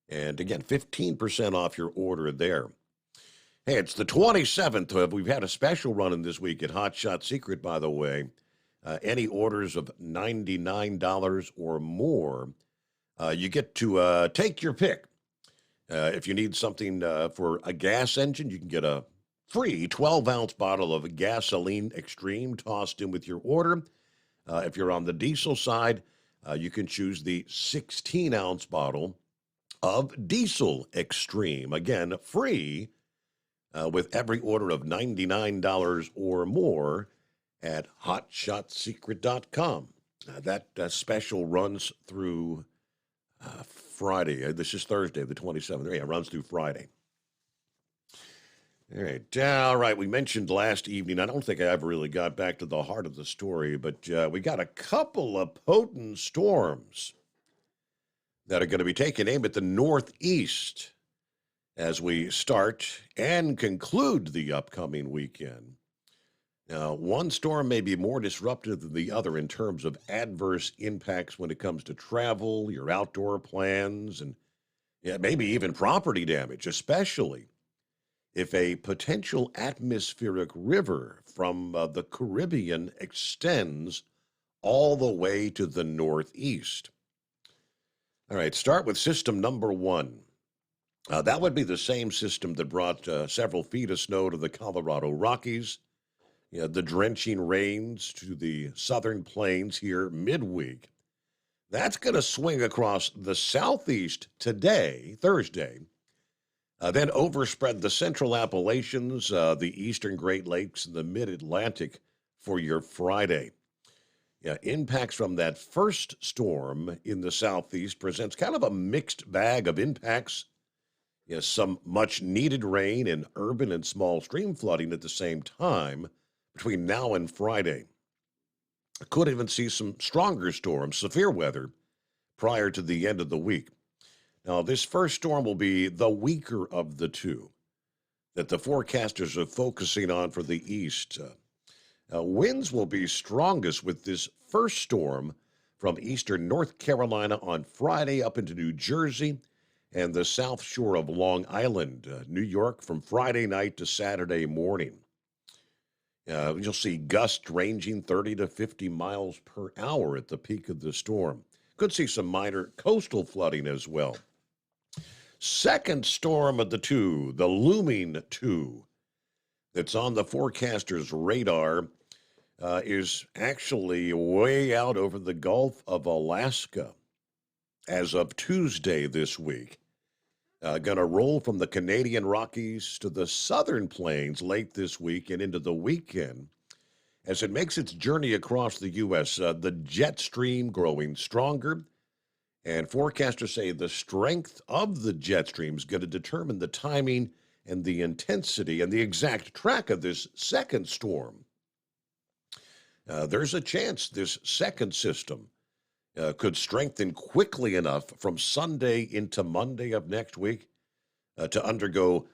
And again, 15% off your order there. Hey, it's the 27th. We've had a special running this week at Hot Shot Secret, by the way. Any orders of $99 or more, you get to take your pick. If you need something for a gas engine, you can get a free 12-ounce bottle of Gasoline Extreme tossed in with your order. If you're on the diesel side, you can choose the 16-ounce bottle of Diesel Extreme. Again, free with every order of $99 or more at HotShotSecret.com. That special runs through Friday. This is Thursday, the 27th. Yeah, it runs through Friday. All right. We mentioned last evening, I don't think I ever really got back to the heart of the story, but we got a couple of potent storms that are going to be taking aim at the Northeast as we start and conclude the upcoming weekend. Now, one storm may be more disruptive than the other in terms of adverse impacts when it comes to travel, your outdoor plans, and maybe even property damage, especially if a potential atmospheric river from the Caribbean extends all the way to the Northeast. All right, start with system number 1. That would be the same system that brought several feet of snow to the Colorado Rockies, the drenching rains to the southern plains here midweek. That's going to swing across the southeast today, Thursday, then overspread the central Appalachians, the eastern Great Lakes, and the mid-Atlantic for your Friday. Impacts from that first storm in the southeast presents kind of a mixed bag of impacts. Some much-needed rain and urban and small stream flooding at the same time between now and Friday. Could even see some stronger storms, severe weather, prior to the end of the week. Now, this first storm will be the weaker of the two that the forecasters are focusing on for the east. Winds will be strongest with this first storm from eastern North Carolina on Friday up into New Jersey and the south shore of Long Island, New York, from Friday night to Saturday morning. You'll see gusts ranging 30 to 50 miles per hour at the peak of the storm. Could see some minor coastal flooding as well. Second storm of the two, the looming two, that's on the forecaster's radar, is actually way out over the Gulf of Alaska as of Tuesday this week. Going to roll from the Canadian Rockies to the southern plains late this week and into the weekend as it makes its journey across the U.S. The jet stream growing stronger, and forecasters say the strength of the jet stream is going to determine the timing and the intensity and the exact track of this second storm. There's a chance this second system could strengthen quickly enough from Sunday into Monday of next week to undergo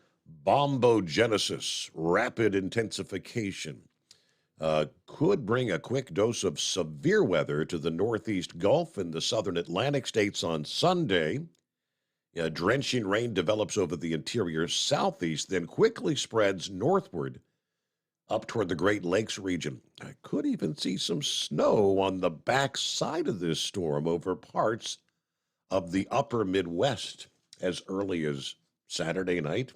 bombogenesis, rapid intensification. Could bring a quick dose of severe weather to the Northeast Gulf and the southern Atlantic states on Sunday. Drenching rain develops over the interior southeast, then quickly spreads northward up toward the Great Lakes region. I could even see some snow on the back side of this storm over parts of the upper Midwest as early as Saturday night.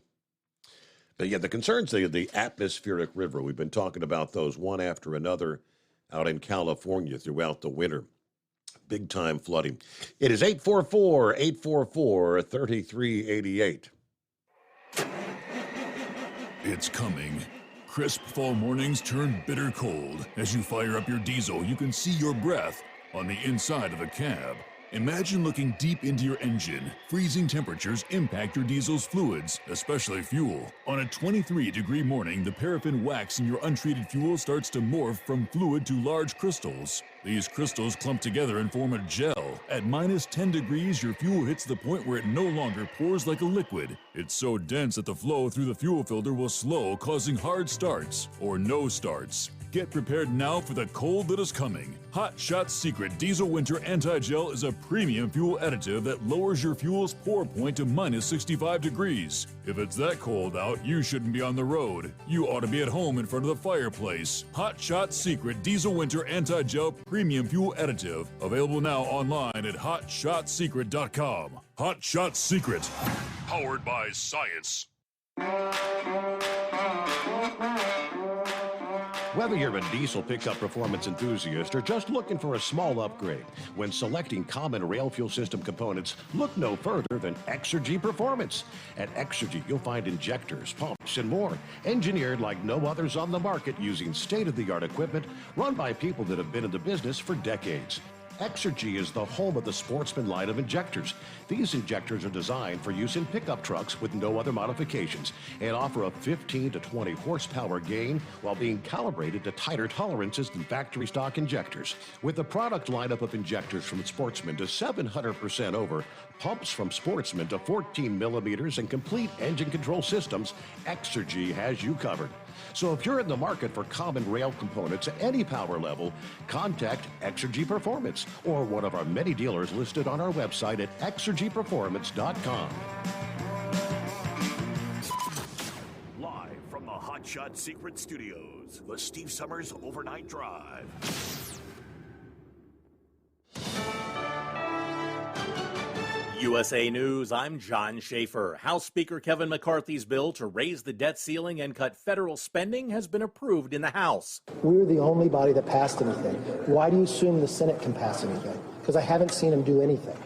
But yeah, the concerns, the atmospheric river, we've been talking about those one after another out in California throughout the winter. Big time flooding. It is 844-844-3388. It's coming. Crisp fall mornings turn bitter cold. As you fire up your diesel, you can see your breath on the inside of the cab. Imagine looking deep into your engine. Freezing temperatures impact your diesel's fluids, especially fuel. On a 23-degree morning, the paraffin wax in your untreated fuel starts to morph from fluid to large crystals. These crystals clump together and form a gel. At minus 10 degrees, your fuel hits the point where it no longer pours like a liquid. It's so dense that the flow through the fuel filter will slow, causing hard starts or no starts. Get prepared now for the cold that is coming. Hot Shot Secret Diesel Winter Anti-Gel is a premium fuel additive that lowers your fuel's pour point to minus 65 degrees. If it's that cold out, you shouldn't be on the road. You ought to be at home in front of the fireplace. Hot Shot Secret Diesel Winter Anti-Gel Premium Fuel Additive. Available now online at hotshotsecret.com. Hot Shot Secret. Powered by science. Whether you're a diesel pickup performance enthusiast or just looking for a small upgrade, when selecting common rail fuel system components, look no further than Exergy Performance. At Exergy, you'll find injectors, pumps, and more, engineered like no others on the market using state-of-the-art equipment run by people that have been in the business for decades. Exergy is the home of the Sportsman line of injectors. These injectors are designed for use in pickup trucks with no other modifications and offer a 15 to 20 horsepower gain while being calibrated to tighter tolerances than factory stock injectors. With a product lineup of injectors from Sportsman to 700% over, pumps from Sportsman to 14 millimeters, and complete engine control systems, Exergy has you covered. So if you're in the market for common rail components at any power level, contact Exergy Performance or one of our many dealers listed on our website at exergyperformance.com. Live from the Hot Shot Secret Studios, the Steve Summers Overnight Drive. USA News, I'm John Schaefer. House Speaker Kevin McCarthy's bill to raise the debt ceiling and cut federal spending has been approved in the House. We're the only body that passed anything. Why do you assume the Senate can pass anything? Because I haven't seen them do anything.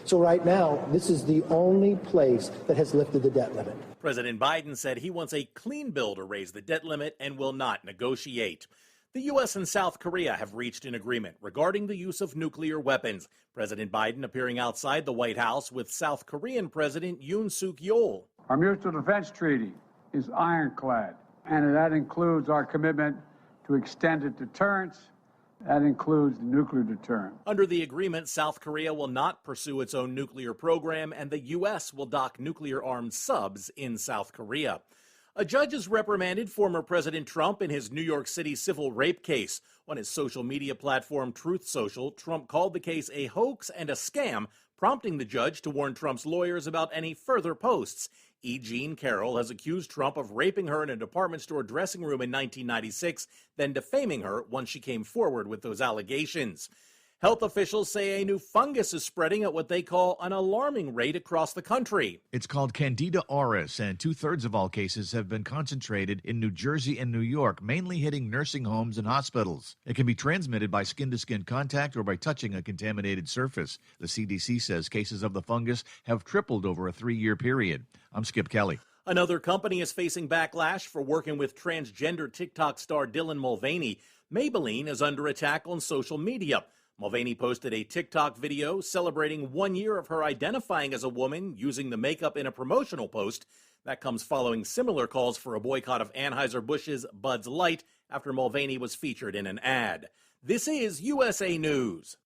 So right now, this is the only place that has lifted the debt limit. President Biden said he wants a clean bill to raise the debt limit and will not negotiate. The U.S. and South Korea have reached an agreement regarding the use of nuclear weapons. President Biden appearing outside the White House with South Korean President Yoon Suk Yeol. Our mutual defense treaty is ironclad, and that includes our commitment to extended deterrence, That includes the nuclear deterrent. Under the agreement, South Korea will not pursue its own nuclear program, and the U.S. will dock nuclear-armed subs in South Korea. A judge has reprimanded former President Trump in his New York City civil rape case. On his social media platform Truth Social, Trump called the case a hoax and a scam, prompting the judge to warn Trump's lawyers about any further posts. E. Jean Carroll has accused Trump of raping her in a department store dressing room in 1996, then defaming her once she came forward with those allegations. Health officials say a new fungus is spreading at what they call an alarming rate across the country. It's called Candida auris, and 2/3 of all cases have been concentrated in New Jersey and New York, mainly hitting nursing homes and hospitals. It can be transmitted by skin-to-skin contact or by touching a contaminated surface. The CDC says cases of the fungus have tripled over a 3-year period. I'm Skip Kelly. Another company is facing backlash for working with transgender TikTok star Dylan Mulvaney. Maybelline is under attack on social media. Mulvaney posted a TikTok video celebrating 1 year of her identifying as a woman using the makeup in a promotional post. That comes following similar calls for a boycott of Anheuser-Busch's Bud Light after Mulvaney was featured in an ad. This is USA News.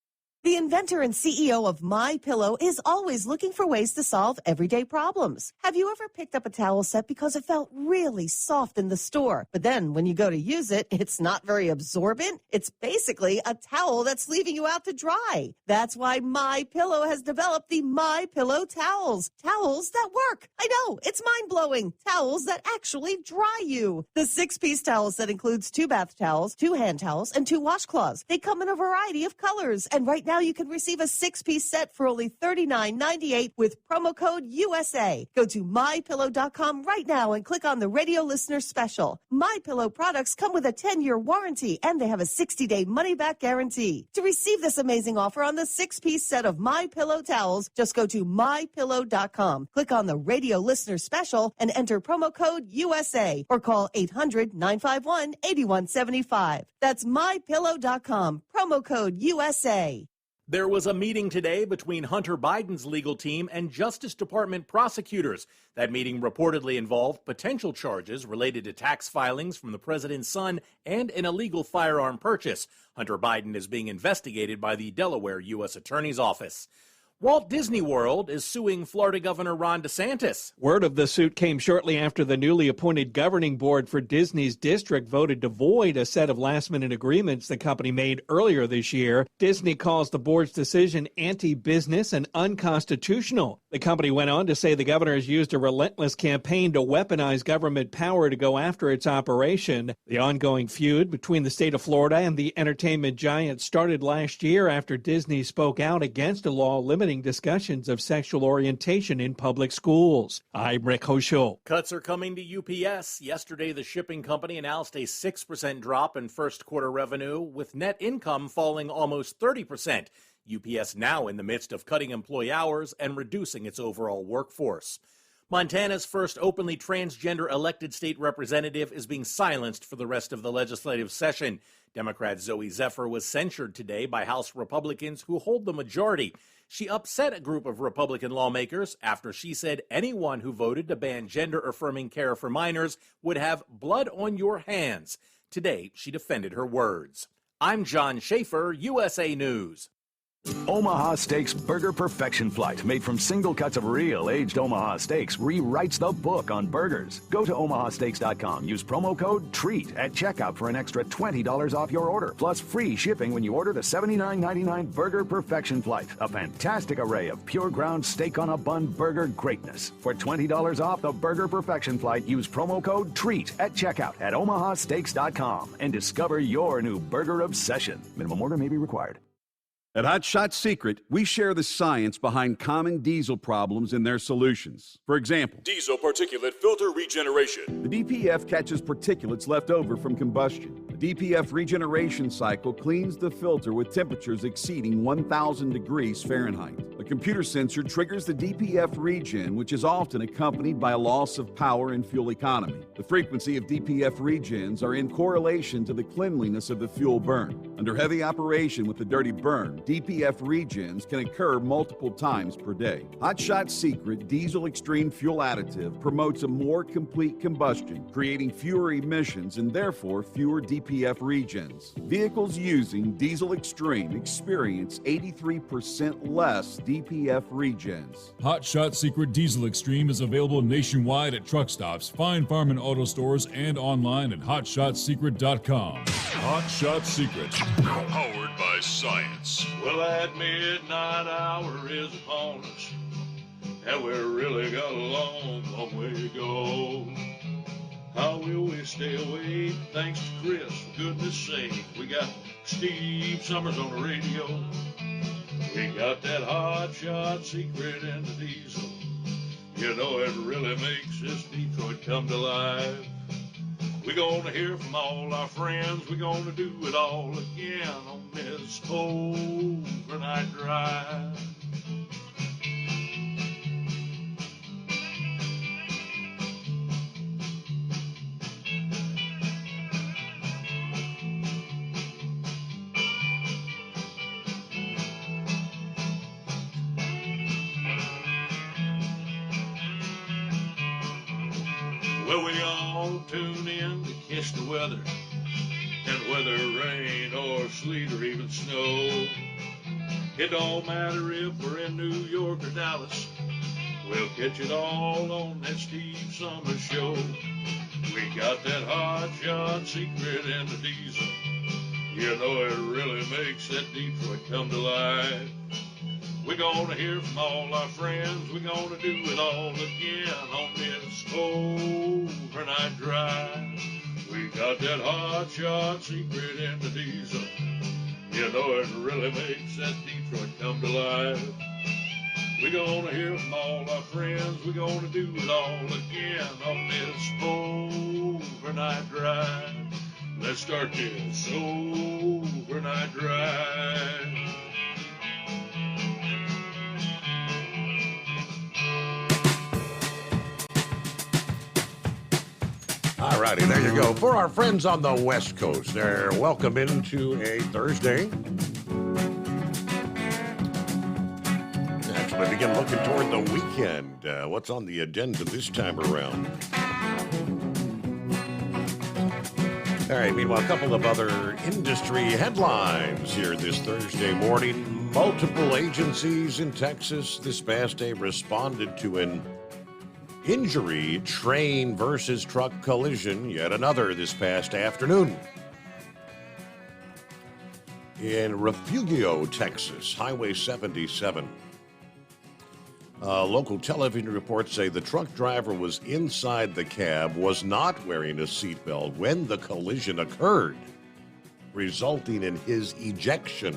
The inventor and CEO of MyPillow is always looking for ways to solve everyday problems. Have you ever picked up a towel set because it felt really soft in the store, but then when you go to use it, it's not very absorbent? It's basically a towel that's leaving you out to dry. That's why MyPillow has developed the MyPillow towels. Towels that work. I know, it's mind-blowing. Towels that actually dry you. The 6-piece towel set includes 2 bath towels, 2 hand towels, and 2 washcloths. They come in a variety of colors, and right now you can receive a 6-piece set for only $39.98 with promo code USA. Go to MyPillow.com right now and click on the radio listener special. MyPillow products come with a 10-year warranty and they have a 60-day money-back guarantee. To receive this amazing offer on the 6-piece set of MyPillow towels, just go to MyPillow.com. Click on the radio listener special and enter promo code USA or call 800-951-8175. That's MyPillow.com. Promo code USA. There was a meeting today between Hunter Biden's legal team and Justice Department prosecutors. That meeting reportedly involved potential charges related to tax filings from the president's son and an illegal firearm purchase. Hunter Biden is being investigated by the Delaware U.S. Attorney's Office. Walt Disney World is suing Florida Governor Ron DeSantis. Word of the suit came shortly after the newly appointed governing board for Disney's district voted to void a set of last-minute agreements the company made earlier this year. Disney calls the board's decision anti-business and unconstitutional. The company went on to say the governor has used a relentless campaign to weaponize government power to go after its operation. The ongoing feud between the state of Florida and the entertainment giant started last year after Disney spoke out against a law limiting discussions of sexual orientation in public schools. I'm Rick Hochul. Cuts are coming to UPS. Yesterday, the shipping company announced a 6% drop in first quarter revenue, with net income falling almost 30%. UPS now in the midst of cutting employee hours and reducing its overall workforce. Montana's first openly transgender elected state representative is being silenced for the rest of the legislative session. Democrat Zoe Zephyr was censured today by House Republicans who hold the majority. She upset a group of Republican lawmakers after she said anyone who voted to ban gender-affirming care for minors would have blood on your hands. Today, she defended her words. I'm John Schaefer, USA News. Omaha Steaks Burger Perfection Flight, made from single cuts of real aged Omaha steaks, rewrites the book on burgers. Go to omahasteaks.com. Use promo code TREAT at checkout for an extra $20 off your order, plus free shipping when you order the $79.99 Burger Perfection Flight. A fantastic array of pure ground steak on a bun burger greatness. For $20 off the Burger Perfection Flight, use promo code TREAT at checkout at omahasteaks.com and discover your new burger obsession. Minimum order may be required. At Hot Shot Secret, we share the science behind common diesel problems and their solutions. For example, diesel particulate filter regeneration. The DPF catches particulates left over from combustion. The DPF regeneration cycle cleans the filter with temperatures exceeding 1,000 degrees Fahrenheit. A computer sensor triggers the DPF regen, which is often accompanied by a loss of power and fuel economy. The frequency of DPF regens are in correlation to the cleanliness of the fuel burn. Under heavy operation with the dirty burn, DPF regens can occur multiple times per day. Hot Shot Secret Diesel Extreme Fuel Additive promotes a more complete combustion, creating fewer emissions and therefore fewer DPF regens. Vehicles using Diesel Extreme experience 83% less DPF regens. Hot Shot Secret Diesel Extreme is available nationwide at truck stops, Fine Farm and auto stores, and online at hotshotsecret.com. Hot Shot Secret, powered by science. Well, that midnight hour is upon us, and we've really got a long, long way to go. How will we stay awake? Thanks to Chris, for goodness sake. We got Steve Summers on the radio. We got that Hot Shot Secret and the diesel. You know it really makes this Detroit come to life. We're gonna hear from all our friends. We're gonna do it all again on this overnight drive. Well, we all tune in to catch the weather, and whether rain or sleet or even snow, it don't matter if we're in New York or Dallas, we'll catch it all on that Steve Summers Show. We got that Hot Shot Secret and the diesel. You know it really makes that Detroit come to life. We're gonna hear from all our friends. We're gonna do it all again on this overnight drive. We got that Hot Shot Secret and the diesel. You know it really makes that Detroit come to life. We're gonna hear from all our friends. We're gonna do it all again on this overnight drive. Let's start this overnight drive. All righty, there you go. For our friends on the West Coast, they're welcome into a Thursday. Actually, begin looking toward the weekend. What's on the agenda this time around? All right, meanwhile, a couple of other industry headlines here this Thursday morning. Multiple agencies in Texas this past day responded to an injury train versus truck collision, yet another this past afternoon. In Refugio, Texas, Highway 77. Local television reports say the truck driver was inside the cab, was not wearing a seatbelt when the collision occurred, resulting in his ejection.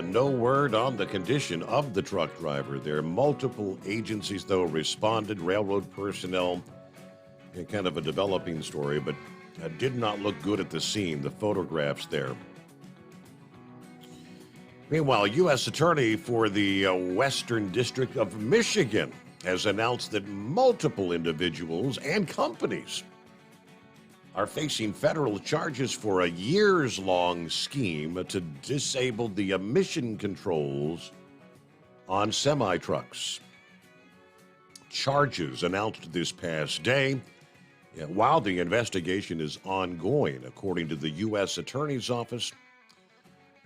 No word on the condition of the truck driver. There are multiple agencies, though, responded, railroad personnel. Kind of a developing story, but did not look good at the scene, the photographs there. Meanwhile, U.S. Attorney for the Western District of Michigan has announced that multiple individuals and companies are facing federal charges for a years-long scheme to disable the emission controls on semi-trucks. Charges announced this past day while the investigation is ongoing, according to the U.S. Attorney's Office.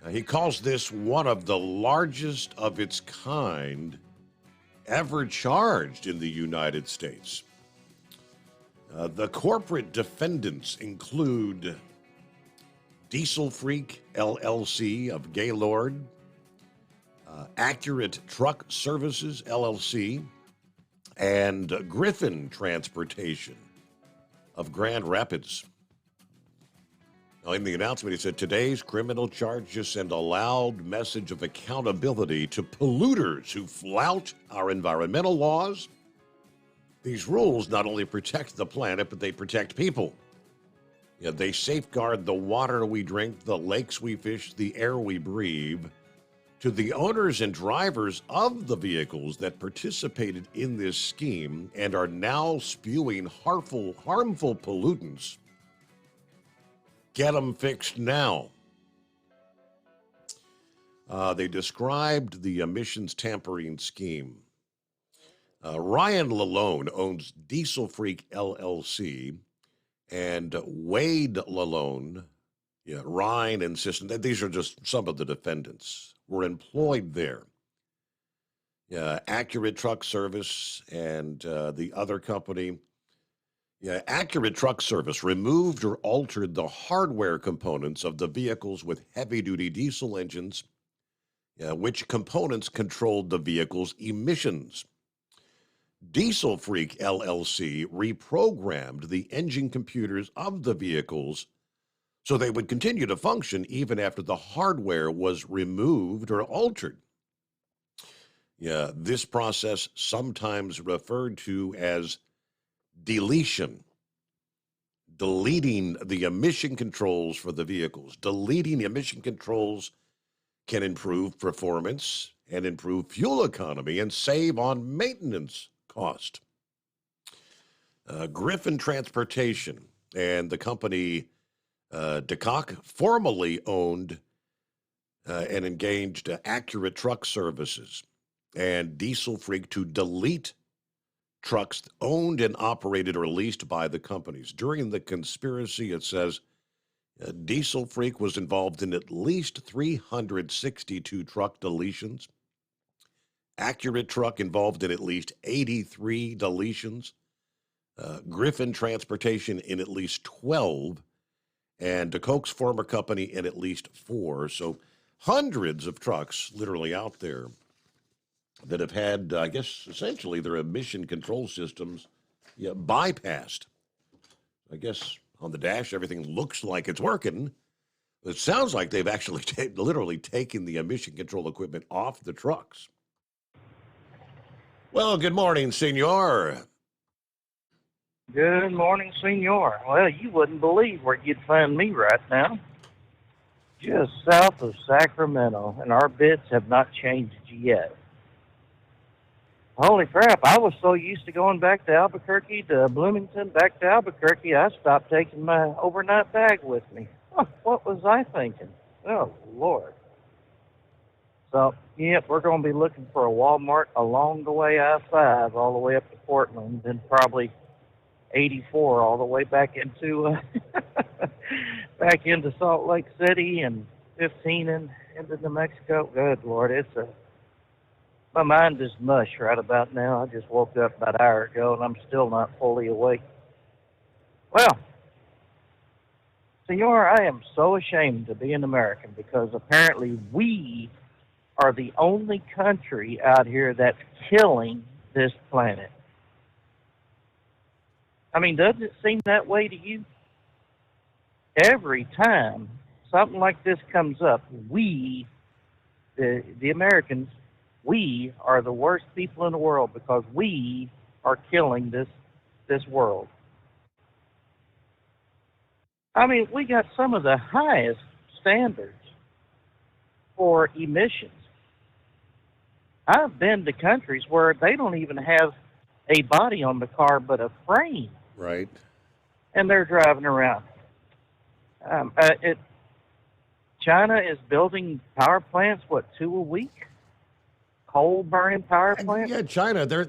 He calls this one of the largest of its kind ever charged in the United States. The corporate defendants include Diesel Freak LLC of Gaylord, Accurate Truck Services LLC, and Griffin Transportation of Grand Rapids. Now, in the announcement, he said, today's criminal charges send a loud message of accountability to polluters who flout our environmental laws. These rules not only protect the planet, but they protect people. They safeguard the water we drink, the lakes we fish, the air we breathe. to the owners and drivers of the vehicles that participated in this scheme and are now spewing harmful pollutants. Get them fixed now. They described the emissions tampering scheme. Ryan Lalone owns Diesel Freak LLC, and Wade Lalone, Ryan and System, these are just some of the defendants, were employed there. Accurate Truck Service and the other company. Accurate Truck Service removed or altered the hardware components of the vehicles with heavy-duty diesel engines, which components controlled the vehicle's emissions. Diesel Freak LLC reprogrammed the engine computers of the vehicles so they would continue to function even after the hardware was removed or altered. This process, sometimes referred to as deletion, deleting the emission controls for the vehicles. Deleting the emission controls can improve performance and improve fuel economy and save on maintenance cost. Griffin Transportation and the company DeCock formerly owned and engaged Accurate Truck Services and Diesel Freak to delete trucks owned and operated or leased by the companies. During the conspiracy, it says Diesel Freak was involved in at least 362 truck deletions. Accurate Truck involved in at least 83 deletions. Griffin Transportation in at least 12. And DeCock's former company in at least 4. So hundreds of trucks literally out there that have had, I guess, essentially their emission control systems bypassed. I guess on the dash, everything looks like it's working. It sounds like they've actually literally taken the emission control equipment off the trucks. Well, good morning, Senor. Good morning, Senor. Well, you wouldn't believe where you'd find me right now. Just south of Sacramento, and our bids have not changed yet. Holy crap, I was so used to going back to Albuquerque, to Bloomington, back to Albuquerque, I stopped taking my overnight bag with me. Oh, what was I thinking? Oh, Lord. So, yep, we're going to be looking for a Walmart along the way I-5 all the way up to Portland, and probably 84 all the way back into back into Salt Lake City, and 15 into New Mexico. Good Lord, my mind is mush right about now. I just woke up about an hour ago, and I'm still not fully awake. Well, Senor, I am so ashamed to be an American because apparently we are the only country out here that's killing this planet. I mean, doesn't it seem that way to you? Every time something like this comes up, we, the Americans, we are the worst people in the world because we are killing this world. I mean, we got some of the highest standards for emissions. I've been to countries where they don't even have a body on the car but a frame. Right. And they're driving around. China is building power plants, 2 a week? Coal-burning power plants? Yeah, China, they're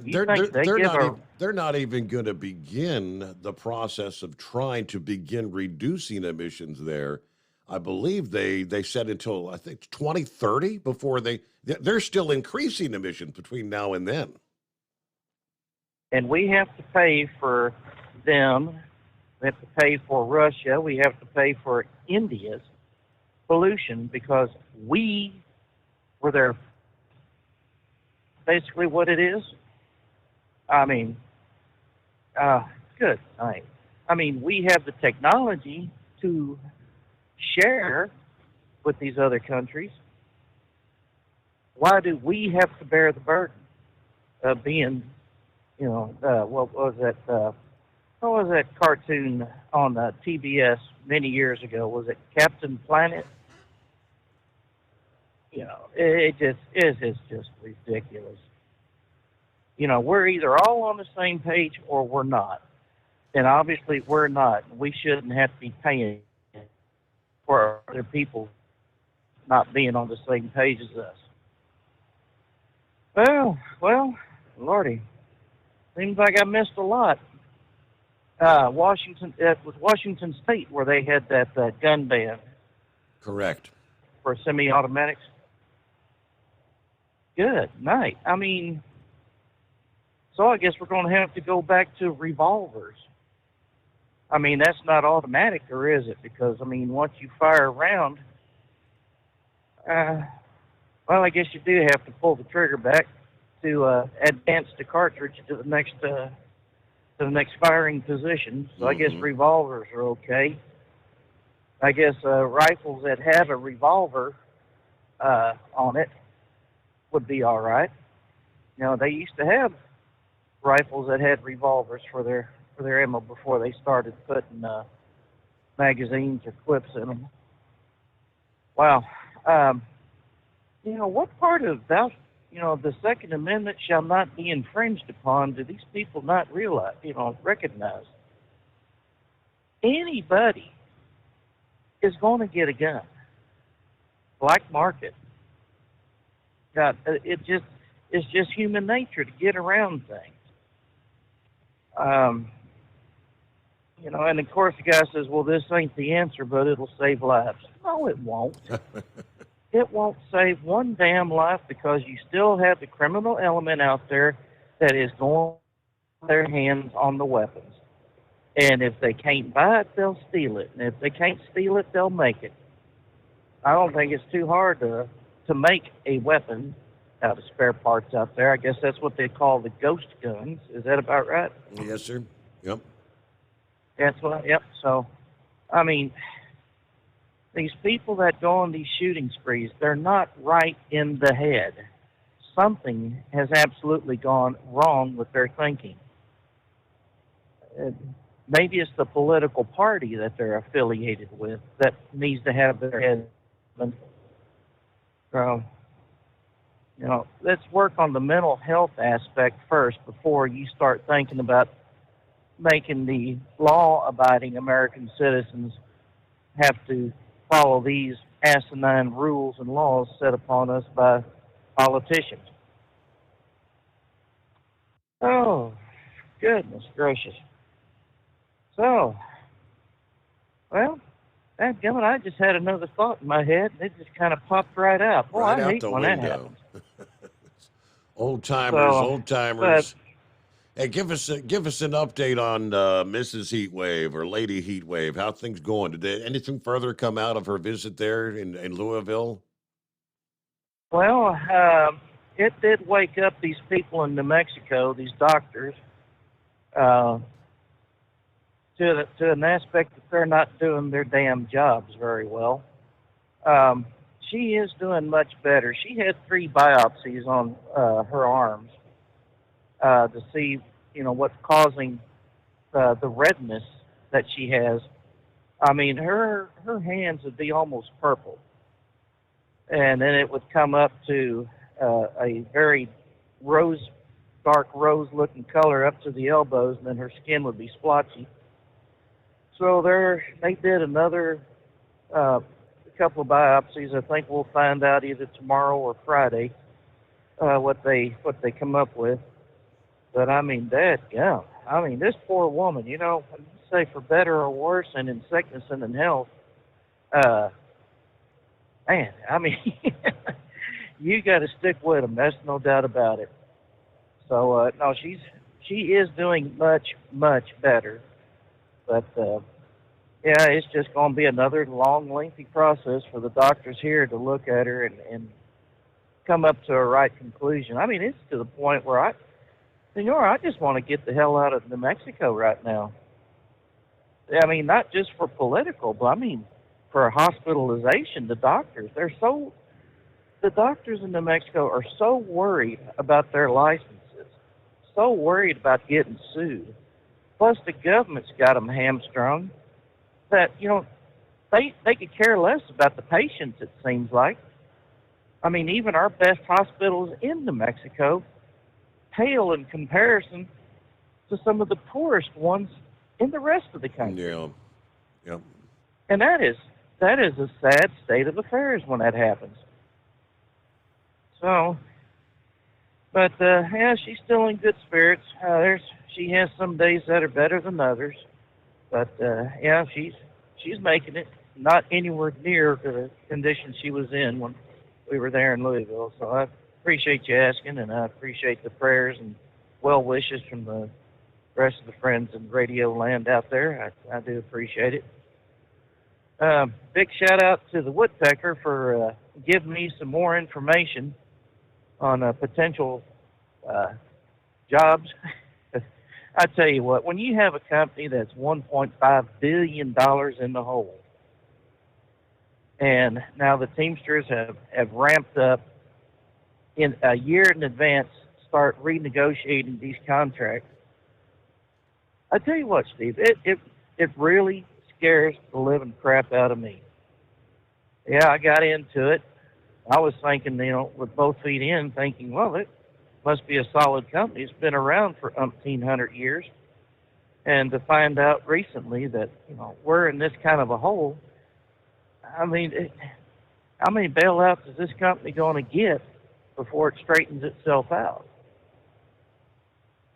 not even going to begin the process of trying to begin reducing emissions there. I believe they said until, I think, 2030 before they're still increasing emissions between now and then. And we have to pay for them. We have to pay for Russia. We have to pay for India's pollution because we were there. Basically what it is. I mean, good night. I mean, we have the technology to share with these other countries. Why do we have to bear the burden of being, what was that cartoon on TBS many years ago? Was it Captain Planet? You know, it is just ridiculous. You know, we're either all on the same page or we're not. And obviously we're not. We shouldn't have to be paying for other people not being on the same page as us. Well, Lordy, seems like I missed a lot. It was Washington State where they had that gun ban. Correct. For semi-automatics. Good night. I mean, so I guess we're going to have to go back to revolvers. I mean, that's not automatic, or is it? Because, I mean, once you fire a round, well, I guess you do have to pull the trigger back to advance the cartridge to the next firing position. So I guess revolvers are okay. I guess rifles that have a revolver on it would be all right. You know, they used to have rifles that had revolvers for their ammo before they started putting magazines or clips in them. Wow. You know, what part of that, you know, the Second Amendment shall not be infringed upon do these people not realize, recognize? Anybody is going to get a gun. Black market. God, it's just human nature to get around things. You know, and of course the guy says, well, this ain't the answer, but it'll save lives. No, it won't. It won't save one damn life because you still have the criminal element out there that is going their hands on the weapons. And if they can't buy it, they'll steal it. And if they can't steal it, they'll make it. I don't think it's too hard to make a weapon out of spare parts out there. I guess that's what they call the ghost guns. Is that about right? Yes, sir. Yep. That's what. Yep. So, I mean, these people that go on these shooting sprees, they're not right in the head. Something has absolutely gone wrong with their thinking. Maybe it's the political party that they're affiliated with that needs to have their head. So, you know, let's work on the mental health aspect first before you start thinking about making the law-abiding American citizens have to follow these asinine rules and laws set upon us by politicians. Oh, goodness gracious. So, well, dadgummit, I just had another thought in my head, and it just kind of popped right out. Boy, Right I out hate the when that window. happens. Old timers. But, Hey, give us an update on Mrs. Heatwave or Lady Heatwave. How things going? Did anything further come out of her visit there in Louisville? well, it did wake up these people in New Mexico, these doctors, to an aspect that they're not doing their damn jobs very well. She is doing much better. She had 3 biopsies on her arms to see, what's causing the redness that she has. I mean, her hands would be almost purple, and then it would come up to a very dark rose-looking color up to the elbows, and then her skin would be splotchy. So they did another couple of biopsies. I think we'll find out either tomorrow or Friday what they come up with. But I mean, dadgum. I mean, this poor woman. Say for better or worse, and in sickness and in health. Man, I mean, you got to stick with them. That's no doubt about it. So no, she is doing much better. But yeah, it's just going to be another long, lengthy process for the doctors here to look at her and come up to a right conclusion. I mean, it's to the point where I just want to get the hell out of New Mexico right now. I mean, not just for political, but I mean for hospitalization. The doctors in New Mexico are so worried about their licenses, so worried about getting sued. Plus, the government's got them hamstrung that, they could care less about the patients, it seems like. I mean, even our best hospitals in New Mexico pale in comparison to some of the poorest ones in the rest of the country. Yeah. Yep. And that is a sad state of affairs when that happens. So, but yeah, she's still in good spirits. She has some days that are better than others, but yeah, she's making it. Not anywhere near the condition she was in when we were there in Louisville. So I appreciate you asking, and I appreciate the prayers and well wishes from the rest of the friends in radio land out there. I do appreciate it. Big shout out to the Woodpecker for giving me some more information on potential jobs. I tell you what, when you have a company that's $1.5 billion in the hole, and now the Teamsters have ramped up in a year in advance, start renegotiating these contracts. I tell you what, Steve, it really scares the living crap out of me. Yeah, I got into it. I was thinking, with both feet in, thinking, well, it must be a solid company. It's been around for 1,800 years. And to find out recently that, we're in this kind of a hole, I mean, how many bailouts is this company going to get before it straightens itself out?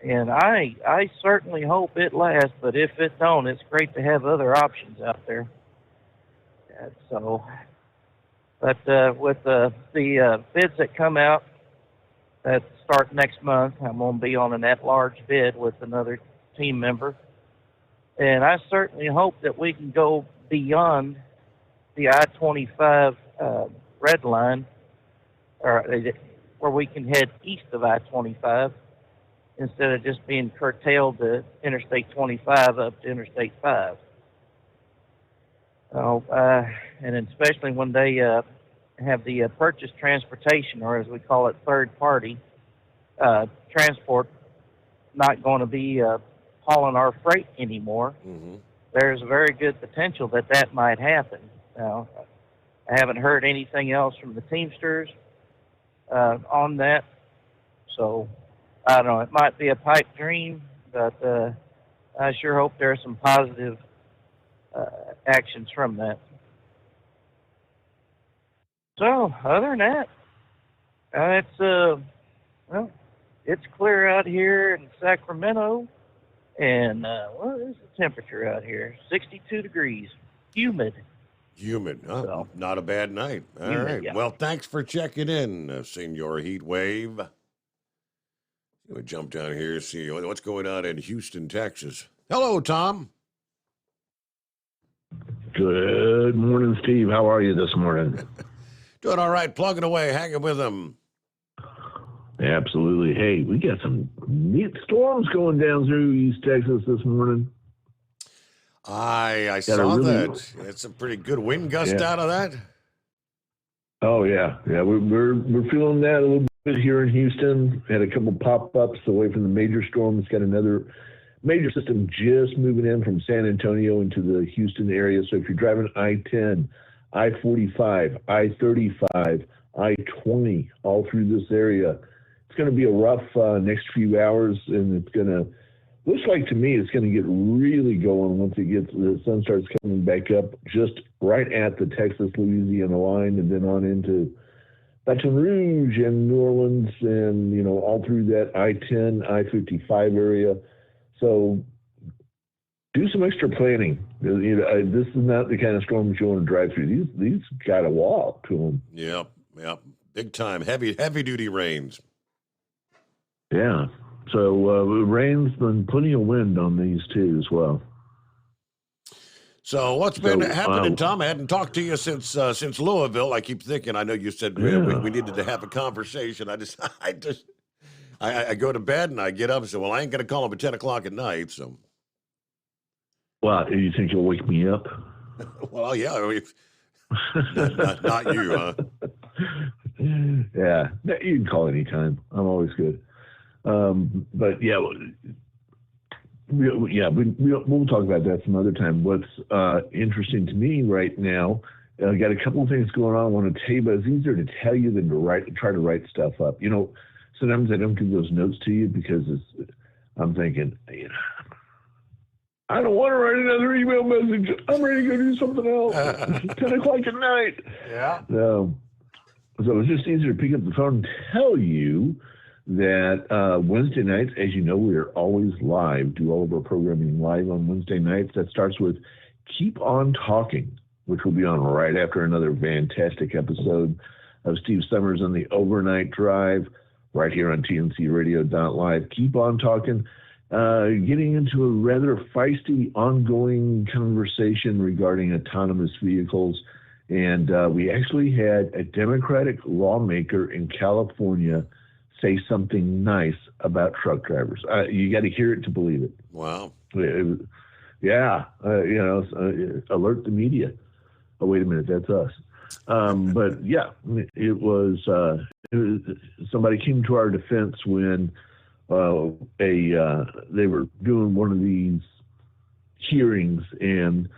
And I certainly hope it lasts, but if it don't, it's great to have other options out there. And so, but with the bids that come out that start next month, I'm going to be on an at-large bid with another team member. And I certainly hope that we can go beyond the I-25 red line, or where we can head east of I-25 instead of just being curtailed to Interstate 25 up to Interstate 5. And especially when they have the purchase transportation, or as we call it, third-party transport, not going to be hauling our freight anymore. Mm-hmm. There's a very good potential that might happen. Now, I haven't heard anything else from the Teamsters on that, so I don't know. It might be a pipe dream, but I sure hope there are some positive actions from that. So, other than that, it's clear out here in Sacramento, and what is the temperature out here? 62 degrees, humid. Humid, huh? So, not a bad night. All right. Yeah. Well, thanks for checking in, Senor Heatwave. We'll jump down here and see what's going on in Houston, Texas. Hello, Tom. Good morning, Steve. How are you this morning? Doing all right. Plugging away, hanging with them. Absolutely. Hey, we got some neat storms going down through East Texas this morning. I saw that. It's a pretty good wind gust out of that. Oh yeah, we're feeling that a little bit here in Houston. Had a couple pop-ups away from the major storm. It's got another major system just moving in from San Antonio into the Houston area. So if you're driving I-10, I-45, I-35, I-20, all through this area, it's going to be a rough next few hours, and it's going to. Looks like to me it's going to get really going once the sun starts coming back up just right at the Texas-Louisiana line, and then on into Baton Rouge and New Orleans and, all through that I-10, I-55 area. So do some extra planning. This is not the kind of storms you want to drive through. These got to walk to them. Yep. Big time. Heavy-duty rains. Yeah. So rain's and plenty of wind on these too as well. So what's been happening, Tom? I hadn't talked to you since Louisville. I keep thinking. I know you said we needed to have a conversation. I go to bed and I get up and say, well, I ain't going to call him at 10 o'clock at night. So. Well, you think you'll wake me up? Well, yeah. Not you, huh? Yeah, you can call anytime. I'm always good. But yeah, we'll talk about that some other time. What's interesting to me right now Got a couple of things going on I want to tell you, but it's easier to tell you than to try to write stuff up. You know, sometimes I don't give those notes to you because I'm thinking, you know, I don't want to write another email message. I'm ready to go do something else. It's 10 o'clock at night. Yeah. So it's just easier to pick up the phone and tell you that Wednesday nights, as you know, we are always live, do all of our programming live on Wednesday nights. That starts with Keep On Talking, which will be on right after another fantastic episode of Steve Summers on the Overnight Drive, right here on TNCRadio.live. Keep On Talking, getting into a rather feisty, ongoing conversation regarding autonomous vehicles. And we actually had a Democratic lawmaker in California say something nice about truck drivers. You got to hear it to believe it. Wow. Alert the media. Oh, wait a minute, that's us. But yeah, it was somebody came to our defense when they were doing one of these hearings, and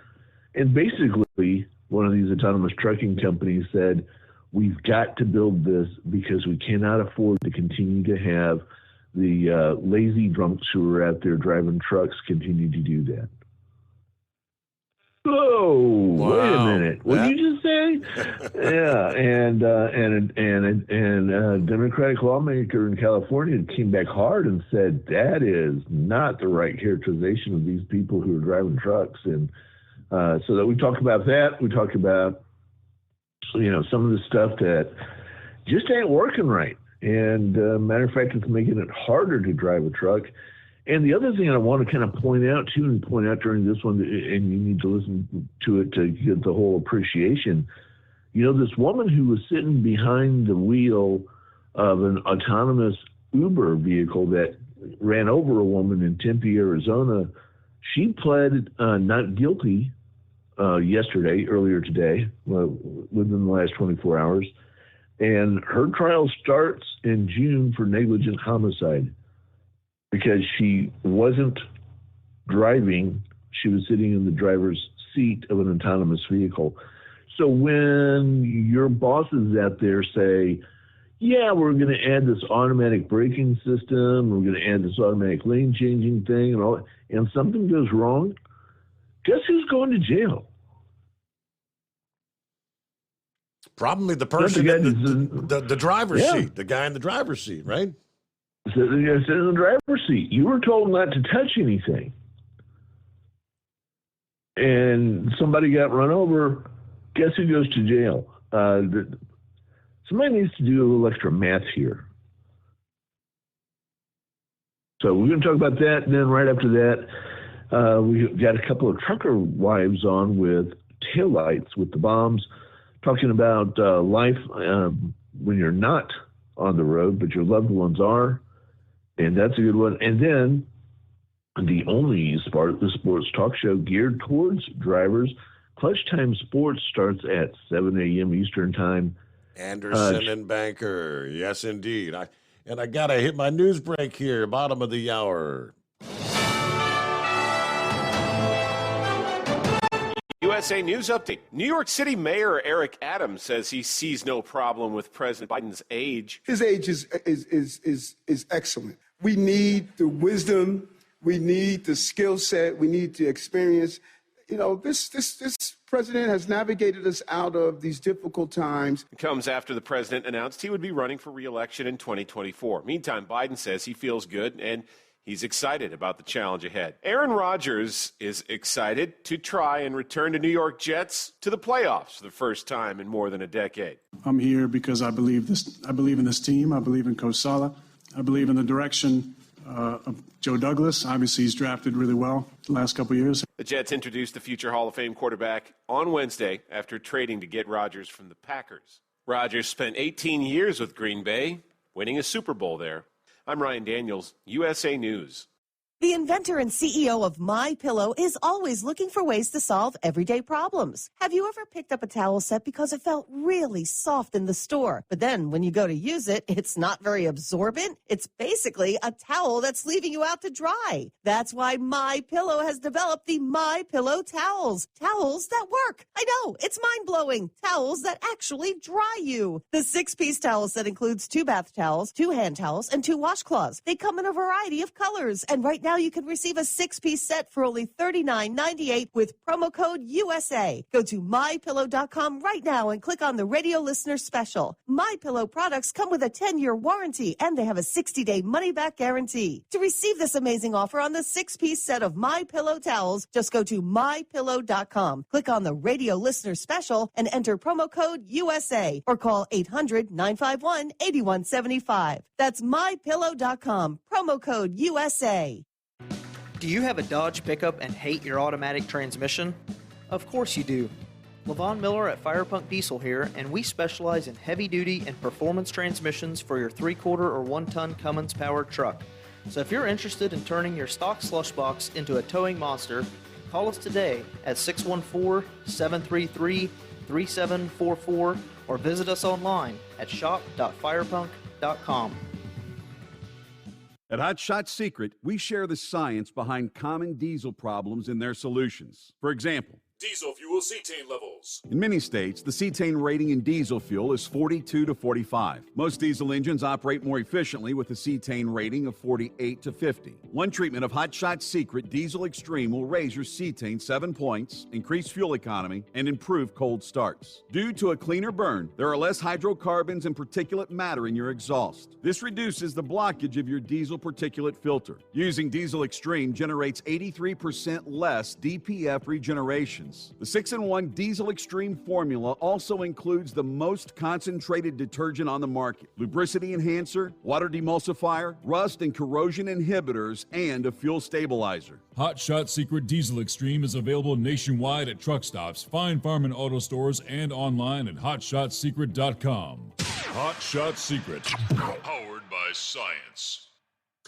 basically one of these autonomous trucking companies said, we've got to build this because we cannot afford to continue to have the lazy drunks who are out there driving trucks continue to do that. Oh, wow. Wait a minute. What did you just say? Yeah, and a Democratic lawmaker in California came back hard and said that is not the right characterization of these people who are driving trucks. And so that we talk about that. We talk about, you know, some of the stuff that just ain't working right. And matter of fact, it's making it harder to drive a truck. And the other thing I want to kind of point out, too, and point out during this one, and you need to listen to it to get the whole appreciation, you know, this woman who was sitting behind the wheel of an autonomous Uber vehicle that ran over a woman in Tempe, Arizona, she pled not guilty earlier today, within the last 24 hours. And her trial starts in June for negligent homicide, because she wasn't driving, she was sitting in the driver's seat of an autonomous vehicle. So when your bosses out there say, yeah, we're going to add this automatic braking system, we're going to add this automatic lane changing thing, and something goes wrong, guess who's going to jail? Probably the person in the driver's seat, the guy in the driver's seat, right? Sitting in the driver's seat. You were told not to touch anything. And somebody got run over. Guess who goes to jail? Somebody needs to do a little extra math here. So we're going to talk about that. And then right after that, we got a couple of trucker wives on with taillights with the bombs, talking about life when you're not on the road, but your loved ones are. And that's a good one. And then the only sports talk show geared towards drivers, Clutch Time Sports, starts at 7 a.m. Eastern Time. Anderson and Banker. Yes, indeed. I got to hit my news break here, bottom of the hour. USA News Update. New York City Mayor Eric Adams says he sees no problem with President Biden's age. His age is excellent. We need the wisdom, we need the skill set, we need the experience. You know, this president has navigated us out of these difficult times. It comes after the president announced he would be running for re-election in 2024. Meantime, Biden says he feels good and he's excited about the challenge ahead. Aaron Rodgers is excited to try and return to New York Jets to the playoffs for the first time in more than a decade. I'm here because I believe in this team. I believe in Coach Saleh. I believe in the direction of Joe Douglas. Obviously, he's drafted really well the last couple of years. The Jets introduced the future Hall of Fame quarterback on Wednesday after trading to get Rodgers from the Packers. Rodgers spent 18 years with Green Bay, winning a Super Bowl there. I'm Ryan Daniels, USA News. The inventor and CEO of MyPillow is always looking for ways to solve everyday problems. Have you ever picked up a towel set because it felt really soft in the store, but then when you go to use it, it's not very absorbent? It's basically a towel that's leaving you out to dry. That's why MyPillow has developed the MyPillow towels. Towels that work. I know, it's mind-blowing. Towels that actually dry you. The 6-piece towel set includes 2 bath towels, 2 hand towels, and 2 washcloths. They come in a variety of colors, and right now you can receive a 6-piece set for only $39.98 with promo code USA. Go to MyPillow.com right now and click on the radio listener special. MyPillow products come with a 10-year warranty and they have a 60-day money-back guarantee. To receive this amazing offer on the 6-piece set of MyPillow towels, just go to MyPillow.com, click on the radio listener special, and enter promo code USA or call 800-951-8175. That's MyPillow.com, promo code USA. Do you have a Dodge pickup and hate your automatic transmission? Of course you do. Levon Miller at Firepunk Diesel here, and we specialize in heavy-duty and performance transmissions for your 3-quarter or 1-ton Cummins-powered truck. So if you're interested in turning your stock slush box into a towing monster, call us today at 614-733-3744 or visit us online at shop.firepunk.com. At Hot Shot Secret, we share the science behind common diesel problems and their solutions. For example, Diesel fuel cetane levels. in many states, the cetane rating in diesel fuel is 42 to 45. Most diesel engines operate more efficiently with a cetane rating of 48 to 50. One treatment of Hot Shot Secret Diesel Extreme will raise your cetane 7 points, increase fuel economy, and improve cold starts. Due to a cleaner burn, there are less hydrocarbons and particulate matter in your exhaust. This reduces the blockage of your diesel particulate filter. Using Diesel Extreme generates 83% less DPF regeneration. The 6-in-1 Diesel Extreme formula also includes the most concentrated detergent on the market, lubricity enhancer, water demulsifier, rust and corrosion inhibitors, and a fuel stabilizer. Hot Shot Secret Diesel Extreme is available nationwide at truck stops, Fine Farm and auto stores, and online at hotshotsecret.com. Hot Shot Secret, powered by science.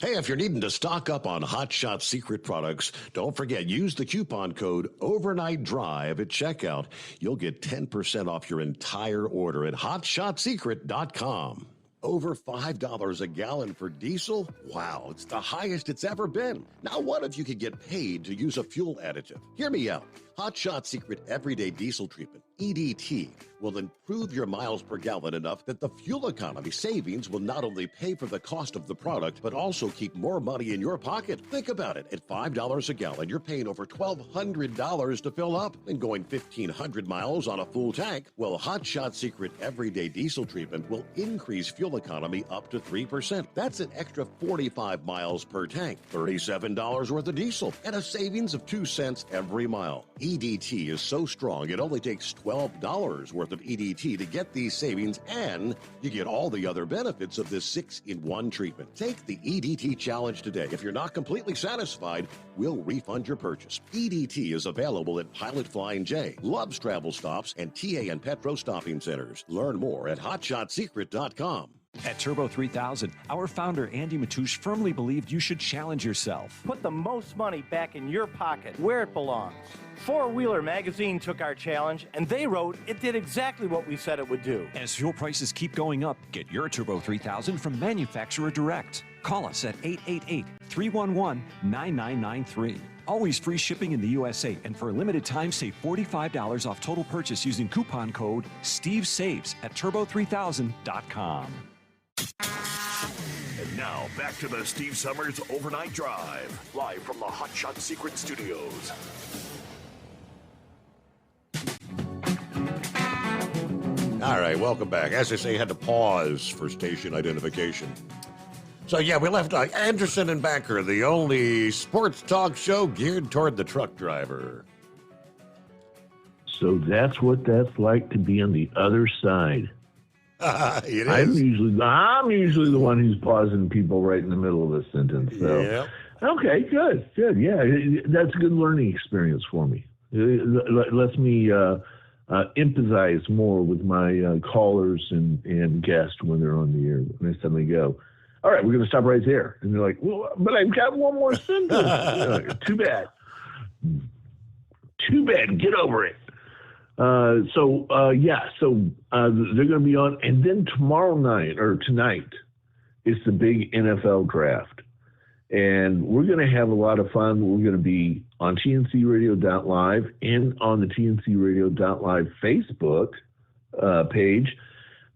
Hey, if you're needing to stock up on Hot Shot Secret products, don't forget, use the coupon code Overnight Drive at checkout. You'll get 10% off your entire order at hotshotsecret.com. Over $5 a gallon for diesel? Wow, it's the highest it's ever been. Now, what if you could get paid to use a fuel additive? Hear me out. Hot Shot Secret Everyday Diesel Treatment, EDT, will improve your miles per gallon enough that the fuel economy savings will not only pay for the cost of the product, but also keep more money in your pocket. Think about it. At $5 a gallon, you're paying over $1,200 to fill up and going 1,500 miles on a full tank. Well, Hot Shot Secret Everyday Diesel Treatment will increase fuel economy up to 3%. That's an extra 45 miles per tank, $37 worth of diesel, and a savings of 2 cents every mile. EDT is so strong, it only takes $12 worth of EDT to get these savings, and you get all the other benefits of this 6-in-1 treatment. Take the EDT challenge today. If you're not completely satisfied, we'll refund your purchase. EDT is available at Pilot Flying J, Love's Travel Stops, and TA and Petro Stopping Centers. Learn more at hotshotsecret.com. At Turbo 3000, our founder Andy Matouche firmly believed you should challenge yourself. Put the most money back in your pocket, where it belongs. Four Wheeler magazine took our challenge, and they wrote it did exactly what we said it would do. As fuel prices keep going up, get your Turbo 3000 from manufacturer direct. Call us at 888-311-9993. Always free shipping in the USA, and for a limited time, save $45 off total purchase using coupon code STEVESAVES at turbo3000.com. And now, back to the Steve Summers Overnight Drive, live from the Hot Shot Secret Studios. All right, welcome back. As I say, had to pause for station identification. So, yeah, we left Anderson and Banker, the only sports talk show geared toward the truck driver. So that's what that's like to be on the other side. It is. I'm usually the one who's pausing people right in the middle of a sentence. So. Yep. Okay, good. Yeah, that's a good learning experience for me. It lets me empathize more with my callers and guests when they're on the air. Next time they go, all right, we're going to stop right there. And they're like, well, but I've got one more sentence. Too bad. Too bad. Get over it. So they're going to be on. And then tonight, it's the big NFL draft. And we're going to have a lot of fun. We're going to be on TNCRadio.live and on the TNCRadio.live Facebook page,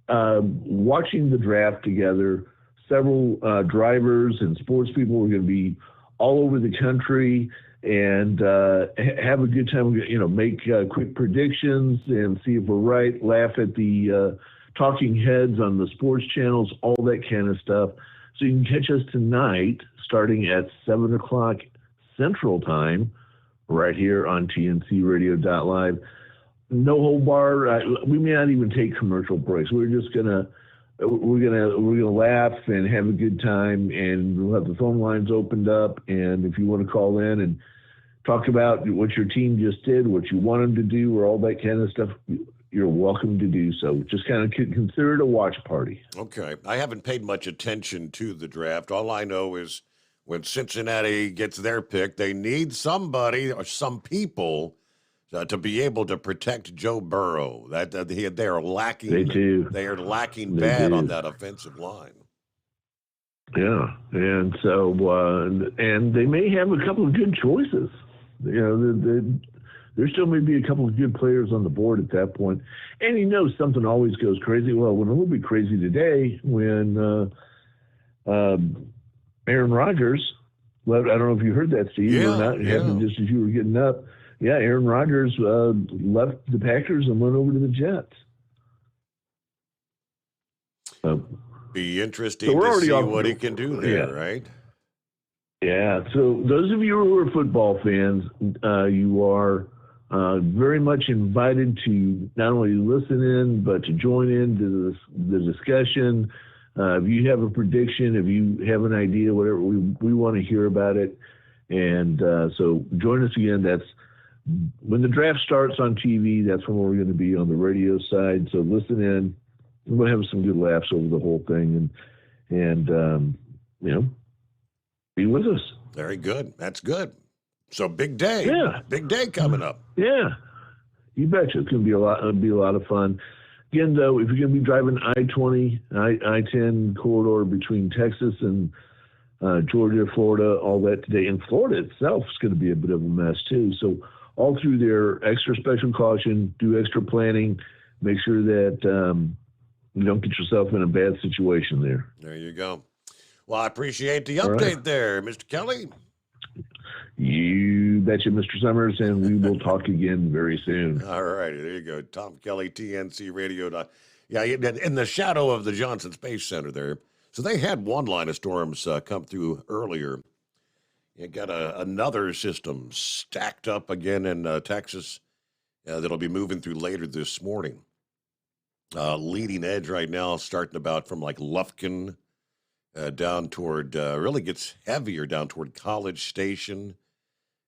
watching the draft together. Several drivers and sports people are going to be all over the country and have a good time. Make quick predictions and see if we're right. Laugh at the talking heads on the sports channels, all that kind of stuff. So you can catch us tonight, starting at 7 o'clock Central Time, right here on TNCRadio.live. No hold bar. We may not even take commercial breaks. We're gonna laugh and have a good time, and we'll have the phone lines opened up. And if you want to call in and talk about what your team just did, what you want them to do, or all that kind of stuff, you're welcome to do so. Just kind of consider it a watch party. Okay. I haven't paid much attention to the draft. All I know is when Cincinnati gets their pick, they need somebody or some people to be able to protect Joe Burrow. They are lacking. They do. They are lacking bad on that offensive line. Yeah, and so and they may have a couple of good choices. There still may be a couple of good players on the board at that point. And something always goes crazy. Well, it went a little bit crazy today when Aaron Rodgers left. I don't know if you heard that, Steve, or not. It happened just as you were getting up. Yeah, Aaron Rodgers left the Packers and went over to the Jets. Be interesting to see what he can do there, right? Yeah. So those of you who are football fans, you are very much invited to not only listen in, but to join in to the discussion. If you have a prediction, if you have an idea, whatever, we want to hear about it. And so join us again. That's when the draft starts on TV. That's when we're going to be on the radio side. So listen in. We'll have some good laughs over the whole thing, and be with us. Very good. That's good. So big day. Yeah. Big day coming up. Yeah. You betcha. It's going to be a lot. It'll be a lot of fun. Again, though, if you're going to be driving I-20, I-10 corridor between Texas and Georgia, Florida, all that today, and Florida itself is going to be a bit of a mess too. So all through there, extra special caution, do extra planning, make sure that you don't get yourself in a bad situation there. There you go. Well, I appreciate the update there, Mr. Kelly. You betcha, Mr. Summers, and we will talk again very soon. All righty, there you go. Tom Kelly, TNC Radio. Yeah, in the shadow of the Johnson Space Center there. So they had one line of storms come through earlier. You got another system stacked up again in Texas that'll be moving through later this morning. Leading edge right now, starting about from like Lufkin down toward, really gets heavier down toward College Station.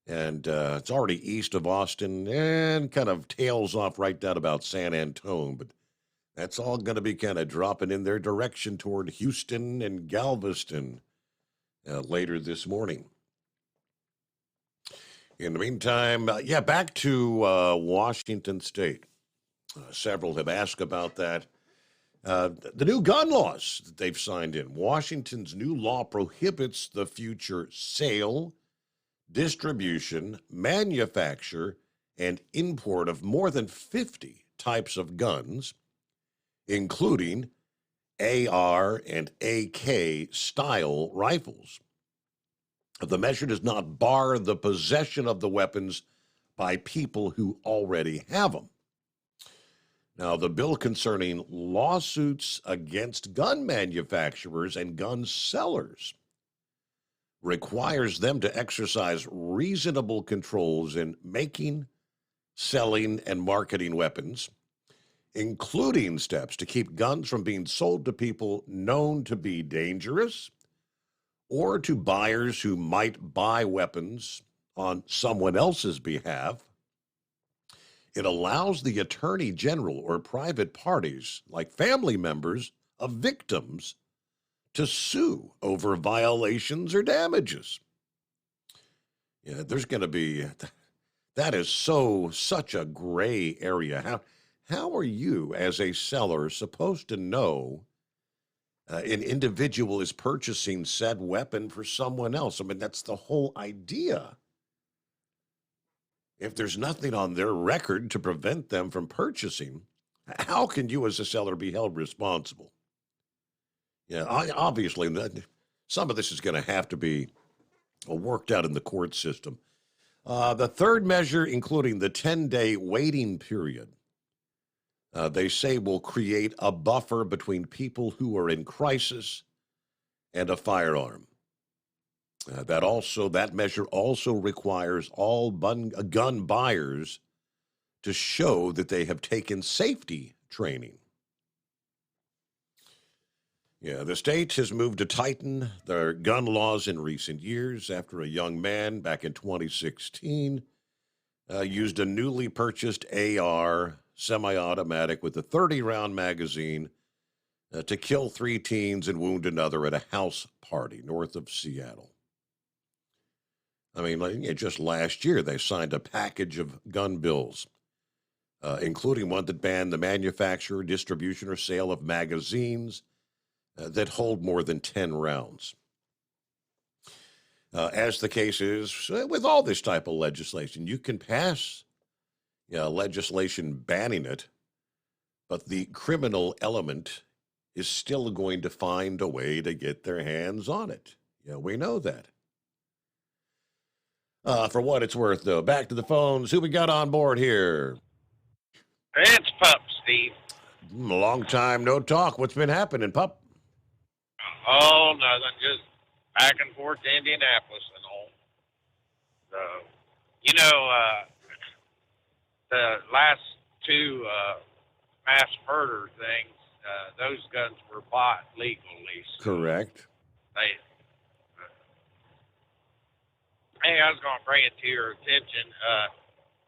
And it's already east of Austin and kind of tails off right down about San Antone. But that's all going to be kind of dropping in their direction toward Houston and Galveston later this morning. In the meantime, back to Washington State. Several have asked about that. The new gun laws that they've signed in. Washington's new law prohibits the future sale, distribution, manufacture, and import of more than 50 types of guns, including AR and AK style rifles. The measure does not bar the possession of the weapons by people who already have them. Now, the bill concerning lawsuits against gun manufacturers and gun sellers requires them to exercise reasonable controls in making, selling, and marketing weapons, including steps to keep guns from being sold to people known to be dangerous or to buyers who might buy weapons on someone else's behalf. It allows the attorney general or private parties, like family members of victims, to sue over violations or damages. Yeah, there's going to be, that is such a gray area. How are you as a seller supposed to know an individual is purchasing said weapon for someone else? I mean, that's the whole idea. If there's nothing on their record to prevent them from purchasing, how can you as a seller be held responsible? Yeah, obviously, some of this is going to have to be worked out in the court system. The third measure, including the 10-day waiting period, they say will create a buffer between people who are in crisis and a firearm. That measure also requires all gun buyers to show that they have taken safety training. Yeah, the state has moved to tighten their gun laws in recent years after a young man back in 2016 used a newly purchased AR semi-automatic with a 30-round magazine to kill 3 teens and wound another at a house party north of Seattle. I mean, just last year they signed a package of gun bills, including one that banned the manufacture, distribution, or sale of magazines that hold more than 10 rounds. As the case is with all this type of legislation, you can pass legislation banning it, but the criminal element is still going to find a way to get their hands on it. Yeah, we know that. For what it's worth, though, back to the phones. Who we got on board here? It's Pup, Steve. A long time no talk. What's been happening, Pup? Oh, nothing. Just back and forth to Indianapolis and all. The last 2 mass murder things, those guns were bought legally. So Correct. Hey, I was going to bring it to your attention.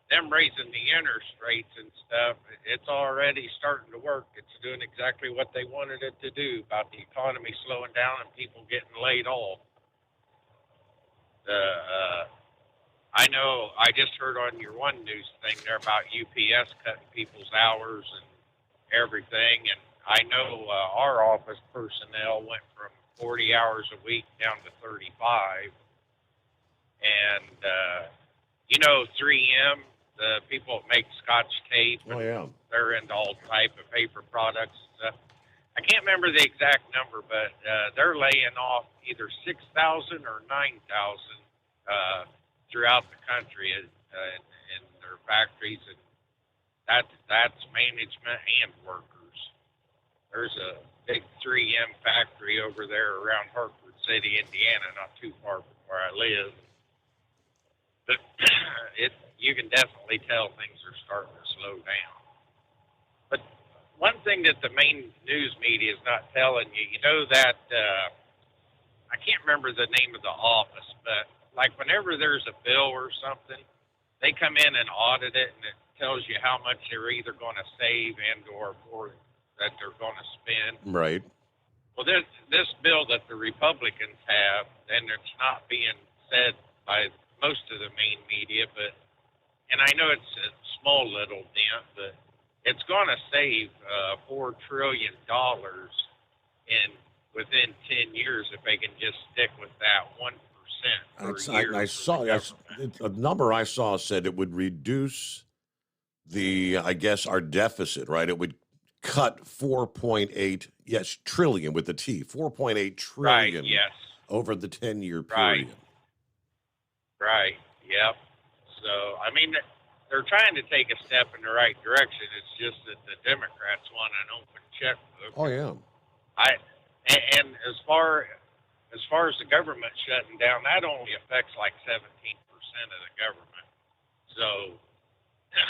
Them raising the interest rates and stuff, it's already starting to work. It's doing exactly what they wanted it to do about the economy slowing down and people getting laid off. I know I just heard on your one news thing there about UPS cutting people's hours and everything. And I know our office personnel went from 40 hours a week down to 35. And, 3M, the people that make Scotch tape, they're into all type of paper products and stuff. I can't remember the exact number, but they're laying off either 6,000 or 9,000 throughout the country in their factories, and that's management and workers. There's a big 3M factory over there around Hartford City, Indiana, not too far from where I live. But you can definitely tell things are starting to slow down. But one thing that the main news media is not telling you, that I can't remember the name of the office, but like whenever there's a bill or something, they come in and audit it, and it tells you how much they're either going to save and or that they're going to spend. Right. Well, this bill that the Republicans have, and it's not being said by most of the main media, and I know it's a small little dent, but it's going to save $4 trillion within 10 years if they can just stick with that 1% per year. I saw a number I saw said it would reduce our deficit, right? It would cut 4.8 trillion with the T, 4.8 trillion over the 10-year period. Right. Yep. So, they're trying to take a step in the right direction. It's just that the Democrats want an open checkbook. Oh, yeah. And as far as the government shutting down, that only affects like 17% of the government. So,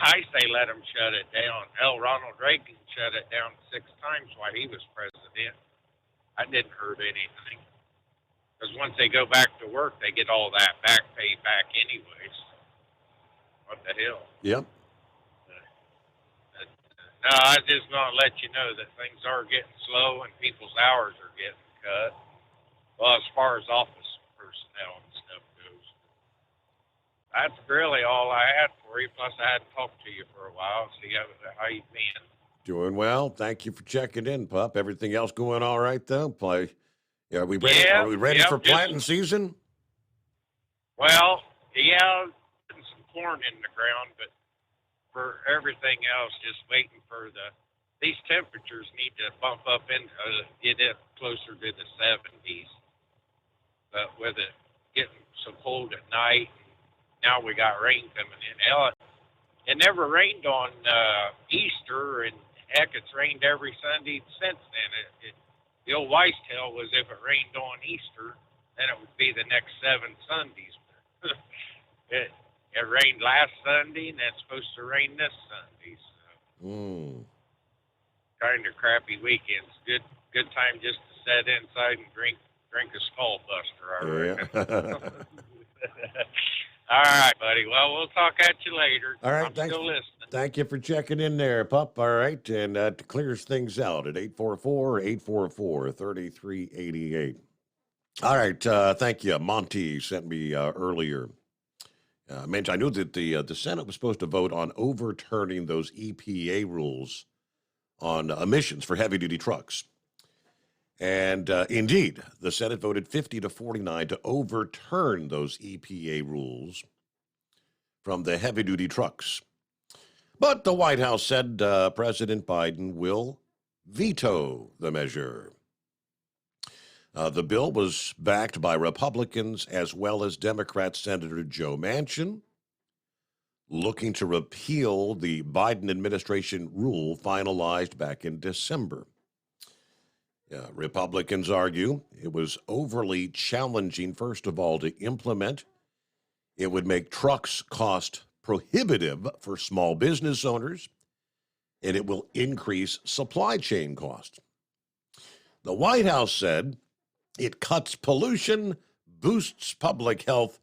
I say let them shut it down. Ronald Reagan shut it down 6 times while he was president. I didn't hurt anything. Because once they go back to work, they get all that back pay back anyways. What the hell? Yep. No, I just want to let you know that things are getting slow and people's hours are getting cut. Well, as far as office personnel and stuff goes, that's really all I had for you. Plus, I hadn't talked to you for a while. See how you been. Doing well. Thank you for checking in, Pup. Everything else going all right, though? Are we ready for planting season? Well, yeah, putting some corn in the ground, but for everything else, just waiting for these temperatures need to bump up and get it closer to the 70s. But with it getting so cold at night, now we got rain coming in. Hell, it never rained on Easter, and heck, it's rained every Sunday since then. The old wise tale was if it rained on Easter, then it would be the next 7 Sundays. It rained last Sunday, and it's supposed to rain this Sunday. So. Kind of crappy weekends. Good time just to sit inside and drink a skull buster, I reckon. All right, buddy. Well, we'll talk at you later. All right, I'm thanks. still listening. Thank you for checking in there, Pup. All right, and that clears things out at 844-844-3388. All right, thank you. Monty sent me earlier. I knew that the Senate was supposed to vote on overturning those EPA rules on emissions for heavy-duty trucks. And indeed, the Senate voted 50-49 to overturn those EPA rules from the heavy-duty trucks. But the White House said President Biden will veto the measure. The bill was backed by Republicans as well as Democrat Senator Joe Manchin, looking to repeal the Biden administration rule finalized back in December. Republicans argue it was overly challenging, first of all, to implement. It would make trucks cost prohibitive for small business owners, and it will increase supply chain costs. The White House said it cuts pollution, boosts public health,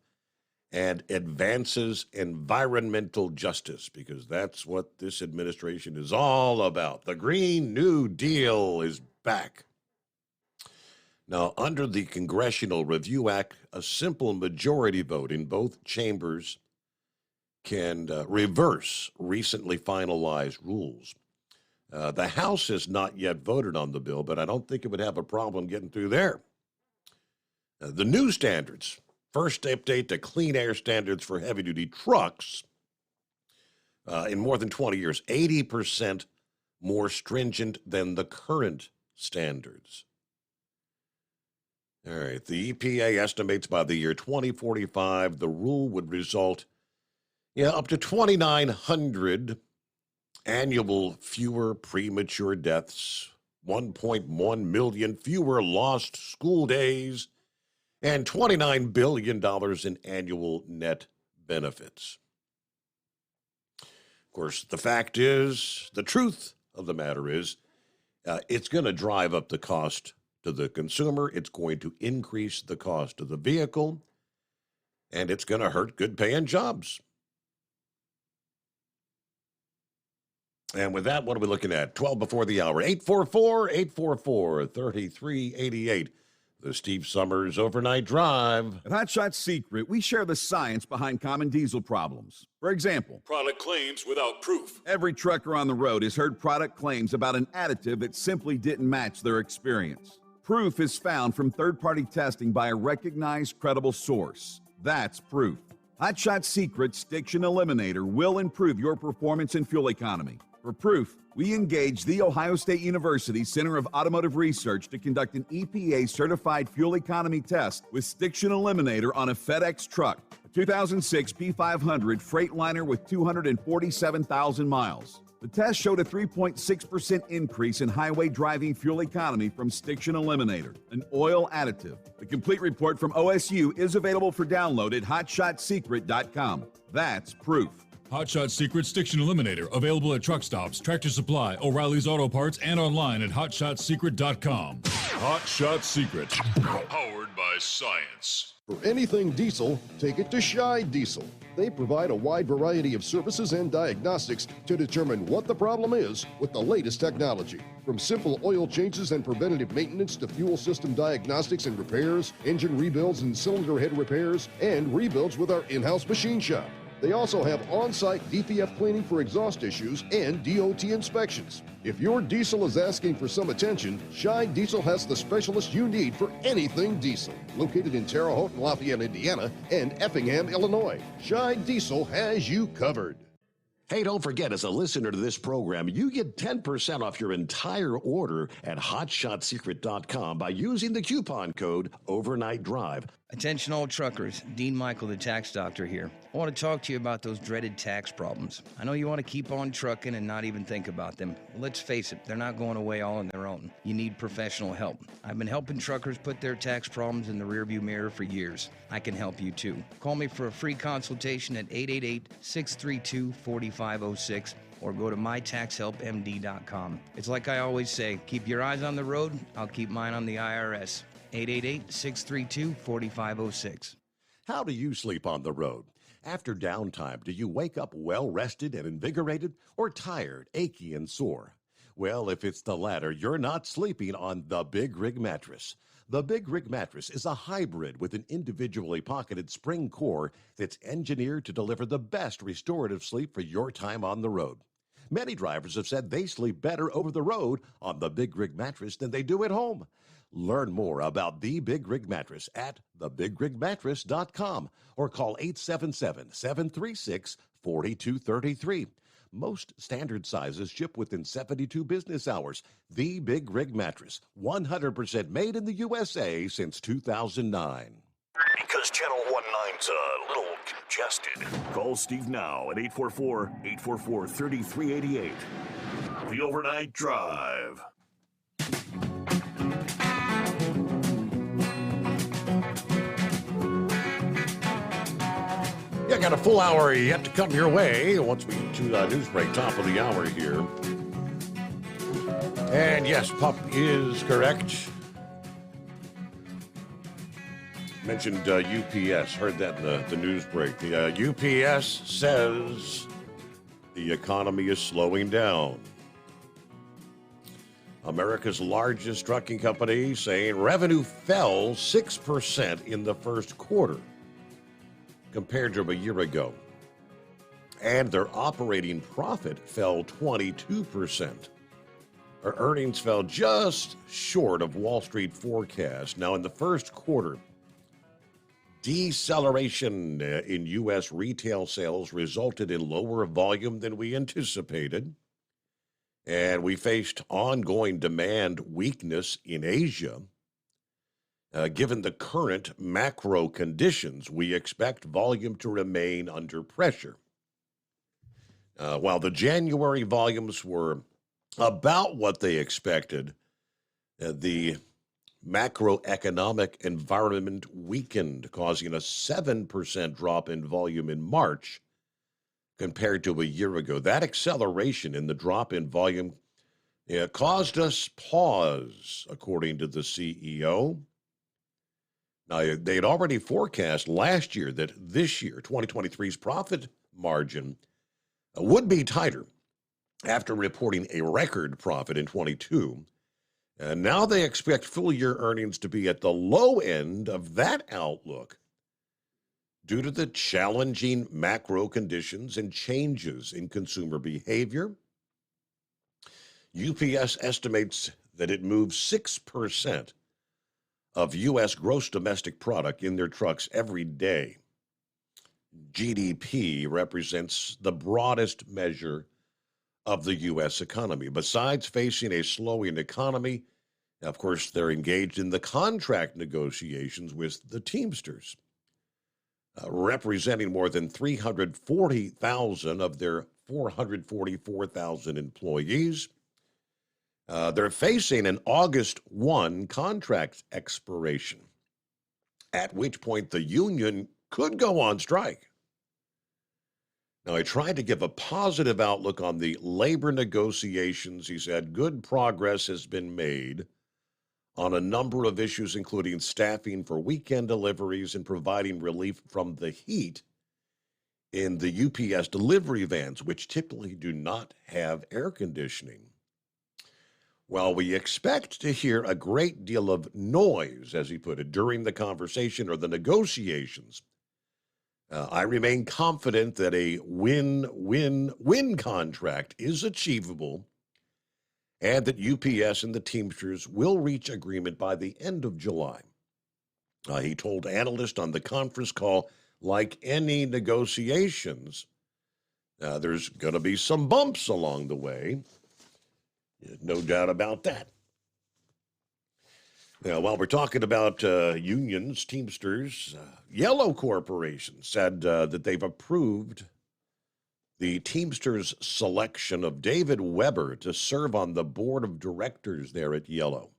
and advances environmental justice, because that's what this administration is all about. The Green New Deal is back. Now, under the Congressional Review Act, a simple majority vote in both chambers can reverse recently finalized rules. The House has not yet voted on the bill, but I don't think it would have a problem getting through there. The new standards, first update to clean air standards for heavy-duty trucks in more than 20 years, 80% more stringent than the current standards. All right, the EPA estimates by the year 2045, the rule would result up to 2,900 annual fewer premature deaths, 1.1 million fewer lost school days, and $29 billion in annual net benefits. Of course, the fact is, the truth of the matter is, it's going to drive up the cost to the consumer. It's going to increase the cost of the vehicle, and it's going to hurt good-paying jobs. And with that, what are we looking at? 12 before the hour. 844-844-3388. The Steve Summers Overnight Drive. At Hot Shot Secret, we share the science behind common diesel problems. For example, product claims without proof. Every trucker on the road has heard product claims about an additive that simply didn't match their experience. Proof is found from third-party testing by a recognized, credible source. That's proof. Hot Shot Secret's Stiction Eliminator will improve your performance and fuel economy. For proof, we engaged the Ohio State University Center of Automotive Research to conduct an EPA-certified fuel economy test with Stiction Eliminator on a FedEx truck, a 2006 P500 Freightliner with 247,000 miles. The test showed a 3.6% increase in highway driving fuel economy from Stiction Eliminator, an oil additive. The complete report from OSU is available for download at hotshotsecret.com. That's proof. Hot Shot Secret Stiction Eliminator, available at truck stops, Tractor Supply, O'Reilly's Auto Parts, and online at hotshotsecret.com. Hot Shot Secret, powered by by science. For anything diesel, take it to Scheid Diesel. They provide a wide variety of services and diagnostics to determine what the problem is with the latest technology. From simple oil changes and preventative maintenance to fuel system diagnostics and repairs, engine rebuilds and cylinder head repairs, and rebuilds with our in-house machine shop. They also have on-site DPF cleaning for exhaust issues and DOT inspections. If your diesel is asking for some attention, Scheid Diesel has the specialist you need for anything diesel. Located in Terre Haute and Lafayette, Indiana, and Effingham, Illinois, Scheid Diesel has you covered. Hey, don't forget, as a listener to this program, you get 10% off your entire order at HotShotSecret.com by using the coupon code Overnight Drive. Attention all truckers, Dean Michael, the tax doctor here. I want to talk to you about those dreaded tax problems. I know you want to keep on trucking and not even think about them. Well, let's face it, they're not going away all on their own. You need professional help. I've been helping truckers put their tax problems in the rearview mirror for years. I can help you too. Call me for a free consultation at 888-632-4506 or go to mytaxhelpmd.com. It's like I always say, keep your eyes on the road, I'll keep mine on the IRS. 888-632-4506. How do you sleep on the road? After downtime, do you wake up well-rested and invigorated or tired, achy, and sore? Well, if it's the latter, you're not sleeping on the Big Rig Mattress. The Big Rig Mattress is a hybrid with an individually pocketed spring core that's engineered to deliver the best restorative sleep for your time on the road. Many drivers have said they sleep better over the road on the Big Rig Mattress than they do at home. Learn more about the Big Rig Mattress at thebigrigmattress.com or call 877-736-4233. Most standard sizes ship within 72 business hours. The Big Rig Mattress, 100% made in the USA since 2009. Because Channel 19's a little congested. Call Steve now at 844-844-3388. The Overnight Drive. Yeah, got a full hour yet to come your way once we get to news break, top of the hour here. And yes, Pup is correct. Mentioned UPS, heard that in the news break. The UPS says the economy is slowing down. America's largest trucking company saying revenue fell 6% in the first quarter compared to a year ago. And their operating profit fell 22%. Our earnings fell just short of Wall Street forecast. Now, in the first quarter, deceleration in U.S. retail sales resulted in lower volume than we anticipated. And we faced ongoing demand weakness in Asia. Given the current macro conditions, we expect volume to remain under pressure. While the January volumes were about what they expected, the macroeconomic environment weakened, causing a 7% drop in volume in March compared to a year ago. That acceleration in the drop in volume caused us pause, according to the CEO. Now, they had already forecast last year that this year, 2023's profit margin would be tighter after reporting a record profit in 22. And now they expect full-year earnings to be at the low end of that outlook due to the challenging macro conditions and changes in consumer behavior. UPS estimates that it moves 6% of U.S. gross domestic product in their trucks every day. GDP represents the broadest measure of the U.S. economy. Besides facing a slowing economy, of course, they're engaged in the contract negotiations with the Teamsters, representing more than 340,000 of their 444,000 employees. They're facing an August 1 contract expiration, at which point the union could go on strike. Now, I tried to give a positive outlook on the labor negotiations. He said good progress has been made on a number of issues, including staffing for weekend deliveries and providing relief from the heat in the UPS delivery vans, which typically do not have air conditioning. While we expect to hear a great deal of noise, as he put it, during the conversation or the negotiations, I remain confident that a win-win-win contract is achievable and that UPS and the Teamsters will reach agreement by the end of July. He told analysts on the conference call, like any negotiations, there's going to be some bumps along the way. No doubt about that. Now, while we're talking about unions, Teamsters, Yellow Corporation said that they've approved the Teamsters selection of David Weber to serve on the board of directors there at Yellow.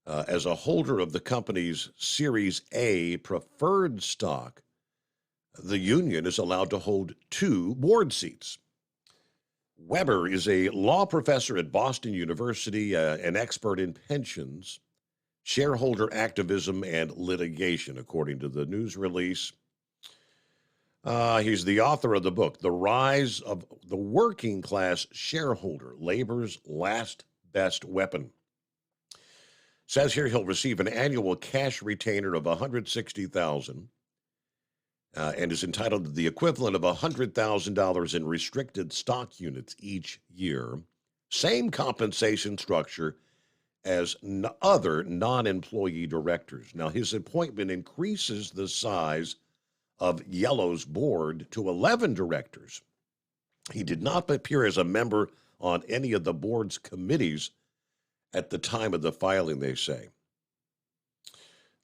As a holder of the company's Series A preferred stock, the union is allowed to hold 2 board seats. Weber is a law professor at Boston University, an expert in pensions, shareholder activism, and litigation, according to the news release. He's the author of the book, The Rise of the Working Class Shareholder, Labor's Last Best Weapon. Says here he'll receive an annual cash retainer of $160,000 and is entitled to the equivalent of $100,000 in restricted stock units each year. Same compensation structure as other non-employee directors. Now, his appointment increases the size of Yellow's board to 11 directors. He did not appear as a member on any of the board's committees at the time of the filing, they say.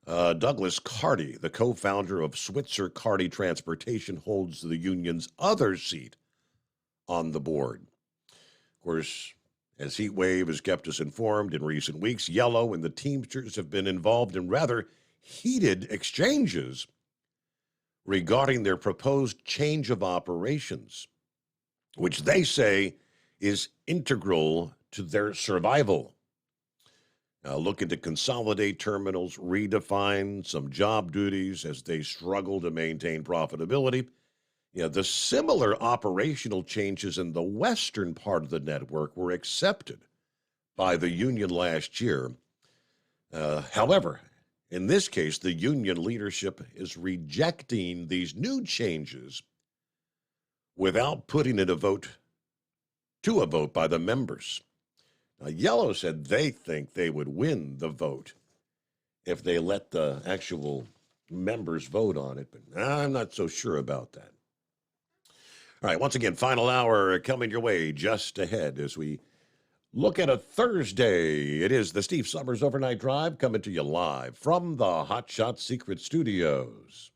Douglas Carty, the co-founder of Switzer Carty Transportation, holds the union's other seat on the board. Of course, as Heatwave has kept us informed in recent weeks, Yellow and the Teamsters have been involved in rather heated exchanges regarding their proposed change of operations, which they say is integral to their survival. Looking to consolidate terminals, redefine some job duties as they struggle to maintain profitability. The similar operational changes in the western part of the network were accepted by the union last year. However, in this case, the union leadership is rejecting these new changes without putting it to a vote by the members. Now, Yellow said they think they would win the vote if they let the actual members vote on it, but I'm not so sure about that. All right, once again, final hour coming your way just ahead as we look at a Thursday. It is the Steve Summers Overnight Drive coming to you live from the Hot Shot Secret Studios.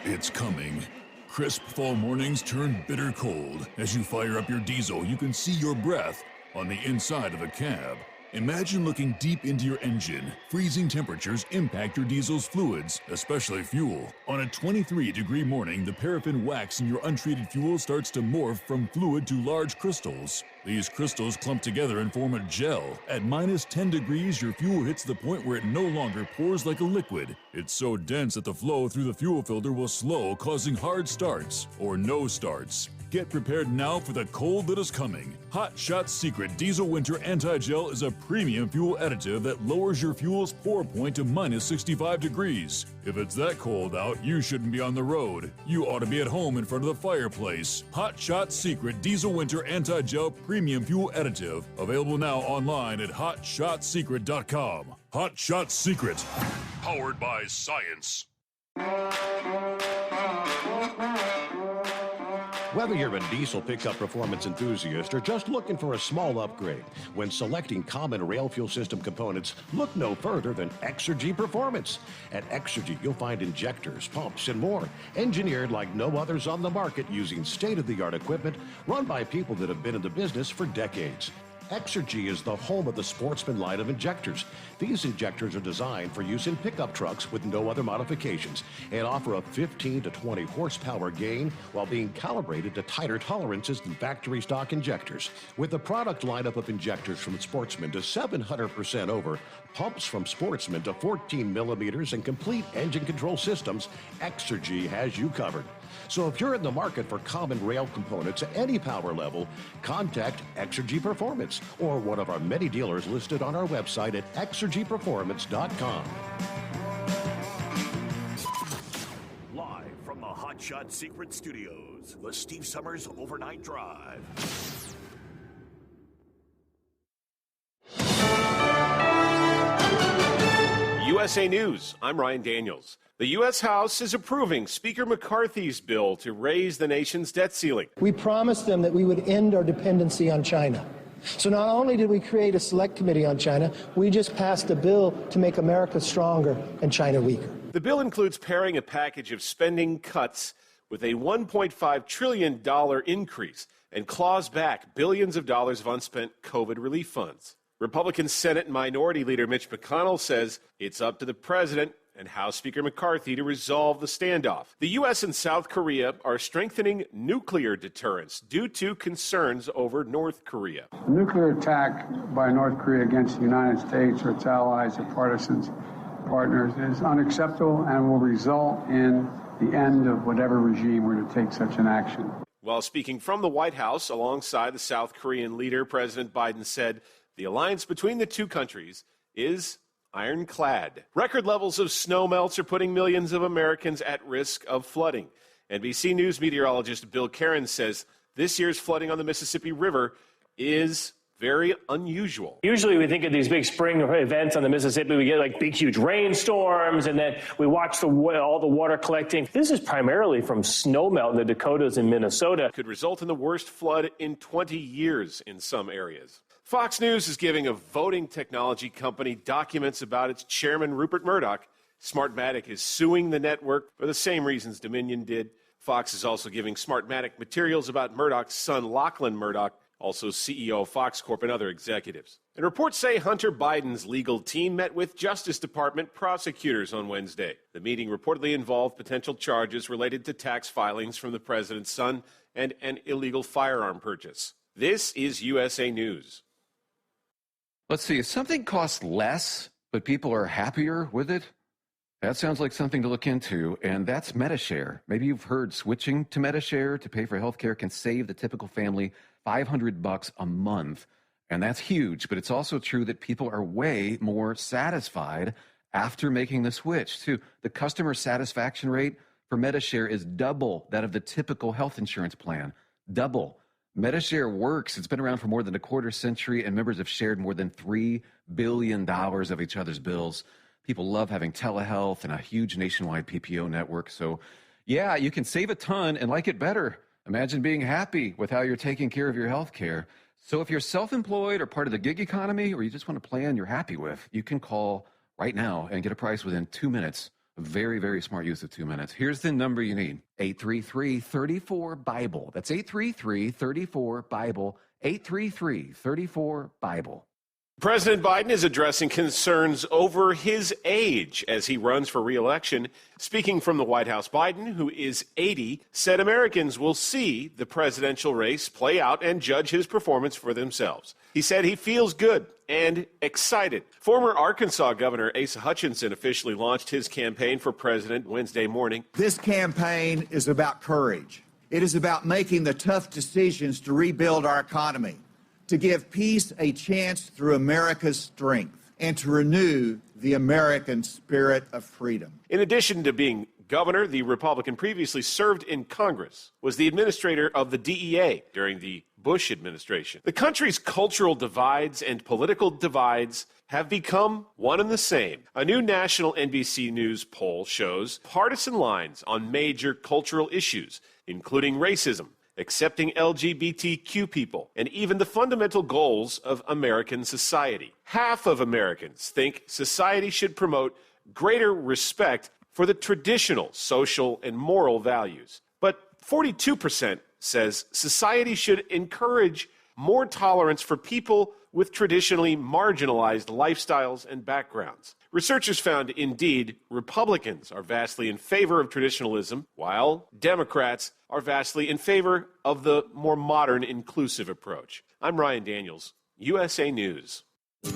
It's coming. Crisp fall mornings turn bitter cold. As you fire up your diesel, you can see your breath on the inside of the cab. Imagine looking deep into your engine. Freezing temperatures impact your diesel's fluids, especially fuel. On a 23-degree morning, the paraffin wax in your untreated fuel starts to morph from fluid to large crystals. These crystals clump together and form a gel. At minus 10 degrees, your fuel hits the point where it no longer pours like a liquid. It's so dense that the flow through the fuel filter will slow, causing hard starts or no starts. Get prepared now for the cold that is coming. Hot Shot Secret Diesel Winter Anti-Gel is a premium fuel additive that lowers your fuel's pour point to minus 65 degrees. If it's that cold out, you shouldn't be on the road. You ought to be at home in front of the fireplace. Hot Shot Secret Diesel Winter Anti-Gel Premium Fuel Additive. Available now online at hotshotsecret.com. Hot Shot Secret. Powered by science. Whether you're a diesel pickup performance enthusiast or just looking for a small upgrade, when selecting common rail fuel system components, look no further than Exergy Performance. At Exergy, you'll find injectors, pumps, and more, engineered like no others on the market using state-of-the-art equipment run by people that have been in the business for decades. Exergy is the home of the Sportsman line of injectors. These injectors are designed for use in pickup trucks with no other modifications and offer a 15 to 20 horsepower gain while being calibrated to tighter tolerances than factory stock injectors. With the product lineup of injectors from Sportsman to 700% over, pumps from Sportsman to 14 millimeters, and complete engine control systems, Exergy has you covered. So if you're in the market for common rail components at any power level, contact Exergy Performance or one of our many dealers listed on our website at exergyperformance.com. Live from the Hot Shot Secret Studios, the Steve Summers Overnight Drive. USA News, I'm Ryan Daniels. The U.S. House is approving Speaker McCarthy's bill to raise the nation's debt ceiling. We promised them that we would end our dependency on China. So not only did we create a select committee on China, we just passed a bill to make America stronger and China weaker. The bill includes pairing a package of spending cuts with a $1.5 trillion increase and claws back billions of dollars of unspent COVID relief funds. Republican Senate Minority Leader Mitch McConnell says it's up to the president and House Speaker McCarthy to resolve the standoff. The U.S. and South Korea are strengthening nuclear deterrence due to concerns over North Korea. A nuclear attack by North Korea against the United States or its allies or partisans, partners, is unacceptable and will result in the end of whatever regime were to take such an action. While speaking from the White House alongside the South Korean leader, President Biden said the alliance between the two countries is ironclad. Record levels of snow melts are putting millions of Americans at risk of flooding. NBC News meteorologist Bill Caron says this year's flooding on the Mississippi River is very unusual. Usually we think of these big spring events on the Mississippi, we get like big, huge rainstorms, and then we watch all the water collecting. This is primarily from snowmelt in the Dakotas and Minnesota. Could result in the worst flood in 20 years in some areas. Fox News is giving a voting technology company documents about its chairman, Rupert Murdoch. Smartmatic is suing the network for the same reasons Dominion did. Fox is also giving Smartmatic materials about Murdoch's son, Lachlan Murdoch, also CEO of Fox Corp and other executives. And reports say Hunter Biden's legal team met with Justice Department prosecutors on Wednesday. The meeting reportedly involved potential charges related to tax filings from the president's son and an illegal firearm purchase. This is USA News. Let's see, if something costs less, but people are happier with it, that sounds like something to look into, and that's Medi-Share. Maybe you've heard switching to Medi-Share to pay for healthcare can save the typical family $500 a month, and that's huge, but it's also true that people are way more satisfied after making the switch, too. The customer satisfaction rate for Medi-Share is double that of the typical health insurance plan. Double. Medi-Share works. It's been around for more than a quarter century, and members have shared more than $3 billion of each other's bills. People love having telehealth and a huge nationwide PPO network. So, yeah, you can save a ton and like it better. Imagine being happy with how you're taking care of your health care. So if you're self-employed or part of the gig economy, or you just want a plan you're happy with, you can call right now and get a price within 2 minutes. Very, very smart use of 2 minutes. Here's the number you need. 833-34-BIBLE. That's 833-34-BIBLE. 833-34-BIBLE. President Biden is addressing concerns over his age as he runs for re-election. Speaking from the White House, Biden, who is 80, said Americans will see the presidential race play out and judge his performance for themselves. He said he feels good and excited. Former Arkansas Governor Asa Hutchinson officially launched his campaign for president Wednesday morning. This campaign is about courage. It is about making the tough decisions to rebuild our economy, to give peace a chance through America's strength, and to renew the American spirit of freedom. In addition to being governor, the Republican previously served in Congress, was the administrator of the DEA during the Bush administration. The country's cultural divides and political divides have become one and the same. A new national NBC News poll shows partisan lines on major cultural issues, including racism, accepting LGBTQ people, and even the fundamental goals of American society. Half of Americans think society should promote greater respect for the traditional social and moral values. But 42% says society should encourage more tolerance for people with traditionally marginalized lifestyles and backgrounds. Researchers found, indeed, Republicans are vastly in favor of traditionalism, while Democrats are vastly in favor of the more modern, inclusive approach. I'm Ryan Daniels, USA News.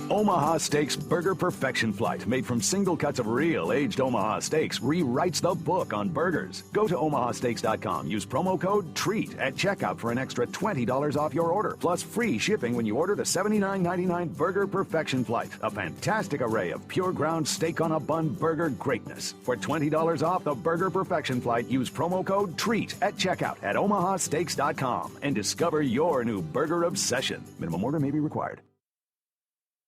Omaha Steaks Burger Perfection Flight, made from single cuts of real aged Omaha steaks, rewrites the book on burgers. Go to omahasteaks.com. Use promo code TREAT at checkout for an extra $20 off your order, plus free shipping when you order the $79.99 Burger Perfection Flight, a fantastic array of pure ground steak on a bun burger greatness. For $20 off the Burger Perfection Flight, use promo code TREAT at checkout at omahasteaks.com and discover your new burger obsession. Minimum order may be required.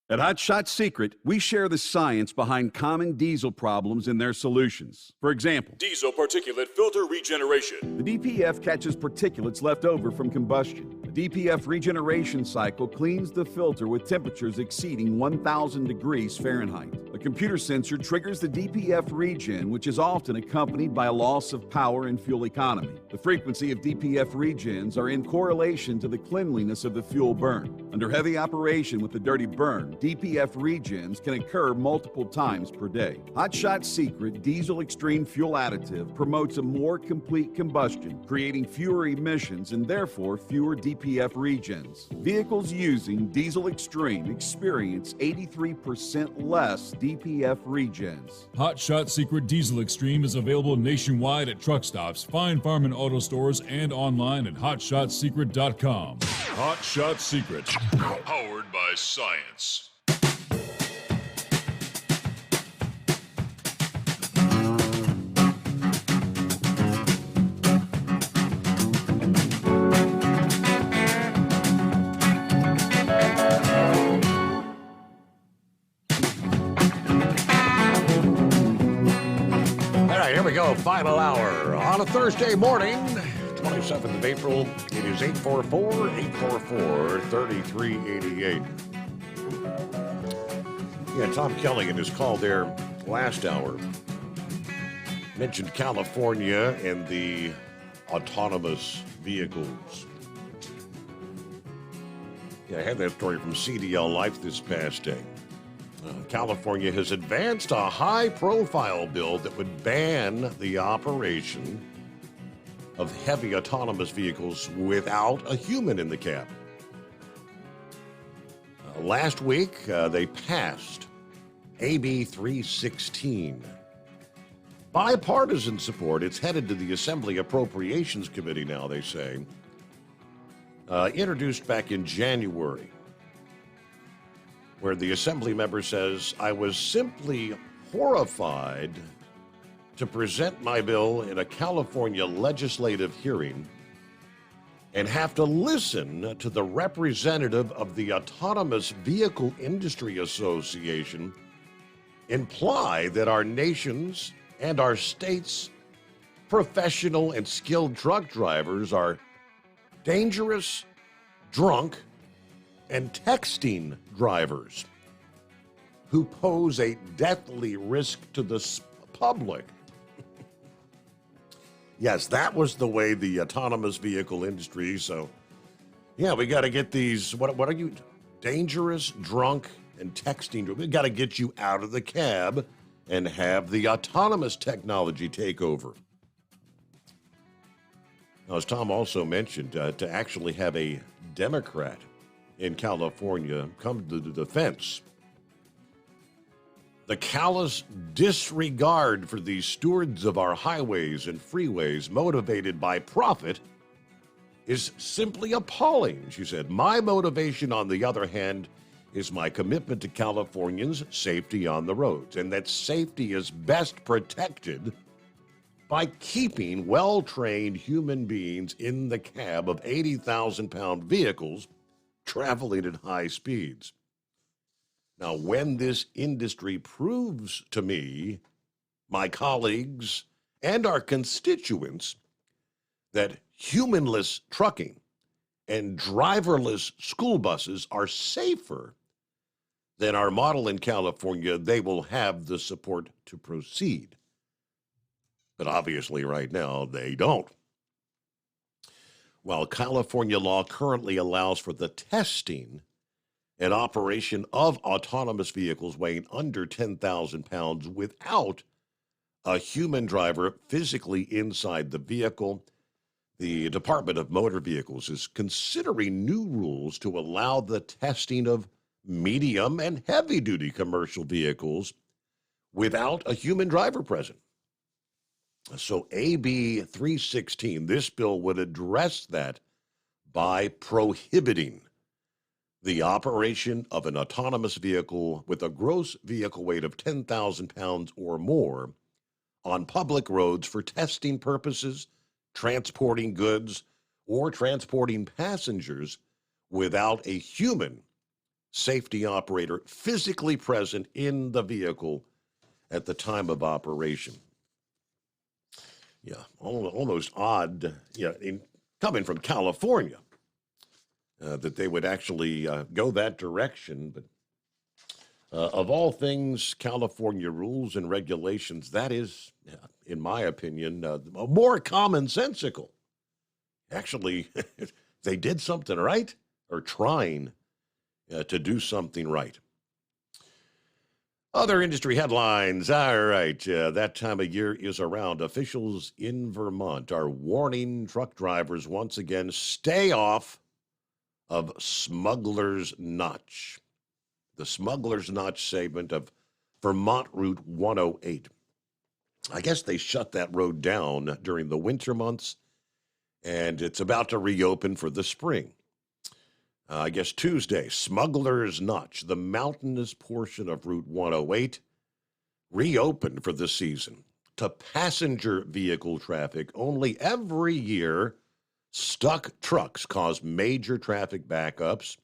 At Hot Shot Secret, we share the science behind common diesel problems and their solutions. For example, Diesel particulate filter regeneration. the DPF catches particulates left over from combustion. The DPF regeneration cycle cleans the filter with temperatures exceeding 1,000 degrees Fahrenheit. A computer sensor triggers the DPF regen, which is often accompanied by a loss of power and fuel economy. The frequency of DPF regens are in correlation to the cleanliness of the fuel burn. Under heavy operation with the dirty burn, DPF regens can occur multiple times per day. Hot Shot Secret Diesel Extreme Fuel Additive promotes a more complete combustion, creating fewer emissions and therefore fewer DPF regens. Vehicles using Diesel Extreme experience 83% less DPF regens. Hot Shot Secret Diesel Extreme is available nationwide at truck stops, fine farm and auto stores, and online at hotshotsecret.com. Hot Shot Secret, powered by science. Here we go, final hour on a Thursday morning, 27th of April. It is 844-844-3388. Yeah, Tom Kelly in his call there last hour mentioned California and the autonomous vehicles. Yeah, I had that story from CDL Life this past day. California has advanced a high-profile bill that would ban the operation of heavy autonomous vehicles without a human in the cab. Last week, they passed AB 316. Bipartisan support. It's headed to the Assembly Appropriations Committee now, they say. Introduced back in January, where the Assembly member says, I was simply horrified to present my bill in a California legislative hearing and have to listen to the representative of the Autonomous Vehicle Industry Association imply that our nation's and our state's professional and skilled truck drivers are dangerous, drunk, and texting drivers who pose a deathly risk to the public. Yes, that was the way the autonomous vehicle industry. So, yeah, we got to get these. What are you? Dangerous, drunk, and texting. We got to get you out of the cab and have the autonomous technology take over. Now, as Tom also mentioned, to actually have a Democrat in California come to the defense. The callous disregard for the stewards of our highways and freeways motivated by profit is simply appalling, she said. My motivation, on the other hand, is my commitment to Californians' safety on the roads, and that safety is best protected by keeping well-trained human beings in the cab of 80,000-pound vehicles traveling at high speeds. Now, when this industry proves to me, my colleagues, and our constituents that humanless trucking and driverless school buses are safer than our model in California, they will have the support to proceed. But obviously right now, they don't. while California law currently allows for the testing and operation of autonomous vehicles weighing under 10,000 pounds without a human driver physically inside the vehicle, the Department of Motor Vehicles is considering new rules to allow the testing of medium and heavy-duty commercial vehicles without a human driver present. So AB 316, this bill would address that by prohibiting the operation of an autonomous vehicle with a gross vehicle weight of 10,000 pounds or more on public roads for testing purposes, transporting goods, or transporting passengers without a human safety operator physically present in the vehicle at the time of operation. Yeah, almost odd, coming from California, that they would actually go that direction. But of all things, California rules and regulations, that is, in my opinion, more commonsensical. Actually, they did something right, or trying to do something right. Other industry headlines. All right, that time of year is around. Officials in Vermont are warning truck drivers once again, stay off of Smuggler's Notch. The Smuggler's Notch segment of Vermont Route 108. I guess they shut that road down during the winter months, and it's about to reopen for the spring. I guess Tuesday, Smuggler's Notch, the mountainous portion of Route 108, reopened for the season to passenger vehicle traffic. Only every year, stuck trucks cause major traffic backups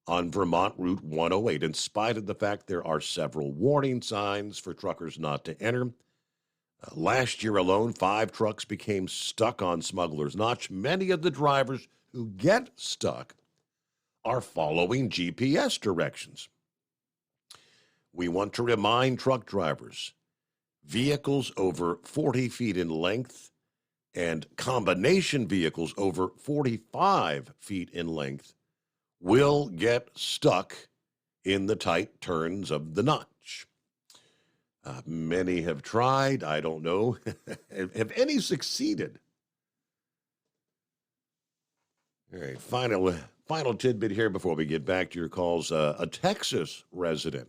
on Vermont Route 108, in spite of the fact there are several warning signs for truckers not to enter. Last year alone, 5 trucks became stuck on Smuggler's Notch. Many of the drivers who get stuck are following GPS directions. We want to remind truck drivers, vehicles over 40 feet in length and combination vehicles over 45 feet in length will get stuck in the tight turns of the notch. Many have tried. I don't know. Have any succeeded? All right, final tidbit here before we get back to your calls. A Texas resident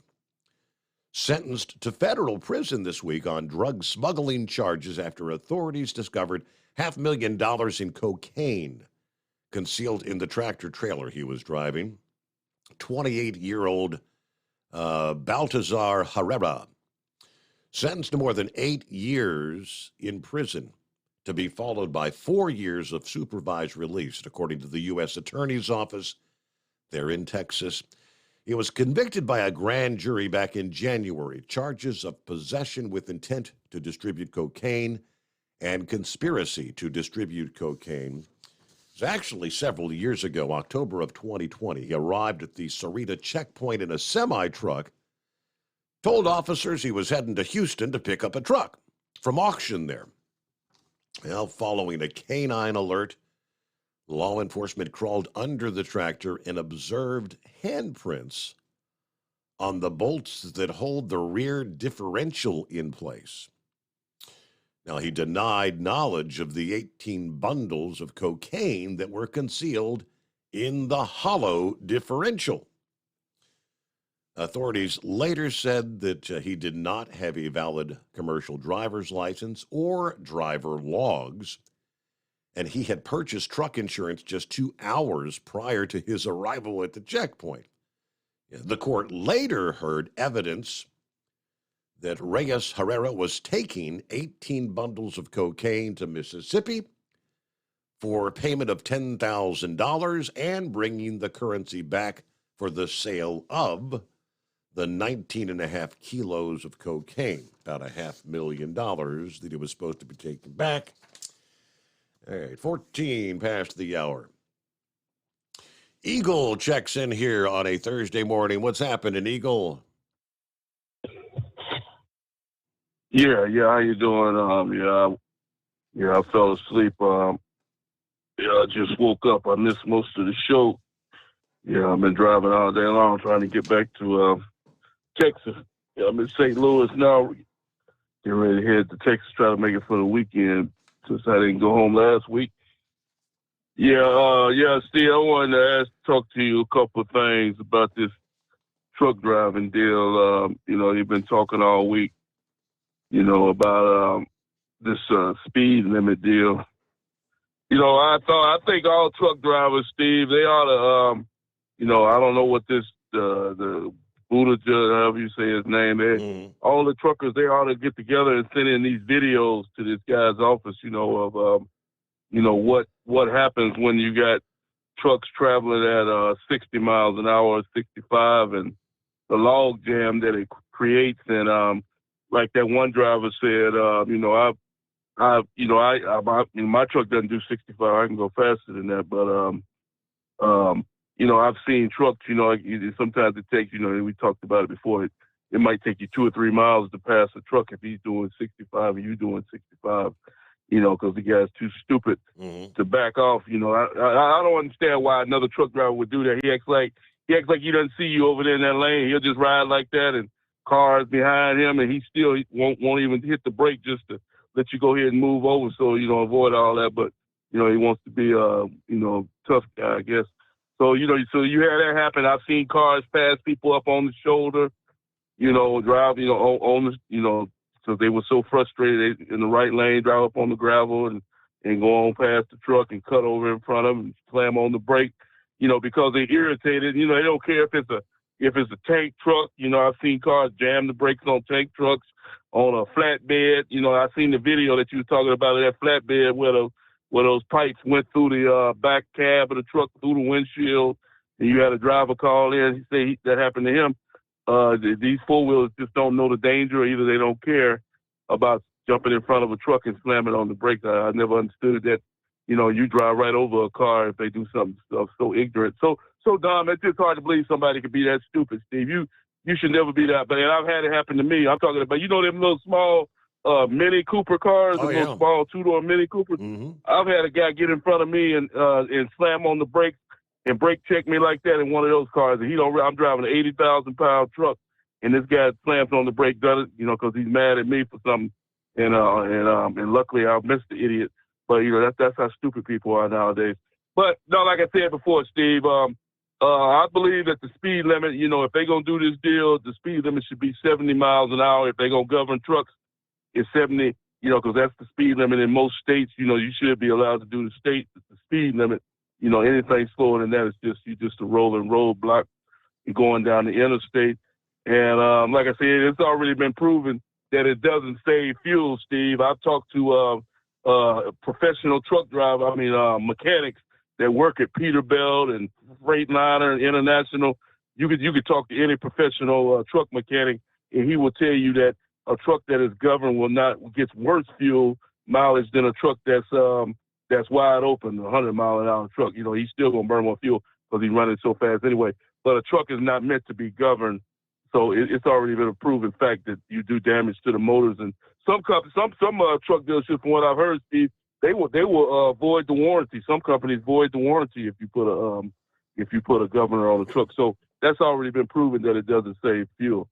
sentenced to federal prison this week on drug smuggling charges after authorities discovered $500,000 in cocaine concealed in the tractor trailer he was driving. 28-year-old Baltazar Herrera, sentenced to more than 8 years in prison, to be followed by 4 years of supervised release, according to the U.S. Attorney's Office there in Texas. He was convicted by a grand jury back in January, charges of possession with intent to distribute cocaine and conspiracy to distribute cocaine. It was actually several years ago, October of 2020. He arrived at the Sarita checkpoint in a semi-truck, told officers he was heading to Houston to pick up a truck from auction there. Well, following a canine alert, law enforcement crawled under the tractor and observed handprints on the bolts that hold the rear differential in place. Now, he denied knowledge of the 18 bundles of cocaine that were concealed in the hollow differential. Authorities later said that he did not have a valid commercial driver's license or driver logs, and he had purchased truck insurance just 2 hours prior to his arrival at the checkpoint. The court later heard evidence that Reyes Herrera was taking 18 bundles of cocaine to Mississippi for payment of $10,000 and bringing the currency back for the sale of the 19.5 kilos of cocaine, about $500,000 that he was supposed to be taking back. All right, 14 past the hour. Eagle checks in here on a Thursday morning. What's happening, Eagle? Yeah, how you doing? I fell asleep I just woke up. I missed most of the show. Yeah, I've been driving all day long trying to get back to Texas. Yeah, I'm in St. Louis now. Getting ready to head to Texas, try to make it for the weekend since I didn't go home last week. Yeah, Steve, I wanted to talk to you a couple of things about this truck driving deal. You've been talking all week, about this speed limit deal. I think all truck drivers, Steve, they ought to, I don't know what this, the Buddha, however you say his name, all the truckers, they ought to get together and send in these videos to this guy's office, of, what happens when you got trucks traveling at 60 miles an hour, 65, and the log jam that it creates. And like that one driver said, my truck doesn't do 65. I can go faster than that, but I've seen trucks. Sometimes it takes. We talked about it before. It might take you 2 or 3 miles to pass a truck if he's doing 65 and you doing 65. Because the guy's too stupid to back off. I don't understand why another truck driver would do that. He acts like he doesn't see you over there in that lane. He'll just ride like that, and cars behind him, and he still won't even hit the brake just to let you go ahead and move over, so avoid all that. But he wants to be tough guy, I guess. So so you had that happen. I've seen cars pass people up on the shoulder, drive on the so they were so frustrated they, in the right lane, drive up on the gravel and go on past the truck and cut over in front of them and slam on the brake, because they're irritated. They don't care if it's a tank truck. I've seen cars jam the brakes on tank trucks, on a flatbed. I've seen the video that you were talking about of that flatbed where those pipes went through the back cab of the truck, through the windshield, and you had a driver call in. He said that happened to him. These four-wheelers just don't know the danger, or either they don't care about jumping in front of a truck and slamming on the brakes. I never understood that, you drive right over a car if they do something so ignorant. So dumb. It's just hard to believe somebody could be that stupid, Steve. You should never be that. But I've had it happen to me. I'm talking about, them little small Mini Cooper cars, those small two-door Mini Coopers. I've had a guy get in front of me and slam on the brakes and brake check me like that in one of those cars. And I'm driving an 80,000-pound truck, and this guy slams on the brake, does it, because he's mad at me for something. And luckily I missed the idiot. But that's how stupid people are nowadays. But no, like I said before, Steve, I believe that the speed limit, if they're gonna do this deal, the speed limit should be 70 miles an hour. If they're gonna govern trucks, it's 70. Because that's the speed limit in most states. You should be allowed to do the speed limit. Anything slower than that is just a rolling roadblock. You're going down the interstate. And like I said, it's already been proven that it doesn't save fuel, Steve. I've talked to professional truck drivers, mechanics that work at Peterbilt and Freightliner and International. You could talk to any professional truck mechanic, and he will tell you that a truck that is governed gets worse fuel mileage than a truck that's wide open, a 100-mile-an-hour truck. He's still gonna burn more fuel because he's running so fast anyway. But a truck is not meant to be governed, so it's already been a proven fact that you do damage to the motors. And some truck dealerships, from what I've heard, Steve, they will void the warranty. Some companies void the warranty if you put a governor on the truck. So that's already been proven that it doesn't save fuel.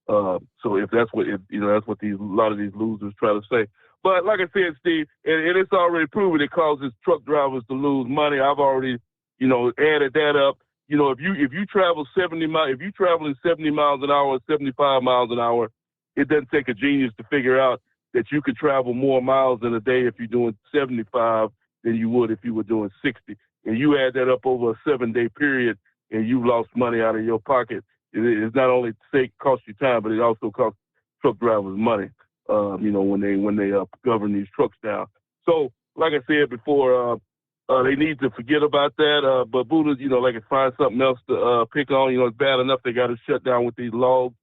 So if that's what that's what a lot of these losers try to say. But like I said, Steve, and it's already proven it causes truck drivers to lose money. I've already, added that up. If you travel 70 miles, if you traveling 70 miles an hour, 75 miles an hour, it doesn't take a genius to figure out that you could travel more miles in a day if you're doing 75 than you would if you were doing 60. And you add that up over a 7-day period, and you lost money out of your pocket. It's not only cost you time, but it also costs truck drivers money. When they govern these trucks down. So, like I said before, they need to forget about that. But Buddha, they can find something else to pick on. It's bad enough they got to shut down with these logs,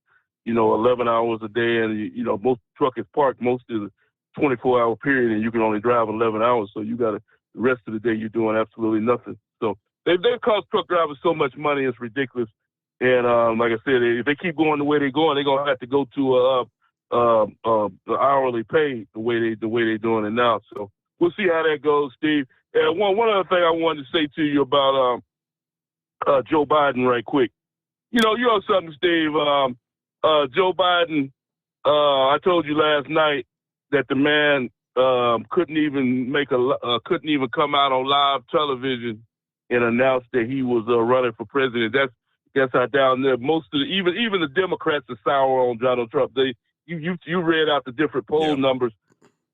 11 hours a day. And, most truck is parked most of the 24-hour period, and you can only drive 11 hours. So the rest of the day you're doing absolutely nothing. So they've cost truck drivers so much money, it's ridiculous. And like I said, if they keep going the way they're going, they're going to have to go to the hourly pay the way they're doing it now. So we'll see how that goes, Steve. one other thing I wanted to say to you about Joe Biden right quick. You know something, Steve. Joe Biden, I told you last night that the man couldn't even come out on live television and announce that he was running for president. That's how down there most of even the Democrats are sour on Donald Trump. You read out the different poll numbers.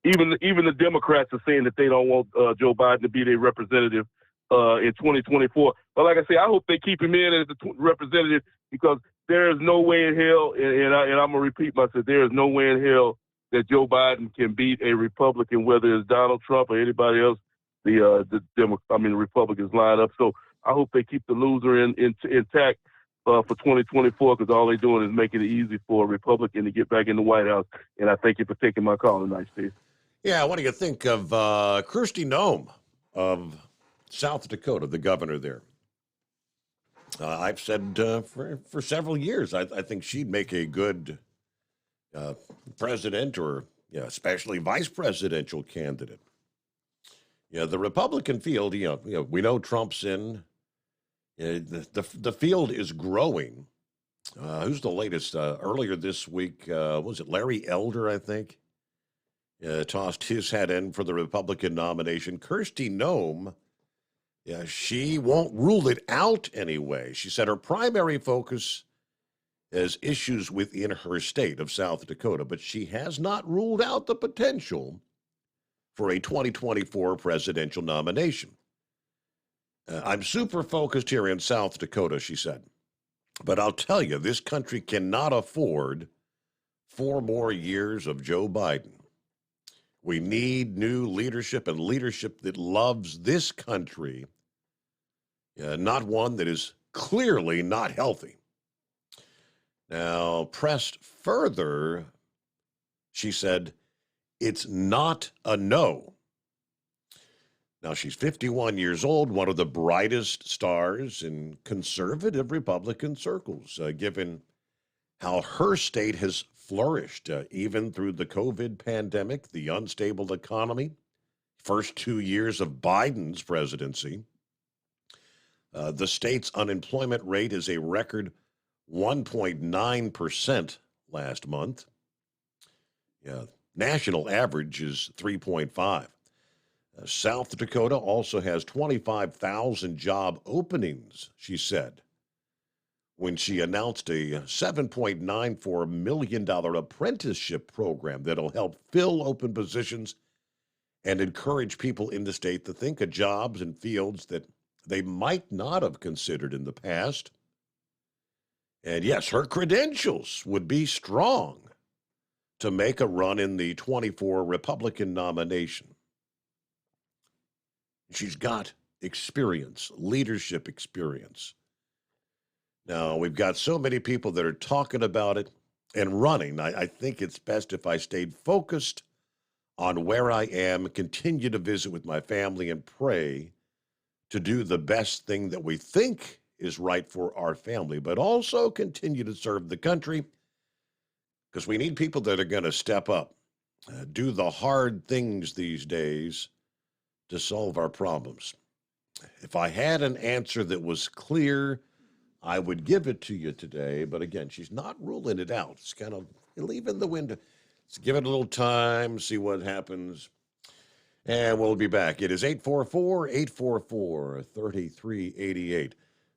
Even the Democrats are saying that they don't want Joe Biden to be their representative in 2024. But like I say, I hope they keep him in as the representative, because there is no way in hell, and I'm gonna repeat myself, there is no way in hell that Joe Biden can beat a Republican, whether it's Donald Trump or anybody else. The Republicans line up. So I hope they keep the loser intact for 2024, because all they're doing is making it easy for a Republican to get back in the White House. And I thank you for taking my call tonight, Steve. Yeah, what do you think of Kristi Noem of South Dakota, the governor there? I've said for several years, I think she'd make a good president or especially vice presidential candidate. Yeah, the Republican field, we know Trump's in. The field is growing. Who's the latest? Earlier this week, was it Larry Elder, I think? Tossed his hat in for the Republican nomination. Kristi Noem, she won't rule it out anyway. She said her primary focus is issues within her state of South Dakota, but she has not ruled out the potential for a 2024 presidential nomination. I'm super focused here in South Dakota, she said. But I'll tell you, this country cannot afford 4 more years of Joe Biden. We need new leadership, and leadership that loves this country, not one that is clearly not healthy. Now, pressed further, she said, it's not a no. Now, she's 51 years old, one of the brightest stars in conservative Republican circles, given how her state has flourished, even through the COVID pandemic, the unstable economy, first 2 years of Biden's presidency. The state's unemployment rate is a record 1.9% last month. National average is 3.5. South Dakota also has 25,000 job openings, she said, when she announced a $7.94 million apprenticeship program that'll help fill open positions and encourage people in the state to think of jobs in fields that they might not have considered in the past. And yes, her credentials would be strong to make a run in the 24 Republican nomination. She's got experience, leadership experience. Now, we've got so many people that are talking about it and running. I think it's best if I stayed focused on where I am, continue to visit with my family, and pray to do the best thing that we think is right for our family, but also continue to serve the country, because we need people that are going to step up, do the hard things these days to solve our problems. If I had an answer that was clear, I would give it to you today. But again, she's not ruling it out. It's kind of leaving the window. Let's give it a little time, see what happens. And we'll be back. It is 844-844-3388.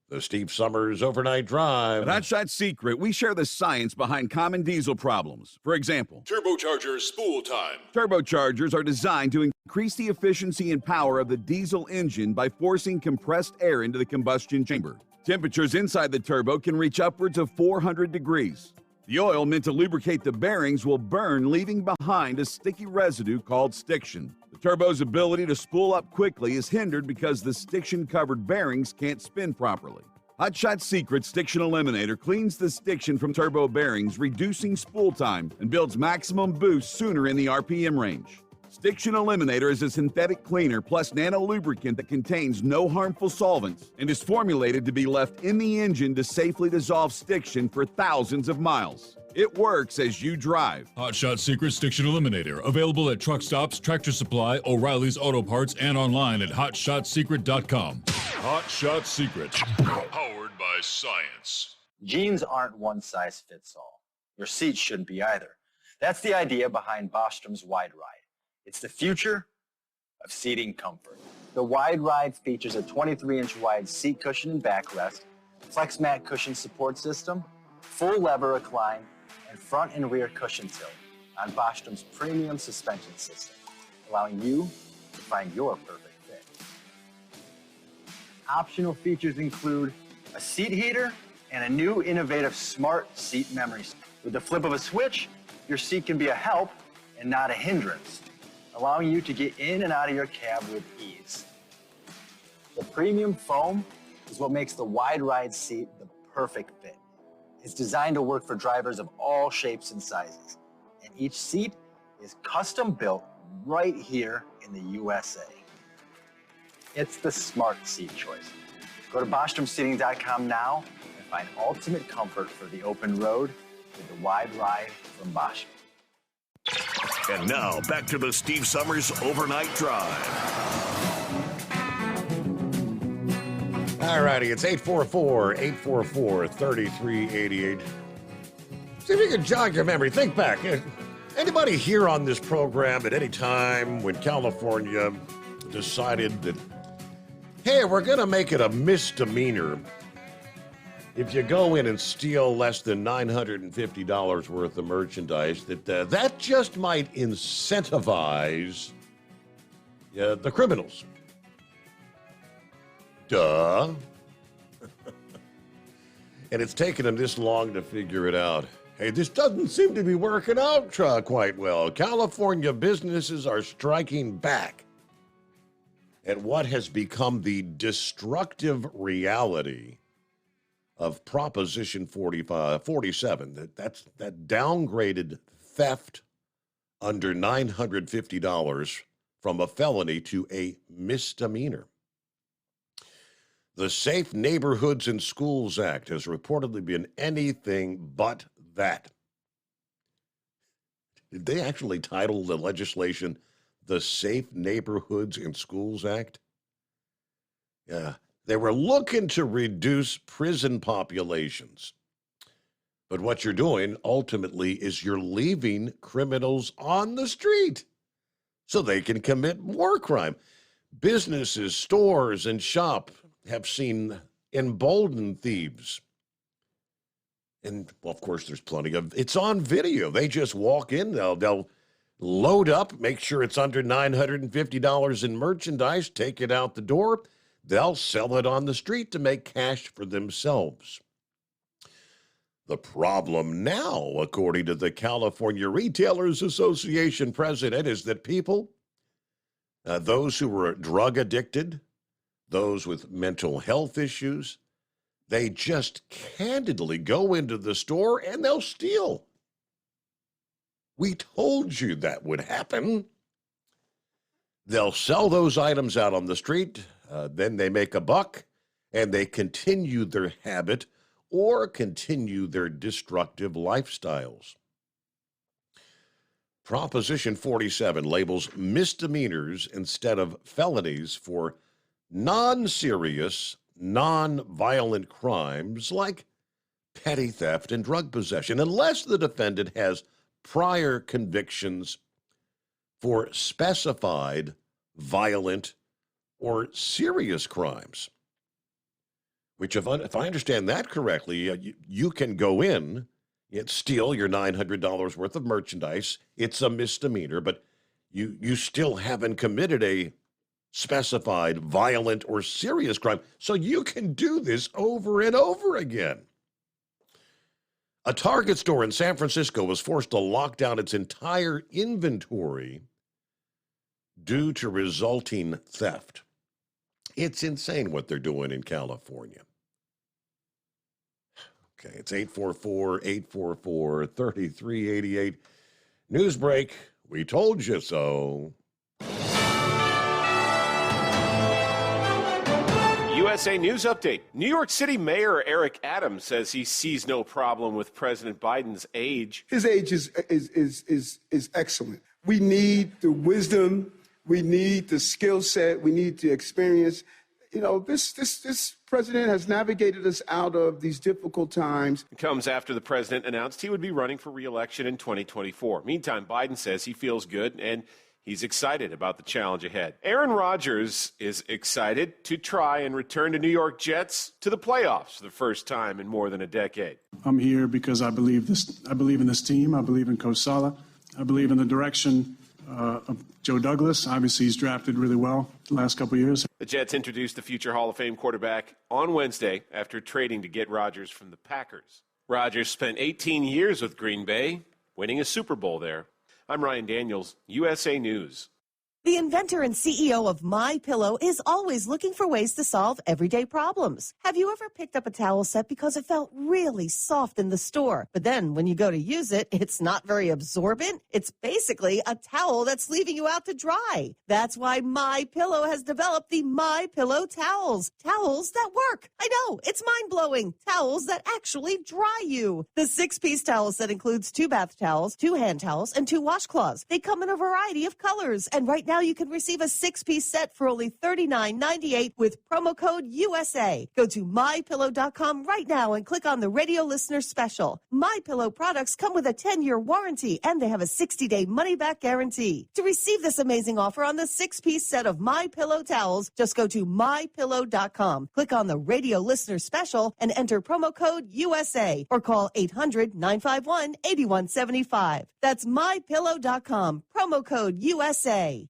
The Steve Summers Overnight Drive. At Hot Shot Secret, we share the science behind common diesel problems. For example, turbocharger spool time. Turbochargers are designed to increase the efficiency and power of the diesel engine by forcing compressed air into the combustion chamber. Temperatures inside the turbo can reach upwards of 400 degrees. The oil meant to lubricate the bearings will burn, leaving behind a sticky residue called stiction. The turbo's ability to spool up quickly is hindered because the stiction-covered bearings can't spin properly. Hot Shot Secret Stiction Eliminator cleans the stiction from turbo bearings, reducing spool time, and builds maximum boost sooner in the RPM range. Stiction Eliminator is a synthetic cleaner plus nano-lubricant that contains no harmful solvents and is formulated to be left in the engine to safely dissolve stiction for thousands of miles. It works as you drive. Hot Shot Secret Stiction Eliminator. Available at truck stops, Tractor Supply, O'Reilly's Auto Parts, and online at HotShotSecret.com. Hot Shot Secret. Powered by science. Jeans aren't one size fits all. Your seats shouldn't be either. That's the idea behind Bostrom's Wide Ride. It's the future of seating comfort. The Wide Ride features a 23-inch wide seat cushion and backrest, flex mat cushion support system, full lever recline, and front and rear cushion tilt on Bostrom's premium suspension system, allowing you to find your perfect fit. Optional features include a seat heater and a new innovative smart seat memory. With the flip of a switch, your seat can be a help and not a hindrance, allowing you to get in and out of your cab with ease. The premium foam is what makes the Wide Ride seat the perfect fit. It's designed to work for drivers of all shapes and sizes, and each seat is custom built right here in the USA. It's the smart seat choice. Go to BostromSeating.com now and find ultimate comfort for the open road with the Wide Ride from Bostrom. And now, back to the Steve Summers Overnight Drive. All righty, it's 844-844-3388. See if you can jog your memory. Think back. Anybody here on this program at any time when California decided that, hey, we're going to make it a misdemeanor if you go in and steal less than $950 worth of merchandise, that just might incentivize the criminals? Duh. And it's taken them this long to figure it out. Hey, this doesn't seem to be working out quite well. California businesses are striking back at what has become the destructive reality of Proposition 47. That downgraded theft under $950 from a felony to a misdemeanor. The Safe Neighborhoods and Schools Act has reportedly been anything but that. Did they actually title the legislation the Safe Neighborhoods and Schools Act? Yeah. They were looking to reduce prison populations. But what you're doing ultimately is you're leaving criminals on the street so they can commit more crime. Businesses, stores, and shops have seen emboldened thieves. And, well, of course, there's plenty of, it's on video. They just walk in, they'll load up, make sure it's under $950 in merchandise, take it out the door. They'll sell it on the street to make cash for themselves. The problem now, according to the California Retailers Association president, is that people, those who were drug addicted, those with mental health issues, they just candidly go into the store and they'll steal. We told you that would happen. They'll sell those items out on the street, then they make a buck, and they continue their habit or continue their destructive lifestyles. Proposition 47 labels misdemeanors instead of felonies for non-serious, non-violent crimes like petty theft and drug possession, unless the defendant has prior convictions for specified violent or serious crimes. Which, if I understand that correctly, you can go in and steal your $900 worth of merchandise. It's a misdemeanor, but you still haven't committed a specified violent or serious crime. So you can do this over and over again. A Target store in San Francisco was forced to lock down its entire inventory due to resulting theft. It's insane what they're doing in California. Okay, it's 844-844-3388. News break. We told you so. USA News Update. New York City Mayor Eric Adams says he sees no problem with President Biden's age. His age is excellent. We need the wisdom, we need the skill set, we need the experience. You know, this president has navigated us out of these difficult times. It comes after the president announced he would be running for re-election in 2024. Meantime, Biden says he feels good and he's excited about the challenge ahead. Aaron Rodgers is excited to try and return to New York Jets to the playoffs for the first time in more than a decade. I'm here because I believe in this team. I believe in Coach Saleh. I believe in the direction of Joe Douglas. Obviously, he's drafted really well the last couple of years. The Jets introduced the future Hall of Fame quarterback on Wednesday after trading to get Rodgers from the Packers. Rodgers spent 18 years with Green Bay, winning a Super Bowl there. I'm Ryan Daniels, USA News. The inventor and CEO of MyPillow is always looking for ways to solve everyday problems. Have you ever picked up a towel set because it felt really soft in the store, but then when you go to use it, it's not very absorbent? It's basically a towel that's leaving you out to dry. That's why MyPillow has developed the MyPillow towels. Towels that work. I know, it's mind-blowing. Towels that actually dry you. The 6-piece towel set includes 2 bath towels, 2 hand towels, and 2 washcloths. They come in a variety of colors, and right now you can receive a 6-piece set for only $39.98 with promo code USA. Go to MyPillow.com right now and click on the radio listener special. MyPillow products come with a 10-year warranty and they have a 60-day money-back guarantee. To receive this amazing offer on the 6-piece set of MyPillow towels, just go to MyPillow.com. Click on the radio listener special and enter promo code USA or call 800-951-8175. That's MyPillow.com. Promo code USA.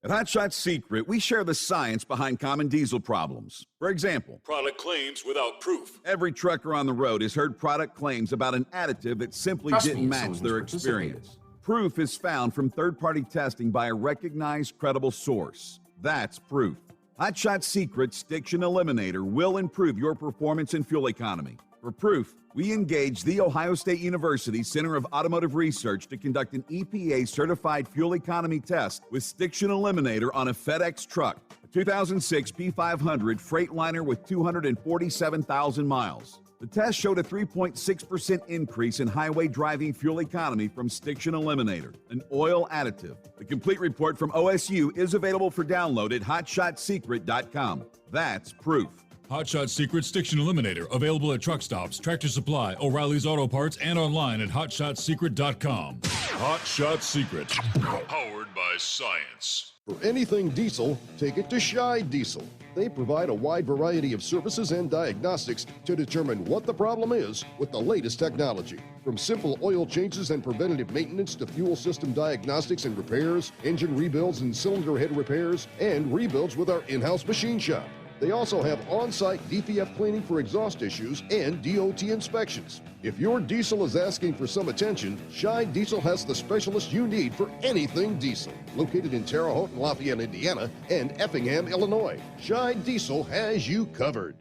At Hot Shot Secret, we share the science behind common diesel problems. For example, product claims without proof. Every trucker on the road has heard product claims about an additive that simply didn't match their experience. Proof is found from third-party testing by a recognized, credible source. That's proof. Hot Shot Secret's Stiction Eliminator will improve your performance and fuel economy. For proof, we engaged the Ohio State University Center of Automotive Research to conduct an EPA-certified fuel economy test with Stiction Eliminator on a FedEx truck, a 2006 P500 Freightliner with 247,000 miles. The test showed a 3.6% increase in highway driving fuel economy from Stiction Eliminator, an oil additive. The complete report from OSU is available for download at hotshotsecret.com. That's proof. Hot Shot Secret Stiction Eliminator, available at truck stops, Tractor Supply, O'Reilly's Auto Parts, and online at hotshotsecret.com. Hot Shot Secret, powered by science. For anything diesel, take it to Shy Diesel. They provide a wide variety of services and diagnostics to determine what the problem is with the latest technology. From simple oil changes and preventative maintenance to fuel system diagnostics and repairs, engine rebuilds and cylinder head repairs, and rebuilds with our in-house machine shop. They also have on-site DPF cleaning for exhaust issues and DOT inspections. If your diesel is asking for some attention, Shy Diesel has the specialist you need for anything diesel. Located in Terre Haute and Lafayette, Indiana, and Effingham, Illinois, Shy Diesel has you covered.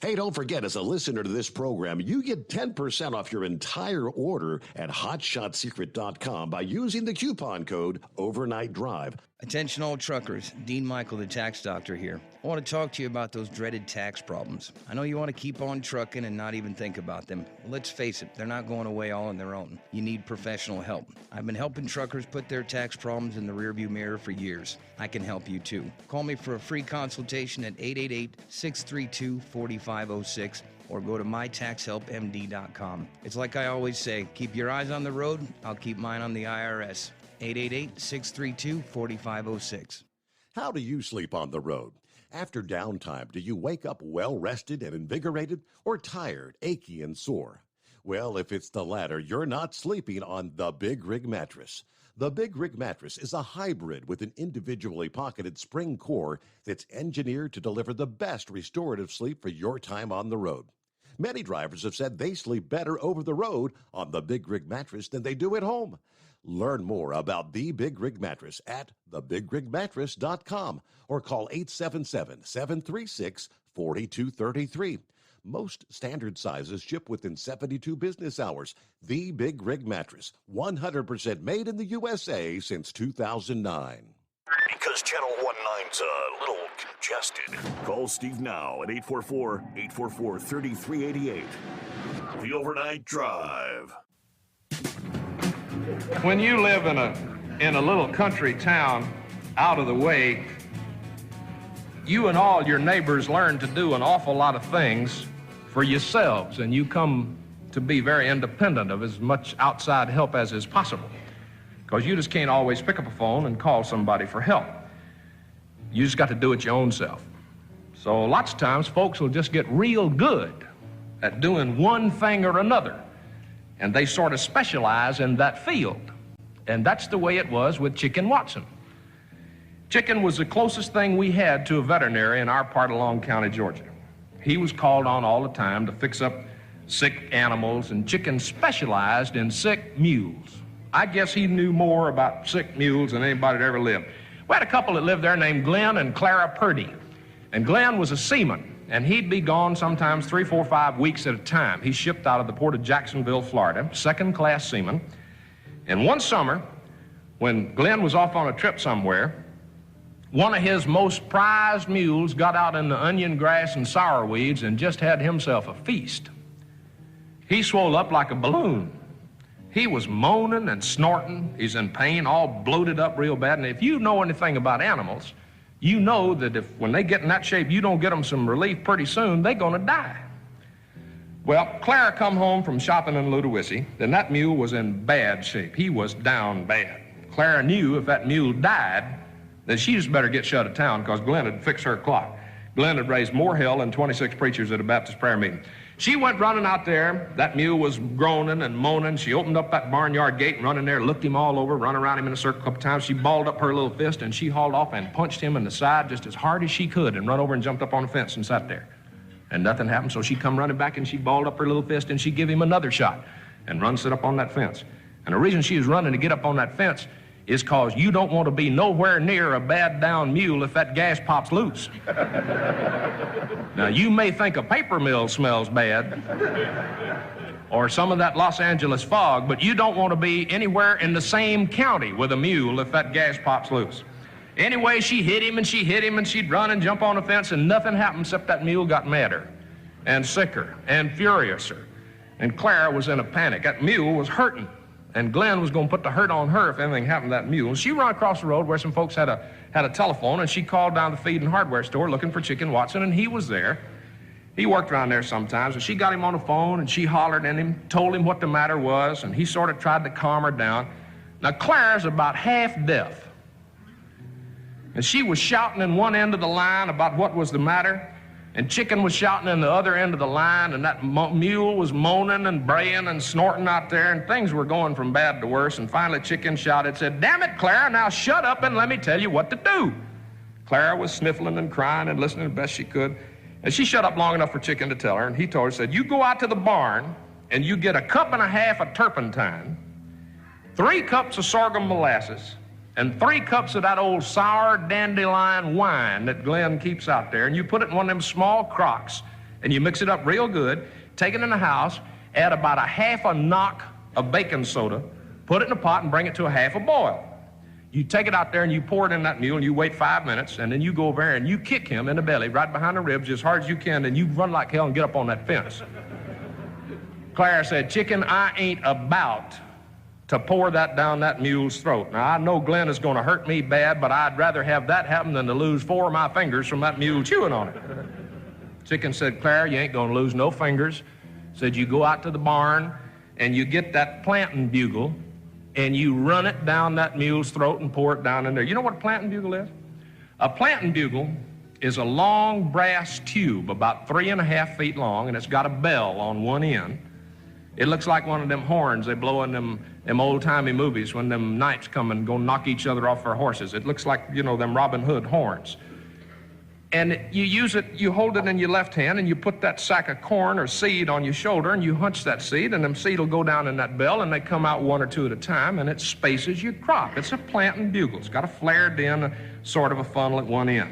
Hey, don't forget, as a listener to this program, you get 10% off your entire order at hotshotsecret.com by using the coupon code Overnight Drive. Attention all truckers, Dean Michael, the tax doctor here. I want to talk to you about those dreaded tax problems. I know you want to keep on trucking and not even think about them. Let's face it, they're not going away all on their own. You need professional help. I've been helping truckers put their tax problems in the rearview mirror for years. I can help you too. Call me for a free consultation at 888-632-4506 or go to mytaxhelpmd.com. It's like I always say, keep your eyes on the road, I'll keep mine on the IRS. 888-632-4506. How do you sleep on the road? After downtime, do you wake up well-rested and invigorated or tired, achy, and sore? Well, if it's the latter, you're not sleeping on the Big Rig Mattress. The Big Rig Mattress is a hybrid with an individually pocketed spring core that's engineered to deliver the best restorative sleep for your time on the road. Many drivers have said they sleep better over the road on the Big Rig Mattress than they do at home. Learn more about the Big Rig Mattress at thebigrigmattress.com or call 877-736-4233. Most standard sizes ship within 72 business hours. The Big Rig Mattress, 100% made in the USA since 2009. Because Channel 19's a little digested. Call Steve now at 844-844-3388. The Overnight Drive. When you live in a little country town out of the way, you and all your neighbors learn to do an awful lot of things for yourselves, and you come to be very independent of as much outside help as is possible, because you just can't always pick up a phone and call somebody for help. You just got to do it your own self. So lots of times folks will just get real good at doing one thing or another, and they sort of specialize in that field. And that's the way it was with Chicken Watson. Chicken was the closest thing we had to a veterinary in our part of Long County, Georgia. He was called on all the time to fix up sick animals, and Chicken specialized in sick mules. I guess he knew more about sick mules than anybody that ever lived. We had a couple that lived there named Glenn and Clara Purdy. And Glenn was a seaman, and he'd be gone sometimes 3, 4, 5 weeks at a time. He shipped out of the port of Jacksonville, Florida, second-class seaman. And one summer, when Glenn was off on a trip somewhere, one of his most prized mules got out in the onion grass and sour weeds and just had himself a feast. He swelled up like a balloon. He was moaning and snorting. He's in pain, all bloated up real bad. And if you know anything about animals, you know that when they get in that shape, you don't get them some relief pretty soon, they're going to die. Well, Clara come home from shopping in Ludowici, and that mule was in bad shape. He was down bad. Clara knew if that mule died, then she just better get shut of town, because Glenn had fixed her clock. Glenn had raised more hell than 26 preachers at a Baptist prayer meeting. She went running out there. That mule was groaning and moaning. She opened up that barnyard gate and run in there, looked him all over, run around him in a circle a couple times. She balled up her little fist, and she hauled off and punched him in the side just as hard as she could and run over and jumped up on the fence and sat there. And nothing happened, so she come running back, and she balled up her little fist, and she give him another shot and run sit up on that fence. And the reason she was running to get up on that fence is because you don't want to be nowhere near a bad down mule if that gas pops loose. Now, you may think a paper mill smells bad or some of that Los Angeles fog, but you don't want to be anywhere in the same county with a mule if that gas pops loose. Anyway, she hit him, and she hit him, and she'd run and jump on the fence, and nothing happened except that mule got madder and sicker and furiouser. And Clara was in a panic. That mule was hurting. And Glenn was going to put the hurt on her if anything happened to that mule. And she ran across the road where some folks had a telephone, and she called down the feed and hardware store looking for Chicken Watson, and he was there. He worked around there sometimes, and she got him on the phone, and she hollered at him, told him what the matter was, and he sort of tried to calm her down. Now, Clara's about half deaf, and she was shouting in one end of the line about what was the matter, and Chicken was shouting in the other end of the line, and that mule was moaning and braying and snorting out there, and things were going from bad to worse. And finally Chicken shouted, said, "Damn it, Clara, now shut up and let me tell you what to do." Clara was sniffling and crying and listening the best she could. And she shut up long enough for Chicken to tell her, and he told her, said, "You go out to the barn and you get 1.5 cups of turpentine, 3 cups of sorghum molasses, and 3 cups of that old sour dandelion wine that Glenn keeps out there, and you put it in one of them small crocks, and you mix it up real good, take it in the house, add about 1/2 knock of baking soda, put it in a pot and bring it to 1/2 boil. You take it out there and you pour it in that mule, and you wait 5 minutes, and then you go over there and you kick him in the belly, right behind the ribs, as hard as you can, and you run like hell and get up on that fence." Clara said, "Chicken, I ain't about to pour that down that mule's throat. Now, I know Glenn is going to hurt me bad, but I'd rather have that happen than to lose 4 of my fingers from that mule chewing on it." Chicken said, "Clara, you ain't going to lose no fingers." Said, "You go out to the barn and you get that planting bugle and you run it down that mule's throat and pour it down in there." You know what a planting bugle is? A planting bugle is a long brass tube about 3.5 feet long, and it's got a bell on one end. It looks like one of them horns they blow in them old-timey movies when them knights come and go knock each other off their horses. It looks like, you know, them Robin Hood horns. And you use it, you hold it in your left hand, and you put that sack of corn or seed on your shoulder, and you hunch that seed, and them seed will go down in that bell, and they come out 1 or 2 at a time, and it spaces your crop. It's a planting bugle. It's got a flared in, sort of a funnel at one end.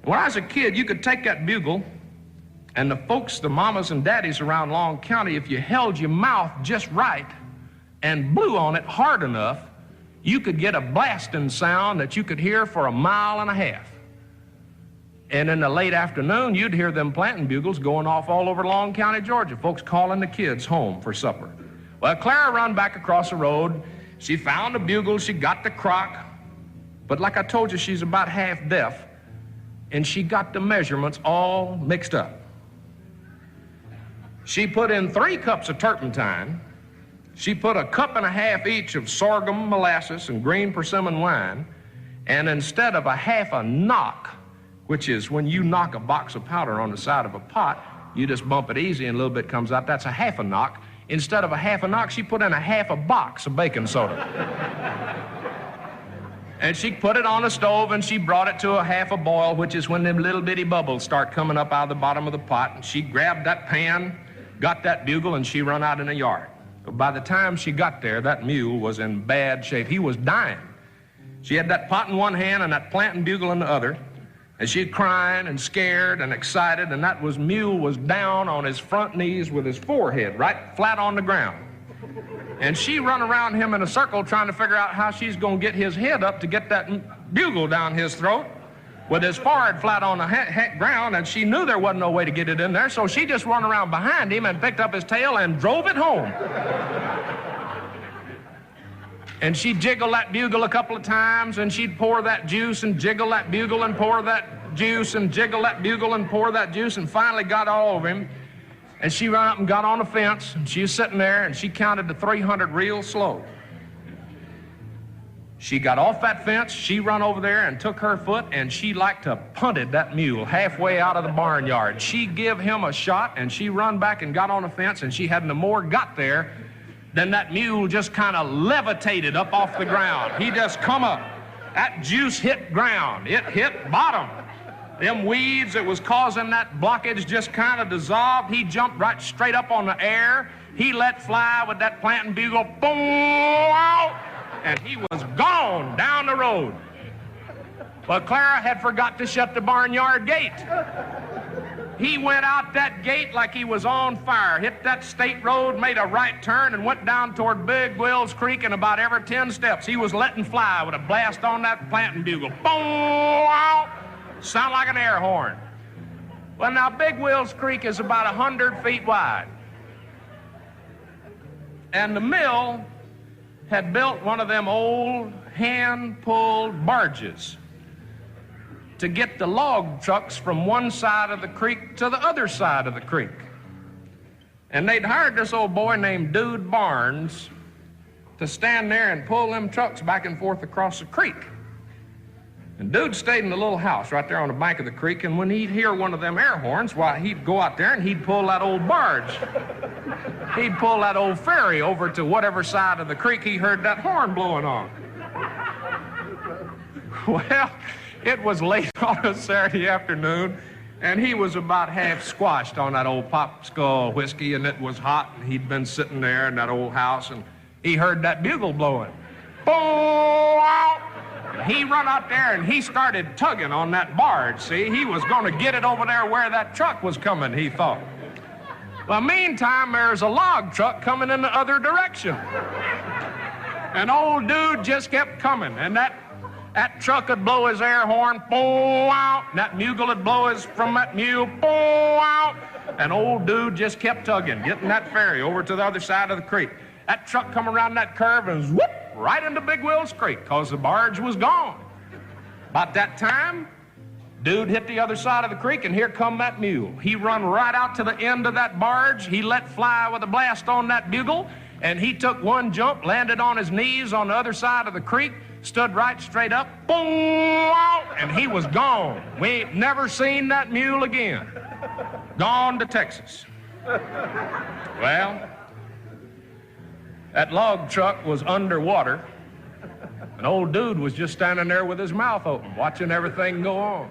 When I was a kid, you could take that bugle, and the folks, the mamas and daddies around Long County, if you held your mouth just right and blew on it hard enough, you could get a blasting sound that you could hear for 1.5 miles. And in the late afternoon, you'd hear them planting bugles going off all over Long County, Georgia, folks calling the kids home for supper. Well, Clara run back across the road. She found the bugle, she got the crock, but like I told you, she's about half deaf, and she got the measurements all mixed up. She put in 3 cups of turpentine. She put 1.5 cups each of sorghum molasses and green persimmon wine, and instead of a half a knock, which is when you knock a box of powder on the side of a pot, you just bump it easy and a little bit comes out, that's a half a knock. Instead of a half a knock, she put in a half a box of baking soda. And she put it on the stove and she brought it to a half a boil, which is when them little bitty bubbles start coming up out of the bottom of the pot. And she grabbed that pan, got that bugle, and she run out in the yard. But by the time she got there, that mule was in bad shape. He was dying. She had that pot in one hand and that planting bugle in the other. And she's crying and scared and excited, and that mule was down on his front knees with his forehead right flat on the ground. And she run around him in a circle trying to figure out how she's going to get his head up to get that bugle down his throat with his forehead flat on the ground, and she knew there wasn't no way to get it in there, so she just run around behind him and picked up his tail and drove it home. And she'd jiggle that bugle a couple of times, and she'd pour that juice and jiggle that bugle and pour that juice and jiggle that bugle and pour that juice, and finally got all of him. And she ran up and got on the fence, and she was sitting there, and she counted to 300 real slow. She got off that fence, she run over there and took her foot, and she like to punted that mule halfway out of the barnyard. She give him a shot, and she run back and got on the fence, and she hadn't no more got there than that mule just kind of levitated up off the ground. He just come up. That juice hit ground. It hit bottom. Them weeds that was causing that blockage just kind of dissolved. He jumped right straight up on the air. He let fly with that planting bugle. Boom! And he was gone down the road. But Clara had forgot to shut the barnyard gate. He went out that gate like he was on fire, hit that state road, made a right turn, and went down toward Big Wills Creek, and about every 10 steps he was letting fly with a blast on that planting bugle. Boom! Sound like an air horn. Well, now, Big Wills Creek is about 100 feet wide. And the mill had built one of them old hand-pulled barges to get the log trucks from one side of the creek to the other side of the creek. And they'd hired this old boy named Dude Barnes to stand there and pull them trucks back and forth across the creek. And Dude stayed in the little house right there on the bank of the creek, and when he'd hear one of them air horns, why, he'd go out there and he'd pull that old barge. He'd pull that old ferry over to whatever side of the creek he heard that horn blowing on. Well, it was late on a Saturday afternoon, and he was about half squashed on that old Pop Skull whiskey, and it was hot, and he'd been sitting there in that old house, and he heard that bugle blowing. Boom! He run out there, and he started tugging on that barge, see? He was going to get it over there where that truck was coming, he thought. Well, meantime, there's a log truck coming in the other direction. And old Dude just kept coming, and that truck would blow his air horn, boom, out. That bugle would blow from that mule, boom, out. And old Dude just kept tugging, getting that ferry over to the other side of the creek. That truck come around that curve and whoop, right into Big Wills Creek, because the barge was gone. About that time, Dude hit the other side of the creek, and here come that mule. He run right out to the end of that barge. He let fly with a blast on that bugle, and he took one jump, landed on his knees on the other side of the creek, stood right straight up, boom, and he was gone. We ain't never seen that mule again. Gone to Texas. Well, that log truck was underwater, and old Dude was just standing there with his mouth open, watching everything go on.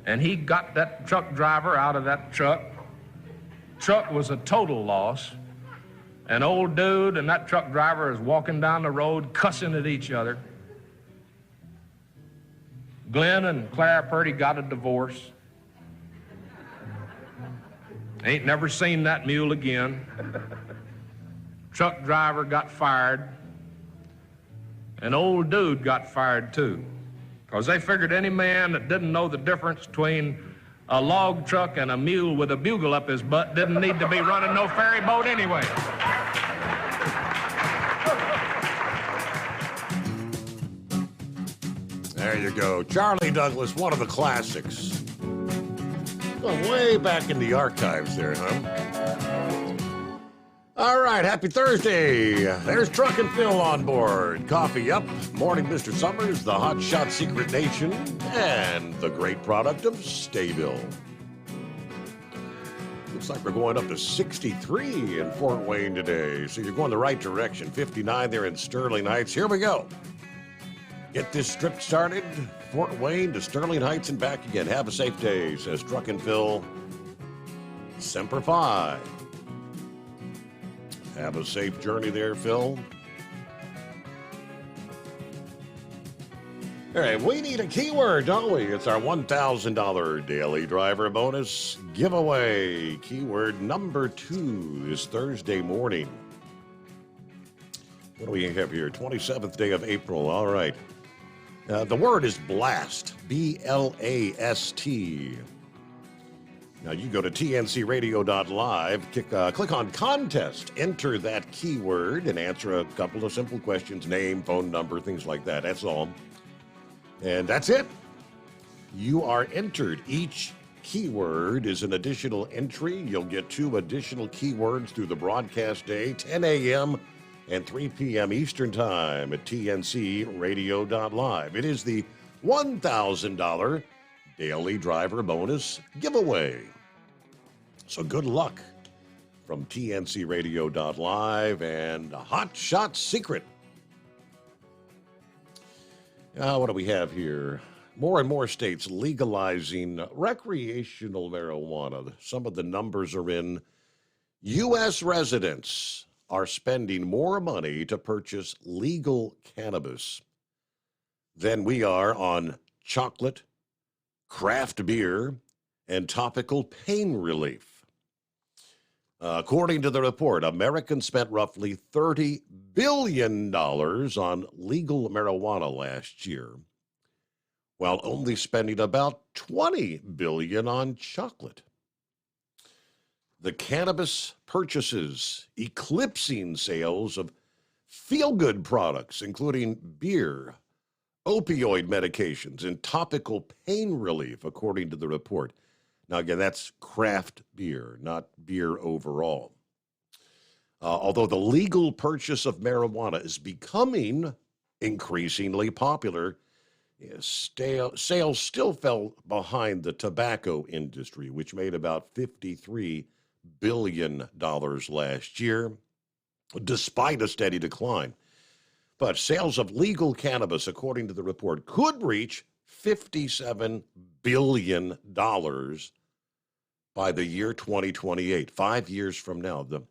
And he got that truck driver out of that truck. Truck was a total loss. And old Dude and that truck driver is walking down the road, cussing at each other. Glenn and Clara Purdy got a divorce. Ain't never seen that mule again. Truck driver got fired. And old Dude got fired too. Because they figured any man that didn't know the difference between a log truck and a mule with a bugle up his butt didn't need to be running no ferry boat anyway. There you go. Charlie Douglas, one of the classics. Well, way back in the archives there, huh? All right, happy Thursday. There's Truck and Phil on board. Coffee up. Morning, Mr. Summers, the Hot Shot Secret Nation, and the great product of Stayville. Looks like we're going up to 63 in Fort Wayne today, so you're going the right direction. 59 there in Sterling Heights. Here we go. Get this trip started. Fort Wayne to Sterling Heights and back again. Have a safe day, says Truck and Phil. Semper Fi. Have a safe journey there, Phil. All right, we need a keyword, don't we? It's our $1,000 daily driver bonus giveaway. Keyword number 2 this Thursday morning. What do we have here? 27th day of April. All right. The word is blast. B-L-A-S-T. Now, you go to tncradio.live, click on contest, enter that keyword, and answer a couple of simple questions, name, phone number, things like that. That's all. And that's it. You are entered. Each keyword is an additional entry. You'll get 2 additional keywords through the broadcast day, 10 a.m. and 3 p.m. Eastern Time at tncradio.live. It is the $1,000 daily driver bonus giveaway. So good luck from tncradio.live and Hot Shot Secret. What do we have here? More and more states legalizing recreational marijuana. Some of the numbers are in. U.S. residents are spending more money to purchase legal cannabis than we are on chocolate, craft beer, and topical pain relief. According to the report, Americans spent roughly $30 billion on legal marijuana last year, while only spending about $20 billion on chocolate. The cannabis purchases eclipsing sales of feel-good products, including beer, opioid medications, and topical pain relief, according to the report. Now, again, that's craft beer, not beer overall. Although the legal purchase of marijuana is becoming increasingly popular, sales still fell behind the tobacco industry, which made about $53 billion last year, despite a steady decline. But sales of legal cannabis, according to the report, could reach $57 billion by the year 2028, 5 years from now. The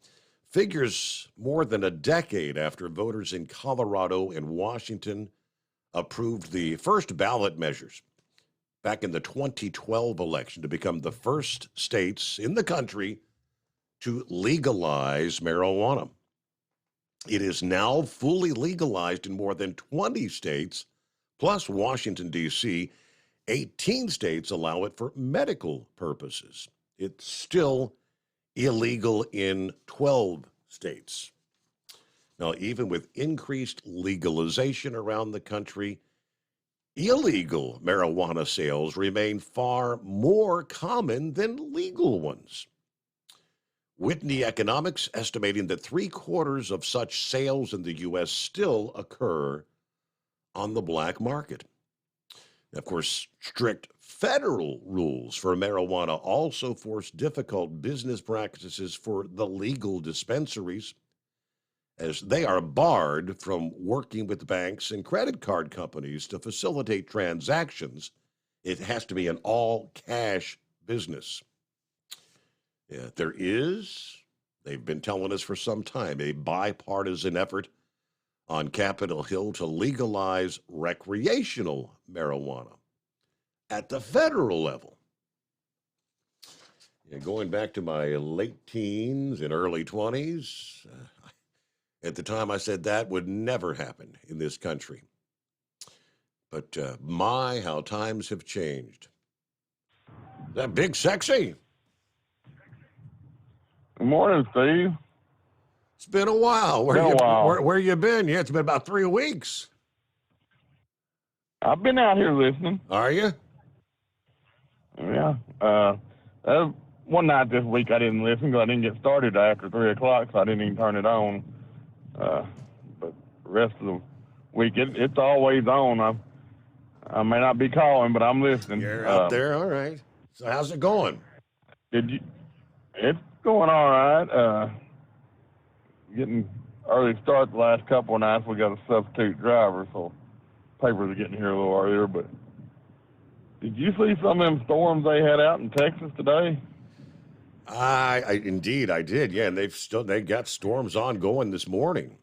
figures more than a decade after voters in Colorado and Washington approved the first ballot measures back in the 2012 election to become the first states in the country to legalize marijuana. It is now fully legalized in more than 20 states, plus Washington, D.C. 18 states allow it for medical purposes. It's still illegal in 12 states. Now, even with increased legalization around the country, illegal marijuana sales remain far more common than legal ones. Whitney Economics estimating that 3/4 of such sales in the U.S. still occur on the black market. Of course, strict federal rules for marijuana also force difficult business practices for the legal dispensaries, as they are barred from working with banks and credit card companies to facilitate transactions. It has to be an all-cash business. There is, they've been telling us for some time, a bipartisan effort on Capitol Hill to legalize recreational marijuana at the federal level. Going back to my late teens and early 20s, at the time I said that would never happen in this country. But my, how times have changed. That Big Sexy. Good morning, Steve. It's been a while. Where you been? Yeah, it's been about 3 weeks. I've been out here listening. Are you? Yeah. One night this week I didn't listen because I didn't get started after 3 o'clock, so I didn't even turn it on. But the rest of the week, it's always on. I may not be calling, but I'm listening. You're out there, all right. So how's it going? It's going all right. Getting early start the last couple of nights. We got a substitute driver, so papers are getting here a little earlier. But did you see some of them storms they had out in Texas today? Indeed, I did. Yeah, and they got storms ongoing this morning.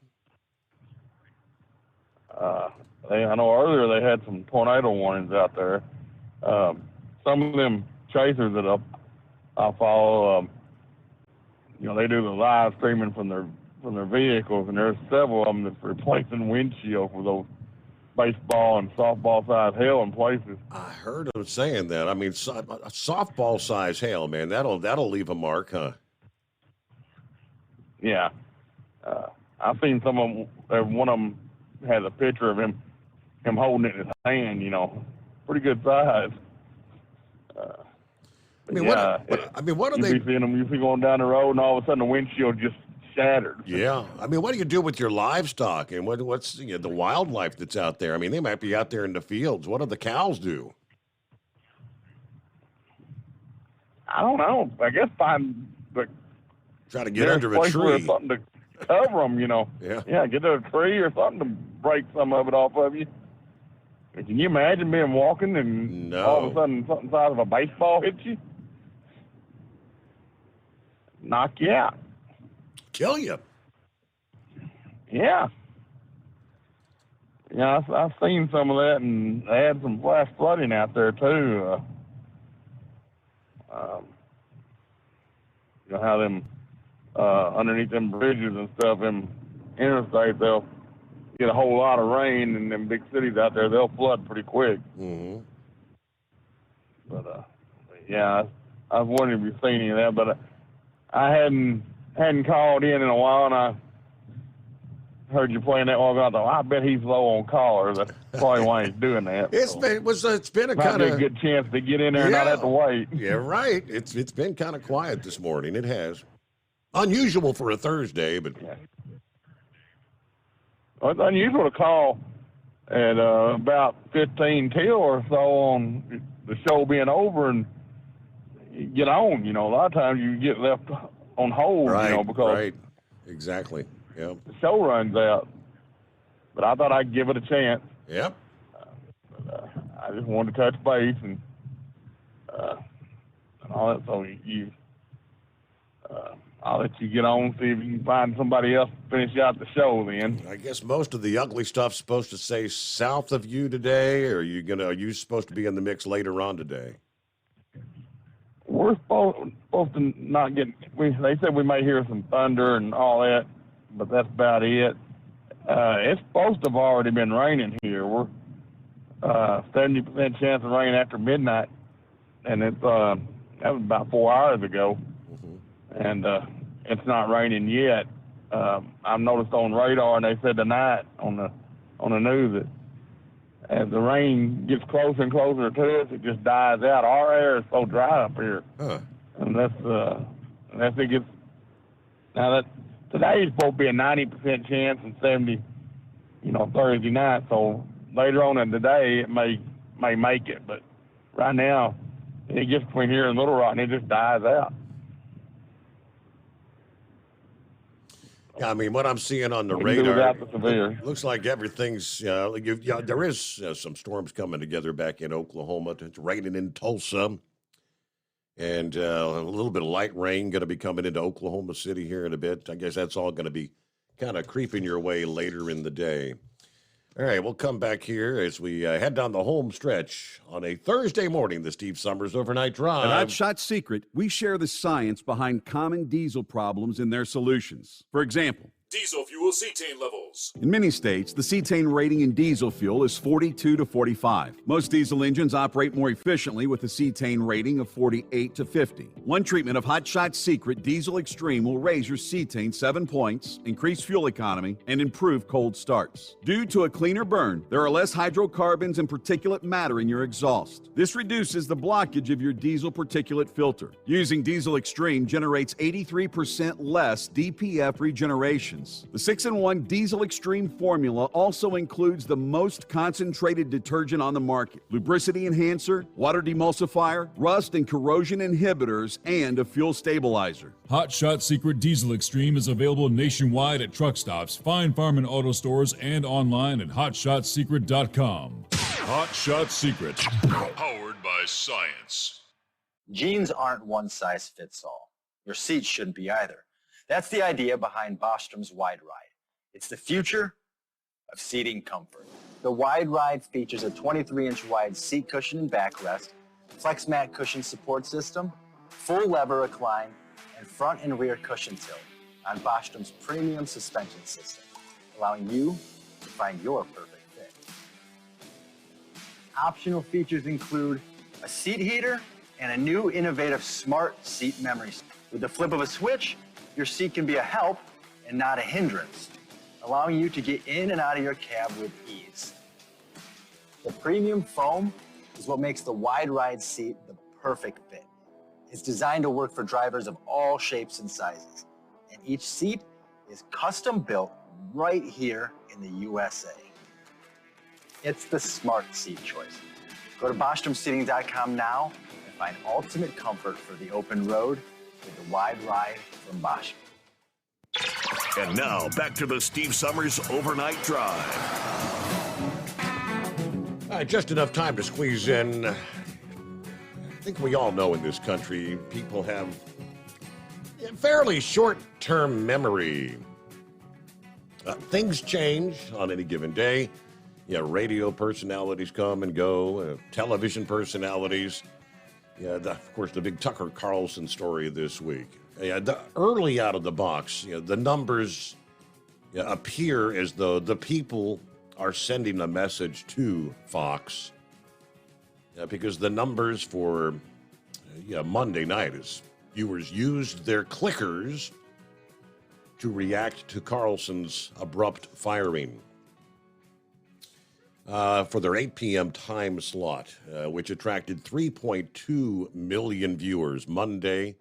I know earlier they had some tornado warnings out there. Some of them chasers that I follow, they do the live streaming from their vehicles, and there's several of them that's replacing windshield for those baseball and softball size hail in places. I heard them saying that. I mean, softball size hail, man. That'll leave a mark, huh? Yeah, I've seen some of them. One of them has a picture of him holding it in his hand. Pretty good size. What are they? You seeing them? You see going down the road, and all of a sudden the windshield just shattered. Yeah, I mean, what do you do with your livestock and what's the wildlife that's out there? I mean, they might be out there in the fields. What do the cows do? I don't know. I guess try to get under a tree. Something to cover them, Yeah, get to a tree or something to break some of it off of you. Can you imagine being walking and all of a sudden something size of a baseball hits you? Knock you out. Kill you. Yeah. Yeah, I've seen some of that, and they had some flash flooding out there, too. How them, underneath them bridges and stuff, them interstates, they'll get a whole lot of rain, and them big cities out there, they'll flood pretty quick. Mm-hmm. But, yeah, I was wondering if you've seen any of that, but I hadn't called in a while, and I heard you playing that while ago. I thought, I bet he's low on callers. That's probably why he's doing that. It's been a kind of a good chance to get in there and not have to wait. Yeah, right. It's been kind of quiet this morning. It has. Unusual for a Thursday, but well, it's unusual to call at about 15 till or so on the show being over and get on. A lot of times you get left on hold, because exactly. Yep. The show runs out. But I thought I'd give it a chance. Yep. I just wanted to touch base and all that. So I'll let you get on, see if you can find somebody else to finish out the show then. I guess most of the ugly stuff's supposed to say south of you today, or are you supposed to be in the mix later on today? We're supposed to not get. They said we may hear some thunder and all that, but that's about it. It's supposed to have already been raining here. We're 70% chance of rain after midnight, and that was about 4 hours ago, and it's not raining yet. I've noticed on radar, and they said tonight on the news that as the rain gets closer and closer to us, it just dies out. Our air is so dry up here. Huh. Unless it gets... Now, that today is supposed to be a 90% chance and 70, Thursday night. So later on in the day, it may make it. But right now, it gets between here and Little Rock, and it just dies out. Yeah, I mean, what I'm seeing on the radar, looks like everything's, there is some storms coming together back in Oklahoma. It's raining in Tulsa, and a little bit of light rain going to be coming into Oklahoma City here in a bit. I guess that's all going to be kind of creeping your way later in the day. All right, we'll come back here as we head down the home stretch on a Thursday morning, the Steve Summers Overnight Drive. At Hot Shot Secret, we share the science behind common diesel problems and their solutions. For example, Diesel fuel cetane levels. In many states, the cetane rating in diesel fuel is 42 to 45. Most diesel engines operate more efficiently with a cetane rating of 48 to 50. One treatment of Hot Shot Secret Diesel Extreme will raise your cetane 7 points, increase fuel economy, and improve cold starts. Due to a cleaner burn, there are less hydrocarbons and particulate matter in your exhaust. This reduces the blockage of your diesel particulate filter. Using Diesel Extreme generates 83% less DPF regeneration. The 6-in-1 Diesel Extreme formula also includes the most concentrated detergent on the market, lubricity enhancer, water demulsifier, rust and corrosion inhibitors, and a fuel stabilizer. Hot Shot Secret Diesel Extreme is available nationwide at truck stops, Fine Farm and auto stores, and online at hotshotsecret.com. Hot Shot Secret, powered by science. Jeans aren't one size fits all. Your seats shouldn't be either. That's the idea behind Bostrom's Wide Ride. It's the future of seating comfort. The Wide Ride features a 23-inch wide seat cushion and backrest, flex mat cushion support system, full lever recline, and front and rear cushion tilt on Bostrom's premium suspension system, allowing you to find your perfect fit. Optional features include a seat heater and a new innovative smart seat memory. With the flip of a switch, your seat can be a help and not a hindrance, allowing you to get in and out of your cab with ease. The premium foam is what makes the Wide Ride seat the perfect fit. It's designed to work for drivers of all shapes and sizes, and each seat is custom built right here in the USA. It's the smart seat choice. Go to BostromSeating.com now and find ultimate comfort for the open road with the Wide Ride from Bosch. And now, back to the Steve Summers Overnight Drive. All right, just enough time to squeeze in. I think we all know in this country, people have a fairly short-term memory. Things change on any given day. Radio personalities come and go, television personalities. Of course, the big Tucker Carlson story this week. Early out of the box, the numbers appear as though the people are sending a message to Fox because the numbers for Monday night is viewers used their clickers to react to Carlson's abrupt firing. For their 8 p.m. time slot, which attracted 3.2 million viewers Monday.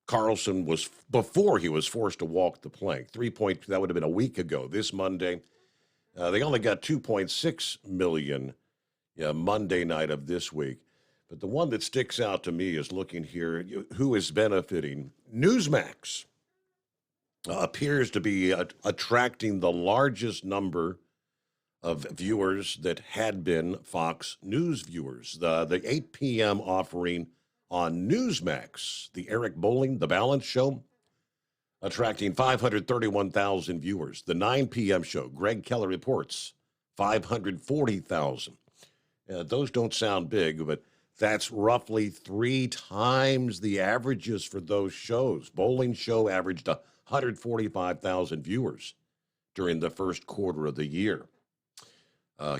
Carlson was, before he was forced to walk the plank, that would have been a week ago. This Monday, they only got 2.6 million Monday night of this week. But the one that sticks out to me is looking here, who is benefiting. Newsmax appears to be attracting the largest number of viewers that had been Fox News viewers. The 8 p.m. offering on Newsmax, the Eric Bolling, The Balance Show, attracting 531,000 viewers. The 9 p.m. show, Greg Kelly Reports, 540,000. Those don't sound big, but that's roughly 3 times the averages for those shows. Bolling Show averaged 145,000 viewers during the first quarter of the year.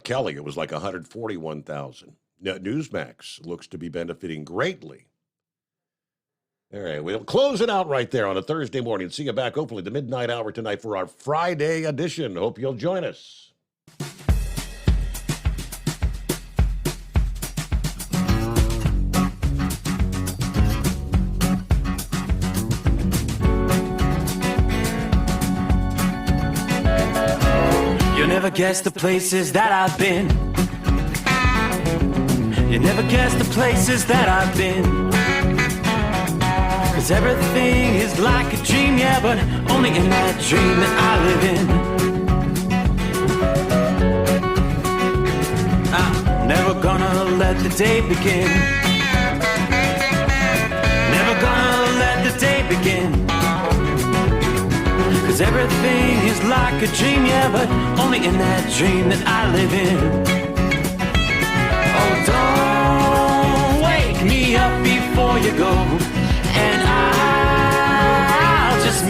Kelly, it was like 141,000. Newsmax looks to be benefiting greatly. All right, we'll close it out right there on a Thursday morning. See you back hopefully the midnight hour tonight for our Friday edition. Hope you'll join us. You'll never guess the places that I've been. You never guess the places that I've been. 'Cause everything is like a dream, yeah, but only in that dream that I live in. I'm never gonna let the day begin. Never gonna let the day begin. 'Cause everything is like a dream, yeah, but only in that dream that I live in. Oh, don't wake me up before you go, and I'll just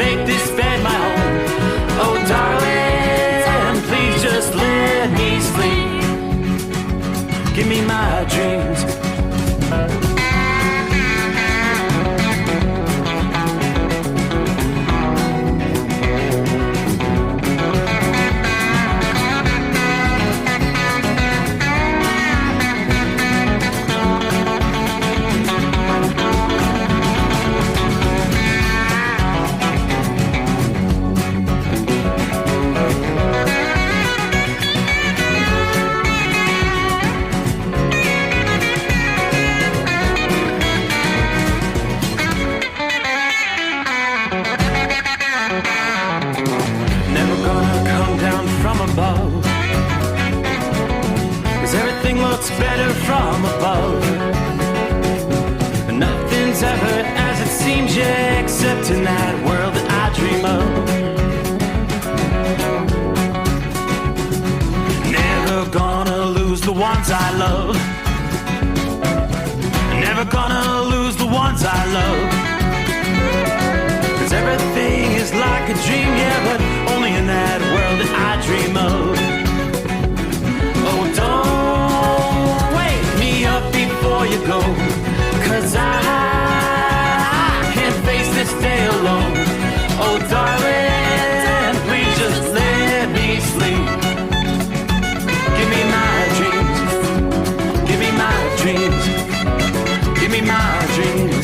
severed as it seems, yeah, except in that world that I dream of. Never gonna lose the ones I love. Never gonna lose the ones I love. 'Cause everything is like a dream, yeah, but only in that world that I dream of. Oh, don't wake me up before you go, 'cause I can't face this day alone. Oh, darling, please just let me sleep. Give me my dreams. Give me my dreams. Give me my dreams.